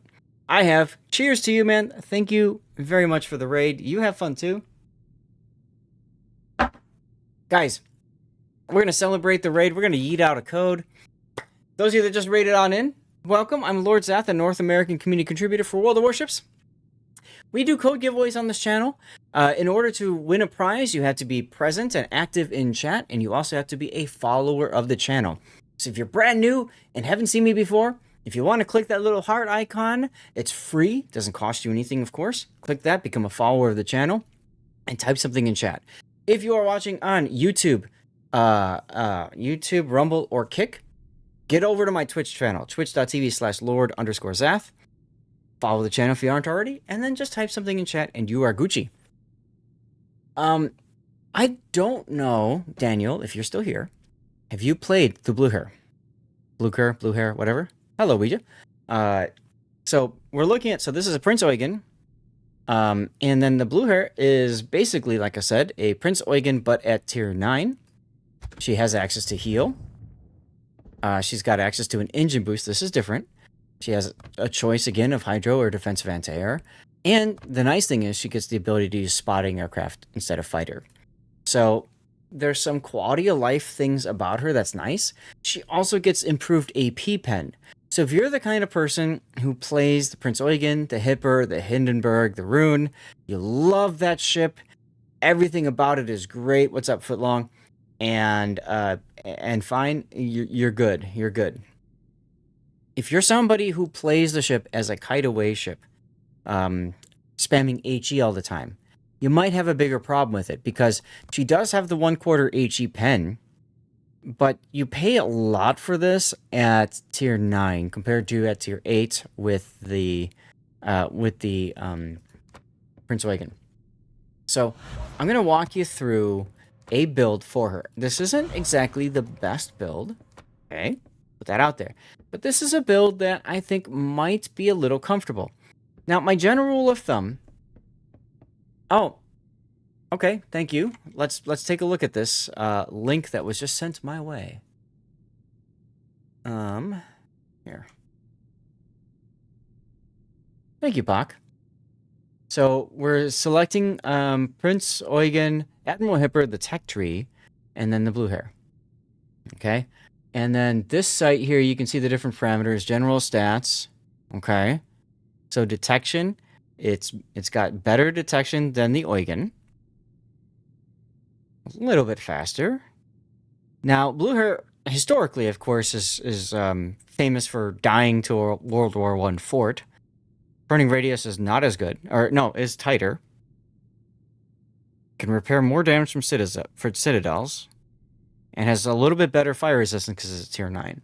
I have. Cheers to you, man. Thank you very much for the raid. You have fun, too. Guys, we're going to celebrate the raid. We're going to yeet out a code. Those of you that just raided on in, welcome. I'm Lord Zath, a North American community contributor for World of Warships. We do code giveaways on this channel. In order to win a prize, you have to be present and active in chat, and you also have to be a follower of the channel. So if you're brand new and haven't seen me before, if you want to click that little heart icon, it's free. Doesn't cost you anything, of course. Click that, become a follower of the channel, and type something in chat. If you are watching on YouTube, Rumble, or Kick, get over to my Twitch channel, twitch.tv/Lord_Zath. Follow the channel if you aren't already, and then just type something in chat, and you are Gucci. I don't know, Daniel, if you're still here. Have you played the blue hair, whatever? Hello, Ouija. So we're looking at, so this is a Prince Eugen. And then the blue hair is basically, like I said, a Prince Eugen, but at tier 9. She has access to heal. She's got access to an engine boost. This is different. She has a choice, again, of Hydro or Defensive Anti-Air. And the nice thing is she gets the ability to use spotting aircraft instead of fighter. So there's some quality of life things about her that's nice. She also gets improved AP pen. So if you're the kind of person who plays the Prince Eugen, the Hipper, the Hindenburg, the Rune, you love that ship, everything about it is great. What's up, Footlong? And fine, you're good. You're good. If you're somebody who plays the ship as a kite away ship, spamming HE all the time, you might have a bigger problem with it, because she does have the 1/4 HE pen, but you pay a lot for this at tier 9 compared to at tier 8 with the Prince Eugen. So I'm going to walk you through a build for her. This isn't exactly the best build, okay? Put that out there. But this is a build that I think might be a little comfortable. Now, my general rule of thumb... Oh, okay, thank you. Let's take a look at this link that was just sent my way. Here. Thank you, Bach. So we're selecting Prince Eugen, Admiral Hipper, the tech tree, and then the blue hair. Okay? And then this site here, you can see the different parameters, general stats. Okay? So detection, it's got better detection than the Eugen. A little bit faster. Now, blue hair, historically, of course, is famous for dying to a World War I fort. Burning radius is not as good, or no, is tighter. Can repair more damage from citadels, and has a little bit better fire resistance because it's tier 9. And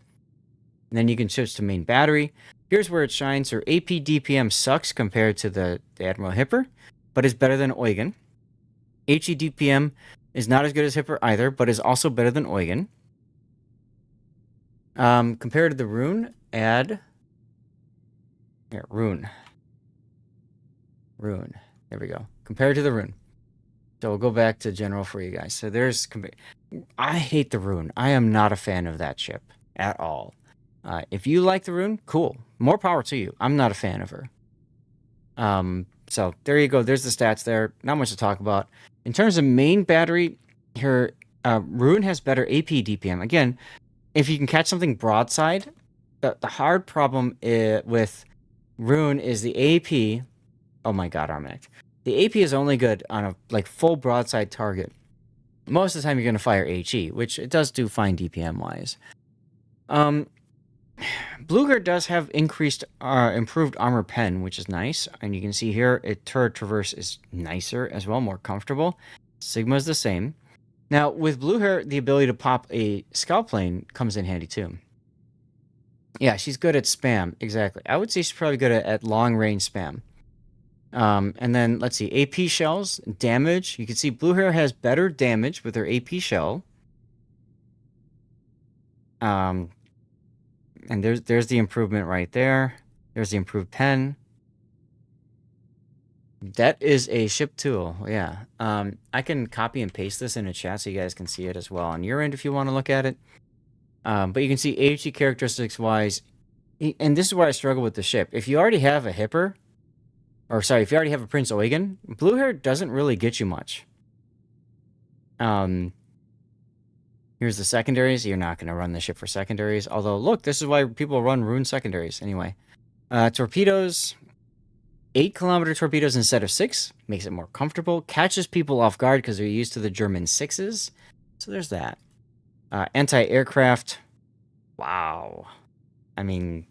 then you can switch to main battery. Here's where it shines. Her AP DPM sucks compared to the Admiral Hipper, but is better than Eugen. HE DPM is not as good as Hipper either, but is also better than Eugen. Compared to the Rune, add... Here, Rune. There we go. Compared to the Rune. So we'll go back to general for you guys. So there's... I hate the Rune. I am not a fan of that ship at all. If you like the Rune, cool. More power to you. I'm not a fan of her. So there you go. There's the stats there. Not much to talk about. In terms of main battery, her Rune has better AP DPM. Again, if you can catch something broadside, the hard problem with Rune is the AP. Oh my god, Armenic. The AP is only good on a full broadside target. Most of the time you're going to fire HE, which it does do fine DPM-wise. Blueguard does have improved armor pen, which is nice. And you can see here, turret traverse is nicer as well, more comfortable. Sigma is the same. Now, with blue hair, the ability to pop a scout plane comes in handy too. Yeah, she's good at spam. Exactly. I would say she's probably good at long-range spam. And then, let's see, AP shells, damage. You can see blue hair has better damage with her AP shell. And there's the improvement right there. There's the improved pen. That is a ship tool, yeah. I can copy and paste this in a chat so you guys can see it as well on your end if you want to look at it. But you can see HE characteristics-wise, and this is where I struggle with the ship. If you already have a Hipper, if you already have a Prince Eugen, blue hair doesn't really get you much. Here's the secondaries. You're not going to run the ship for secondaries. Although, look, this is why people run rune secondaries. Anyway. Torpedoes. 8-kilometer torpedoes instead of 6. Makes it more comfortable. Catches people off guard because they're used to the German 6s. So there's that. Anti-aircraft. Wow. I mean,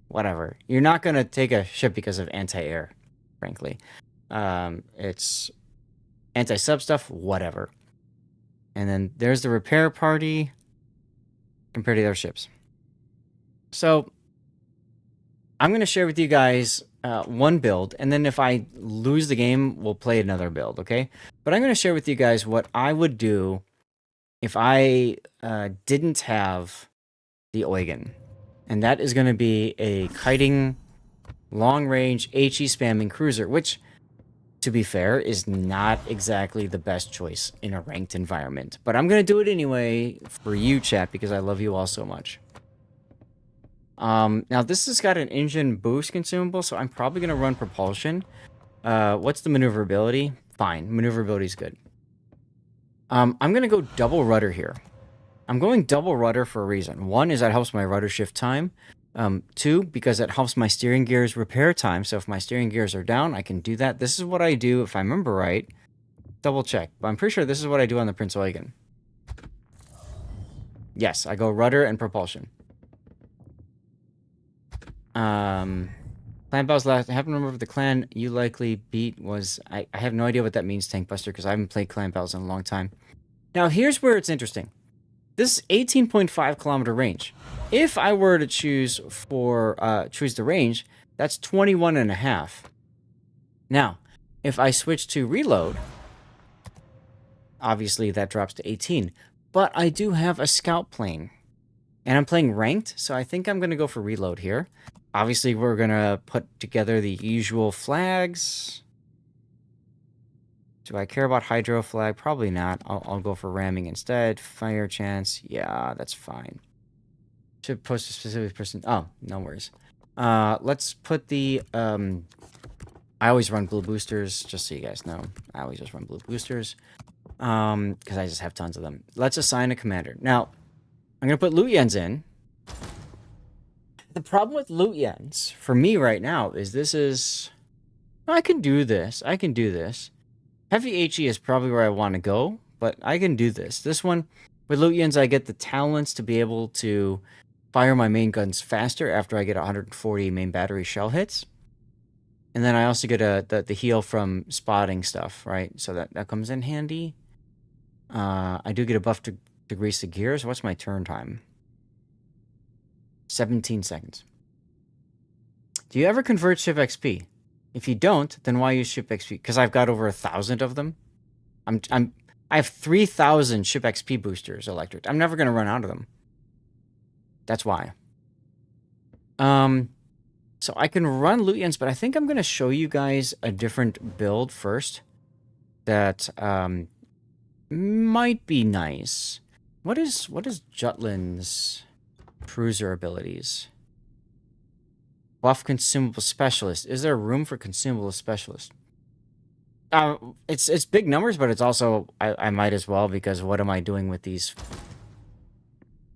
whatever. You're not going to take a ship because of anti-air, frankly. It's anti-sub stuff, whatever. And then there's the repair party compared to the other ships. So I'm going to share with you guys one build, and then if I lose the game, we'll play another build, okay? But I'm going to share with you guys what I would do if I didn't have the Eugen. And that is going to be a kiting, long-range, HE spamming cruiser, which, to be fair, is not exactly the best choice in a ranked environment. But I'm going to do it anyway for you, chat, because I love you all so much. Now, this has got an engine boost consumable, so I'm probably going to run propulsion. What's the maneuverability? Fine. Maneuverability is good. I'm going to go double rudder here. I'm going double rudder for a reason. One is that helps my rudder shift time. Two, because it helps my steering gears repair time. So if my steering gears are down, I can do that. This is what I do, if I remember right. Double check. But I'm pretty sure this is what I do on the Prince Eugen. Yes, I go rudder and propulsion. Clan battles last. I happen to remember the clan you likely beat was... I have no idea what that means, Tank Buster, because I haven't played clan battles in a long time. Now, here's where it's interesting. This 18.5 kilometer range. If I were to choose the range, that's 21.5. Now, if I switch to reload, obviously that drops to 18. But I do have a scout plane. And I'm playing ranked, so I think I'm going to go for reload here. Obviously, we're going to put together the usual flags. Do I care about hydro flag? Probably not. I'll go for ramming instead. Fire chance. Yeah, that's fine. Should post a specific person. Oh, no worries. Let's put the... I always run blue boosters, just so you guys know. I always just run blue boosters. Because I just have tons of them. Let's assign a commander. Now, I'm going to put Luyens in. The problem with Luyens, for me right now, is this is... I can do this. I can do this. Heavy HE is probably where I want to go, but I can do this. This one, with Luyens, I get the talents to be able to fire my main guns faster after I get 140 main battery shell hits. And then I also get the heal from spotting stuff, right? So that comes in handy. I do get a buff to grease the gears. What's my turn time? 17 seconds. Do you ever convert ship XP? If you don't, then why use ship XP? Because I've got over 1,000 of them. I have 3,000 ship XP boosters electric. I'm never going to run out of them. That's why. So I can run Luyens, but I think I'm going to show you guys a different build first. That might be nice. What is Jutland's cruiser abilities? Buff consumable specialist. Is there room for consumable specialist? It's big numbers, but it's also I might as well, because what am I doing with these?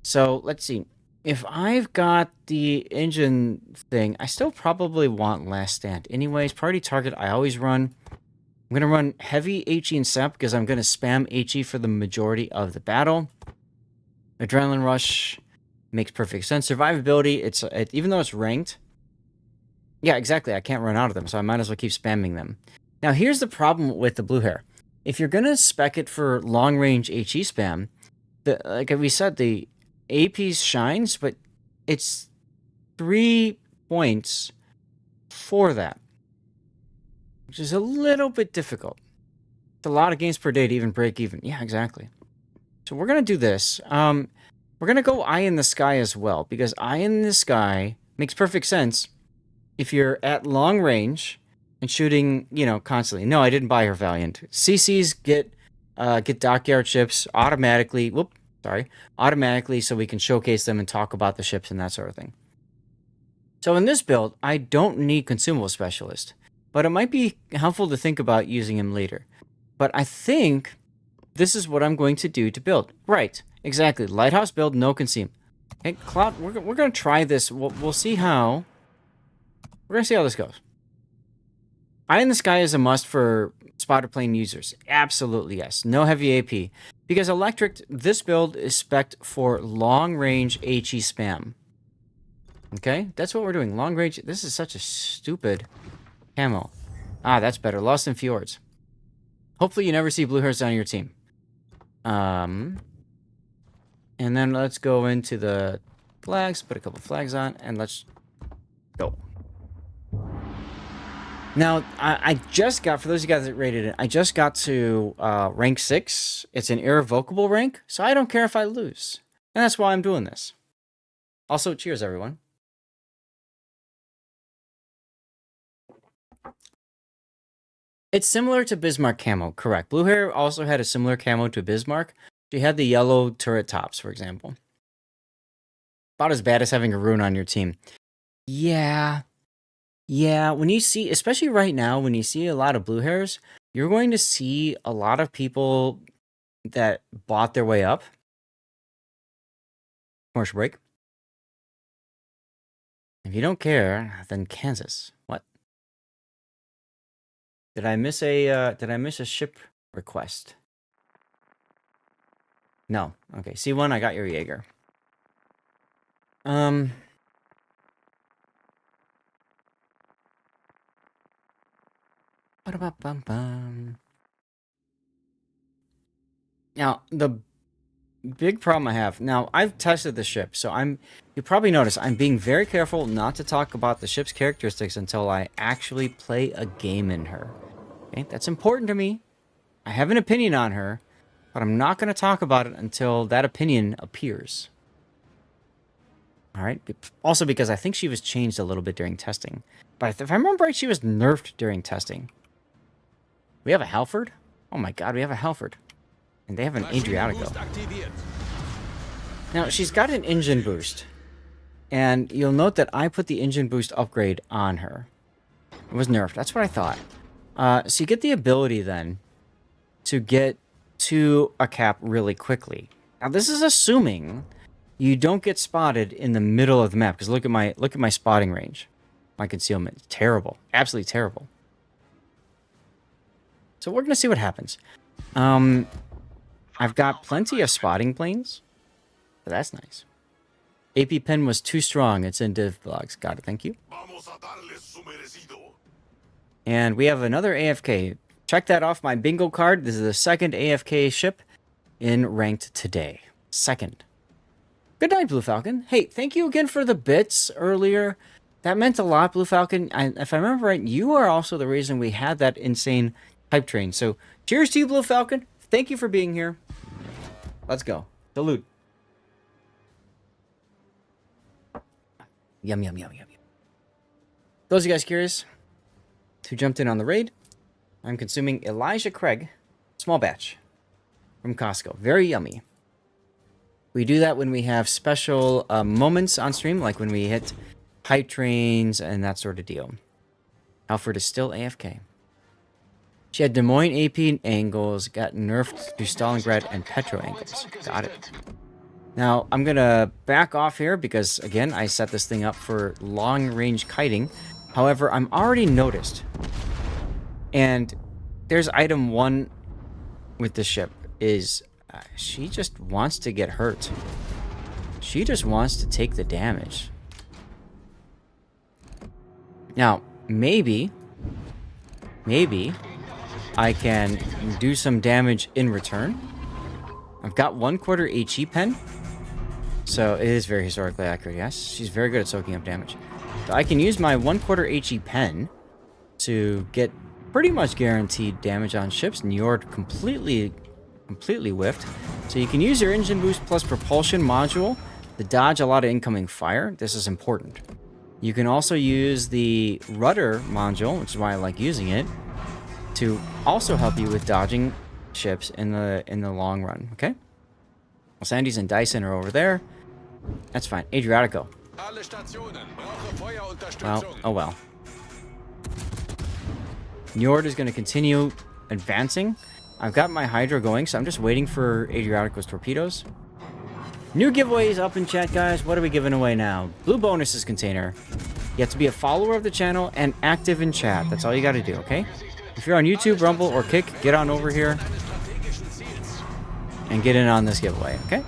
So let's see. If I've got the engine thing, I still probably want last stand. Anyways, party target I always run. I'm gonna run heavy HE and SEP because I'm gonna spam HE for the majority of the battle. Adrenaline rush makes perfect sense. Survivability, even though it's ranked. Yeah, exactly. I can't run out of them, so I might as well keep spamming them. Now, here's the problem with the blue hair. If you're going to spec it for long-range HE spam, like we said, the AP shines, but it's 3 points for that, which is a little bit difficult. It's a lot of games per day to even break even. Yeah, exactly. So we're going to do this. We're going to go Eye in the Sky as well, because Eye in the Sky makes perfect sense if you're at long range and shooting, constantly. No, I didn't buy her Valiant. CCs get dockyard ships automatically. Automatically, so we can showcase them and talk about the ships and that sort of thing. So in this build, I don't need consumable specialist, but it might be helpful to think about using him later. But I think this is what I'm going to do to build. Right, exactly. Lighthouse build, no consume. Okay, Cloud, we're going to try this. We'll see how... We're going to see how this goes. Eye in the Sky is a must for spotter plane users. Absolutely, yes. No heavy AP. Because electric, this build is spec'd for long-range HE spam. Okay, that's what we're doing. Long-range... This is such a stupid camo. Ah, that's better. Lost in Fjords. Hopefully you never see blue hairs on your team. And then let's go into the flags. Put a couple flags on, and let's go. Now, I just got, for those of you guys that rated it, I just got to rank 6. It's an irrevocable rank, so I don't care if I lose. And that's why I'm doing this. Also, cheers, everyone. It's similar to Bismarck camo, correct. Blue Hair also had a similar camo to Bismarck. She had the yellow turret tops, for example. About as bad as having a rune on your team. Yeah. Yeah, when you see, especially right now, when you see a lot of blue hairs, you're going to see a lot of people that bought their way up. Commercial break. If you don't care, then Kansas. What? Did I miss a ship request? No. Okay, C1, I got your Jaeger. Now, the big problem I have... Now, I've tested the ship, so you probably notice I'm being very careful not to talk about the ship's characteristics until I actually play a game in her. Okay, that's important to me. I have an opinion on her, but I'm not going to talk about it until that opinion appears. Alright? Also because I think she was changed a little bit during testing. But if I remember right, she was nerfed during testing. We have a Halford? Oh my god, we have a Halford. And they have an Adriatico. Now, she's got an engine boost. And you'll note that I put the engine boost upgrade on her. It was nerfed. That's what I thought. So you get the ability then to get to a cap really quickly. Now, this is assuming you don't get spotted in the middle of the map. Because look at my spotting range. My concealment. It's terrible. Absolutely terrible. So we're going to see what happens. I've got plenty of spotting planes. So that's nice. AP pen was too strong. It's in div vlogs. Got it. Thank you. And we have another AFK. Check that off my bingo card. This is the second AFK ship in ranked today. Second. Good night, Blue Falcon. Hey, thank you again for the bits earlier. That meant a lot, Blue Falcon. If I remember right, you are also the reason we had that insane hype train. So, cheers to you, Blue Falcon. Thank you for being here. Let's go. Salute. Yum, yum, yum, yum, yum. Those of you guys curious who jumped in on the raid, I'm consuming Elijah Craig, small batch, from Costco. Very yummy. We do that when we have special moments on stream, like when we hit hype trains and that sort of deal. Alfred is still AFK. She had Des Moines AP angles, got nerfed to Stalingrad and Petro angles. Got it. Now, I'm going to back off here because, again, I set this thing up for long-range kiting. However, I'm already noticed. And there's item 1 with the ship is she just wants to get hurt. She just wants to take the damage. Now, maybe I can do some damage in return. I've got 1/4 HE pen. So it is very historically accurate, yes. She's very good at soaking up damage. So I can use my 1/4 HE pen to get pretty much guaranteed damage on ships. Njord completely whiffed. So you can use your engine boost plus propulsion module to dodge a lot of incoming fire. This is important. You can also use the rudder module, which is why I like using it, to also help you with dodging ships in the long run, okay? Well, Sandy's and Dyson are over there. That's fine. Adriatico. Well, oh well. Njord is going to continue advancing. I've got my Hydra going, so I'm just waiting for Adriatico's torpedoes. New giveaways up in chat, guys. What are we giving away now? Blue bonuses container. You have to be a follower of the channel and active in chat. That's all you got to do, okay? If you're on YouTube, Rumble, or Kick, get on over here and get in on this giveaway, okay?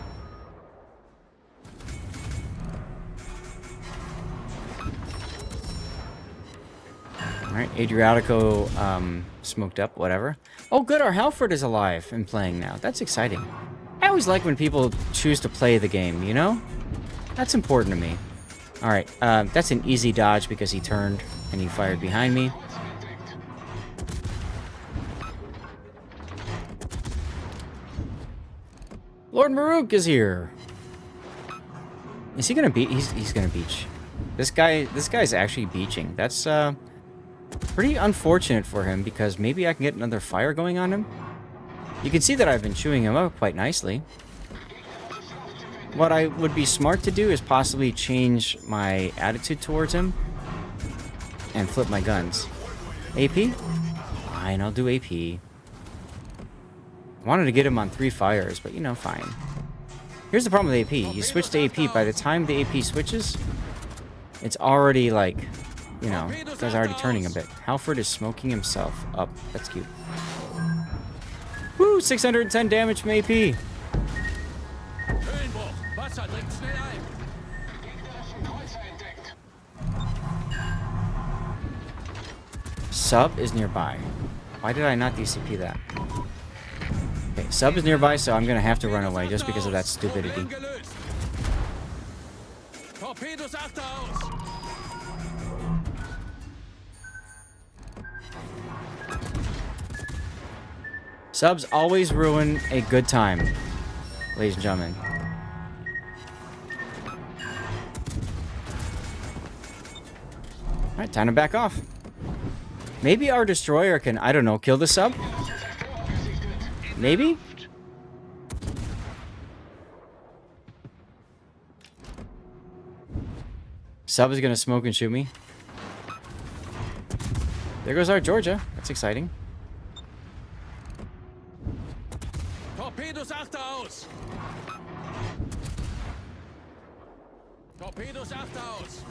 Alright, Adriatico smoked up, whatever. Oh good, our Halford is alive and playing now. That's exciting. I always like when people choose to play the game, you know? That's important to me. Alright, that's an easy dodge because he turned and he fired behind me. Lord Maruk is here. Is he gonna beat? He's gonna beach. This guy's actually beaching. That's pretty unfortunate for him because maybe I can get another fire going on him. You can see that I've been chewing him up quite nicely. What I would be smart to do is possibly change my attitude towards him and flip my guns. AP? Fine, I'll do AP. I wanted to get him on 3 fires, but you know, fine. Here's the problem with AP. You switch to AP, by the time the AP switches, it's already like, you know, this guy's already turning a bit. Halford is smoking himself up. That's cute. Woo! 610 damage from AP. Sub is nearby. Why did I not DCP that? Okay, sub is nearby, so I'm gonna have to run away just because of that stupidity. Subs always ruin a good time, ladies and gentlemen. Alright, time to back off. Maybe our destroyer can, I don't know, kill the sub? Maybe? Sub is gonna smoke and shoot me. There goes our Georgia. That's exciting. Torpedos achter aus! Torpedos achter aus!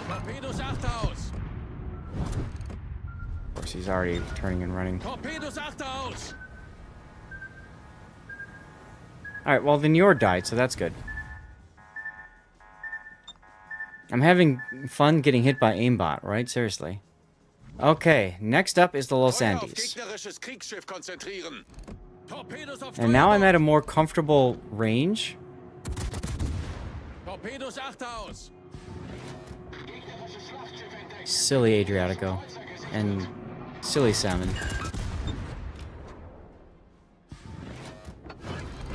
Torpedos achter aus! Of course, he's already turning and running. Torpedos achter aus! Alright, well, the Nior died, so that's good. I'm having fun getting hit by aimbot, right? Seriously. Okay, next up is the Los Andes. And now I'm at a more comfortable range. Silly Adriatico. And silly Salmon.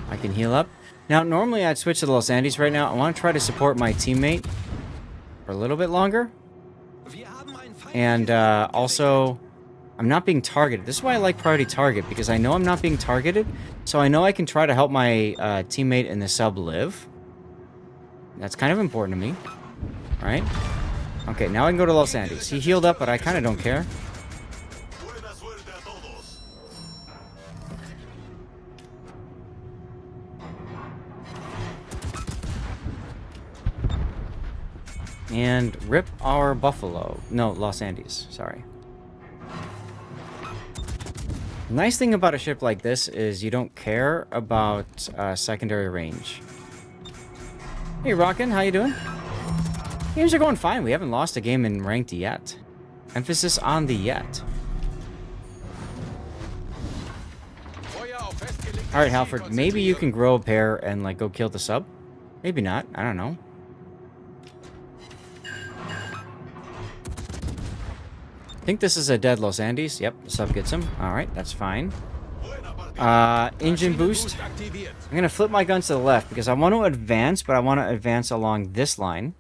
I can heal up. Now, normally I'd switch to the Los Andes right now. I want to try to support my teammate for a little bit longer. And also, I'm not being targeted. This is why I like priority target, because I know I'm not being targeted. So I know I can try to help my teammate in the sub live. That's kind of important to me. Alright? Okay, now I can go to Los Andes. He healed up, but I kind of don't care. And rip our Buffalo. No, Los Andes. Sorry. Nice thing about a ship like this is you don't care about secondary range. Hey, Rockin', how you doing? Games are going fine. We haven't lost a game in ranked yet. Emphasis on the yet. Alright, Halford, maybe you can grow a pair and, like, go kill the sub? Maybe not. I don't know. I think this is a dead Los Andes. Yep, sub gets him. Alright, that's fine. Engine boost. I'm going to flip my guns to the left because I want to advance, but I want to advance along this line.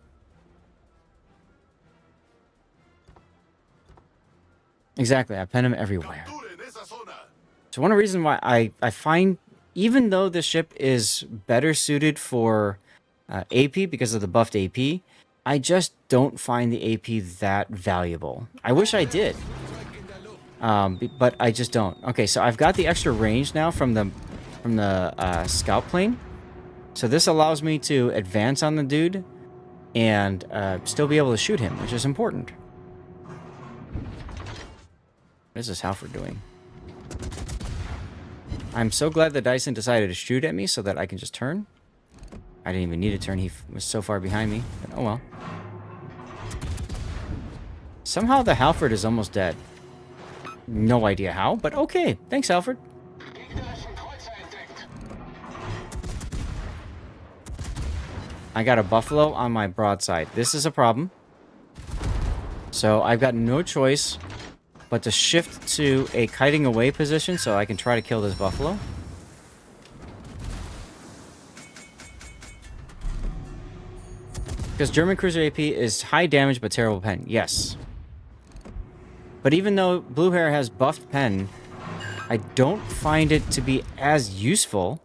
Exactly, I pen him everywhere. So one reason why I find, even though this ship is better suited for AP because of the buffed AP, I just don't find the AP that valuable. I wish I did. But I just don't. Okay, so I've got the extra range now from the scout plane. So this allows me to advance on the dude and still be able to shoot him, which is important. What is this Halford doing? I'm so glad that Dyson decided to shoot at me so that I can just turn. I didn't even need to turn. He was so far behind me. But oh well. Somehow the Halford is almost dead. No idea how, but okay. Thanks, Halford. I got a buffalo on my broadside. This is a problem. So I've got no choice but to shift to a kiting away position so I can try to kill this buffalo. Because German Cruiser AP is high damage but terrible pen. Yes. But even though Blue Hair has buffed pen, I don't find it to be as useful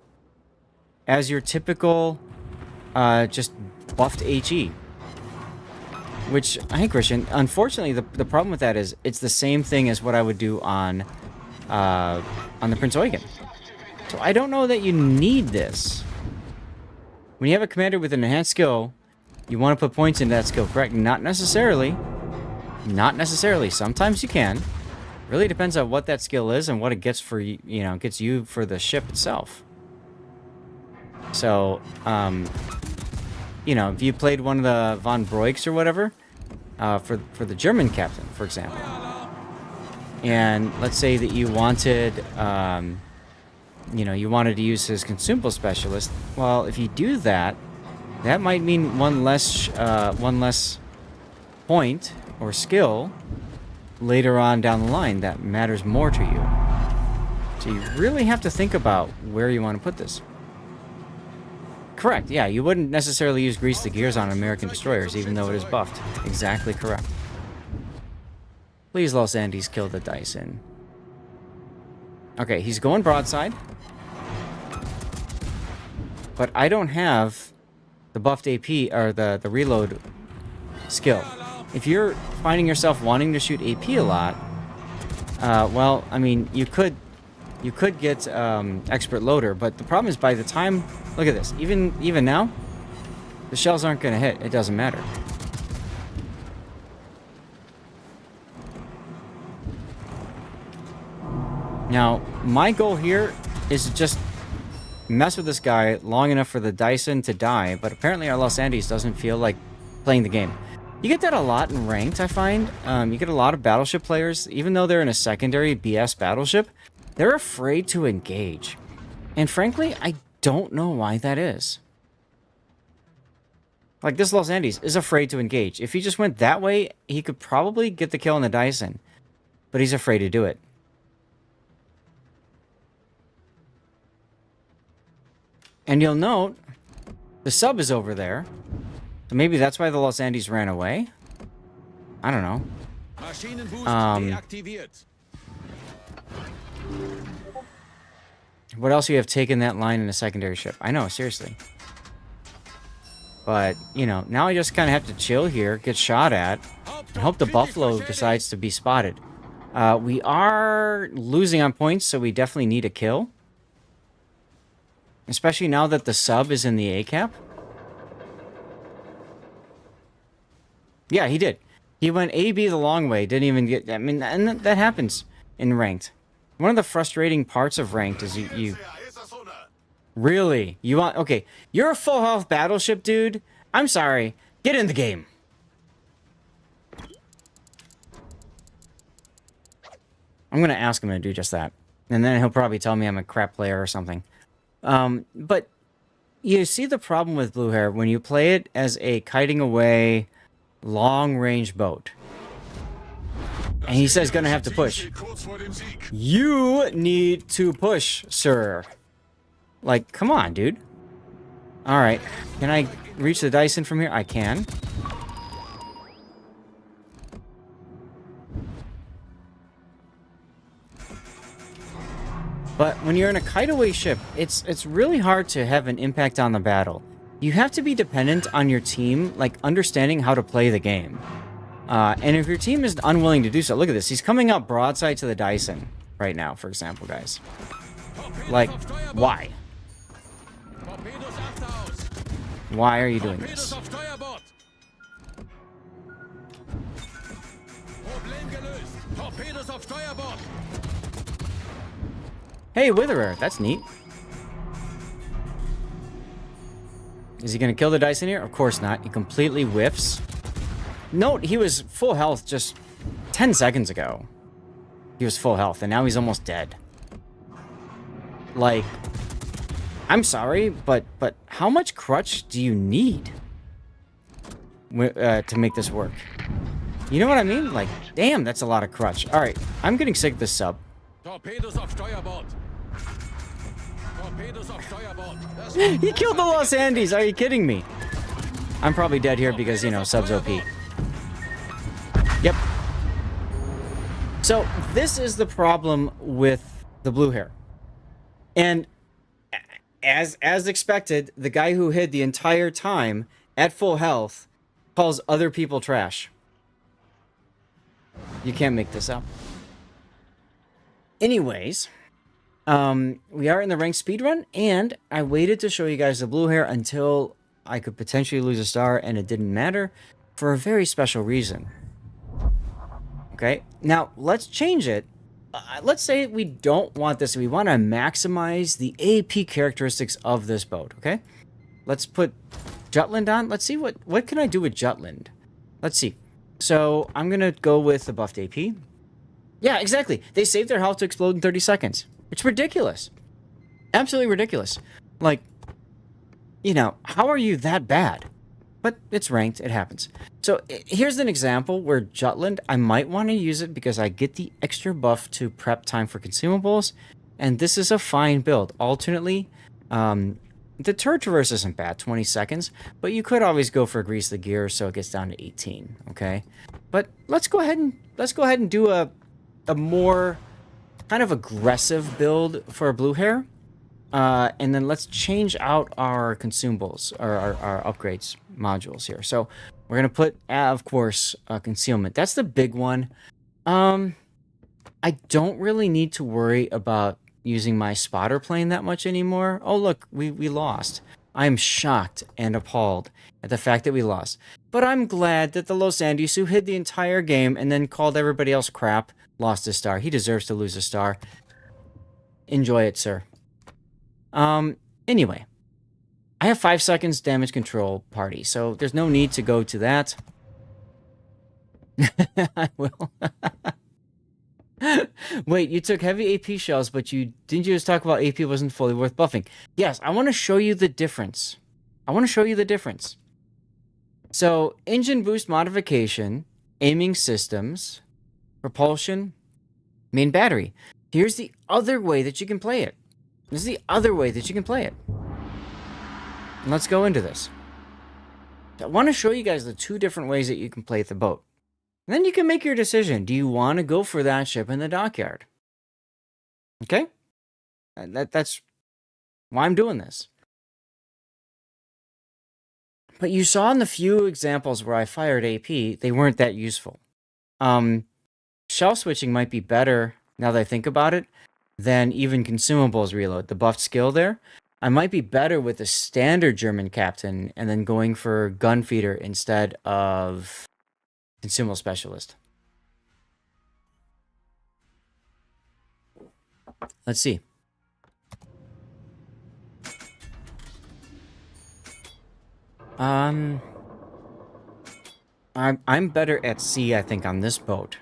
as your typical just buffed HE. Which, hey Christian, unfortunately the problem with that is it's the same thing as what I would do on the Prince Eugen. So I don't know that you need this. When you have a commander with an enhanced skill, you want to put points into that skill, correct? Not necessarily. Not necessarily. Sometimes you can. Really depends on what that skill is and what it gets for you, gets you for the ship itself. So, if you played one of the Von Broiks or whatever, for the German captain, for example, and let's say that you wanted, you wanted to use his consumable specialist. Well, if you do that, that might mean one less point or skill later on down the line that matters more to you. So you really have to think about where you want to put this. Correct, yeah, you wouldn't necessarily use Grease the Gears on American destroyers, even though it is buffed. Exactly correct. Please, Los Andes, kill the Dyson. Okay, he's going broadside. But I don't have the buffed AP, or the reload skill. If you're finding yourself wanting to shoot AP a lot, well, I mean, you could get expert loader, but the problem is by the time, look at this, even now, the shells aren't going to hit. It doesn't matter. Now, my goal here is to just mess with this guy long enough for the Dyson to die, but apparently our Los Andes doesn't feel like playing the game. You get that a lot in Ranked, I find. You get a lot of Battleship players, even though they're in a secondary BS Battleship, they're afraid to engage. And frankly, I don't know why that is. Like, this Los Andes is afraid to engage. If he just went that way, he could probably get the kill on the Dyson. But he's afraid to do it. And you'll note, the sub is over there. So maybe that's why the Los Andes ran away? I don't know. What else you have taken that line in a secondary ship? I know, seriously. But, now I just kind of have to chill here, get shot at, and hope the Buffalo decides to be spotted. We are losing on points, so we definitely need a kill. Especially now that the sub is in the A-cap. Yeah, he did. He went A-B the long way, didn't even get... I mean, and that happens in Ranked. One of the frustrating parts of Ranked is you really? You want... Okay, you're a full health battleship, dude. I'm sorry. Get in the game. I'm going to ask him to do just that. And then he'll probably tell me I'm a crap player or something. But you see the problem with Blue Hair when you play it as a kiting away long-range boat. And he says gonna have to push. You need to push, sir. Like, come on, dude. Alright. Can I reach the Dyson from here? I can. But when you're in a kite-away ship, it's really hard to have an impact on the battle. You have to be dependent on your team, like, understanding how to play the game. And if your team is unwilling to do so, look at this. He's coming up broadside to the Dyson right now, for example, guys. Like, why? Why are you doing this? Hey, Witherer, that's neat. Is he going to kill the Dyson here? Of course not. He completely whiffs. Note, he was full health just 10 seconds ago. He was full health, and now he's almost dead. Like, I'm sorry, but how much crutch do you need to make this work? You know what I mean? Like, damn, that's a lot of crutch. All right, I'm getting sick of this sub. He killed the Los Andes. Are you kidding me? I'm probably dead here because, you know, subs OP. Yep. So this is the problem with the blue hair. And as expected, the guy who hid the entire time at full health calls other people trash. You can't make this up. Anyways, we are in the ranked speedrun, and I waited to show you guys the blue hair until I could potentially lose a star, and it didn't matter for a very special reason. Okay, now let's change it. Let's say we don't want this. We want to maximize the AP characteristics of this boat, okay? Let's put Jutland on. Let's see what can I do with Jutland. Let's see. So I'm going to go with the buffed AP. Yeah, exactly. They save their health to explode in 30 seconds. It's ridiculous. Absolutely ridiculous. Like, you know, how are you that bad? But it's ranked. It happens. So here's an example where Jutland, I might want to use it because I get the extra buff to prep time for consumables. And this is a fine build. Alternately, the turret traverse isn't bad, 20 seconds. But you could always go for grease the gear so it gets down to 18. Okay. But let's go ahead and do a more kind of aggressive build for blue hair. And then let's change out our consumables, or our upgrades modules here. So we're going to put, of course, concealment. That's the big one. I don't really need to worry about using my spotter plane that much anymore. Oh, look, we lost. I am shocked and appalled at the fact that we lost. But I'm glad that the Los Andes, who hid the entire game and then called everybody else crap, lost a star. He deserves to lose a star. Enjoy it, sir. Anyway, I have 5 seconds damage control party, so there's no need to go to that. I will. Wait, you took heavy AP shells, but didn't you just talk about AP wasn't fully worth buffing? Yes, I want to show you the difference. So, engine boost modification, aiming systems, propulsion, main battery. Here's the other way that you can play it. This is the other way that you can play it. And let's go into this. I want to show you guys the 2 different ways that you can play the boat. And then you can make your decision. Do you want to go for that ship in the dockyard? Okay? That's why I'm doing this. But you saw in the few examples where I fired AP, they weren't that useful. Shell switching might be better, now that I think about it, than even consumables reload. The buffed skill there. I might be better with a standard German captain and then going for gun feeder instead of consumable specialist. Let's see. I'm better at sea, I think, on this boat.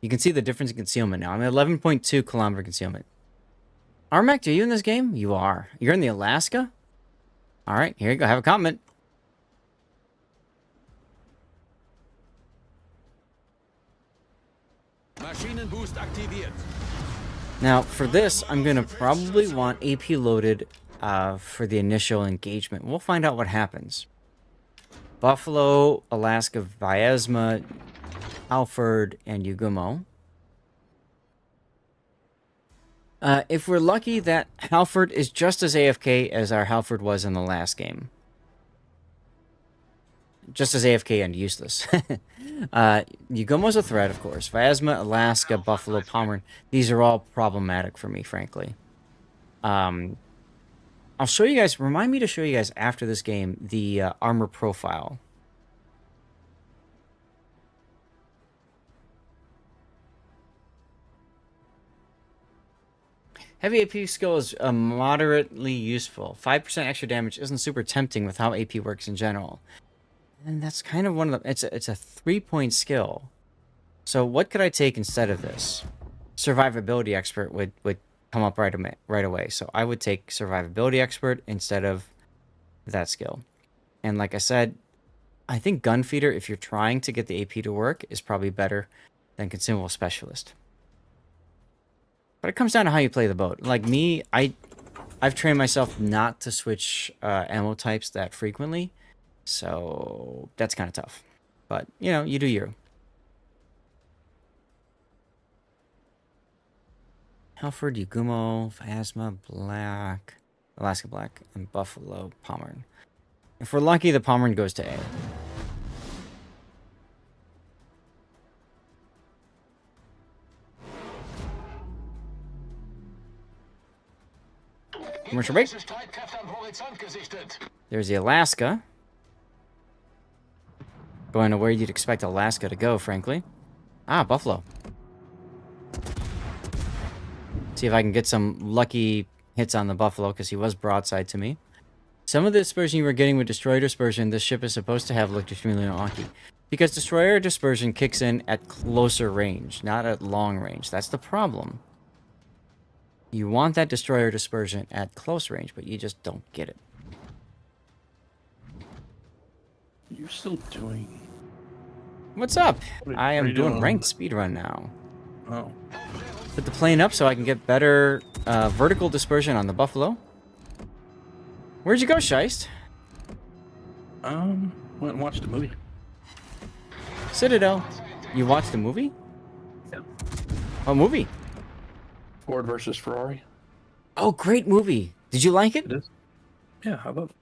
You can see the difference in concealment now. I'm at 11.2 kilometer concealment. Armac, are you in this game? You are. You're in the Alaska? All right, here you go. Have a comment. Maschinenboost aktiviert. Now, for this, I'm going to probably want AP loaded for the initial engagement. We'll find out what happens. Buffalo, Alaska, Vyazma, Alfred, and Yugumo. If we're lucky, that Halford is just as AFK as our Halford was in the last game. Just as AFK and useless. Yugomo's a threat, of course. Phasma, Alaska, Buffalo, Pomeran. These are all problematic for me, frankly. I'll show you guys. Remind me to show you guys after this game the armor profile. Heavy AP skill is moderately useful. 5% extra damage isn't super tempting with how AP works in general. And that's kind of one of the... It's a 3-point skill. So what could I take instead of this? Survivability expert would come up right away. So I would take survivability expert instead of that skill. And like I said, I think gun feeder, if you're trying to get the AP to work, is probably better than consumable specialist. But it comes down to how you play the boat. Like me, I've trained myself not to switch ammo types that frequently. So that's kind of tough. But, you know, you do you. Halford, Yugumo, Phasma, Black, Alaska Black, and Buffalo, Pomeran. If we're lucky, the Pomeran goes to A. Commercial break. There's the Alaska. Going to where you'd expect Alaska to go, frankly. Ah, Buffalo. See if I can get some lucky hits on the Buffalo, because he was broadside to me. Some of the dispersion you were getting with Destroyer Dispersion, this ship is supposed to have looked extremely unlucky. Because Destroyer Dispersion kicks in at closer range, not at long range. That's the problem. You want that Destroyer Dispersion at close range, but you just don't get it. You're still doing... What's up? What I am you doing ranked speedrun now. Oh. Put the plane up so I can get better vertical dispersion on the Buffalo. Where'd you go, Scheist? Went and watched a movie. Citadel. You watched a movie? Yeah. What movie? Ford versus Ferrari. Oh, great movie. Did you like it? It is. Yeah, I love it.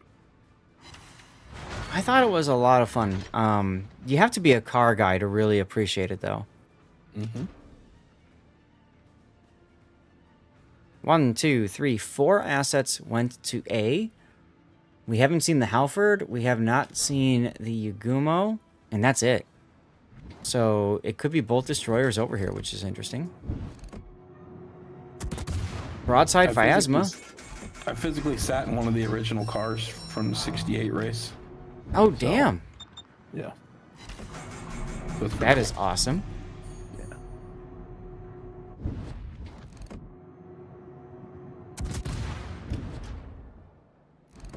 I thought it was a lot of fun. You have to be a car guy to really appreciate it, though. Mm-hmm. 1, 2, 3, 4 assets went to A. We haven't seen the Halford. We have not seen the Yugumo. And that's it. So it could be both destroyers over here, which is interesting. Broadside Phasma. I physically sat in one of the original cars from the 68 race. Oh, damn. Yeah. That is awesome. Yeah.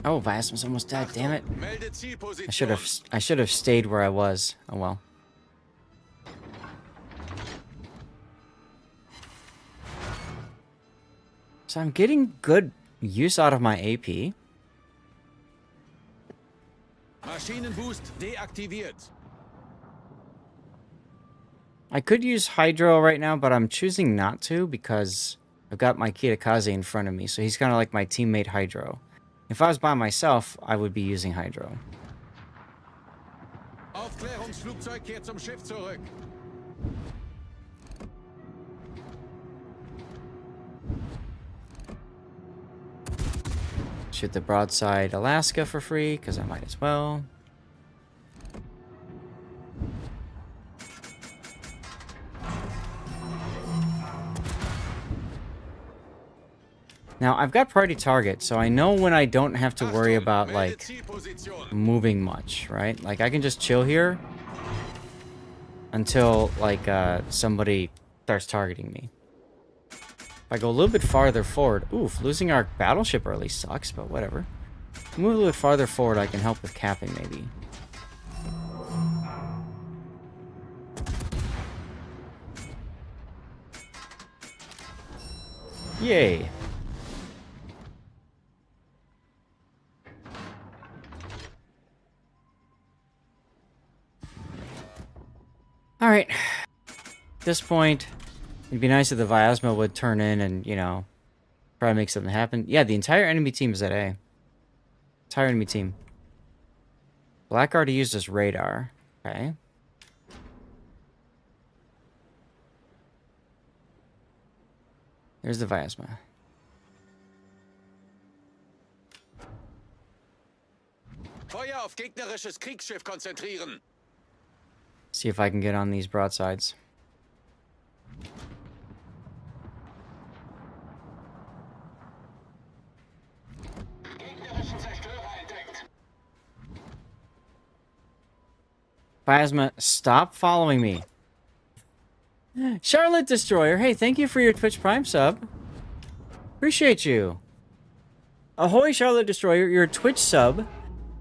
Oh, Phasma's almost dead, damn it. I should have stayed where I was. Oh well. So I'm getting good use out of my AP. Maschinenboost deaktiviert. I could use Hydro right now, but I'm choosing not to because I've got my Kitakaze in front of me, so he's kind of like my teammate Hydro. If I was by myself, I would be using Hydro. Aufklärungsflugzeug kehrt zum Schiff zurück. Shoot the broadside Alaska for free, because I might as well. Now, I've got priority target, so I know when I don't have to worry about, like, moving much, right? Like, I can just chill here until, like, somebody starts targeting me. If I go a little bit farther forward... Oof, losing our battleship early sucks, but whatever. Move a little bit farther forward, I can help with capping, maybe. Yay. Alright. At this point, it'd be nice if the Phasma would turn in and, you know, try to make something happen. Yeah, the entire enemy team is at A. Entire enemy team. Black already used his radar. Okay. There's the Viasma. Feuer auf gegnerisches Kriegsschiff konzentrieren. See if I can get on these broadsides. Plasma, stop following me. Charlotte Destroyer, hey, thank you for your Twitch Prime sub. Appreciate you. Ahoy, Charlotte Destroyer, your Twitch sub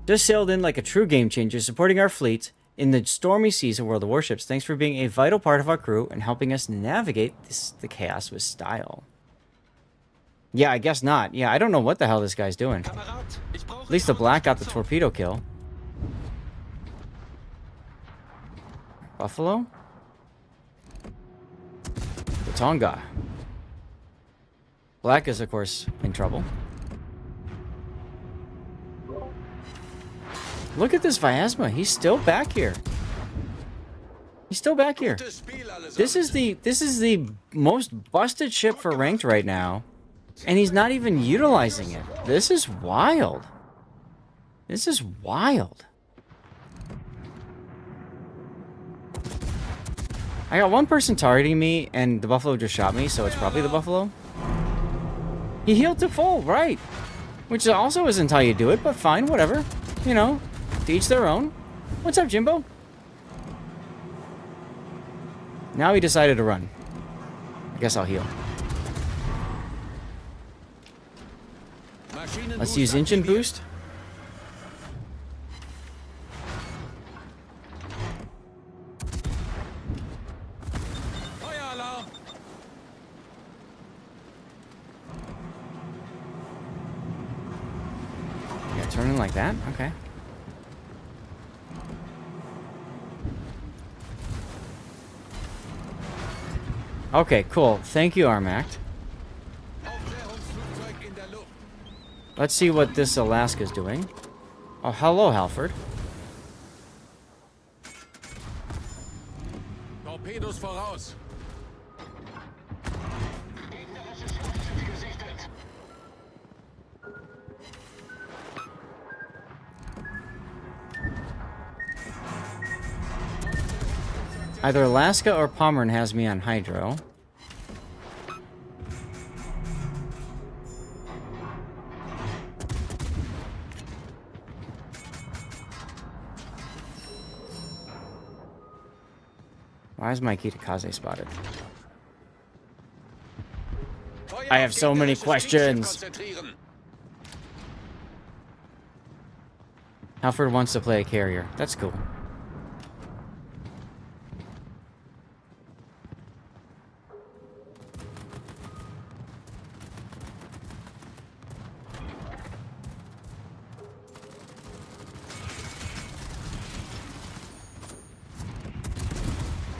just sailed in like a true game changer, supporting our fleet in the stormy seas of World of Warships. Thanks for being a vital part of our crew and helping us navigate the chaos with style. Yeah, I guess not. Yeah, I don't know what the hell this guy's doing. At least the black got the torpedo kill. Buffalo? The Tonga. Black is, of course, in trouble. Look at this Viasma. He's still back here. He's still back here. This is the most busted ship for ranked right now, and he's not even utilizing it. This is wild. This is wild. I got one person targeting me, and the Buffalo just shot me, so it's probably the Buffalo. He healed to full, right? Which also isn't how you do it, but fine, whatever. You know, to each their own. What's up, Jimbo? Now he decided to run. I guess I'll heal. Let's use engine boost. Yeah, turning like that? Okay. Okay, cool. Thank you, Armact. Let's see what this Alaska's doing. Oh, hello, Halford. Torpedos voraus. Either Alaska or Pomeran has me on Hydro. Why is my Kitakaze spotted? I have so many questions. Halford wants to play a carrier. That's cool.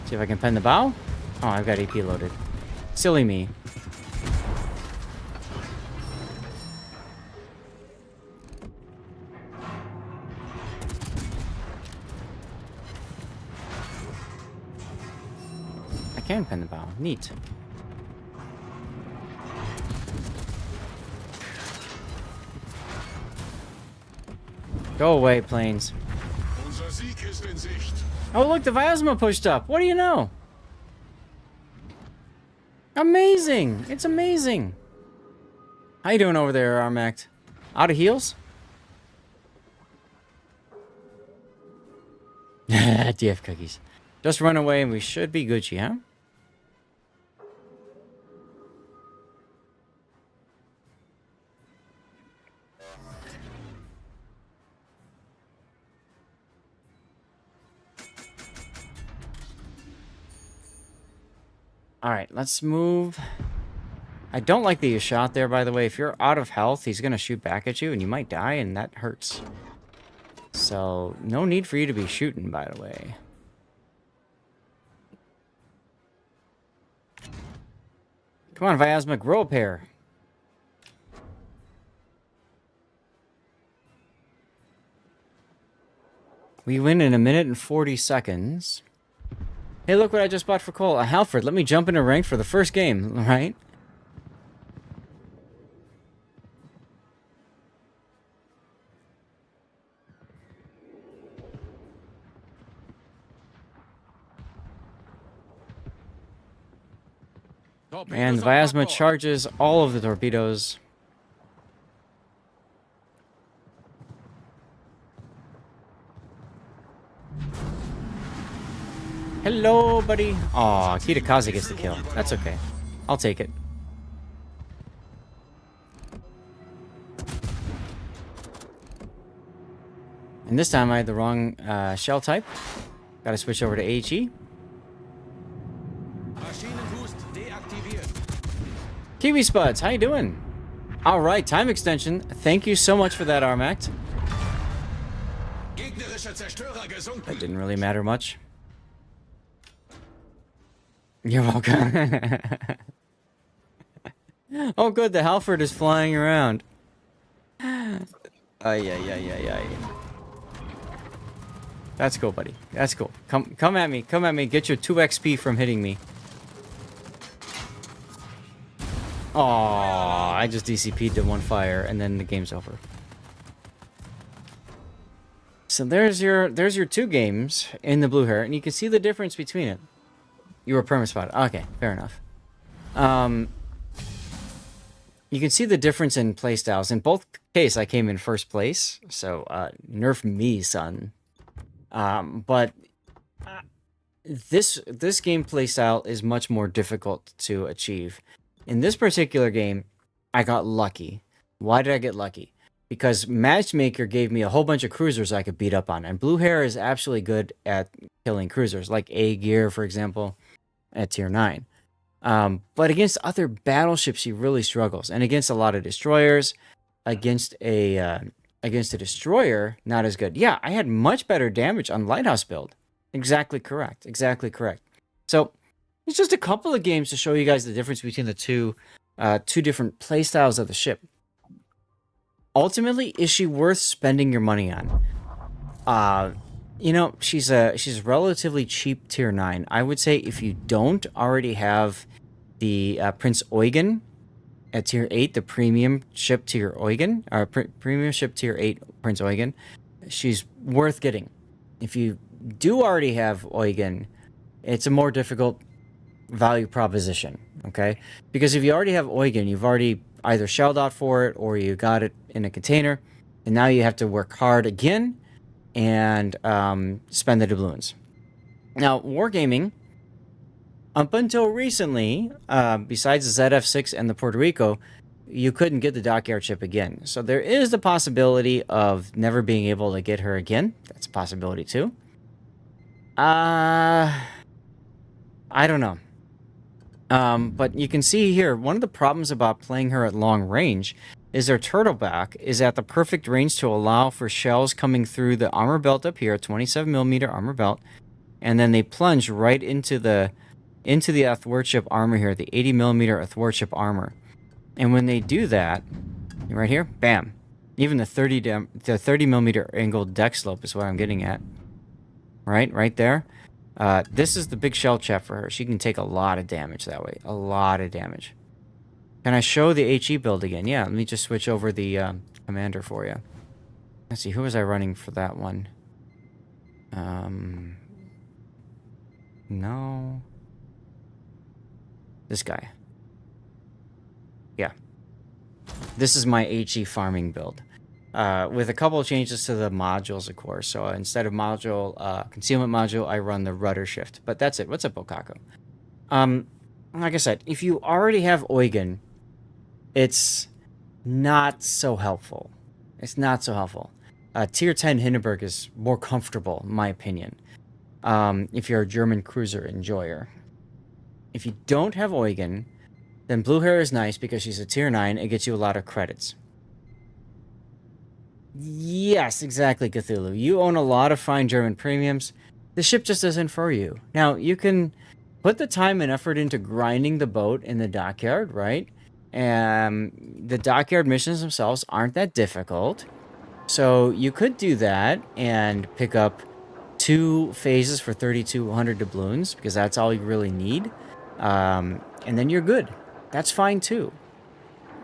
See if I can pen the bow. Oh, I've got AP loaded. Silly me. I can pen the bow. Neat. Go away, planes. Oh, look, the Viasma pushed up. What do you know? Amazing. It's amazing. How you doing over there, Armact? Out of heals? DF cookies. Just run away and we should be Gucci, huh? Alright, let's move. I don't like that you shot there, by the way. If you're out of health, he's going to shoot back at you, and you might die, and that hurts. So, no need for you to be shooting, by the way. Come on, Viasma, grow a pair. We win in 1 minute and 40 seconds. Hey, look what I just bought for Cole. A Halford. Let me jump into ranked for the first game, right? And the Vyazma charges all of the torpedoes. Hello, buddy. Aw, Kitakaze gets the kill. That's okay. I'll take it. And this time I had the wrong shell type. Gotta switch over to HE. Kiwi Spuds, how you doing? All right, time extension. Thank you so much for that, Armact. That didn't really matter much. You're welcome. Oh, good. The Halford is flying around. Ay, ay, ay, ay, ay. That's cool, buddy. That's cool. Come at me. Come at me. Get your 2 XP from hitting me. Aww, I just DCP'd to 1 fire, and then the game's over. So there's your 2 games in the blue hair, and you can see the difference between it. You were perma-spotted. Okay, fair enough. You can see the difference in playstyles. In both cases, I came in first place, so nerf me, son. But this game playstyle is much more difficult to achieve. In this particular game, I got lucky. Why did I get lucky? Because Matchmaker gave me a whole bunch of cruisers I could beat up on. And Blue Hair is absolutely good at killing cruisers, like A Gear, for example, at tier 9. But against other battleships, he really struggles. And against a lot of destroyers, against a destroyer, not as good. Yeah, I had much better damage on Lighthouse build. Exactly correct. Exactly correct. So it's just a couple of games to show you guys the difference between the two different playstyles of the ship. Ultimately, is she worth spending your money on? You know, she's relatively cheap tier 9. I would say if you don't already have the Prince Eugen at tier 8, the premium ship tier Eugen, or premium ship tier 8 Prince Eugen, she's worth getting. If you do already have Eugen, it's a more difficult value proposition, okay? Because if you already have Eugen, you've already either shelled out for it or you got it in a container, and now you have to work hard again and spend the doubloons. Now, Wargaming, up until recently, besides the ZF6 and the Puerto Rico, you couldn't get the dockyard ship again. So there is the possibility of never being able to get her again. That's a possibility too. I don't know. But you can see here, one of the problems about playing her at long range is her turtleback is at the perfect range to allow for shells coming through the armor belt up here, 27mm armor belt, and then they plunge right into the athwartship armor here, the 80mm athwartship armor. And when they do that, right here, bam, even the 30mm angled deck slope is what I'm getting at. Right there. This is the big shell trap for her. She can take a lot of damage that way. A lot of damage. Can I show the HE build again? Yeah, let me just switch over the commander for you. Let's see, who was I running for that one? No. This guy. Yeah. This is my HE farming build. With a couple of changes to the modules, of course. So instead of concealment module, I run the rudder shift. But that's it. What's up, Okako? Like I said, if you already have Eugen, it's not so helpful. It's not so helpful. Tier 10 Hindenburg is more comfortable, in my opinion, if you're a German cruiser enjoyer. If you don't have Eugen, then Blue Hair is nice because she's a tier 9. It gets you a lot of credits. Yes, exactly, Cthulhu. You own a lot of fine German premiums. The ship just isn't for you. Now, you can put the time and effort into grinding the boat in the dockyard, right? And the dockyard missions themselves aren't that difficult. So you could do that and pick up 2 phases for 3,200 doubloons, because that's all you really need. And then you're good. That's fine too.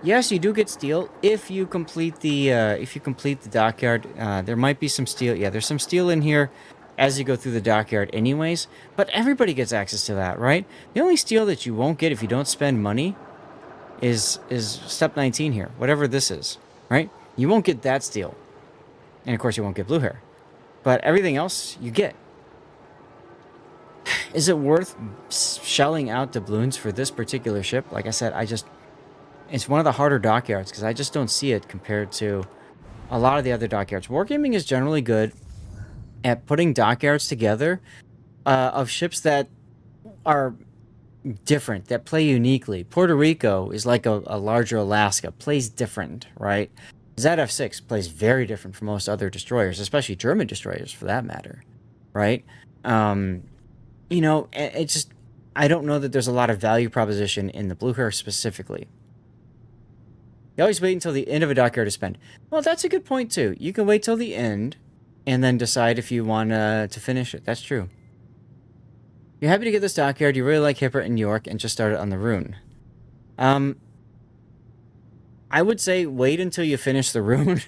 Yes, you do get steel if you complete the dockyard. There might be some steel. Yeah, there's some steel in here. as you go through the dockyard anyways, but everybody gets access to that, right? The only steel that you won't get if you don't spend money is step 19 here, whatever this is, right? You won't get that steel. And of course you won't get blue hair. But everything else you get. Is it worth shelling out doubloons for this particular ship? Like I said, it's one of the harder dockyards because I just don't see it compared to a lot of the other dockyards. Wargaming is generally good at putting dockyards together of ships that are different, that play uniquely. Puerto Rico is like a larger Alaska, plays different, right? ZF6 plays very different from most other destroyers, especially German destroyers for that matter, right? You know, it's just, I don't know that there's a lot of value proposition in the blue hair specifically. You always wait until the end of a dockyard to spend. Well, that's a good point too. You can wait till the end and then decide if you want to finish it. That's true. You're happy to get this dockyard, you really like Hipper and York, and just started on the Rune. I would say wait until you finish the Rune.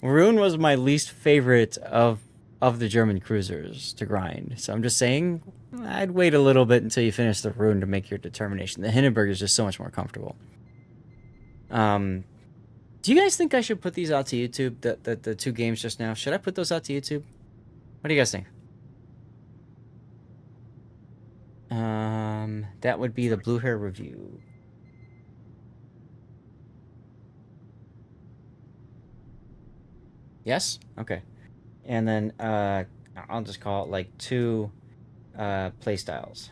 Rune was my least favorite of the German cruisers to grind. So I'm just saying, I'd wait a little bit until you finish the Rune to make your determination. The Hindenburg is just so much more comfortable. Do you guys think I should put these out to YouTube? The two games just now? Should I put those out to YouTube? What do you guys think? That would be the blue hair review. Yes? Okay. And then I'll just call it like 2 playstyles.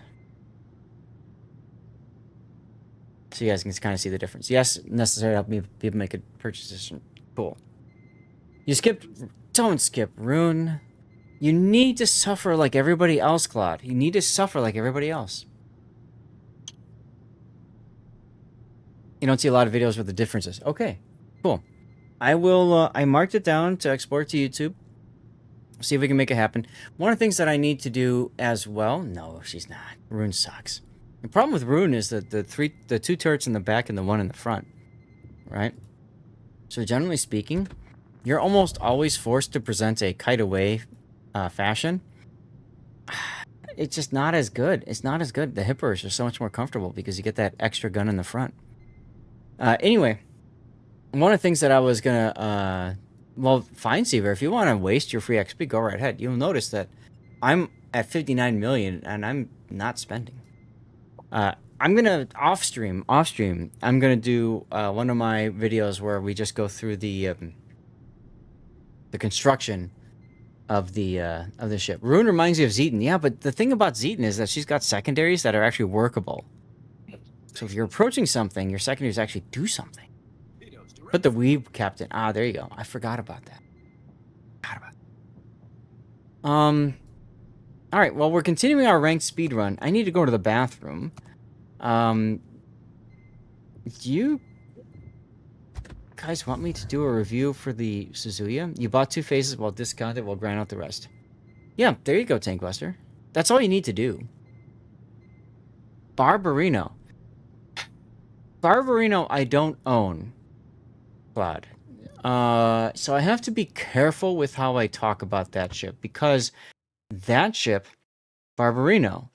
So you guys can kind of see the difference. Yes, necessary to help me people make a purchase decision. Cool. You skipped... Don't skip Rune. You need to suffer like everybody else, Claude. You need to suffer like everybody else. You don't see a lot of videos with the differences. Okay, cool. I will, I marked it down to export to YouTube. See if we can make it happen. One of the things that I need to do as well... No, she's not. Rune sucks. The problem with Rune is that the 2 turrets in the back and the 1 in the front. Right? So generally speaking, you're almost always forced to present a kite away fashion. It's just not as good. It's not as good. The Hippers are so much more comfortable because you get that extra gun in the front. Anyway, one of the things that I was gonna, well, fine, Seaver, if you want to waste your free XP, go right ahead. You'll notice that I'm at 59 million and I'm not spending. I'm gonna off stream. I'm gonna do one of my videos where we just go through the construction of the ship. Rune reminds you of Zeton. Yeah, but the thing about Zeton is that she's got secondaries that are actually workable. So if you're approaching something, your secondaries actually do something. Put the weeb captain. Ah, there you go. I forgot about that. All right. Well, we're continuing our ranked speed run. I need to go to the bathroom. Do you guys want me to do a review for the Suzuya? You bought 2 phases while discounted. We'll grind out the rest. Yeah, there you go, Tankbuster. That's all you need to do. Barbarino. Barbarino I don't own. Claude. So I have to be careful with how I talk about that ship because that ship, Barbarino,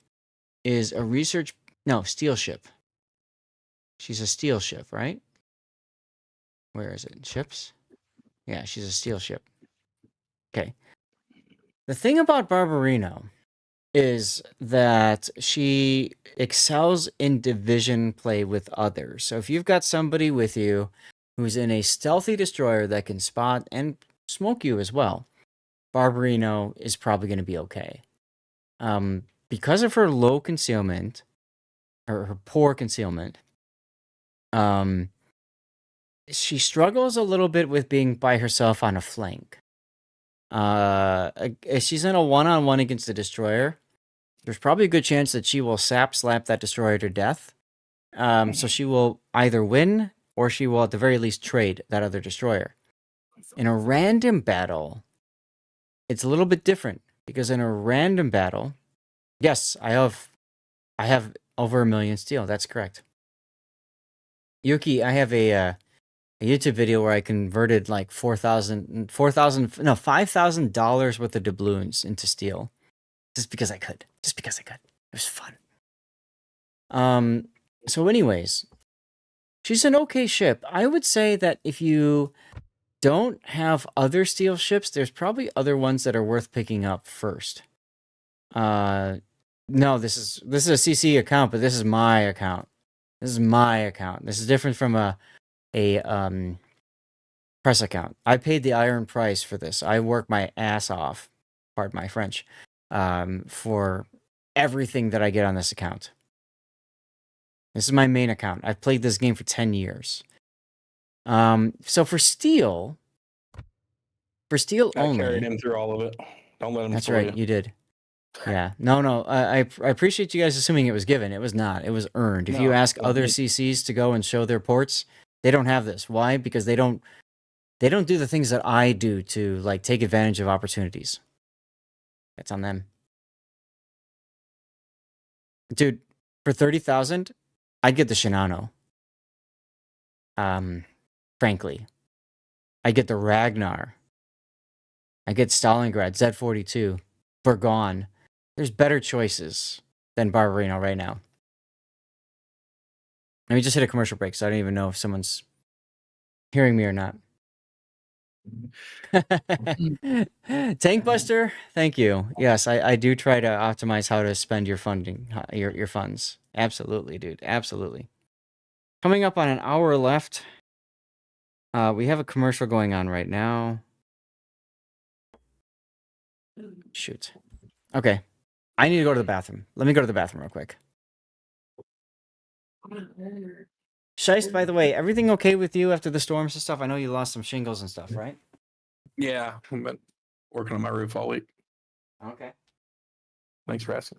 is a research... No, steel ship. She's a steel ship, right? Where is it? Ships? Yeah, she's a steel ship. Okay. The thing about Barbarino is that she excels in division play with others. So if you've got somebody with you who's in a stealthy destroyer that can spot and smoke you as well, Barbarino is probably going to be okay. Because of her low concealment, or her poor concealment, she struggles a little bit with being by herself on a flank. If she's in a one-on-one against the destroyer, there's probably a good chance that she will slap that destroyer to death. So she will either win or she will at the very least trade that other destroyer. In a random battle, it's a little bit different because in a random battle, yes, I have over 1 million steel. That's correct. Yuki, I have a a YouTube video where I converted like $5,000 worth of doubloons into steel, just because I could. Just because I could. It was fun. So anyways, she's an okay ship. I would say that if you don't have other steel ships, there's probably other ones that are worth picking up first. No, this is a CC account, but this is my account. This is my account. This is different from a press account. I paid the iron price for this. I work my ass off, pardon my French, for everything that I get on this account. This is my main account. I've played this game for 10 years. So for steel only. I carried him through all of it. Don't let him. That's right, you did. Yeah. No. I appreciate you guys assuming it was given. It was not. It was earned. If you ask other CCs to go and show their ports, they don't have this. Why? Because they don't do the things that I do to like take advantage of opportunities. That's on them. Dude, for 30,000, I'd get the Shinano. Frankly. I get the Ragnar. I get Stalingrad, Z42, Burgon. There's better choices than Barbarino right now. Let me just hit a commercial break, so I don't even know if someone's hearing me or not. Tankbuster, thank you. Yes, I do try to optimize how to spend your funding, your funds. Absolutely, dude. Absolutely. Coming up on an hour left. We have a commercial going on right now. Shoot. Okay. I need to go to the bathroom. Let me go to the bathroom real quick. Shiest, by the way, everything okay with you after the storms and stuff? I know you lost some shingles and stuff, right? Yeah, I've been working on my roof all week. Okay. Thanks for asking.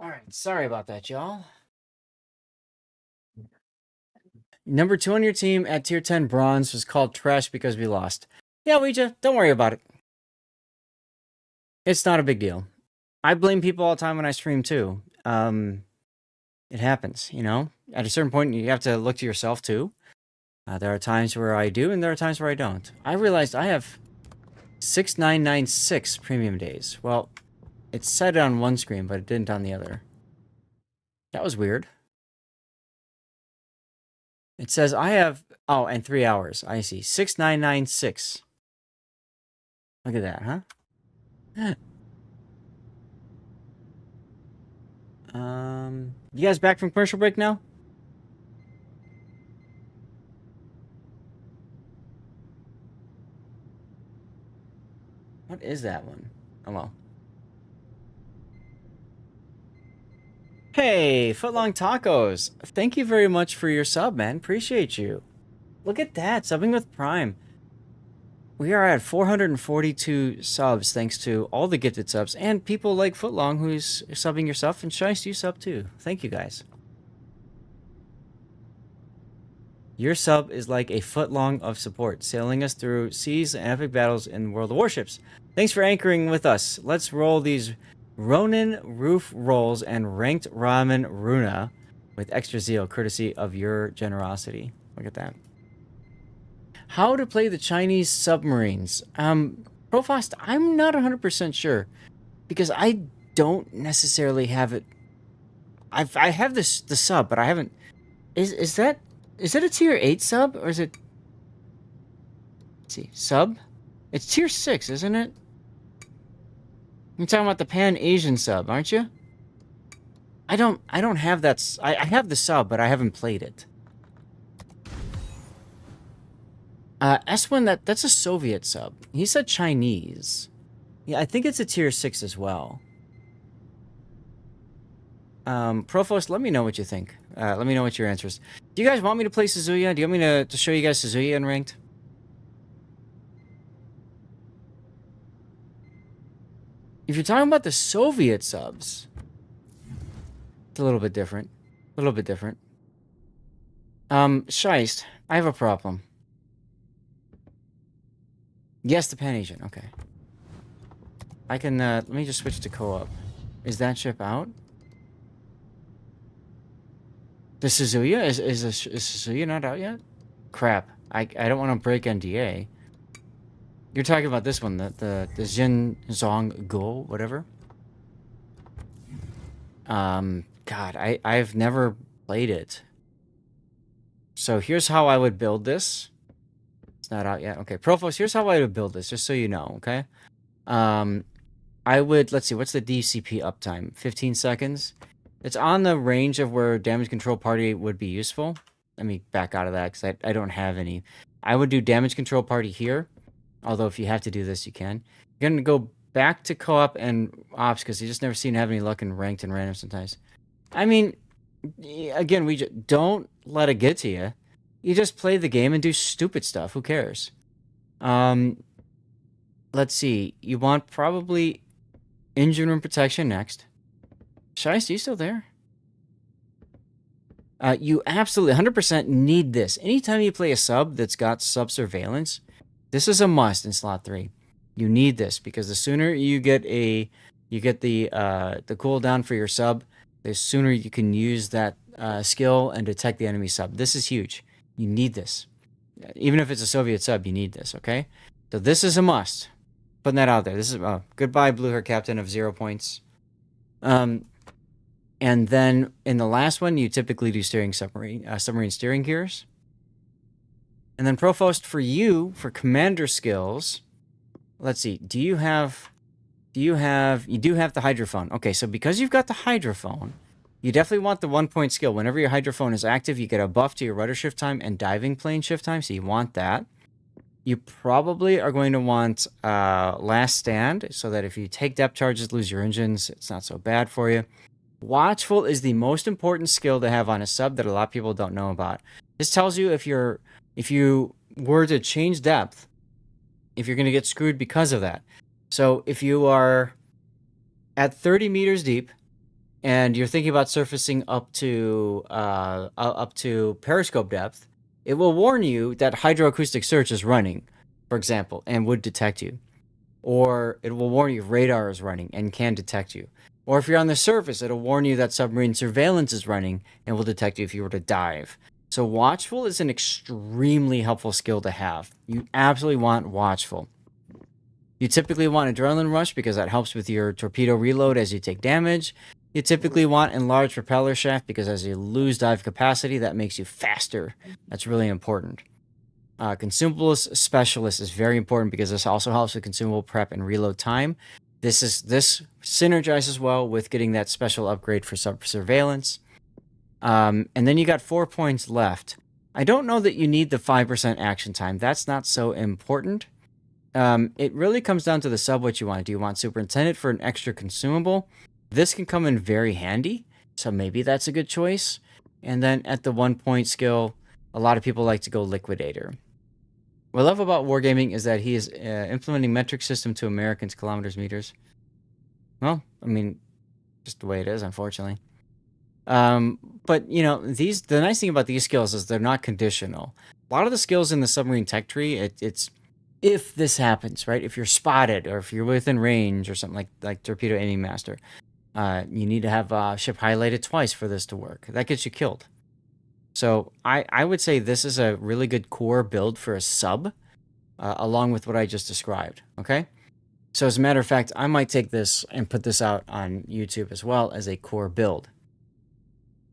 All right. Sorry about that, y'all. Number 2 on your team at tier 10 bronze was called trash because we lost. Yeah, Ouija, don't worry about it. It's not a big deal. I blame people all the time when I stream too. It happens, you know? At a certain point, you have to look to yourself too. There are times where I do, and there are times where I don't. I realized I have 6996 premium days. Well, it said it on one screen, but it didn't on the other. That was weird. It says I have... Oh, and 3 hours. I see. 6996. Look at that, huh? You guys back from commercial break now? What is that one? Oh, well. Hey, Footlong Tacos. Thank you very much for your sub, man. Appreciate you. Look at that, subbing with Prime. We are at 442 subs thanks to all the gifted subs and people like Footlong who's subbing your stuff, and Shice, you sub too. Thank you guys. Your sub is like a footlong of support, sailing us through seas and epic battles in World of Warships. Thanks for anchoring with us. Let's roll these Ronin roof rolls and ranked ramen runa with extra zeal, courtesy of your generosity. Look at that. How to play the Chinese submarines. Profost, I'm not 100% sure because I don't necessarily have it. I have the sub, but I haven't. Is that a tier 8 sub or is it? Let's see, sub. It's tier 6, isn't it? You're talking about the Pan-Asian sub, aren't you? I don't have that. I have the sub, but I haven't played it. S1, that's a Soviet sub. He said Chinese. Yeah, I think it's a tier 6 as well. Profos, let me know what you think. Let me know what your answer is. Do you guys want me to play Suzuya? Do you want me to show you guys Suzuya in ranked? If you're talking about the Soviet subs, it's a little bit different. A little bit different. Scheist, I have a problem. Yes, the Pan-Asian. Okay. I can, let me just switch to co-op. Is that ship out? The Suzuya? Is Suzuya not out yet? Crap. I don't want to break NDA. You're talking about this one, the Jin Zong Go, whatever. God, I've never played it. So here's how I would build this. It's not out yet. Okay, Profos, here's how I would build this, just so you know, okay? I would, let's see, what's the DCP uptime? 15 seconds? It's on the range of where damage control party would be useful. Let me back out of that, because I don't have any. I would do damage control party here. Although if you have to do this, you can. You're going to go back to co-op and ops, because you just never seem to have any luck in ranked and random sometimes. I mean, again, we just don't let it get to you. You just play the game and do stupid stuff. Who cares? Let's see. You want probably engine room protection next. Shice, are you still there? You absolutely 100% need this. Anytime you play a sub that's got sub surveillance, this is a must in slot 3. You need this, because the sooner you get the cooldown for your sub, the sooner you can use that skill and detect the enemy sub. This is huge. You need this. Even if it's a Soviet sub, you need this, okay? So this is a must. Putting that out there. This is goodbye, Blue Hair Captain of 0 points. And then in the last one, you typically do submarine steering gears. And then Profost, for you, for commander skills, let's see, you do have the hydrophone. Okay, so because you've got the hydrophone, you definitely want the 1-point skill. Whenever your hydrophone is active, you get a buff to your rudder shift time and diving plane shift time, so you want that. You probably are going to want last stand, so that if you take depth charges, lose your engines, it's not so bad for you. Watchful is the most important skill to have on a sub that a lot of people don't know about. This tells you if you were to change depth, if you're going to get screwed because of that. So if you are at 30 meters deep and you're thinking about surfacing up to periscope depth, it will warn you that hydroacoustic search is running, for example, and would detect you. Or it will warn you radar is running and can detect you. Or if you're on the surface, it'll warn you that submarine surveillance is running and will detect you if you were to dive. So Watchful is an extremely helpful skill to have. You absolutely want Watchful. You typically want Adrenaline Rush because that helps with your torpedo reload as you take damage. You typically want Enlarged Propeller Shaft because as you lose dive capacity, that makes you faster. That's really important. Consumables Specialist is very important because this also helps with consumable prep and reload time. This synergizes well with getting that special upgrade for surveillance. And then you got 4 points left. I don't know that you need the 5% action time. That's not so important. It really comes down to the sub what you want. Do you want Superintendent for an extra consumable? This can come in very handy, so maybe that's a good choice. And then at the 1-point skill, a lot of people like to go Liquidator. What I love about Wargaming is that he is implementing metric system to Americans, kilometers, meters. Well, I mean, just the way it is, unfortunately. But, you know, the nice thing about these skills is they're not conditional. A lot of the skills in the submarine tech tree, it's if this happens, right? If you're spotted or if you're within range or something like Torpedo Aiming Master, you need to have ship highlighted twice for this to work. That gets you killed. So I would say this is a really good core build for a sub, along with what I just described, okay? So as a matter of fact, I might take this and put this out on YouTube as well as a core build.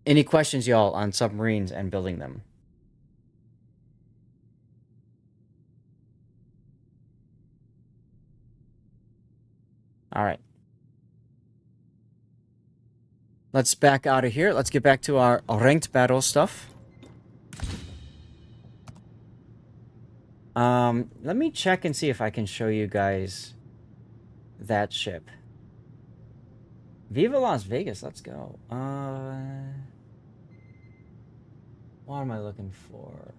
Any questions, y'all, on submarines and building them? All right. let's back out of here. Let's get back to our ranked battle stuff. Let me check and see if I can show you guys that ship. Viva Las Vegas, let's go. What am I looking for?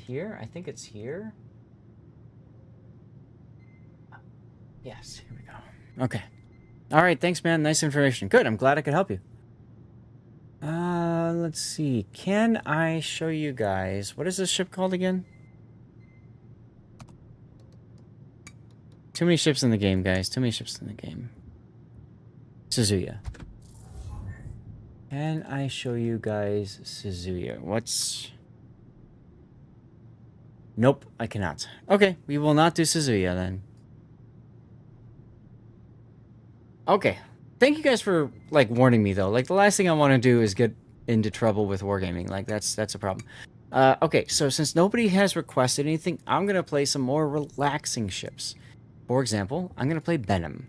Here? I think it's here. Yes, here we go. Okay. All right, thanks, man. Nice information. Good. I'm glad I could help you. Let's see. Can I show you guys... What is this ship called again? Too many ships in the game, guys. Too many ships in the game. Suzuya. Can I show you guys Suzuya? What's... Nope, I cannot. Okay, we will not do Suzuya then. Okay. Thank you guys for, like, warning me, though. Like, the last thing I want to do is get into trouble with wargaming. Like, that's a problem. Okay, so since nobody has requested anything, I'm going to play some more relaxing ships. For example, I'm going to play Benham.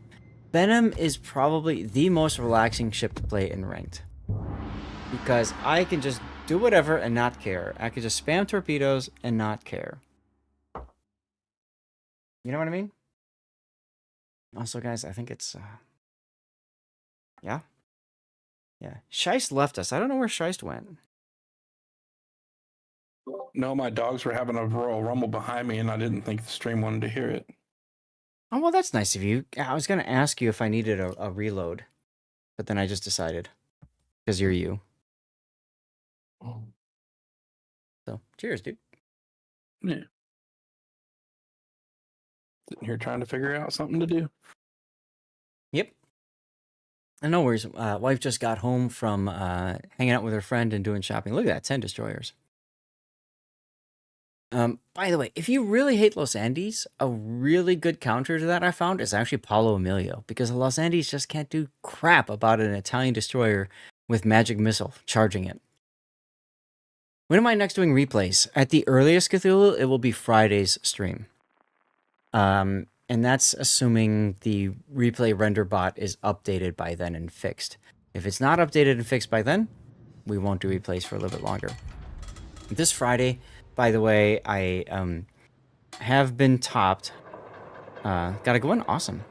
Benham is probably the most relaxing ship to play in Ranked. Because I can just do whatever and not care. I can just spam torpedoes and not care. You know what I mean? Also, guys, I think it's... Yeah? Yeah. Scheist left us. I don't know where Scheist went. No, my dogs were having a Royal Rumble behind me, and I didn't think the stream wanted to hear it. Oh, well, that's nice of you. I was going to ask you if I needed a reload. But then I just decided. Because you're you. So, cheers, dude. Yeah. Sitting here trying to figure out something to do. Yep. And no worries. Wife just got home from hanging out with her friend and doing shopping. Look at that, 10 destroyers. By the way, if you really hate Los Andes, a really good counter to that I found is actually Paulo Emilio, because Los Andes just can't do crap about an Italian destroyer with magic missile charging it. When am I next doing replays? At the earliest, Cthulhu, it will be Friday's stream. And that's assuming the replay render bot is updated by then and fixed. If it's not updated and fixed by then, we won't do replays for a little bit longer. This Friday, by the way, I have been topped. Gotta go in? Awesome.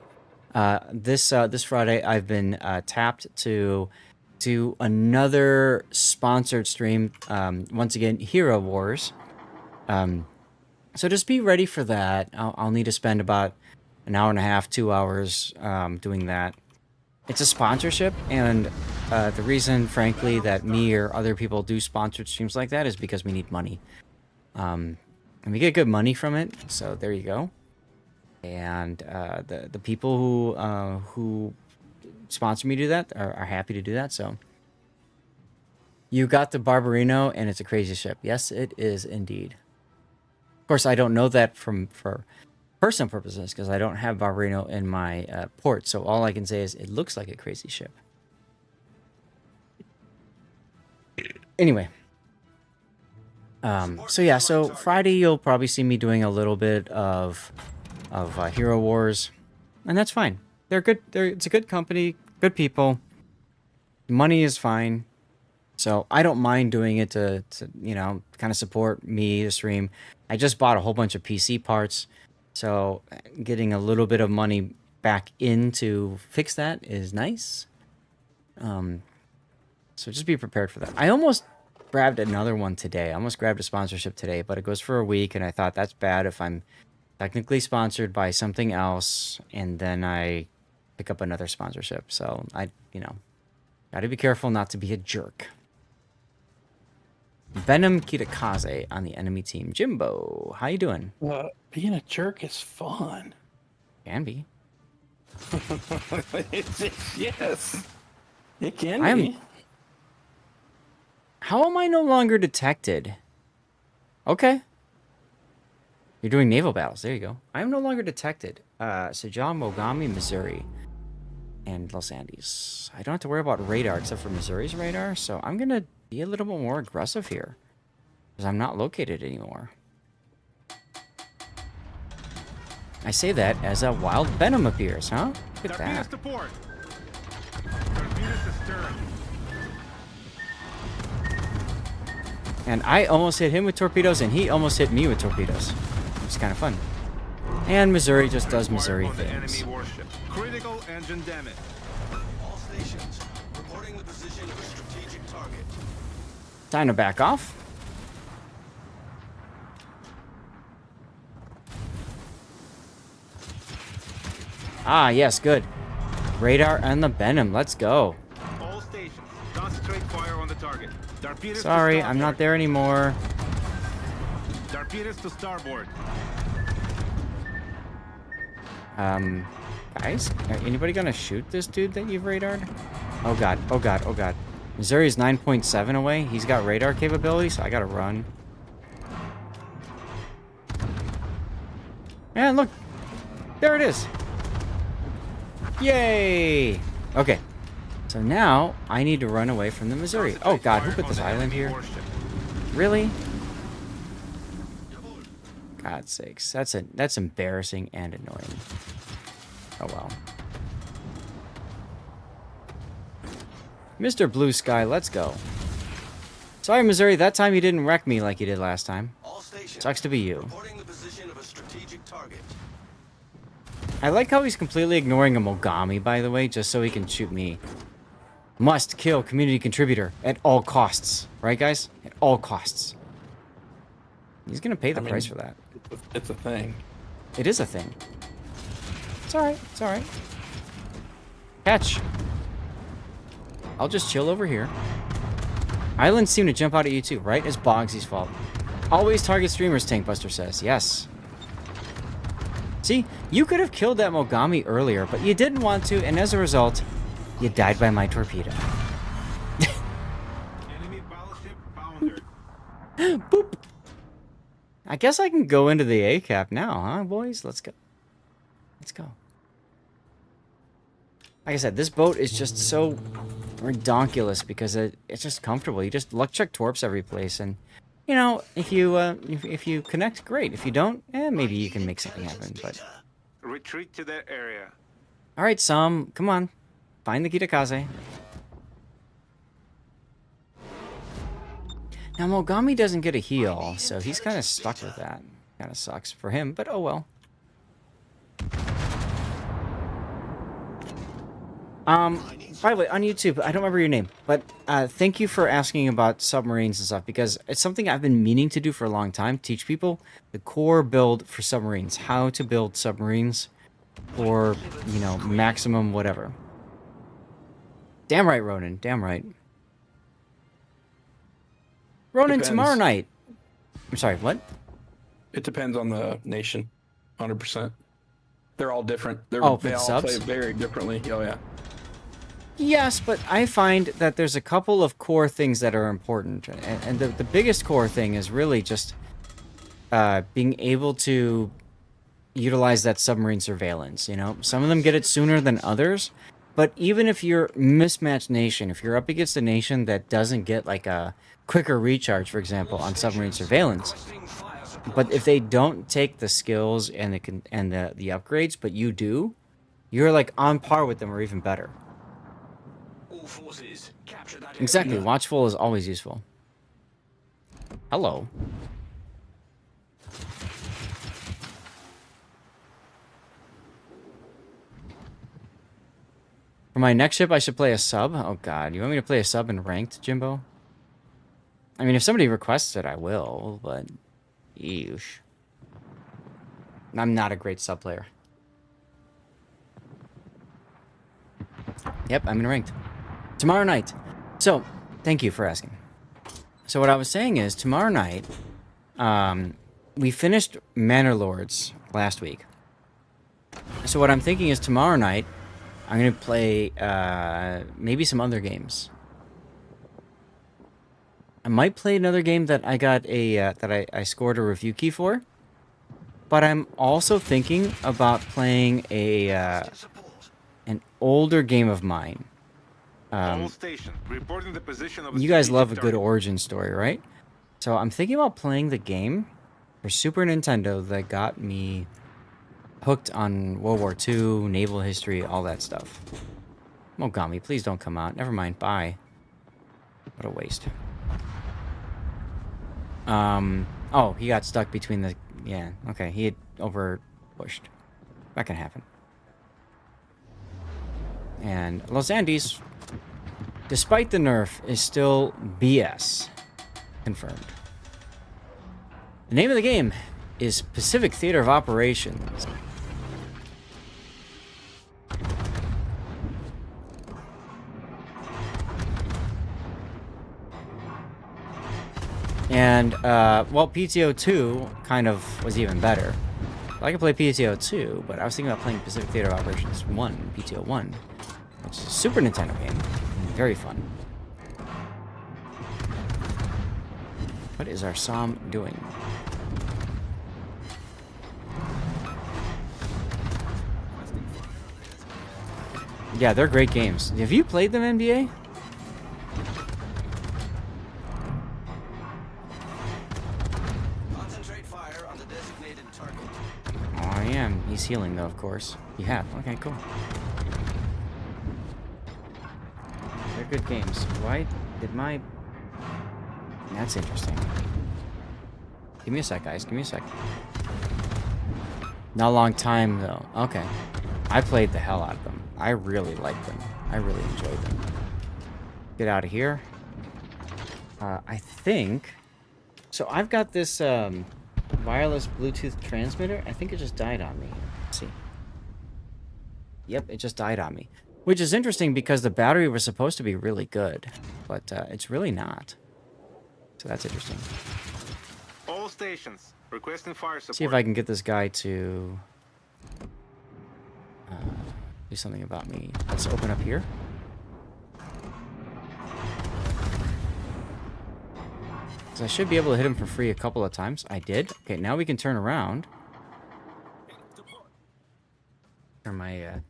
This Friday, I've been tapped to do another sponsored stream. Once again, Hero Wars. So just be ready for that. I'll need to spend about an hour and a half, 2 hours doing that. It's a sponsorship, and the reason, frankly, that me or other people do sponsored streams like that is because we need money. And we get good money from it, so there you go. And the people who sponsor me to do that are happy to do that, so. You got the Barbarino, and it's a crazy ship. Yes, it is indeed. Of course, I don't know that for personal purposes, because I don't have Barbarino in my port, so all I can say is it looks like a crazy ship. Anyway. So yeah, so Friday you'll probably see me doing a little bit of Hero Wars, and that's fine. They're good. It's a good company, good people. Money is fine. So I don't mind doing it to you know, kind of support me, the stream. I just bought a whole bunch of PC parts, so getting a little bit of money back in to fix that is nice. So just be prepared for that. I almost grabbed another one today. I almost grabbed a sponsorship today, but it goes for a week, and I thought that's bad if I'm technically sponsored by something else, and then I pick up another sponsorship. So I, you know, got to be careful not to be a jerk. Venom Kitakaze on the enemy team. Jimbo, how you doing? Being a jerk is fun. Can be. Yes, it can be. How am I no longer detected? Okay. You're doing naval battles. There you go. I am no longer detected. Sajal Mogami, Missouri. and Los Andes. I don't have to worry about radar except for Missouri's radar, so I'm going to be a little bit more aggressive here. Because I'm not located anymore. I say that as a wild venom appears, huh? Look at that. And I almost hit him with torpedoes, and he almost hit me with torpedoes. It's kind of fun. And Missouri just does Missouri things. Critical engine damage. All stations, reporting the position of a strategic target. Time to back off. Ah, yes, good. Radar and the venom. Let's go. All stations, concentrate fire on the target. Torpedoes Sorry, to I'm starboard. not there anymore. Torpedoes to starboard. Guys, are anybody gonna shoot this dude that you've radared? Oh god, oh god, oh god. Missouri's 9.7 away. He's got radar capability, so I gotta run. And look, there it is. Yay! Okay, so now I need to run away from the Missouri. Oh god, who put this island here? Really? God's sakes, that's embarrassing and annoying. Oh well. Mr. Blue Sky, let's go. Sorry, Missouri, that time you didn't wreck me like you did last time. Sucks to be you. Reporting the position of a strategic target. I like how he's completely ignoring a Mogami, by the way, just so he can shoot me. Must kill community contributor at all costs. Right, guys? At all costs. He's gonna pay the price for that. It's a thing. It is a thing. It's alright. It's alright. Catch. I'll just chill over here. Islands seem to jump out at you too, right? It's Bogsy's fault. Always target streamers, Tankbuster says. Yes. See, you could have killed that Mogami earlier, but you didn't want to, and as a result, you died by my torpedo. Enemy battleship foundered. Boop. I guess I can go into the A-cap now, huh, boys? Let's go. Let's go. Like I said, this boat is just so redonkulous because it's just comfortable. You just luck check torps every place, and you know, if you connect, great. If you don't, maybe you can make something happen. But Retreat to that area. all right, Sam, come on, find the Kitakaze. Now Mogami doesn't get a heal, so he's kind of stuck with that. Kind of sucks for him, but oh well. By the way, on YouTube, I don't remember your name, but thank you for asking about submarines and stuff, because it's something I've been meaning to do for a long time, teach people the core build for submarines, how to build submarines for, you know, maximum whatever. Damn right, Ronin, damn right. Ronin, Depends. tomorrow night. I'm sorry, what? It depends on the nation, 100%. They're all different. They For all the play subs? very differently. Oh yeah. Yes, but I find that there's a couple of core things that are important. And the biggest core thing is really just being able to utilize that submarine surveillance. You know, some of them get it sooner than others. But even if you're mismatched nation, if you're up against a nation that doesn't get like a quicker recharge, for example, on submarine surveillance, but if they don't take the skills and the upgrades, but you do, you're like on par with them or even better. Exactly. Watchful is always useful. Hello. For my next ship, I should play a sub? Oh god, you want me to play a sub in ranked, Jimbo? I mean, if somebody requests it, I will, but... Eesh. I'm not a great sub player. Yep, I'm in ranked. Tomorrow night. So, thank you for asking. So what I was saying is, tomorrow night, we finished Manor Lords last week. So what I'm thinking is tomorrow night, I'm going to play maybe some other games. I might play another game that I got I scored a review key for. But I'm also thinking about playing an older game of mine. All stations, reporting the position of the You guys love a strategic good target. origin story, right? So I'm thinking about playing the game for Super Nintendo that got me hooked on World War II, naval history, all that stuff. Mogami, please don't come out. Never mind. Bye. What a waste. Oh, he got stuck between the... Yeah, okay. He had over pushed. That can happen. And Los Andes, despite the nerf, is still BS. Confirmed. The name of the game is Pacific Theater of Operations. And, well, PTO 2 kind of was even better. I could play PTO 2, but I was thinking about playing Pacific Theater of Operations 1, PTO 1, which is a Super Nintendo game. Very fun. What is our SOM doing? Yeah, they're great games. Have you played them, NBA? Concentrate fire on the designated target. Oh, I am. He's healing, though, of course. You have. Okay, cool. They're good games. Why did my... That's interesting. Give me a sec, guys. Give me a sec. Not a long time, though. Okay. I played the hell out of them. I really liked them. I really enjoyed them. Get out of here. I think... So I've got this wireless Bluetooth transmitter. I think it just died on me. Let's see. Yep, it just died on me. Which is interesting because the battery was supposed to be really good. But it's really not. So that's interesting. All stations, requesting fire support. See if I can get this guy to do something about me. Let's open up here. So I should be able to hit him for free a couple of times. I did. Okay, now we can turn around. Turn my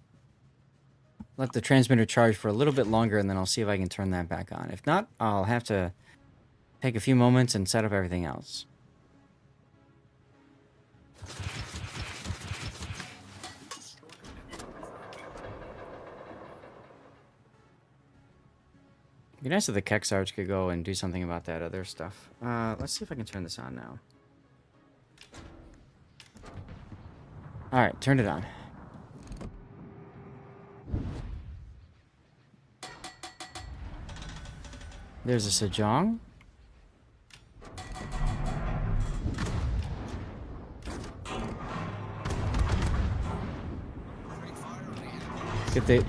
let the transmitter charge for a little bit longer, and then I'll see if I can turn that back on. If not, I'll have to take a few moments and set up everything else. It'd be nice if the Keksarge could go and do something about that other stuff. Let's see if I can turn this on now. Alright, turned it on. There's a Sejong.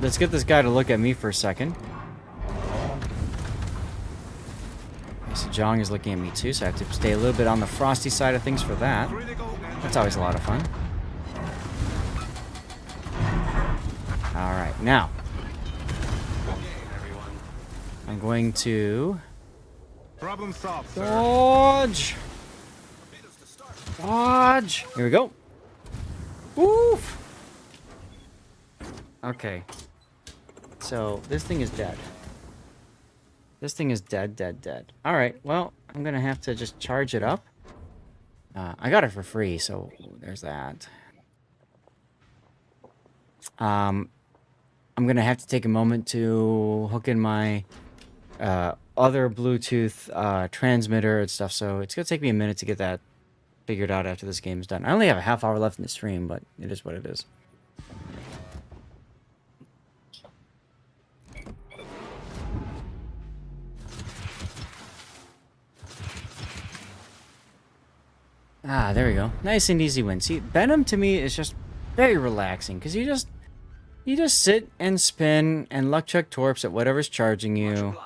Let's get this guy to look at me for a second. Sejong is looking at me too, so I have to stay a little bit on the frosty side of things for that. That's always a lot of fun. Alright, now. I'm going to... Problem solved, sir. Dodge! Dodge! Here we go. Woof! Okay. So, this thing is dead. This thing is dead, dead, dead. Alright, well, I'm gonna have to just charge it up. I got it for free, so there's that. I'm gonna have to take a moment to hook in my other Bluetooth transmitter and stuff, so it's gonna take me a minute to get that figured out after this game is done. I only have a half hour left in the stream, but it is what it is. Ah, there we go. Nice and easy win. See, Venom to me is just very relaxing because you just sit and spin and luck chuck torps at whatever's charging you.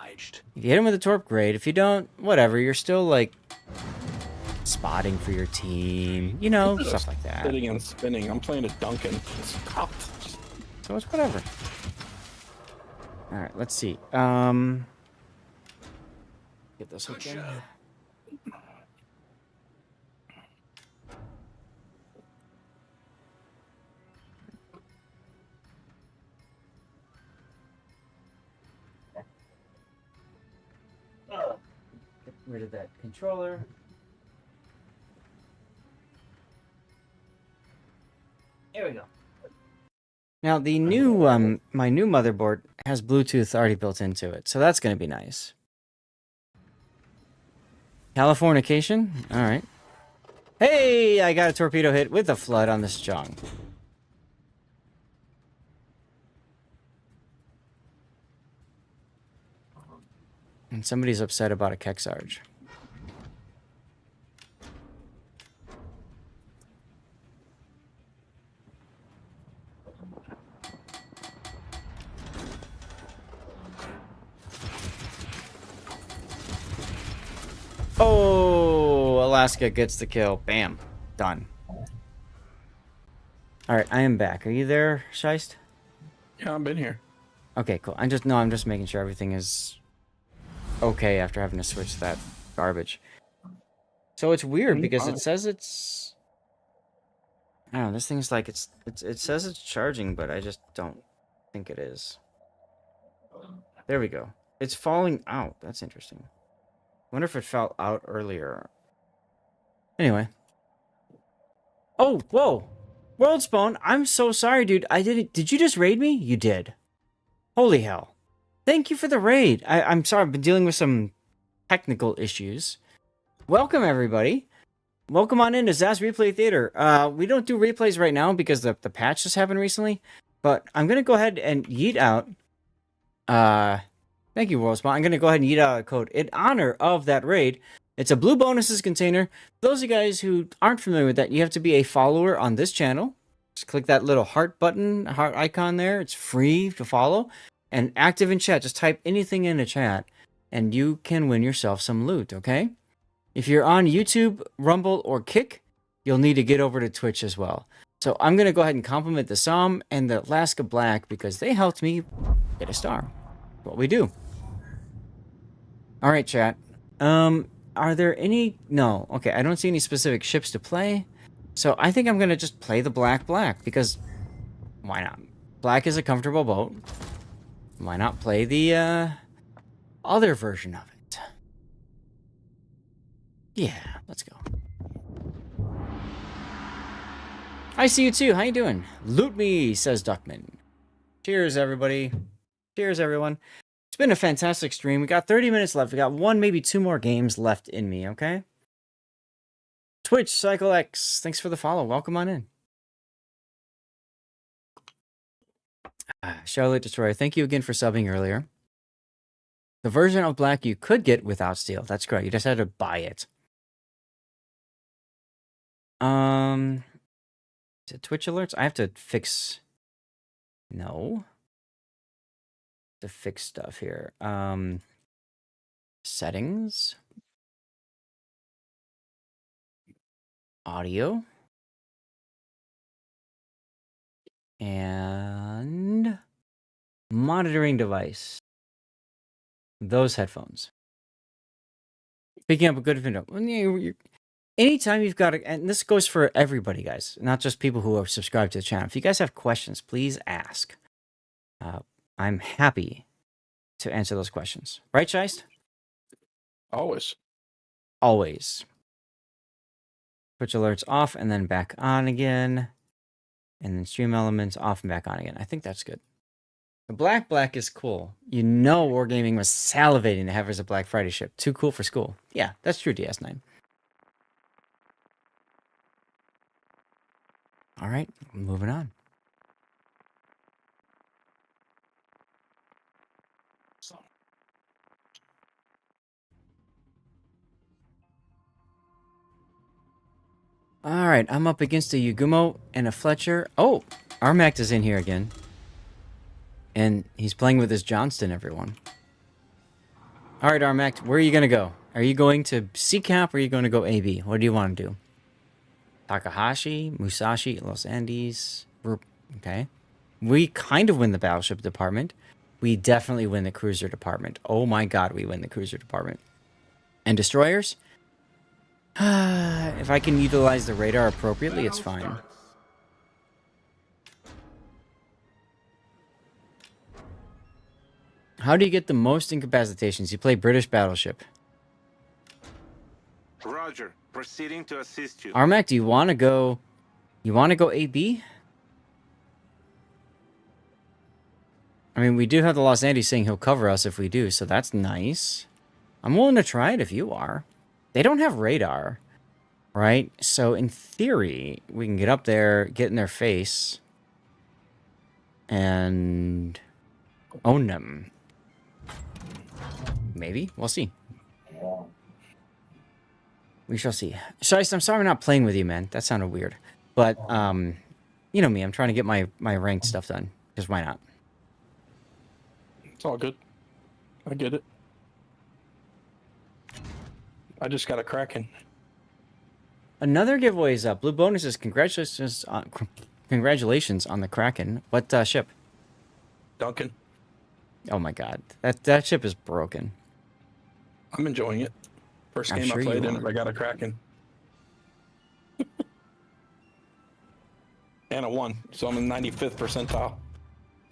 If you hit him with a torp, great. If you don't, whatever. You're still like spotting for your team, you know, stuff like that. Sitting and spinning. I'm playing a Duncan. So it's whatever. All right, let's see. Get this hook in. rid of that controller. There we go. Now the new my new motherboard has Bluetooth already built into it, so that's gonna be nice. Californication? Alright. Hey, I got a torpedo hit with a flood on this junk. And somebody's upset about a Kexarge. Oh, Alaska gets the kill. Bam. Done. Alright, I am back. Are you there, Scheist? Yeah, I've been here. Okay, cool. I'm just making sure everything is okay after having to switch that garbage. So it's weird because it says it's... I don't know, this thing's like, it says it's charging, but I just don't think it is. There we go. It's falling out. That's interesting. Wonder if it fell out earlier. Anyway. Oh, whoa. World Spawn, I'm so sorry, dude. Did you just raid me? You did. Holy hell. Thank you for the raid. I'm sorry, I've been dealing with some technical issues. Welcome, everybody. Welcome on into Zaz Replay Theater. We don't do replays right now because the patch just happened recently, but I'm going to go ahead and yeet out... Thank you, World Spawn. I'm going to go ahead and yeet out a code in honor of that raid. It's a blue bonuses container. For those of you guys who aren't familiar with that, you have to be a follower on this channel. Just click that little heart button, heart icon there. It's free to follow. And active in chat. Just type anything in the chat, and you can win yourself some loot, okay? If you're on YouTube, Rumble, or Kick, you'll need to get over to Twitch as well. So I'm going to go ahead and compliment the Psalm and the Alaska Black because they helped me get a star. What we do. All right, chat. Are there any... No. Okay, I don't see any specific ships to play. So I think I'm going to just play the Black because why not? Black is a comfortable boat. Why not play the other version of it? Yeah, let's go. I see you too. How you doing? Loot me, says Duckman. Cheers, everybody. Cheers, everyone. It's been a fantastic stream. We got 30 minutes left. We got one, maybe two more games left in me, okay? Twitch, CycleX, thanks for the follow. Welcome on in. Charlotte Destroyer, thank you again for subbing earlier. The version of Black you could get without steel. That's correct. You just had to buy it. Is it Twitch alerts? I have to fix... No. To fix stuff here. Settings. Audio. And monitoring device. Those headphones. Picking up a good video. Anytime you've got a, and this goes for everybody, guys, not just people who are subscribed to the channel. If you guys have questions, please ask. I'm happy to answer those questions. Right, Scheist? Always. Always. Twitch alerts off and then back on again. And then stream elements off and back on again. I think that's good. The Black is cool. You know Wargaming was salivating to have as a Black Friday ship. Too cool for school. Yeah, that's true, DS9. All right, moving on. All right, I'm up against a Yugumo and a Fletcher. Oh, Armact is in here again. And he's playing with his Johnston, everyone. All right, Armact, where are you going to go? Are you going to C-Cap or are you going to go AB? What do you want to do? Takahashi, Musashi, Los Andes. Okay. We kind of win the battleship department. We definitely win the cruiser department. Oh my god, we win the cruiser department. And destroyers? If I can utilize the radar appropriately, it's fine. How do you get the most incapacitations? You play British battleship. Roger. Proceeding to assist you. Armac, do you want to go? You want to go AB? I mean, we do have the Los Andes saying he'll cover us if we do, so that's nice. I'm willing to try it if you are. They don't have radar, right? So in theory, we can get up there, get in their face, and own them. Maybe. We'll see. We shall see. Shice, I'm sorry I'm not playing with you, man. That sounded weird. But, you know me. I'm trying to get my ranked stuff done. Because why not? It's all good. I get it. I just got a Kraken. Another giveaway is up. Blue bonuses. Congratulations on the Kraken. What ship? Duncan. Oh my god. That ship is broken. I'm enjoying it. First I'm game sure I played you in it, are. I got a Kraken. And a 1, so I'm in 95th percentile.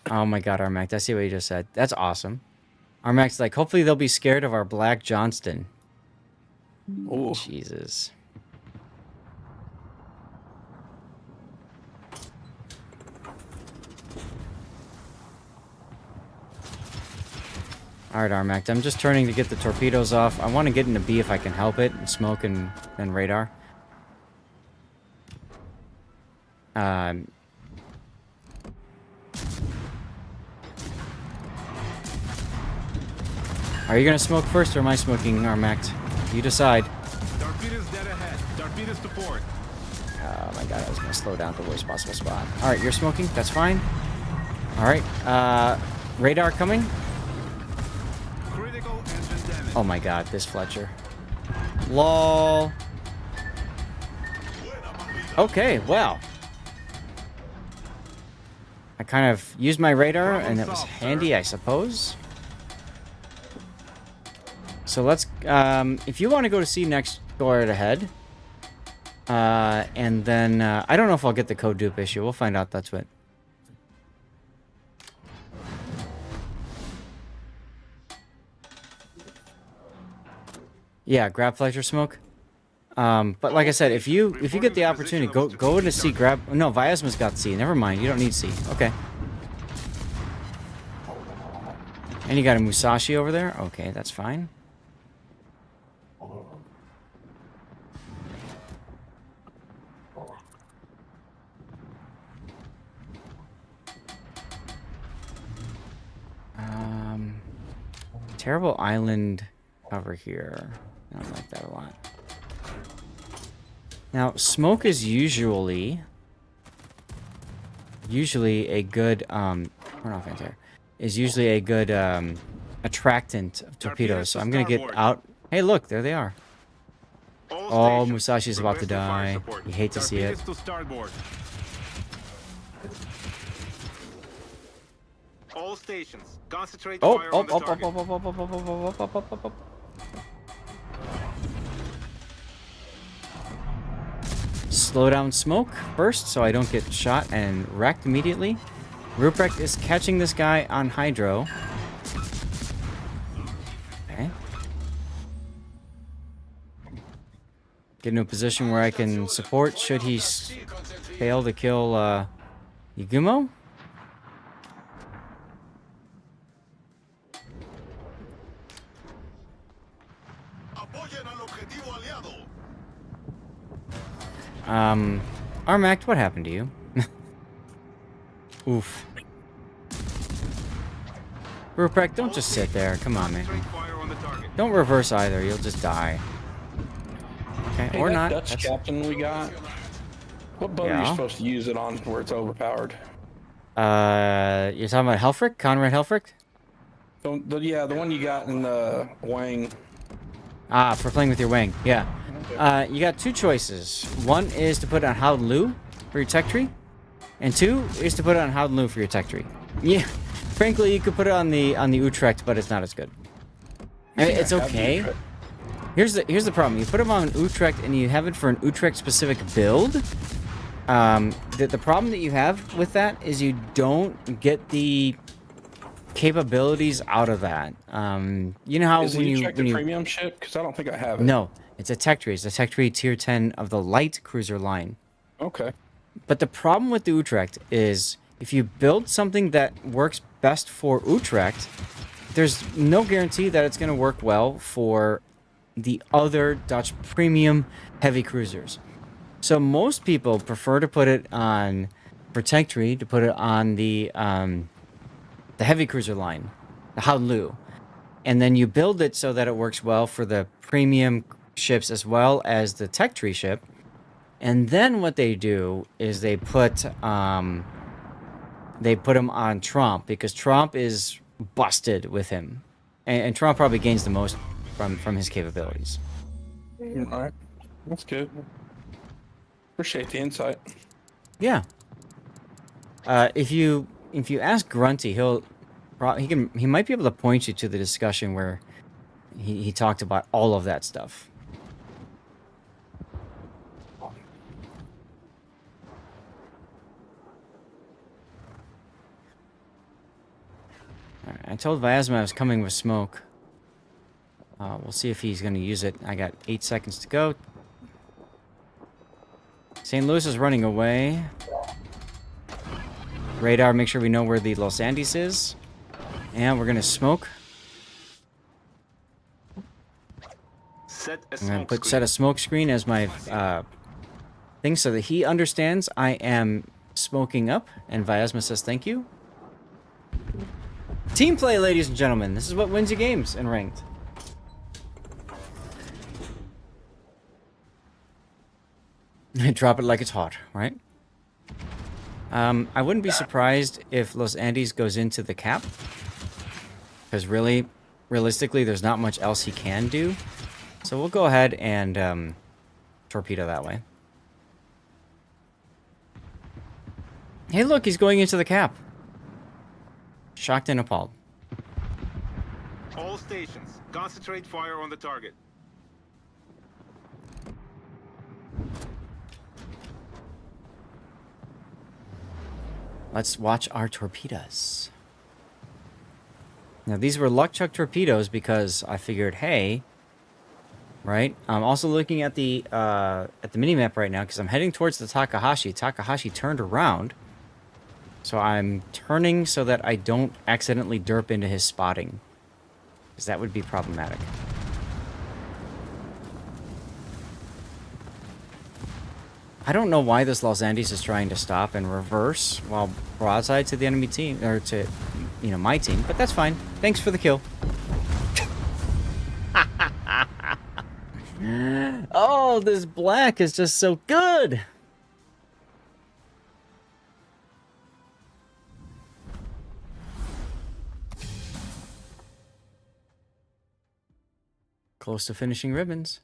Oh my god, Armac. I see what you just said. That's awesome. Armac's like, hopefully they'll be scared of our Black Johnston. Ooh. Jesus. Alright, Armac. I'm just turning to get the torpedoes off. I want to get into B if I can help it. And smoke and radar. Are you going to smoke first or am I smoking, Armac? You decide. Torpedoes dead ahead. Torpedoes to port. Oh my god, I was going to slow down at the worst possible spot. Alright, you're smoking. That's fine. Alright, radar coming. Critical engine damage. Oh my god, this Fletcher. LOL. Okay, well. I kind of used my radar and it was handy, I suppose. So let's, if you want to go to C next, go right ahead. And then, I don't know if I'll get the code dupe issue. We'll find out. That's what. Yeah, grab Fletcher smoke. But like I said, if you get the opportunity, go into C, grab. No, Viasma's got C. Never mind, you don't need C. Okay. And you got a Musashi over there. Okay, that's fine. Terrible island cover here. I don't like that a lot. Now, smoke is usually a good turn off anti-air. Is usually a good attractant of torpedoes. So I'm gonna get out. Hey, look, there they are. Oh, Musashi's about to die. You hate to see it. All stations, concentrate Oh, fire oh, on the oh, target. oh. Slow down smoke first so I don't get shot and wrecked immediately. Ruprecht is catching this guy on hydro. Okay. Get into a position where I can support should he fail to kill Yagumo. Armac, what happened to you? Oof. Ruprecht, don't just sit there. Come on, man. Don't reverse either. You'll just die. Okay, Hey, or that not. Dutch captain we got. What boat are you supposed to use it on where it's overpowered? You're talking about Helfrich? Conrad Helfrich? Yeah, the one you got in the Wang. Ah, for playing with your wing. Yeah. You got two choices. One is to put it on Howden Lu for your tech tree. And two is to put it on Howden Lu for your tech tree. Yeah. Frankly, you could put it on the Utrecht, but it's not as good. I mean, it's okay. Here's the problem. You put them on an Utrecht and you have it for an Utrecht specific build. The problem that you have with that is you don't get the capabilities out of that. You know how Is when the you Utrecht when a you premium ship? Because I don't think I have it. no, it's a tech tree. It's a tech tree tier 10 of the light cruiser line. Okay. But the problem with the Utrecht is if you build something that works best for Utrecht, there's no guarantee that it's going to work well for the other Dutch premium heavy cruisers. So most people prefer to put it on, for tank tree, to put it on the heavy cruiser line, the Haolu. And then you build it so that it works well for the premium ships as well as the tech tree ship. And then what they do is they put him on Trump because Trump is busted with him, and Trump probably gains the most from his capabilities. All right, that's good. Appreciate the insight. Yeah. If you ask Grunty, he might be able to point you to the discussion where he talked about all of that stuff. All right, I told Vyazma I was coming with smoke. We'll see if he's going to use it. I got 8 seconds to go. St. Louis is running away. Radar, make sure we know where the Los Andes is. And we're going to smoke. I'm going to set a smoke screen as my thing so that he understands I am smoking up. And Vyazma says thank you. Team play, ladies and gentlemen. This is what wins you games in ranked. Drop it like it's hot, right? I wouldn't be surprised if Los Andes goes into the cap. Because realistically, there's not much else he can do. So we'll go ahead and torpedo that way. Hey, look, he's going into the cap. Shocked and appalled. All stations, concentrate fire on the target. Let's watch our torpedoes. Now, these were luck chuck torpedoes because I figured, hey, right? I'm also looking at the minimap right now because I'm heading towards the Takahashi. Takahashi turned around. So I'm turning so that I don't accidentally derp into his spotting. Because that would be problematic. I don't know why this Los Andes is trying to stop and reverse while broadside to the enemy team, or to, my team, but that's fine. Thanks for the kill. Oh, this black is just so good. Close to finishing ribbons.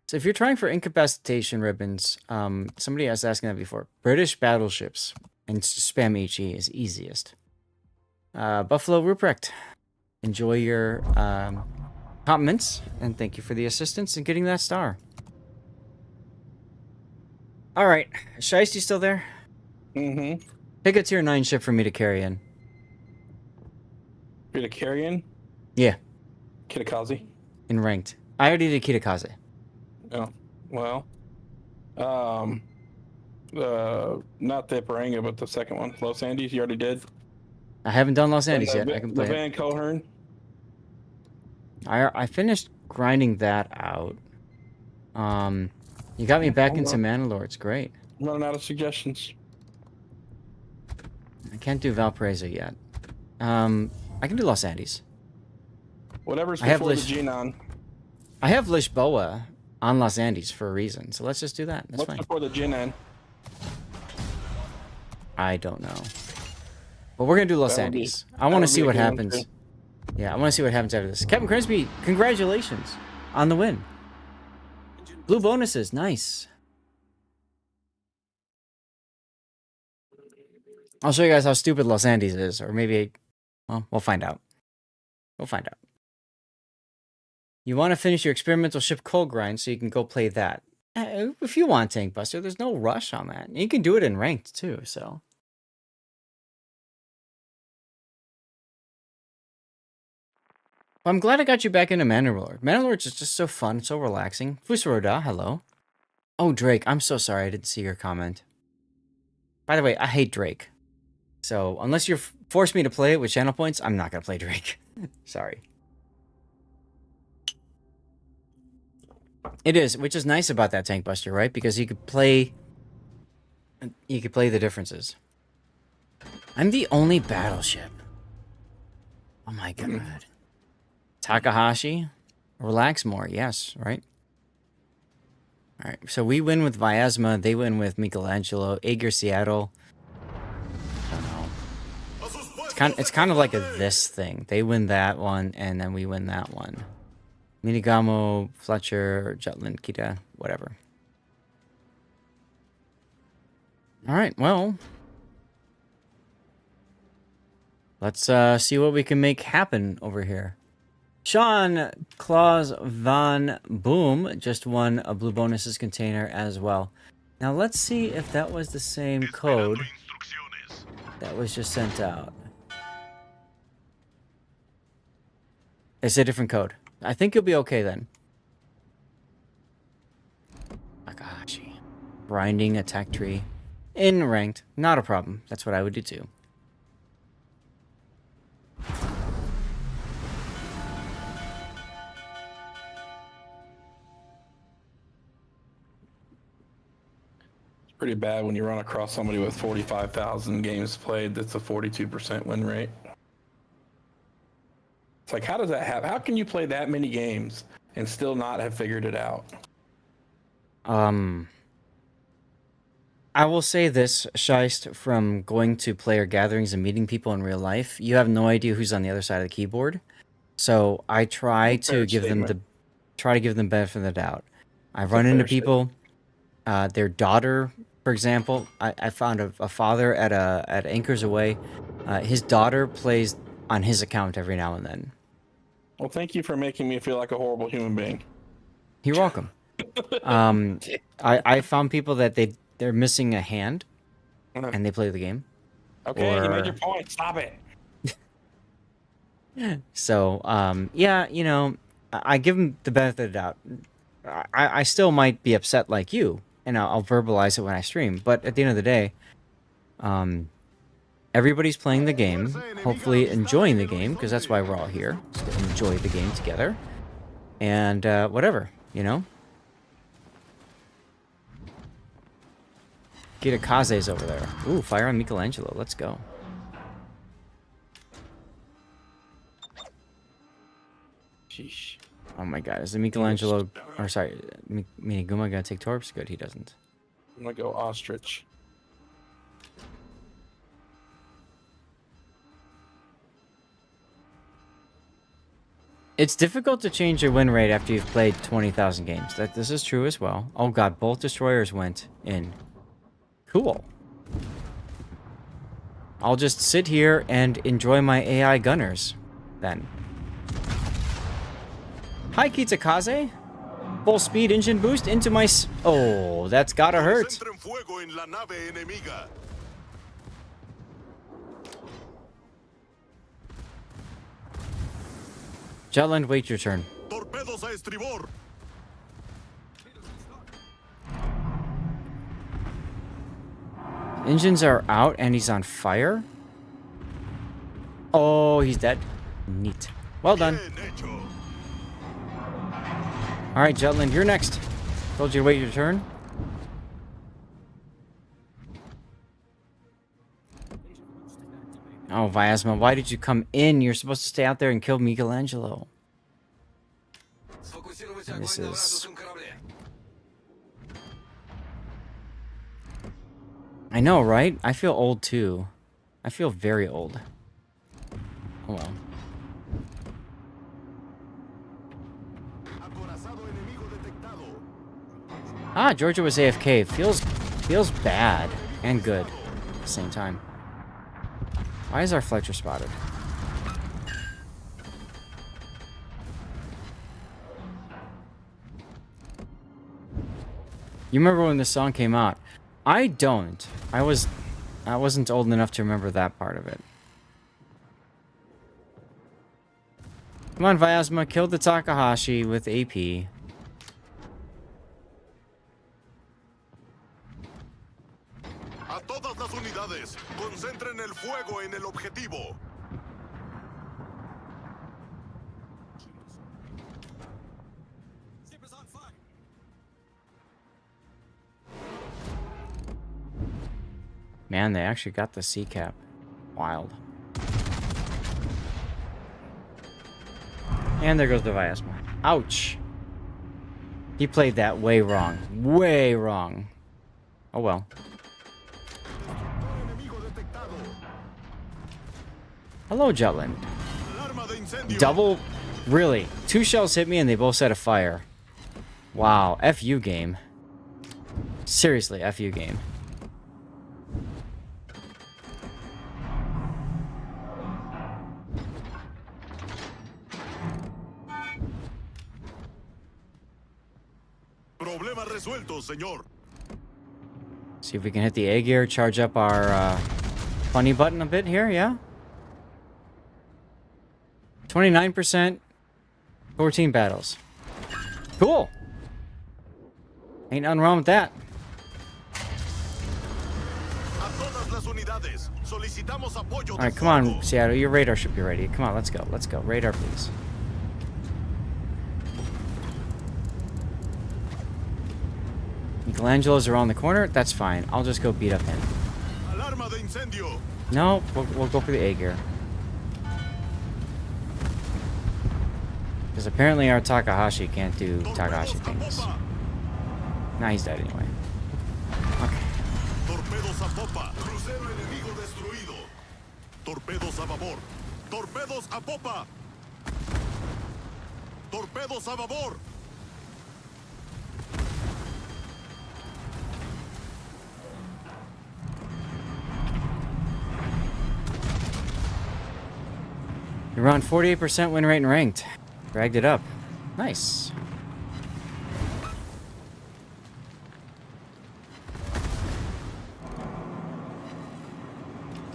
So if you're trying for incapacitation ribbons, somebody was asking that before. British battleships and spam HE is easiest. Buffalo Ruprecht, enjoy your compliments, and thank you for the assistance in getting that star. All right, Shiesty still there? Mm-hmm. Pick a tier 9 ship for me to carry in. You're the carrion? Yeah. Kitakaze? In ranked. I already did Kitakaze. Oh, well. Not the Paranga, but the second one. Los Andes, you already did? I haven't done Los Andes yet. I can play the it. Van Cohern? I finished grinding that out. You got me back into Mandalore. It's great. I'm running out of suggestions. I can't do Valparaiso yet. I can do Los Andes. Whatever's before the Genon. I have Lisboa on Los Andes for a reason, so let's just do that. That's What's fine. before the Genon? I don't know. But we're gonna do Los Andes. I want to see what happens. Yeah, I want to see what happens after this. Captain Crispy, congratulations on the win. Blue bonuses, nice. I'll show you guys how stupid Los Andes is, or maybe, well, we'll find out. We'll find out. You want to finish your experimental ship coal grind so you can go play that. If you want Tank Buster, there's no rush on that. You can do it in ranked too, so. Well, I'm glad I got you back into Mandalore. Mandalore is just so fun, so relaxing. Fusaroda, hello. Oh, Drake, I'm so sorry I didn't see your comment. By the way, I hate Drake. So, unless you're force me to play it with channel points, I'm not going to play Drake. Sorry. It is, which is nice about that Tank Buster, right? Because you could play the differences. I'm the only battleship. Oh my god. Takahashi, relax more. Yes, right? All right. So we win with Vyasma, they win with Michelangelo, Aegir Seattle. I don't know. It's kind of like a this thing. They win that one and then we win that one. Minigamo, Fletcher, Jutland, Kita, whatever. All right, well, let's see what we can make happen over here. Sean Claus Van Boom just won a Blue Bonuses container as well. Now let's see if that was the same code that was just sent out. It's a different code. I think you'll be okay then. Takahashi. Grinding attack tree. In ranked. Not a problem. That's what I would do too. It's pretty bad when you run across somebody with 45,000 games played that's a 42% win rate. It's like, how does that happen? How can you play that many games and still not have figured it out? I will say this, Scheist, from going to player gatherings and meeting people in real life, you have no idea who's on the other side of the keyboard. So I try to give them benefit of the doubt. I run into people, their daughter, for example. I found a father at Anchors Away. His daughter plays on his account every now and then. Well, thank you for making me feel like a horrible human being. You're welcome. I found people that they're missing a hand, and they play the game. Okay, you made your point. Stop it. So, yeah, you know, I give them the benefit of the doubt. I still might be upset like you, and I'll verbalize it when I stream. But at the end of the day, everybody's playing the game, hopefully enjoying the game, because that's why we're all here, to enjoy the game together. And whatever, you know? Kitakaze's over there. Ooh, fire on Michelangelo. Let's go. Sheesh. Oh my god, is the Michelangelo... Or sorry, Miniguma gonna take Torps? Good, he doesn't. I'm gonna go Ostrich. It's difficult to change your win rate after you've played 20,000 games. This is true as well. Oh god, both destroyers went in. Cool. I'll just sit here and enjoy my AI gunners, then. Hi, Kitakaze. Full speed engine boost into my... Oh, that's gotta hurt. Jutland, wait your turn. Engines are out and he's on fire? Oh, he's dead. Neat. Well done. Alright, Jutland, you're next. Told you to wait your turn. Oh, Vyasma, why did you come in? You're supposed to stay out there and kill Michelangelo. This is... I know, right? I feel old, too. I feel very old. Oh, well. Ah, Georgia was AFK. Feels bad and good at the same time. Why is our Fletcher spotted? You remember when this song came out? I don't. I wasn't old enough to remember that part of it. Come on, Vyasma, kill the Takahashi with AP. A todas las unidades, concentren el fuego en el objetivo. Man, they actually got the C cap. Wild. And there goes the Vyasma. Ouch. He played that way wrong. Way wrong. Oh well. Hello, Jutland. Double? Really? 2 shells hit me and they both set a fire. Wow. F you, game. Seriously, F you, game. Problema resuelto, señor. See if we can hit the A gear, charge up our funny button a bit here, yeah? 29%, 14 battles. Cool. Ain't nothing wrong with that. Alright, come on, Seattle. Your radar should be ready. Come on, let's go. Let's go. Radar, please. Michelangelo's around the corner. That's fine. I'll just go beat up him. No, we'll go for the A gear. Because apparently our Takahashi can't do Takahashi things. Nah, he's dead anyway. Okay. Torpedos a popa. Crucero enemigo destruido. Torpedos a babor. Torpedos a popa. Torpedos a babor. You're around 48% win rate in ranked. Dragged it up. Nice.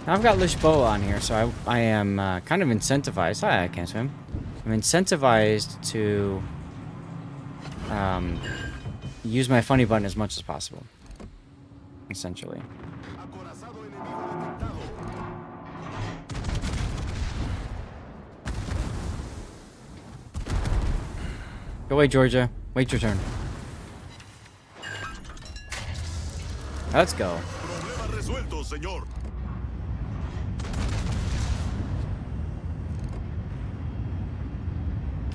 Now I've got Lisboa on here, so I am kind of incentivized. Hi, I can't swim. I'm incentivized to use my funny button as much as possible. Essentially. Go away, Georgia. Wait your turn. Let's go.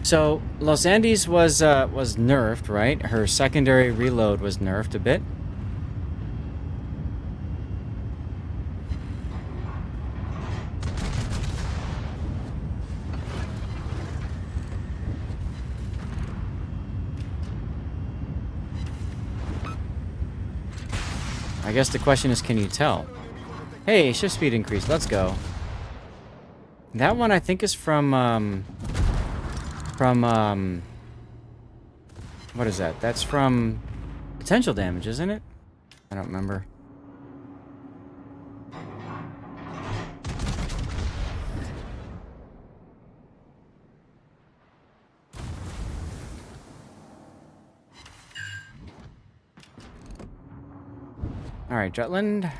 So Los Andes was nerfed, right? Her secondary reload was nerfed a bit. I guess the question is, can you tell? Hey, shift speed increase. Let's go. That one I think is from what is that? That's from potential damage, isn't it? I don't remember. Alright, Jutland.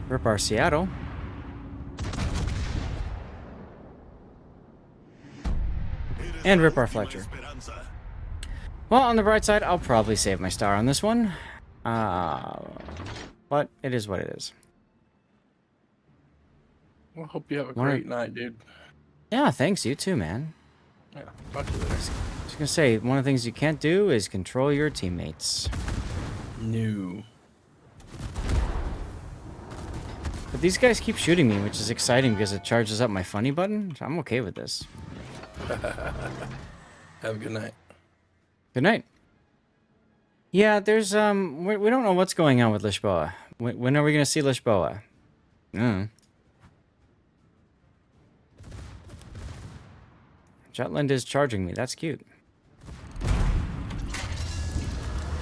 Rip our Seattle. And rip our Fletcher. Well, on the bright side, I'll probably save my star on this one. But it is what it is. Well, hope you have a great night, dude. Yeah, thanks. You too, man. Yeah, talk to you later. I was gonna say, one of the things you can't do is control your teammates. No. But these guys keep shooting me, which is exciting because it charges up my funny button. So I'm okay with this. Have a good night. Good night. Yeah, there's we don't know what's going on with Lisboa. When are we gonna see Lisboa? Jutland is charging me. That's cute.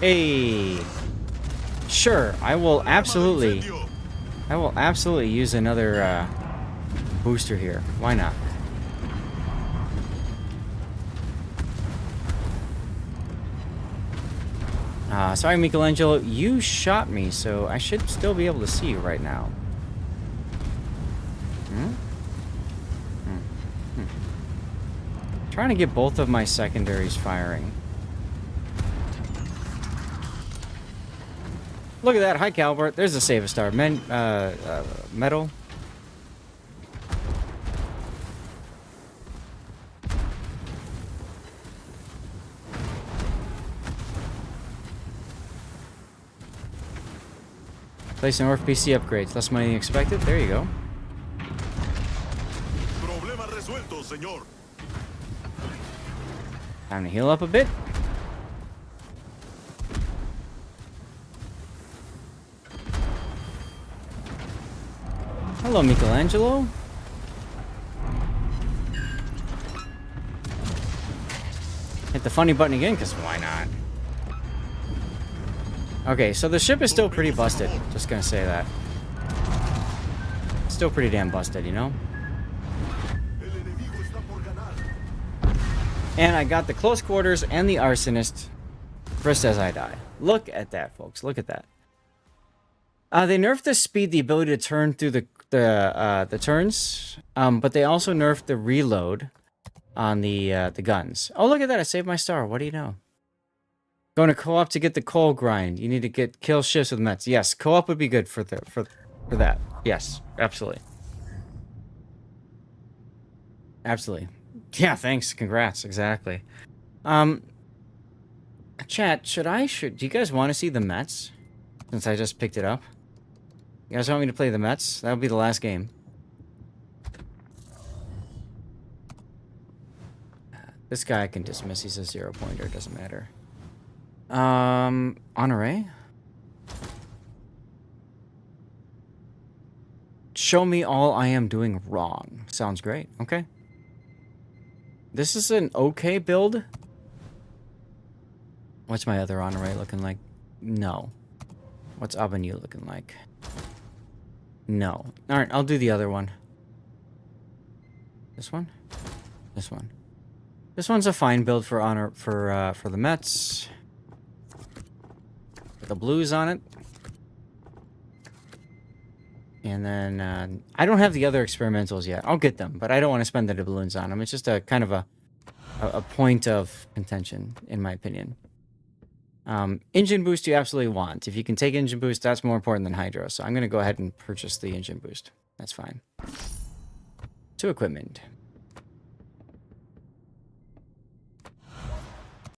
Hey, sure. I will absolutely use another booster here. Why not? Sorry, Michelangelo, you shot me, so I should still be able to see you right now. Trying to get both of my secondaries firing. Look at that, high caliber. There's a save a star. Metal. Placing PC upgrades. Less money than expected. There you go. Problema resuelto, señor. Time to heal up a bit. Hello, Michelangelo. Hit the funny button again, because why not? Okay, so the ship is still pretty busted. Just gonna say that. Still pretty damn busted, you know? And I got the close quarters and the arsonist just as I die. Look at that, folks. Look at that. They nerfed the speed, the ability to turn through the turns, but they also nerfed the reload on the guns. Oh, look at that! I saved my star. What do you know? Going to co-op to get the coal grind. You need to kill ships with mets. Yes, co-op would be good for that. Yes, absolutely. Absolutely. Yeah, thanks. Congrats. Exactly. Chat, do you guys want to see the Mets? Since I just picked it up. You guys want me to play the Mets? That'll be the last game. This guy I can dismiss. He's a 0-pointer. Doesn't matter. Honore? Show me all I am doing wrong. Sounds great. Okay. This is an okay build. What's my other Honore looking like? No. What's Abanu looking like? No. Alright, I'll do the other one. This one? This one. This one's a fine build for the Mets. With the blues on it. And then, I don't have the other experimentals yet. I'll get them, but I don't want to spend the doubloons on them. It's just a kind of a point of contention, in my opinion. Engine boost you absolutely want. If you can take engine boost, that's more important than hydro. So I'm going to go ahead and purchase the engine boost. That's fine. To equipment.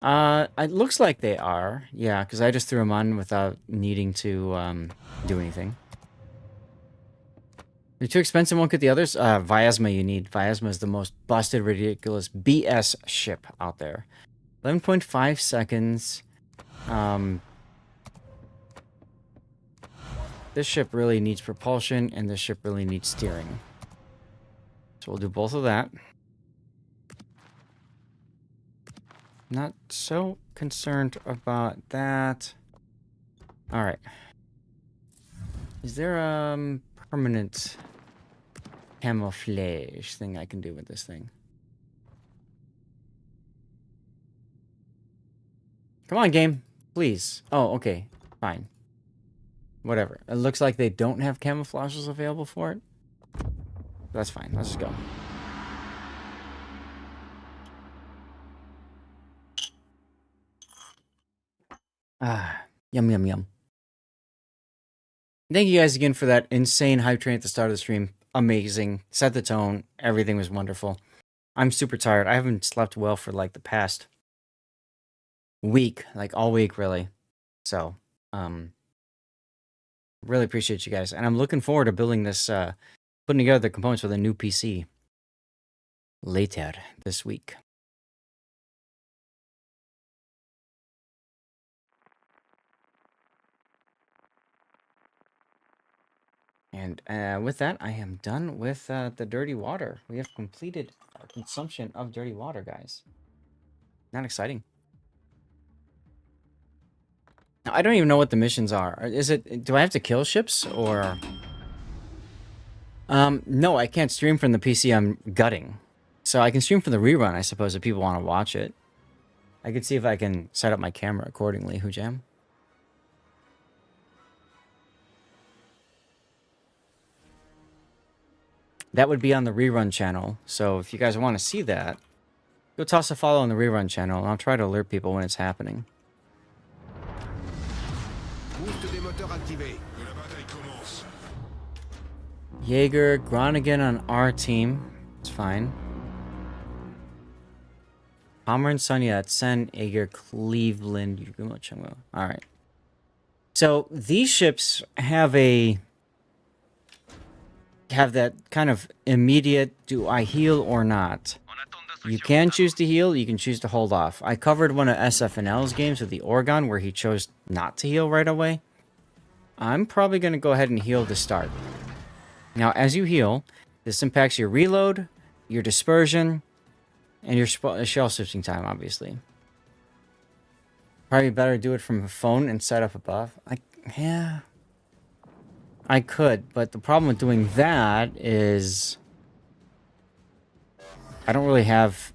It looks like they are. Yeah, because I just threw them on without needing to do anything. They're too expensive, won't get the others. Vyasma you need. Vyasma is the most busted, ridiculous BS ship out there. 11.5 seconds. This ship really needs propulsion, and this ship really needs steering. So we'll do both of that. Not so concerned about that. Alright. Is there a permanent camouflage thing I can do with this thing? Come on, game. Please. Oh, okay. Fine. Whatever. It looks like they don't have camouflages available for it. That's fine. Let's just go. Yum, yum, yum. Thank you guys again for that insane hype train at the start of the stream. Amazing. Set the tone. Everything was wonderful. I'm super tired. I haven't slept well for like the past week. Like all week, really. So, really appreciate you guys. And I'm looking forward to building this, putting together the components for the new PC later this week. And with that, I am done with the dirty water. We have completed our consumption of dirty water, guys. Not exciting. Now, I don't even know what the missions are. Is it? Do I have to kill ships or? No, I can't stream from the PC I'm gutting. So I can stream from the rerun, I suppose, if people want to watch it. I can see if I can set up my camera accordingly, Hujam. That would be on the rerun channel. So if you guys want to see that, go toss a follow on the rerun channel, and I'll try to alert people when it's happening. Jaeger, Groningen on our team. It's fine. Palmer and Sonya at Sen, Jaeger, Cleveland, Yugumo, Chungmo. Alright. So these ships have that kind of immediate, do I heal or not? You can choose to heal, you can choose to hold off. I covered one of SFNL's games with the Oregon where he chose not to heal right away. I'm probably going to go ahead and heal to start. Now, as you heal, this impacts your reload, your dispersion, and your shell switching time, obviously. Probably better do it from a phone and set up a buff. Yeah. I could, but the problem with doing that is I don't really have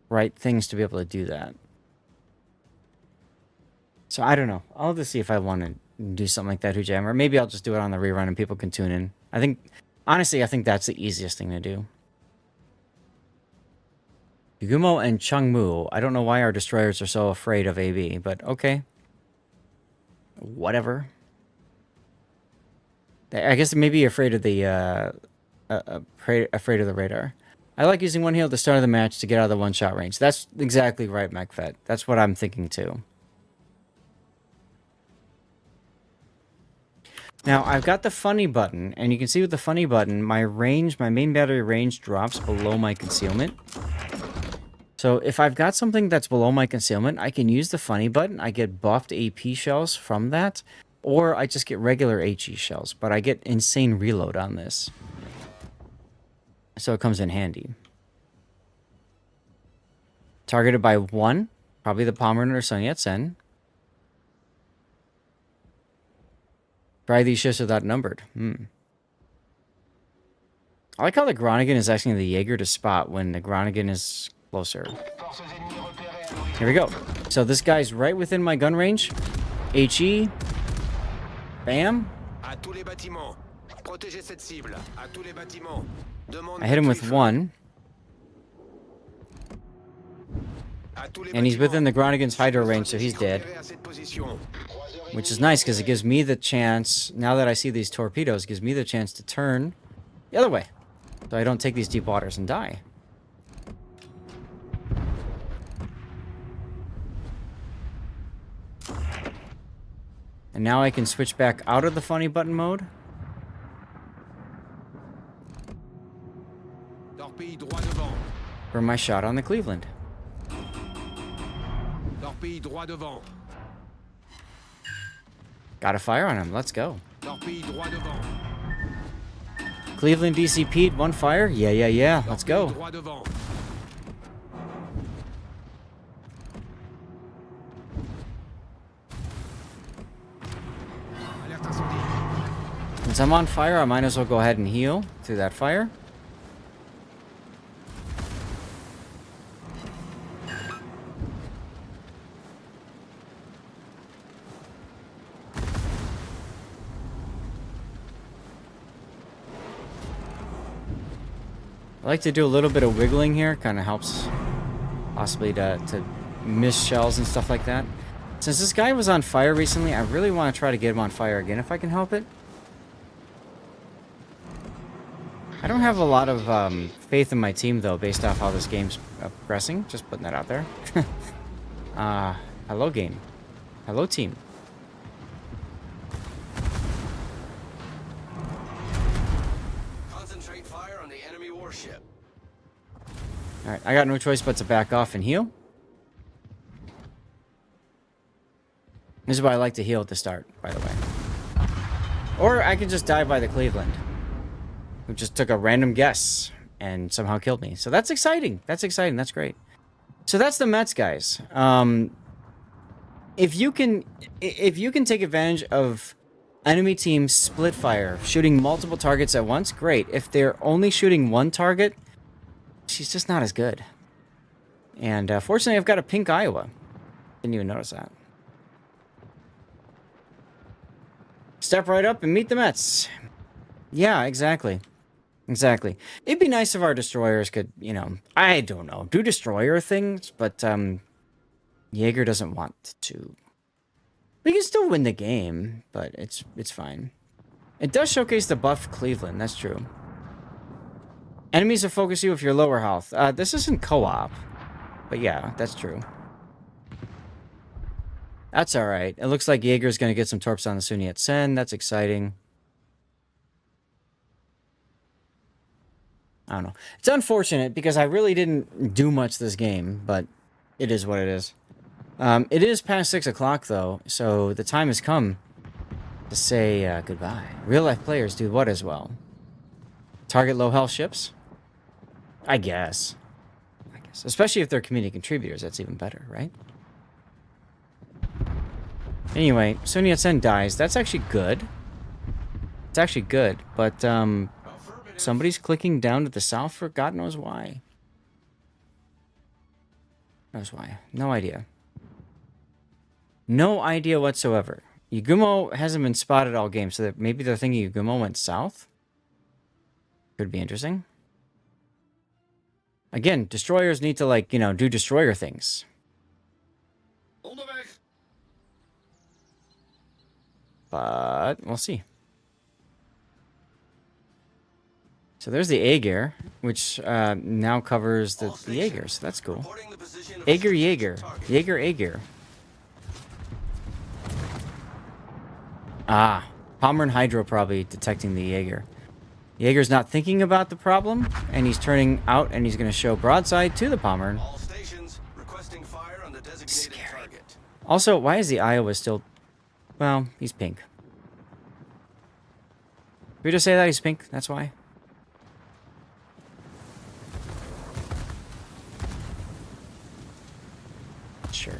right things to be able to do that. So I don't know. I'll have to see if I want to do something like that, Hujam, or maybe I'll just do it on the rerun and people can tune in. Honestly, I think that's the easiest thing to do. Yugumo and Chungmu. I don't know why our destroyers are so afraid of AB, but okay. Whatever. I guess they may be afraid of the afraid of the radar. I like using one heal at the start of the match to get out of the one-shot range. That's exactly right, MacFed. That's what I'm thinking too. Now, I've got the funny button, and you can see with the funny button, my main battery range drops below my concealment. So if I've got something that's below my concealment, I can use the funny button. I get buffed AP shells from that, or I just get regular HE shells, but I get insane reload on this. So it comes in handy. Targeted by 1, probably the Pomeranian or Sun Yat-sen. Try these ships without numbered. I like how the Groningen is asking the Jaeger to spot when the Groningen is closer. Here we go. So this guy's right within my gun range. HE. Bam. I hit him with 1. And he's within the Groningen's hydro range, so he's dead. Which is nice, because it gives me the chance, now that I see these torpedoes, gives me the chance to turn the other way. So I don't take these deep waters and die. And now I can switch back out of the funny button mode. For my shot on the Cleveland. Got a fire on him. Let's go. Cleveland DCP'd 1 fire. Yeah. Let's go. Since I'm on fire, I might as well go ahead and heal through that fire. I like to do a little bit of wiggling here. Kind of helps possibly to miss shells and stuff like that. Since this guy was on fire recently, I really want to try to get him on fire again if I can help it. I don't have a lot of faith in my team, though, based off how this game's progressing. Just putting that out there. Hello, game. Hello, team. Concentrate fire on the enemy warship. Alright, I got no choice but to back off and heal. This is why I like to heal at the start, by the way. Or I can just die by the Cleveland, who just took a random guess and somehow killed me. So that's exciting. That's exciting. That's great. So that's the Mets, guys. If you can take advantage of Enemy team split fire, shooting multiple targets at once. Great. If they're only shooting one target, she's just not as good. And fortunately, I've got a pink Iowa. Didn't even notice that. Step right up and meet the Mets. Yeah, exactly. Exactly. It'd be nice if our destroyers could, you know, I don't know, do destroyer things, but Jaeger doesn't want to. We can still win the game, but it's fine. It does showcase the buff Cleveland, that's true. Enemies will focus you if you're lower health. This isn't co-op, but yeah, that's true. That's alright. It looks like Jaeger's going to get some torps on the Sun Yat-sen. That's exciting. I don't know. It's unfortunate because I really didn't do much this game, but it is what it is. It is past 6 o'clock, though, so the time has come to say goodbye. Real-life players do what as well? Target low-health ships? I guess. Especially if they're community contributors, that's even better, right? Anyway, Sun Yat-sen dies. That's actually good. It's actually good, but somebody's clicking down to the south for God knows why. Knows why. No idea. No idea whatsoever. Yugumo hasn't been spotted all game, so that maybe they're thinking Yugumo went south? Could be interesting. Again, destroyers need to, like, you know, do destroyer things. But we'll see. So there's the Aegir, which now covers the Jaeger, so that's cool. Jaeger. Jaeger. Ah, Palmer and Hydro probably detecting the Jaeger. Jaeger's not thinking about the problem, and he's turning out, and he's going to show broadside to the Palmer. Scary. Also, why is the Iowa still... Well, he's pink. Did we just say that he's pink? That's why? Sure.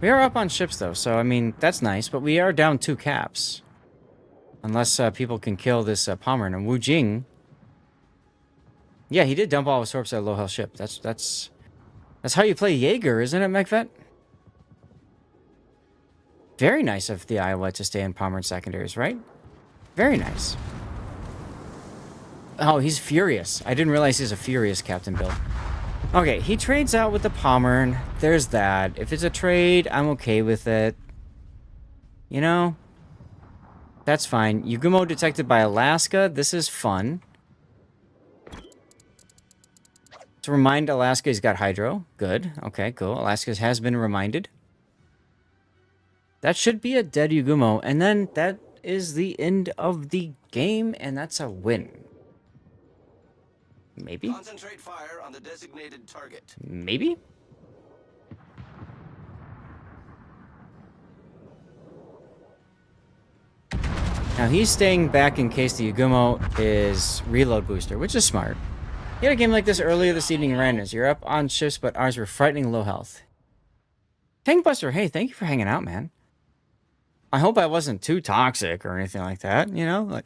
We are up on ships, though, so, I mean, that's nice, but we are down 2 caps. Unless people can kill this Palmer. And Wu Jing... Yeah, he did dump all his torps at a low-health ship. That's how you play Jaeger, isn't it, McVet? Very nice of the Iowa to stay in Palmer and secondaries, right? Very nice. Oh, he's furious. I didn't realize he's a furious Captain Bill. Okay, he trades out with the Palmer. There's that. If it's a trade, I'm okay with it. You know? That's fine. Yugumo detected by Alaska. This is fun. To remind Alaska he's got Hydro. Good. Okay, cool. Alaska has been reminded. That should be a dead Yugumo. And then that is the end of the game, and that's a win. Maybe? Concentrate fire on the designated target. Maybe? Now he's staying back in case the Yugumo is reload booster, which is smart. You had a game like this earlier this evening in randoms. You're up on ships, but ours were frightening low health. Tankbuster, hey, thank you for hanging out, man. I hope I wasn't too toxic or anything like that, you know? Like,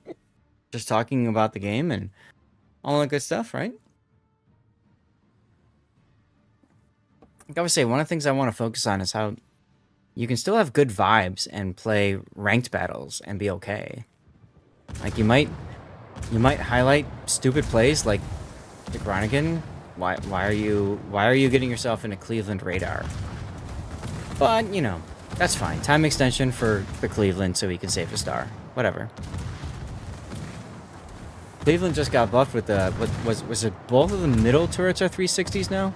just talking about the game and all that good stuff, right? I gotta say, one of the things I want to focus on is how you can still have good vibes and play ranked battles and be okay. Like, you might highlight stupid plays like the Groningen. Why are you getting yourself in a Cleveland radar? But, you know, that's fine. Time extension for the Cleveland so he can save a star. Whatever. Cleveland just got buffed with the... Was it both of the middle turrets are 360s now?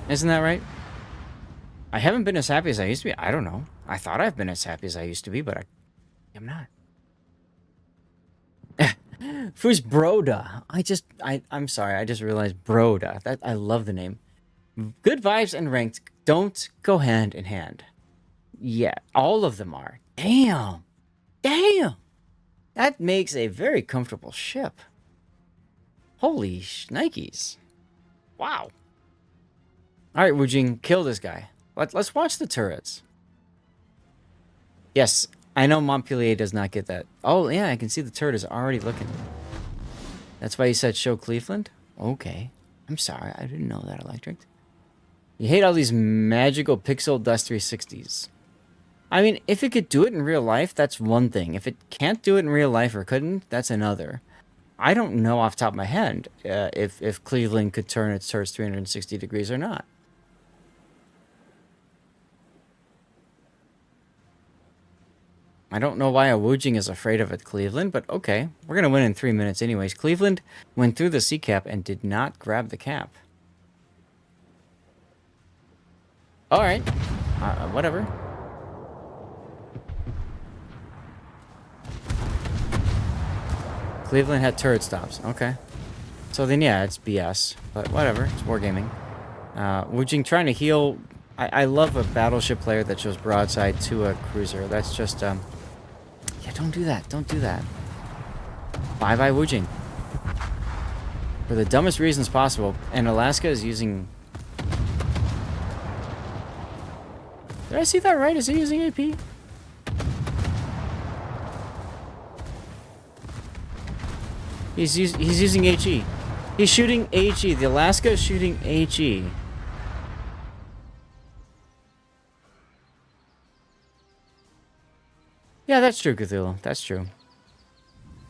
Isn't that right? I haven't been as happy as I used to be. I don't know. I thought I've been as happy as I used to be, but I'm not. Who's Broda? I'm sorry. I just realized Broda. I love the name. Good vibes and ranked don't go hand in hand. Yeah, all of them are. Damn. That makes a very comfortable ship. Holy shnikes. Wow. All right, Wu Jing, kill this guy. Let's watch the turrets. Yes, I know Montpellier does not get that. Oh, yeah, I can see the turret is already looking. That's why you said show Cleveland? Okay. I'm sorry, I didn't know that, Electric. You hate all these magical pixel dust 360s. I mean, if it could do it in real life, that's one thing. If it can't do it in real life or couldn't, that's another. I don't know off the top of my head if Cleveland could turn its turrets 360 degrees or not. I don't know why a Woojing is afraid of it, Cleveland, but okay. We're going to win in 3 minutes anyways. Cleveland went through the C cap and did not grab the cap. Alright. Whatever. Cleveland had turret stops. Okay. So then, yeah, it's BS. But whatever. It's wargaming. Woojing trying to heal. I love a battleship player that shows broadside to a cruiser. That's just, yeah, don't do that. Don't do that. Bye-bye Woojing. For the dumbest reasons possible. And Alaska is using... Did I see that right? Is he using AP? He's using HE. He's shooting HE. The Alaska is shooting HE. Yeah, that's true, Cthulhu. That's true.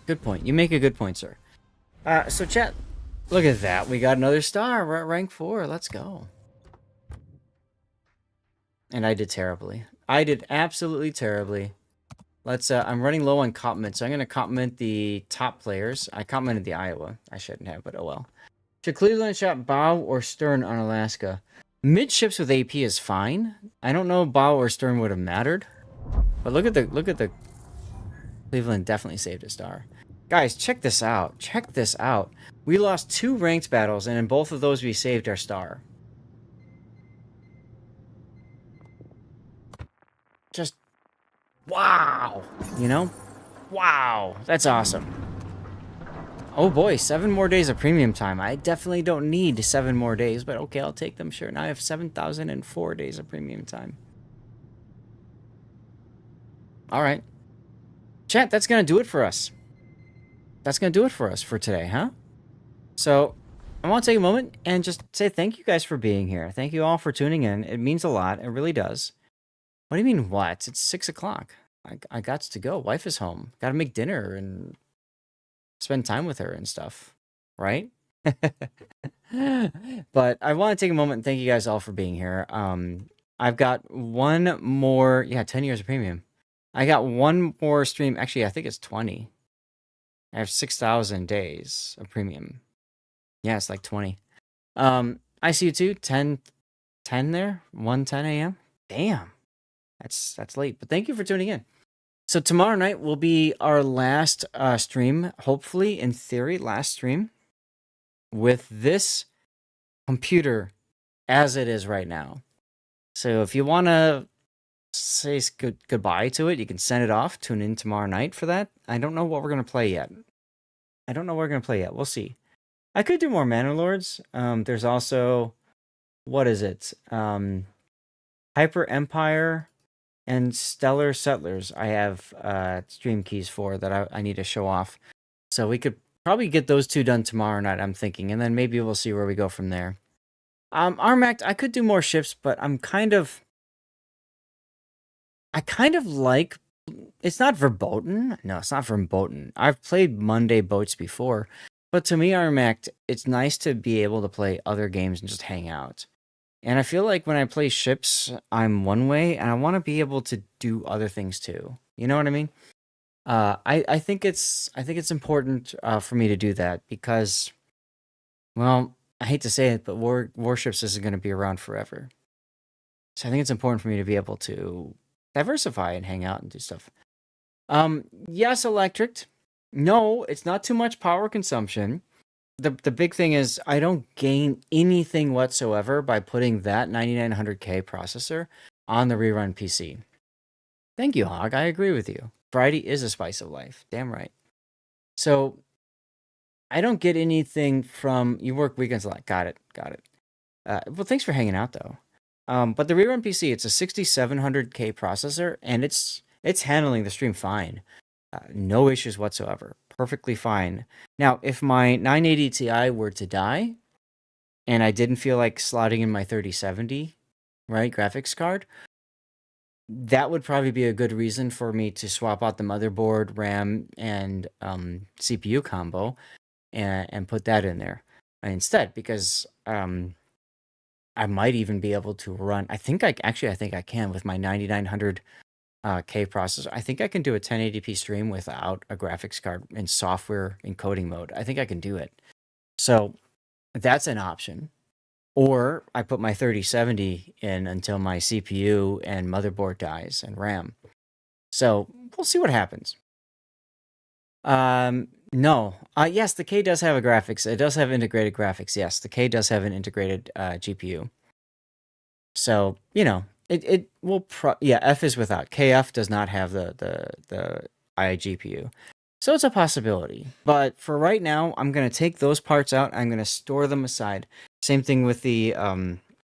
Good point. You make a good point, sir. So chat, look at that. We got another star. We're at rank 4. Let's go. And I did terribly. I did absolutely terribly. Let's, I'm running low on compliment, so I'm going to compliment the top players. I complimented the Iowa. I shouldn't have, but oh well. Should Cleveland shot bow or stern on Alaska? Midships with AP is fine. I don't know if bow or stern would have mattered. But look at the Cleveland definitely saved a star. Guys, check this out. Check this out. We lost 2 ranked battles, and in both of those we saved our star. Just wow. You know? Wow. That's awesome. Oh boy, 7 more days of premium time. I definitely don't need 7 more days, but okay, I'll take them, sure. Now I have 7,004 days of premium time. Alright. Chat, that's going to do it for us. That's going to do it for us for today, huh? So, I want to take a moment and just say thank you guys for being here. Thank you all for tuning in. It means a lot. It really does. What do you mean, what? It's 6 o'clock. I got to go. Wife is home. Got to make dinner and spend time with her and stuff. Right? But I want to take a moment and thank you guys all for being here. I've got one more... Yeah, 10 years of premium. I got one more stream. Actually, I think it's 20. I have 6,000 days of premium. Yeah, it's like 20. I see you too. 10 there. 1:10 a.m. Damn. That's late. But thank you for tuning in. So tomorrow night will be our last stream. Hopefully, in theory, last stream. With this computer as it is right now. So if you want to say goodbye to it, you can send it off. Tune in tomorrow night for that. I don't know what we're going to play yet. We'll see. I could do more Manor Lords. There's also, what is it? Hyper Empire and Stellar Settlers. I have stream keys for that I need to show off. So we could probably get those 2 done tomorrow night, I'm thinking. And then maybe we'll see where we go from there. Armact, I could do more ships, but I kind of like... It's not verboten. No, it's not verboten. I've played Monday boats before. But to me, Armact, it's nice to be able to play other games and just hang out. And I feel like when I play ships, I'm one way, and I want to be able to do other things too. You know what I mean? I think it's important for me to do that because, well, I hate to say it, but Warships isn't going to be around forever. So I think it's important for me to be able to diversify and hang out and do stuff. Yes, Electric. No, it's not too much power consumption. The big thing is I don't gain anything whatsoever by putting that 9900K processor on the rerun PC. Thank you, Hog. I agree with you. Variety is a spice of life. Damn right. So I don't get anything from... You work weekends a lot. Got it. Well, thanks for hanging out, though. But the rerun PC, it's a 6700K processor, and it's It's handling the stream fine. No issues whatsoever. Perfectly fine. Now, if my 980 Ti were to die, and I didn't feel like slotting in my 3070, right, graphics card, that would probably be a good reason for me to swap out the motherboard, RAM, and CPU combo, and put that in there instead, because I might even be able to run. I think I can with my 9900 K processor. I think I can do a 1080p stream without a graphics card in software encoding mode. I think I can do it. So that's an option. Or I put my 3070 in until my CPU and motherboard dies and RAM. So we'll see what happens. No. Yes, the K does have a graphics. It does have integrated graphics. Yes, the K does have an integrated GPU. So, you know, it will F is without. KF does not have the iGPU. So it's a possibility. But for right now, I'm going to take those parts out. I'm going to store them aside. Same thing with the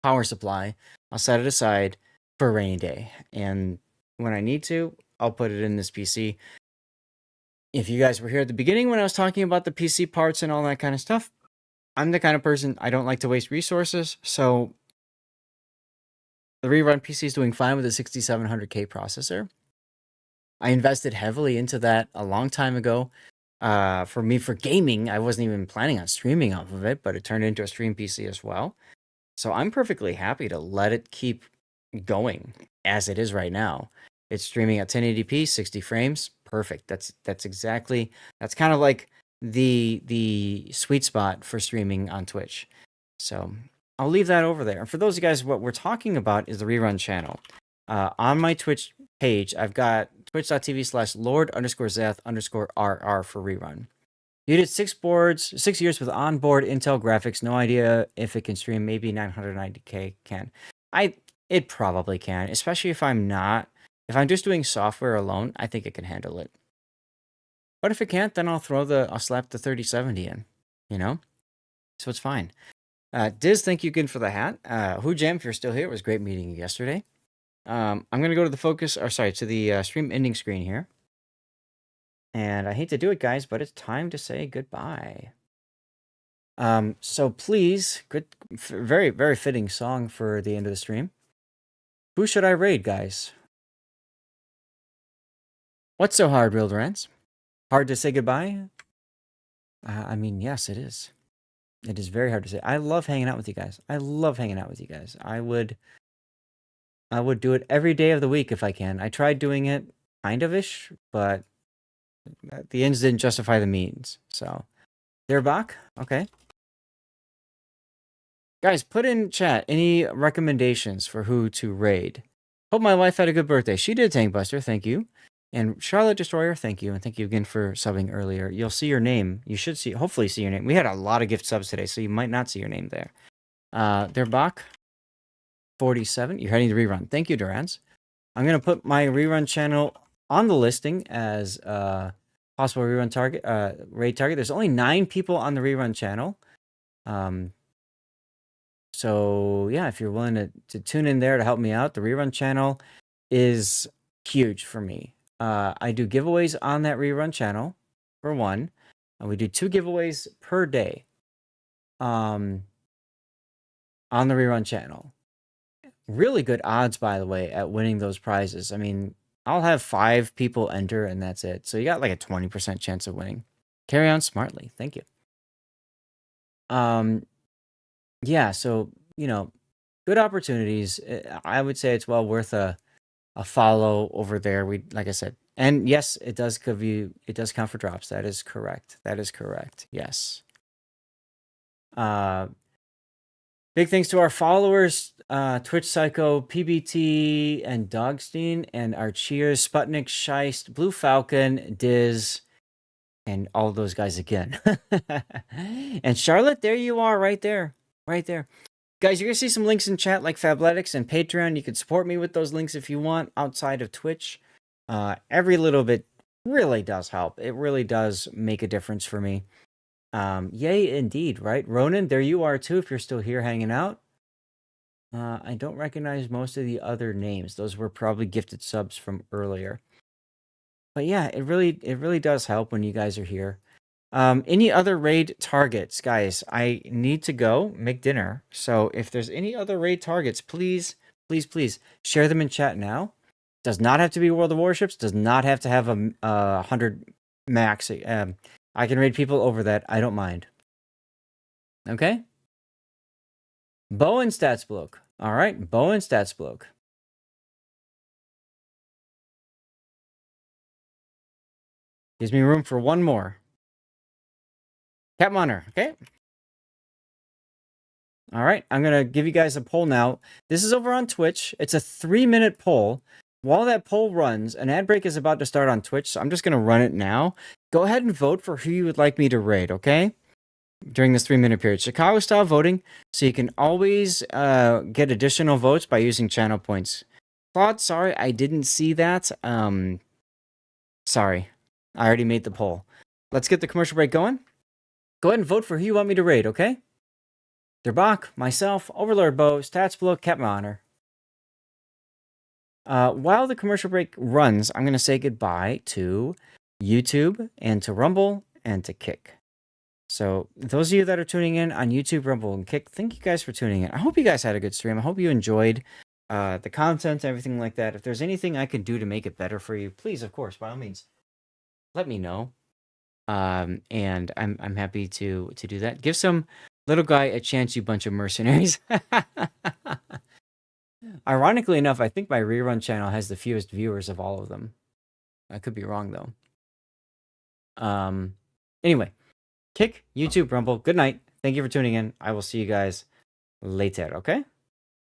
power supply. I'll set it aside for a rainy day. And when I need to, I'll put it in this PC. If you guys were here at the beginning when I was talking about the PC parts and all that kind of stuff, I'm the kind of person, I don't like to waste resources. So the Rerun PC is doing fine with a 6700K processor. I invested heavily into that a long time ago. For gaming, I wasn't even planning on streaming off of it, but it turned into a stream PC as well. So I'm perfectly happy to let it keep going as it is right now. It's streaming at 1080p, 60 frames. Perfect. That's kind of like the sweet spot for streaming on Twitch. So I'll leave that over there. And for those of you guys, what we're talking about is the Rerun channel. On my Twitch page, I've got twitch.tv/Lord_Zeth_RR for Rerun. You did 6 years with onboard Intel graphics. No idea if it can stream. Maybe 990K can. It probably can, especially if I'm just doing software alone. I think it can handle it. But if it can't, then I'll slap the 3070 in, you know? So it's fine. Diz, thank you again for the hat. Who Jam, if you're still here, it was great meeting you yesterday. I'm going to go to the stream ending screen here. And I hate to do it, guys, but it's time to say goodbye. So please, very, very fitting song for the end of the stream. Who should I raid, guys? What's so hard, Real Durants? Hard to say goodbye? I mean, yes, it is. It is very hard to say. I love hanging out with you guys. I would do it every day of the week if I can. I tried doing it kind of-ish, but the ends didn't justify the means. So, they're back? Okay. Guys, put in chat any recommendations for who to raid. Hope my wife had a good birthday. She did, Tankbuster. Thank you. And Charlotte Destroyer, thank you. And thank you again for subbing earlier. You'll see your name. You should hopefully see your name. We had a lot of gift subs today, so you might not see your name there. They're back. 47. You're heading to Rerun. Thank you, Durans. I'm going to put my Rerun channel on the listing as possible Rerun target, raid target. There's only 9 people on the Rerun channel. So, yeah, if you're willing to tune in there to help me out, the Rerun channel is huge for me. I do giveaways on that Rerun channel, for one. And we do 2 giveaways per day on the Rerun channel. Really good odds, by the way, at winning those prizes. I mean, I'll have 5 people enter, and that's it. So you got like a 20% chance of winning. Carry on smartly. Thank you. Yeah, so, you know, good opportunities. I would say it's well worth a follow over there. Like I said, and yes, it does count for drops. That is correct. Yes. Big thanks to our followers, Twitch Psycho, PBT, and Dogstein, and our cheers, Sputnik, Scheist, Blue Falcon, Diz, and all those guys again. And Charlotte, there you are, right there. Guys, you're going to see some links in chat like Fabletics and Patreon. You can support me with those links if you want outside of Twitch. Every little bit really does help. It really does make a difference for me. Yay, indeed, right? Ronan, there you are too if you're still here hanging out. I don't recognize most of the other names. Those were probably gifted subs from earlier. But yeah, it really does help when you guys are here. Any other raid targets, guys? I need to go make dinner. So if there's any other raid targets, please, please, please share them in chat now. Does not have to be World of Warships. Does not have to have a 100 max. I can raid people over that. I don't mind. Okay. Bow and stats bloke. All right, bow and stats bloke. Gives me room for one more. Cat Monitor, okay? All right, I'm going to give you guys a poll now. This is over on Twitch. It's a 3-minute poll. While that poll runs, an ad break is about to start on Twitch, so I'm just going to run it now. Go ahead and vote for who you would like me to raid, okay? During this 3-minute period. Chicago-style voting, so you can always get additional votes by using channel points. Claude, sorry, I didn't see that. Sorry. I already made the poll. Let's get the commercial break going. Go ahead and vote for who you want me to raid, okay? Derbach, myself, Overlord Bo, Stats Blow, Cat Honor. While the commercial break runs, I'm going to say goodbye to YouTube and to Rumble and to Kick. So those of you that are tuning in on YouTube, Rumble, and Kick, thank you guys for tuning in. I hope you guys had a good stream. I hope you enjoyed the content, everything like that. If there's anything I can do to make it better for you, please, of course, by all means, let me know. And I'm happy to do that. Give some little guy a chance, you bunch of mercenaries. Ironically enough, I think my rerun channel has the fewest viewers of all of them. I could be wrong though. Anyway, Kick, YouTube, Rumble. Good night. Thank you for tuning in. I will see you guys later. Okay.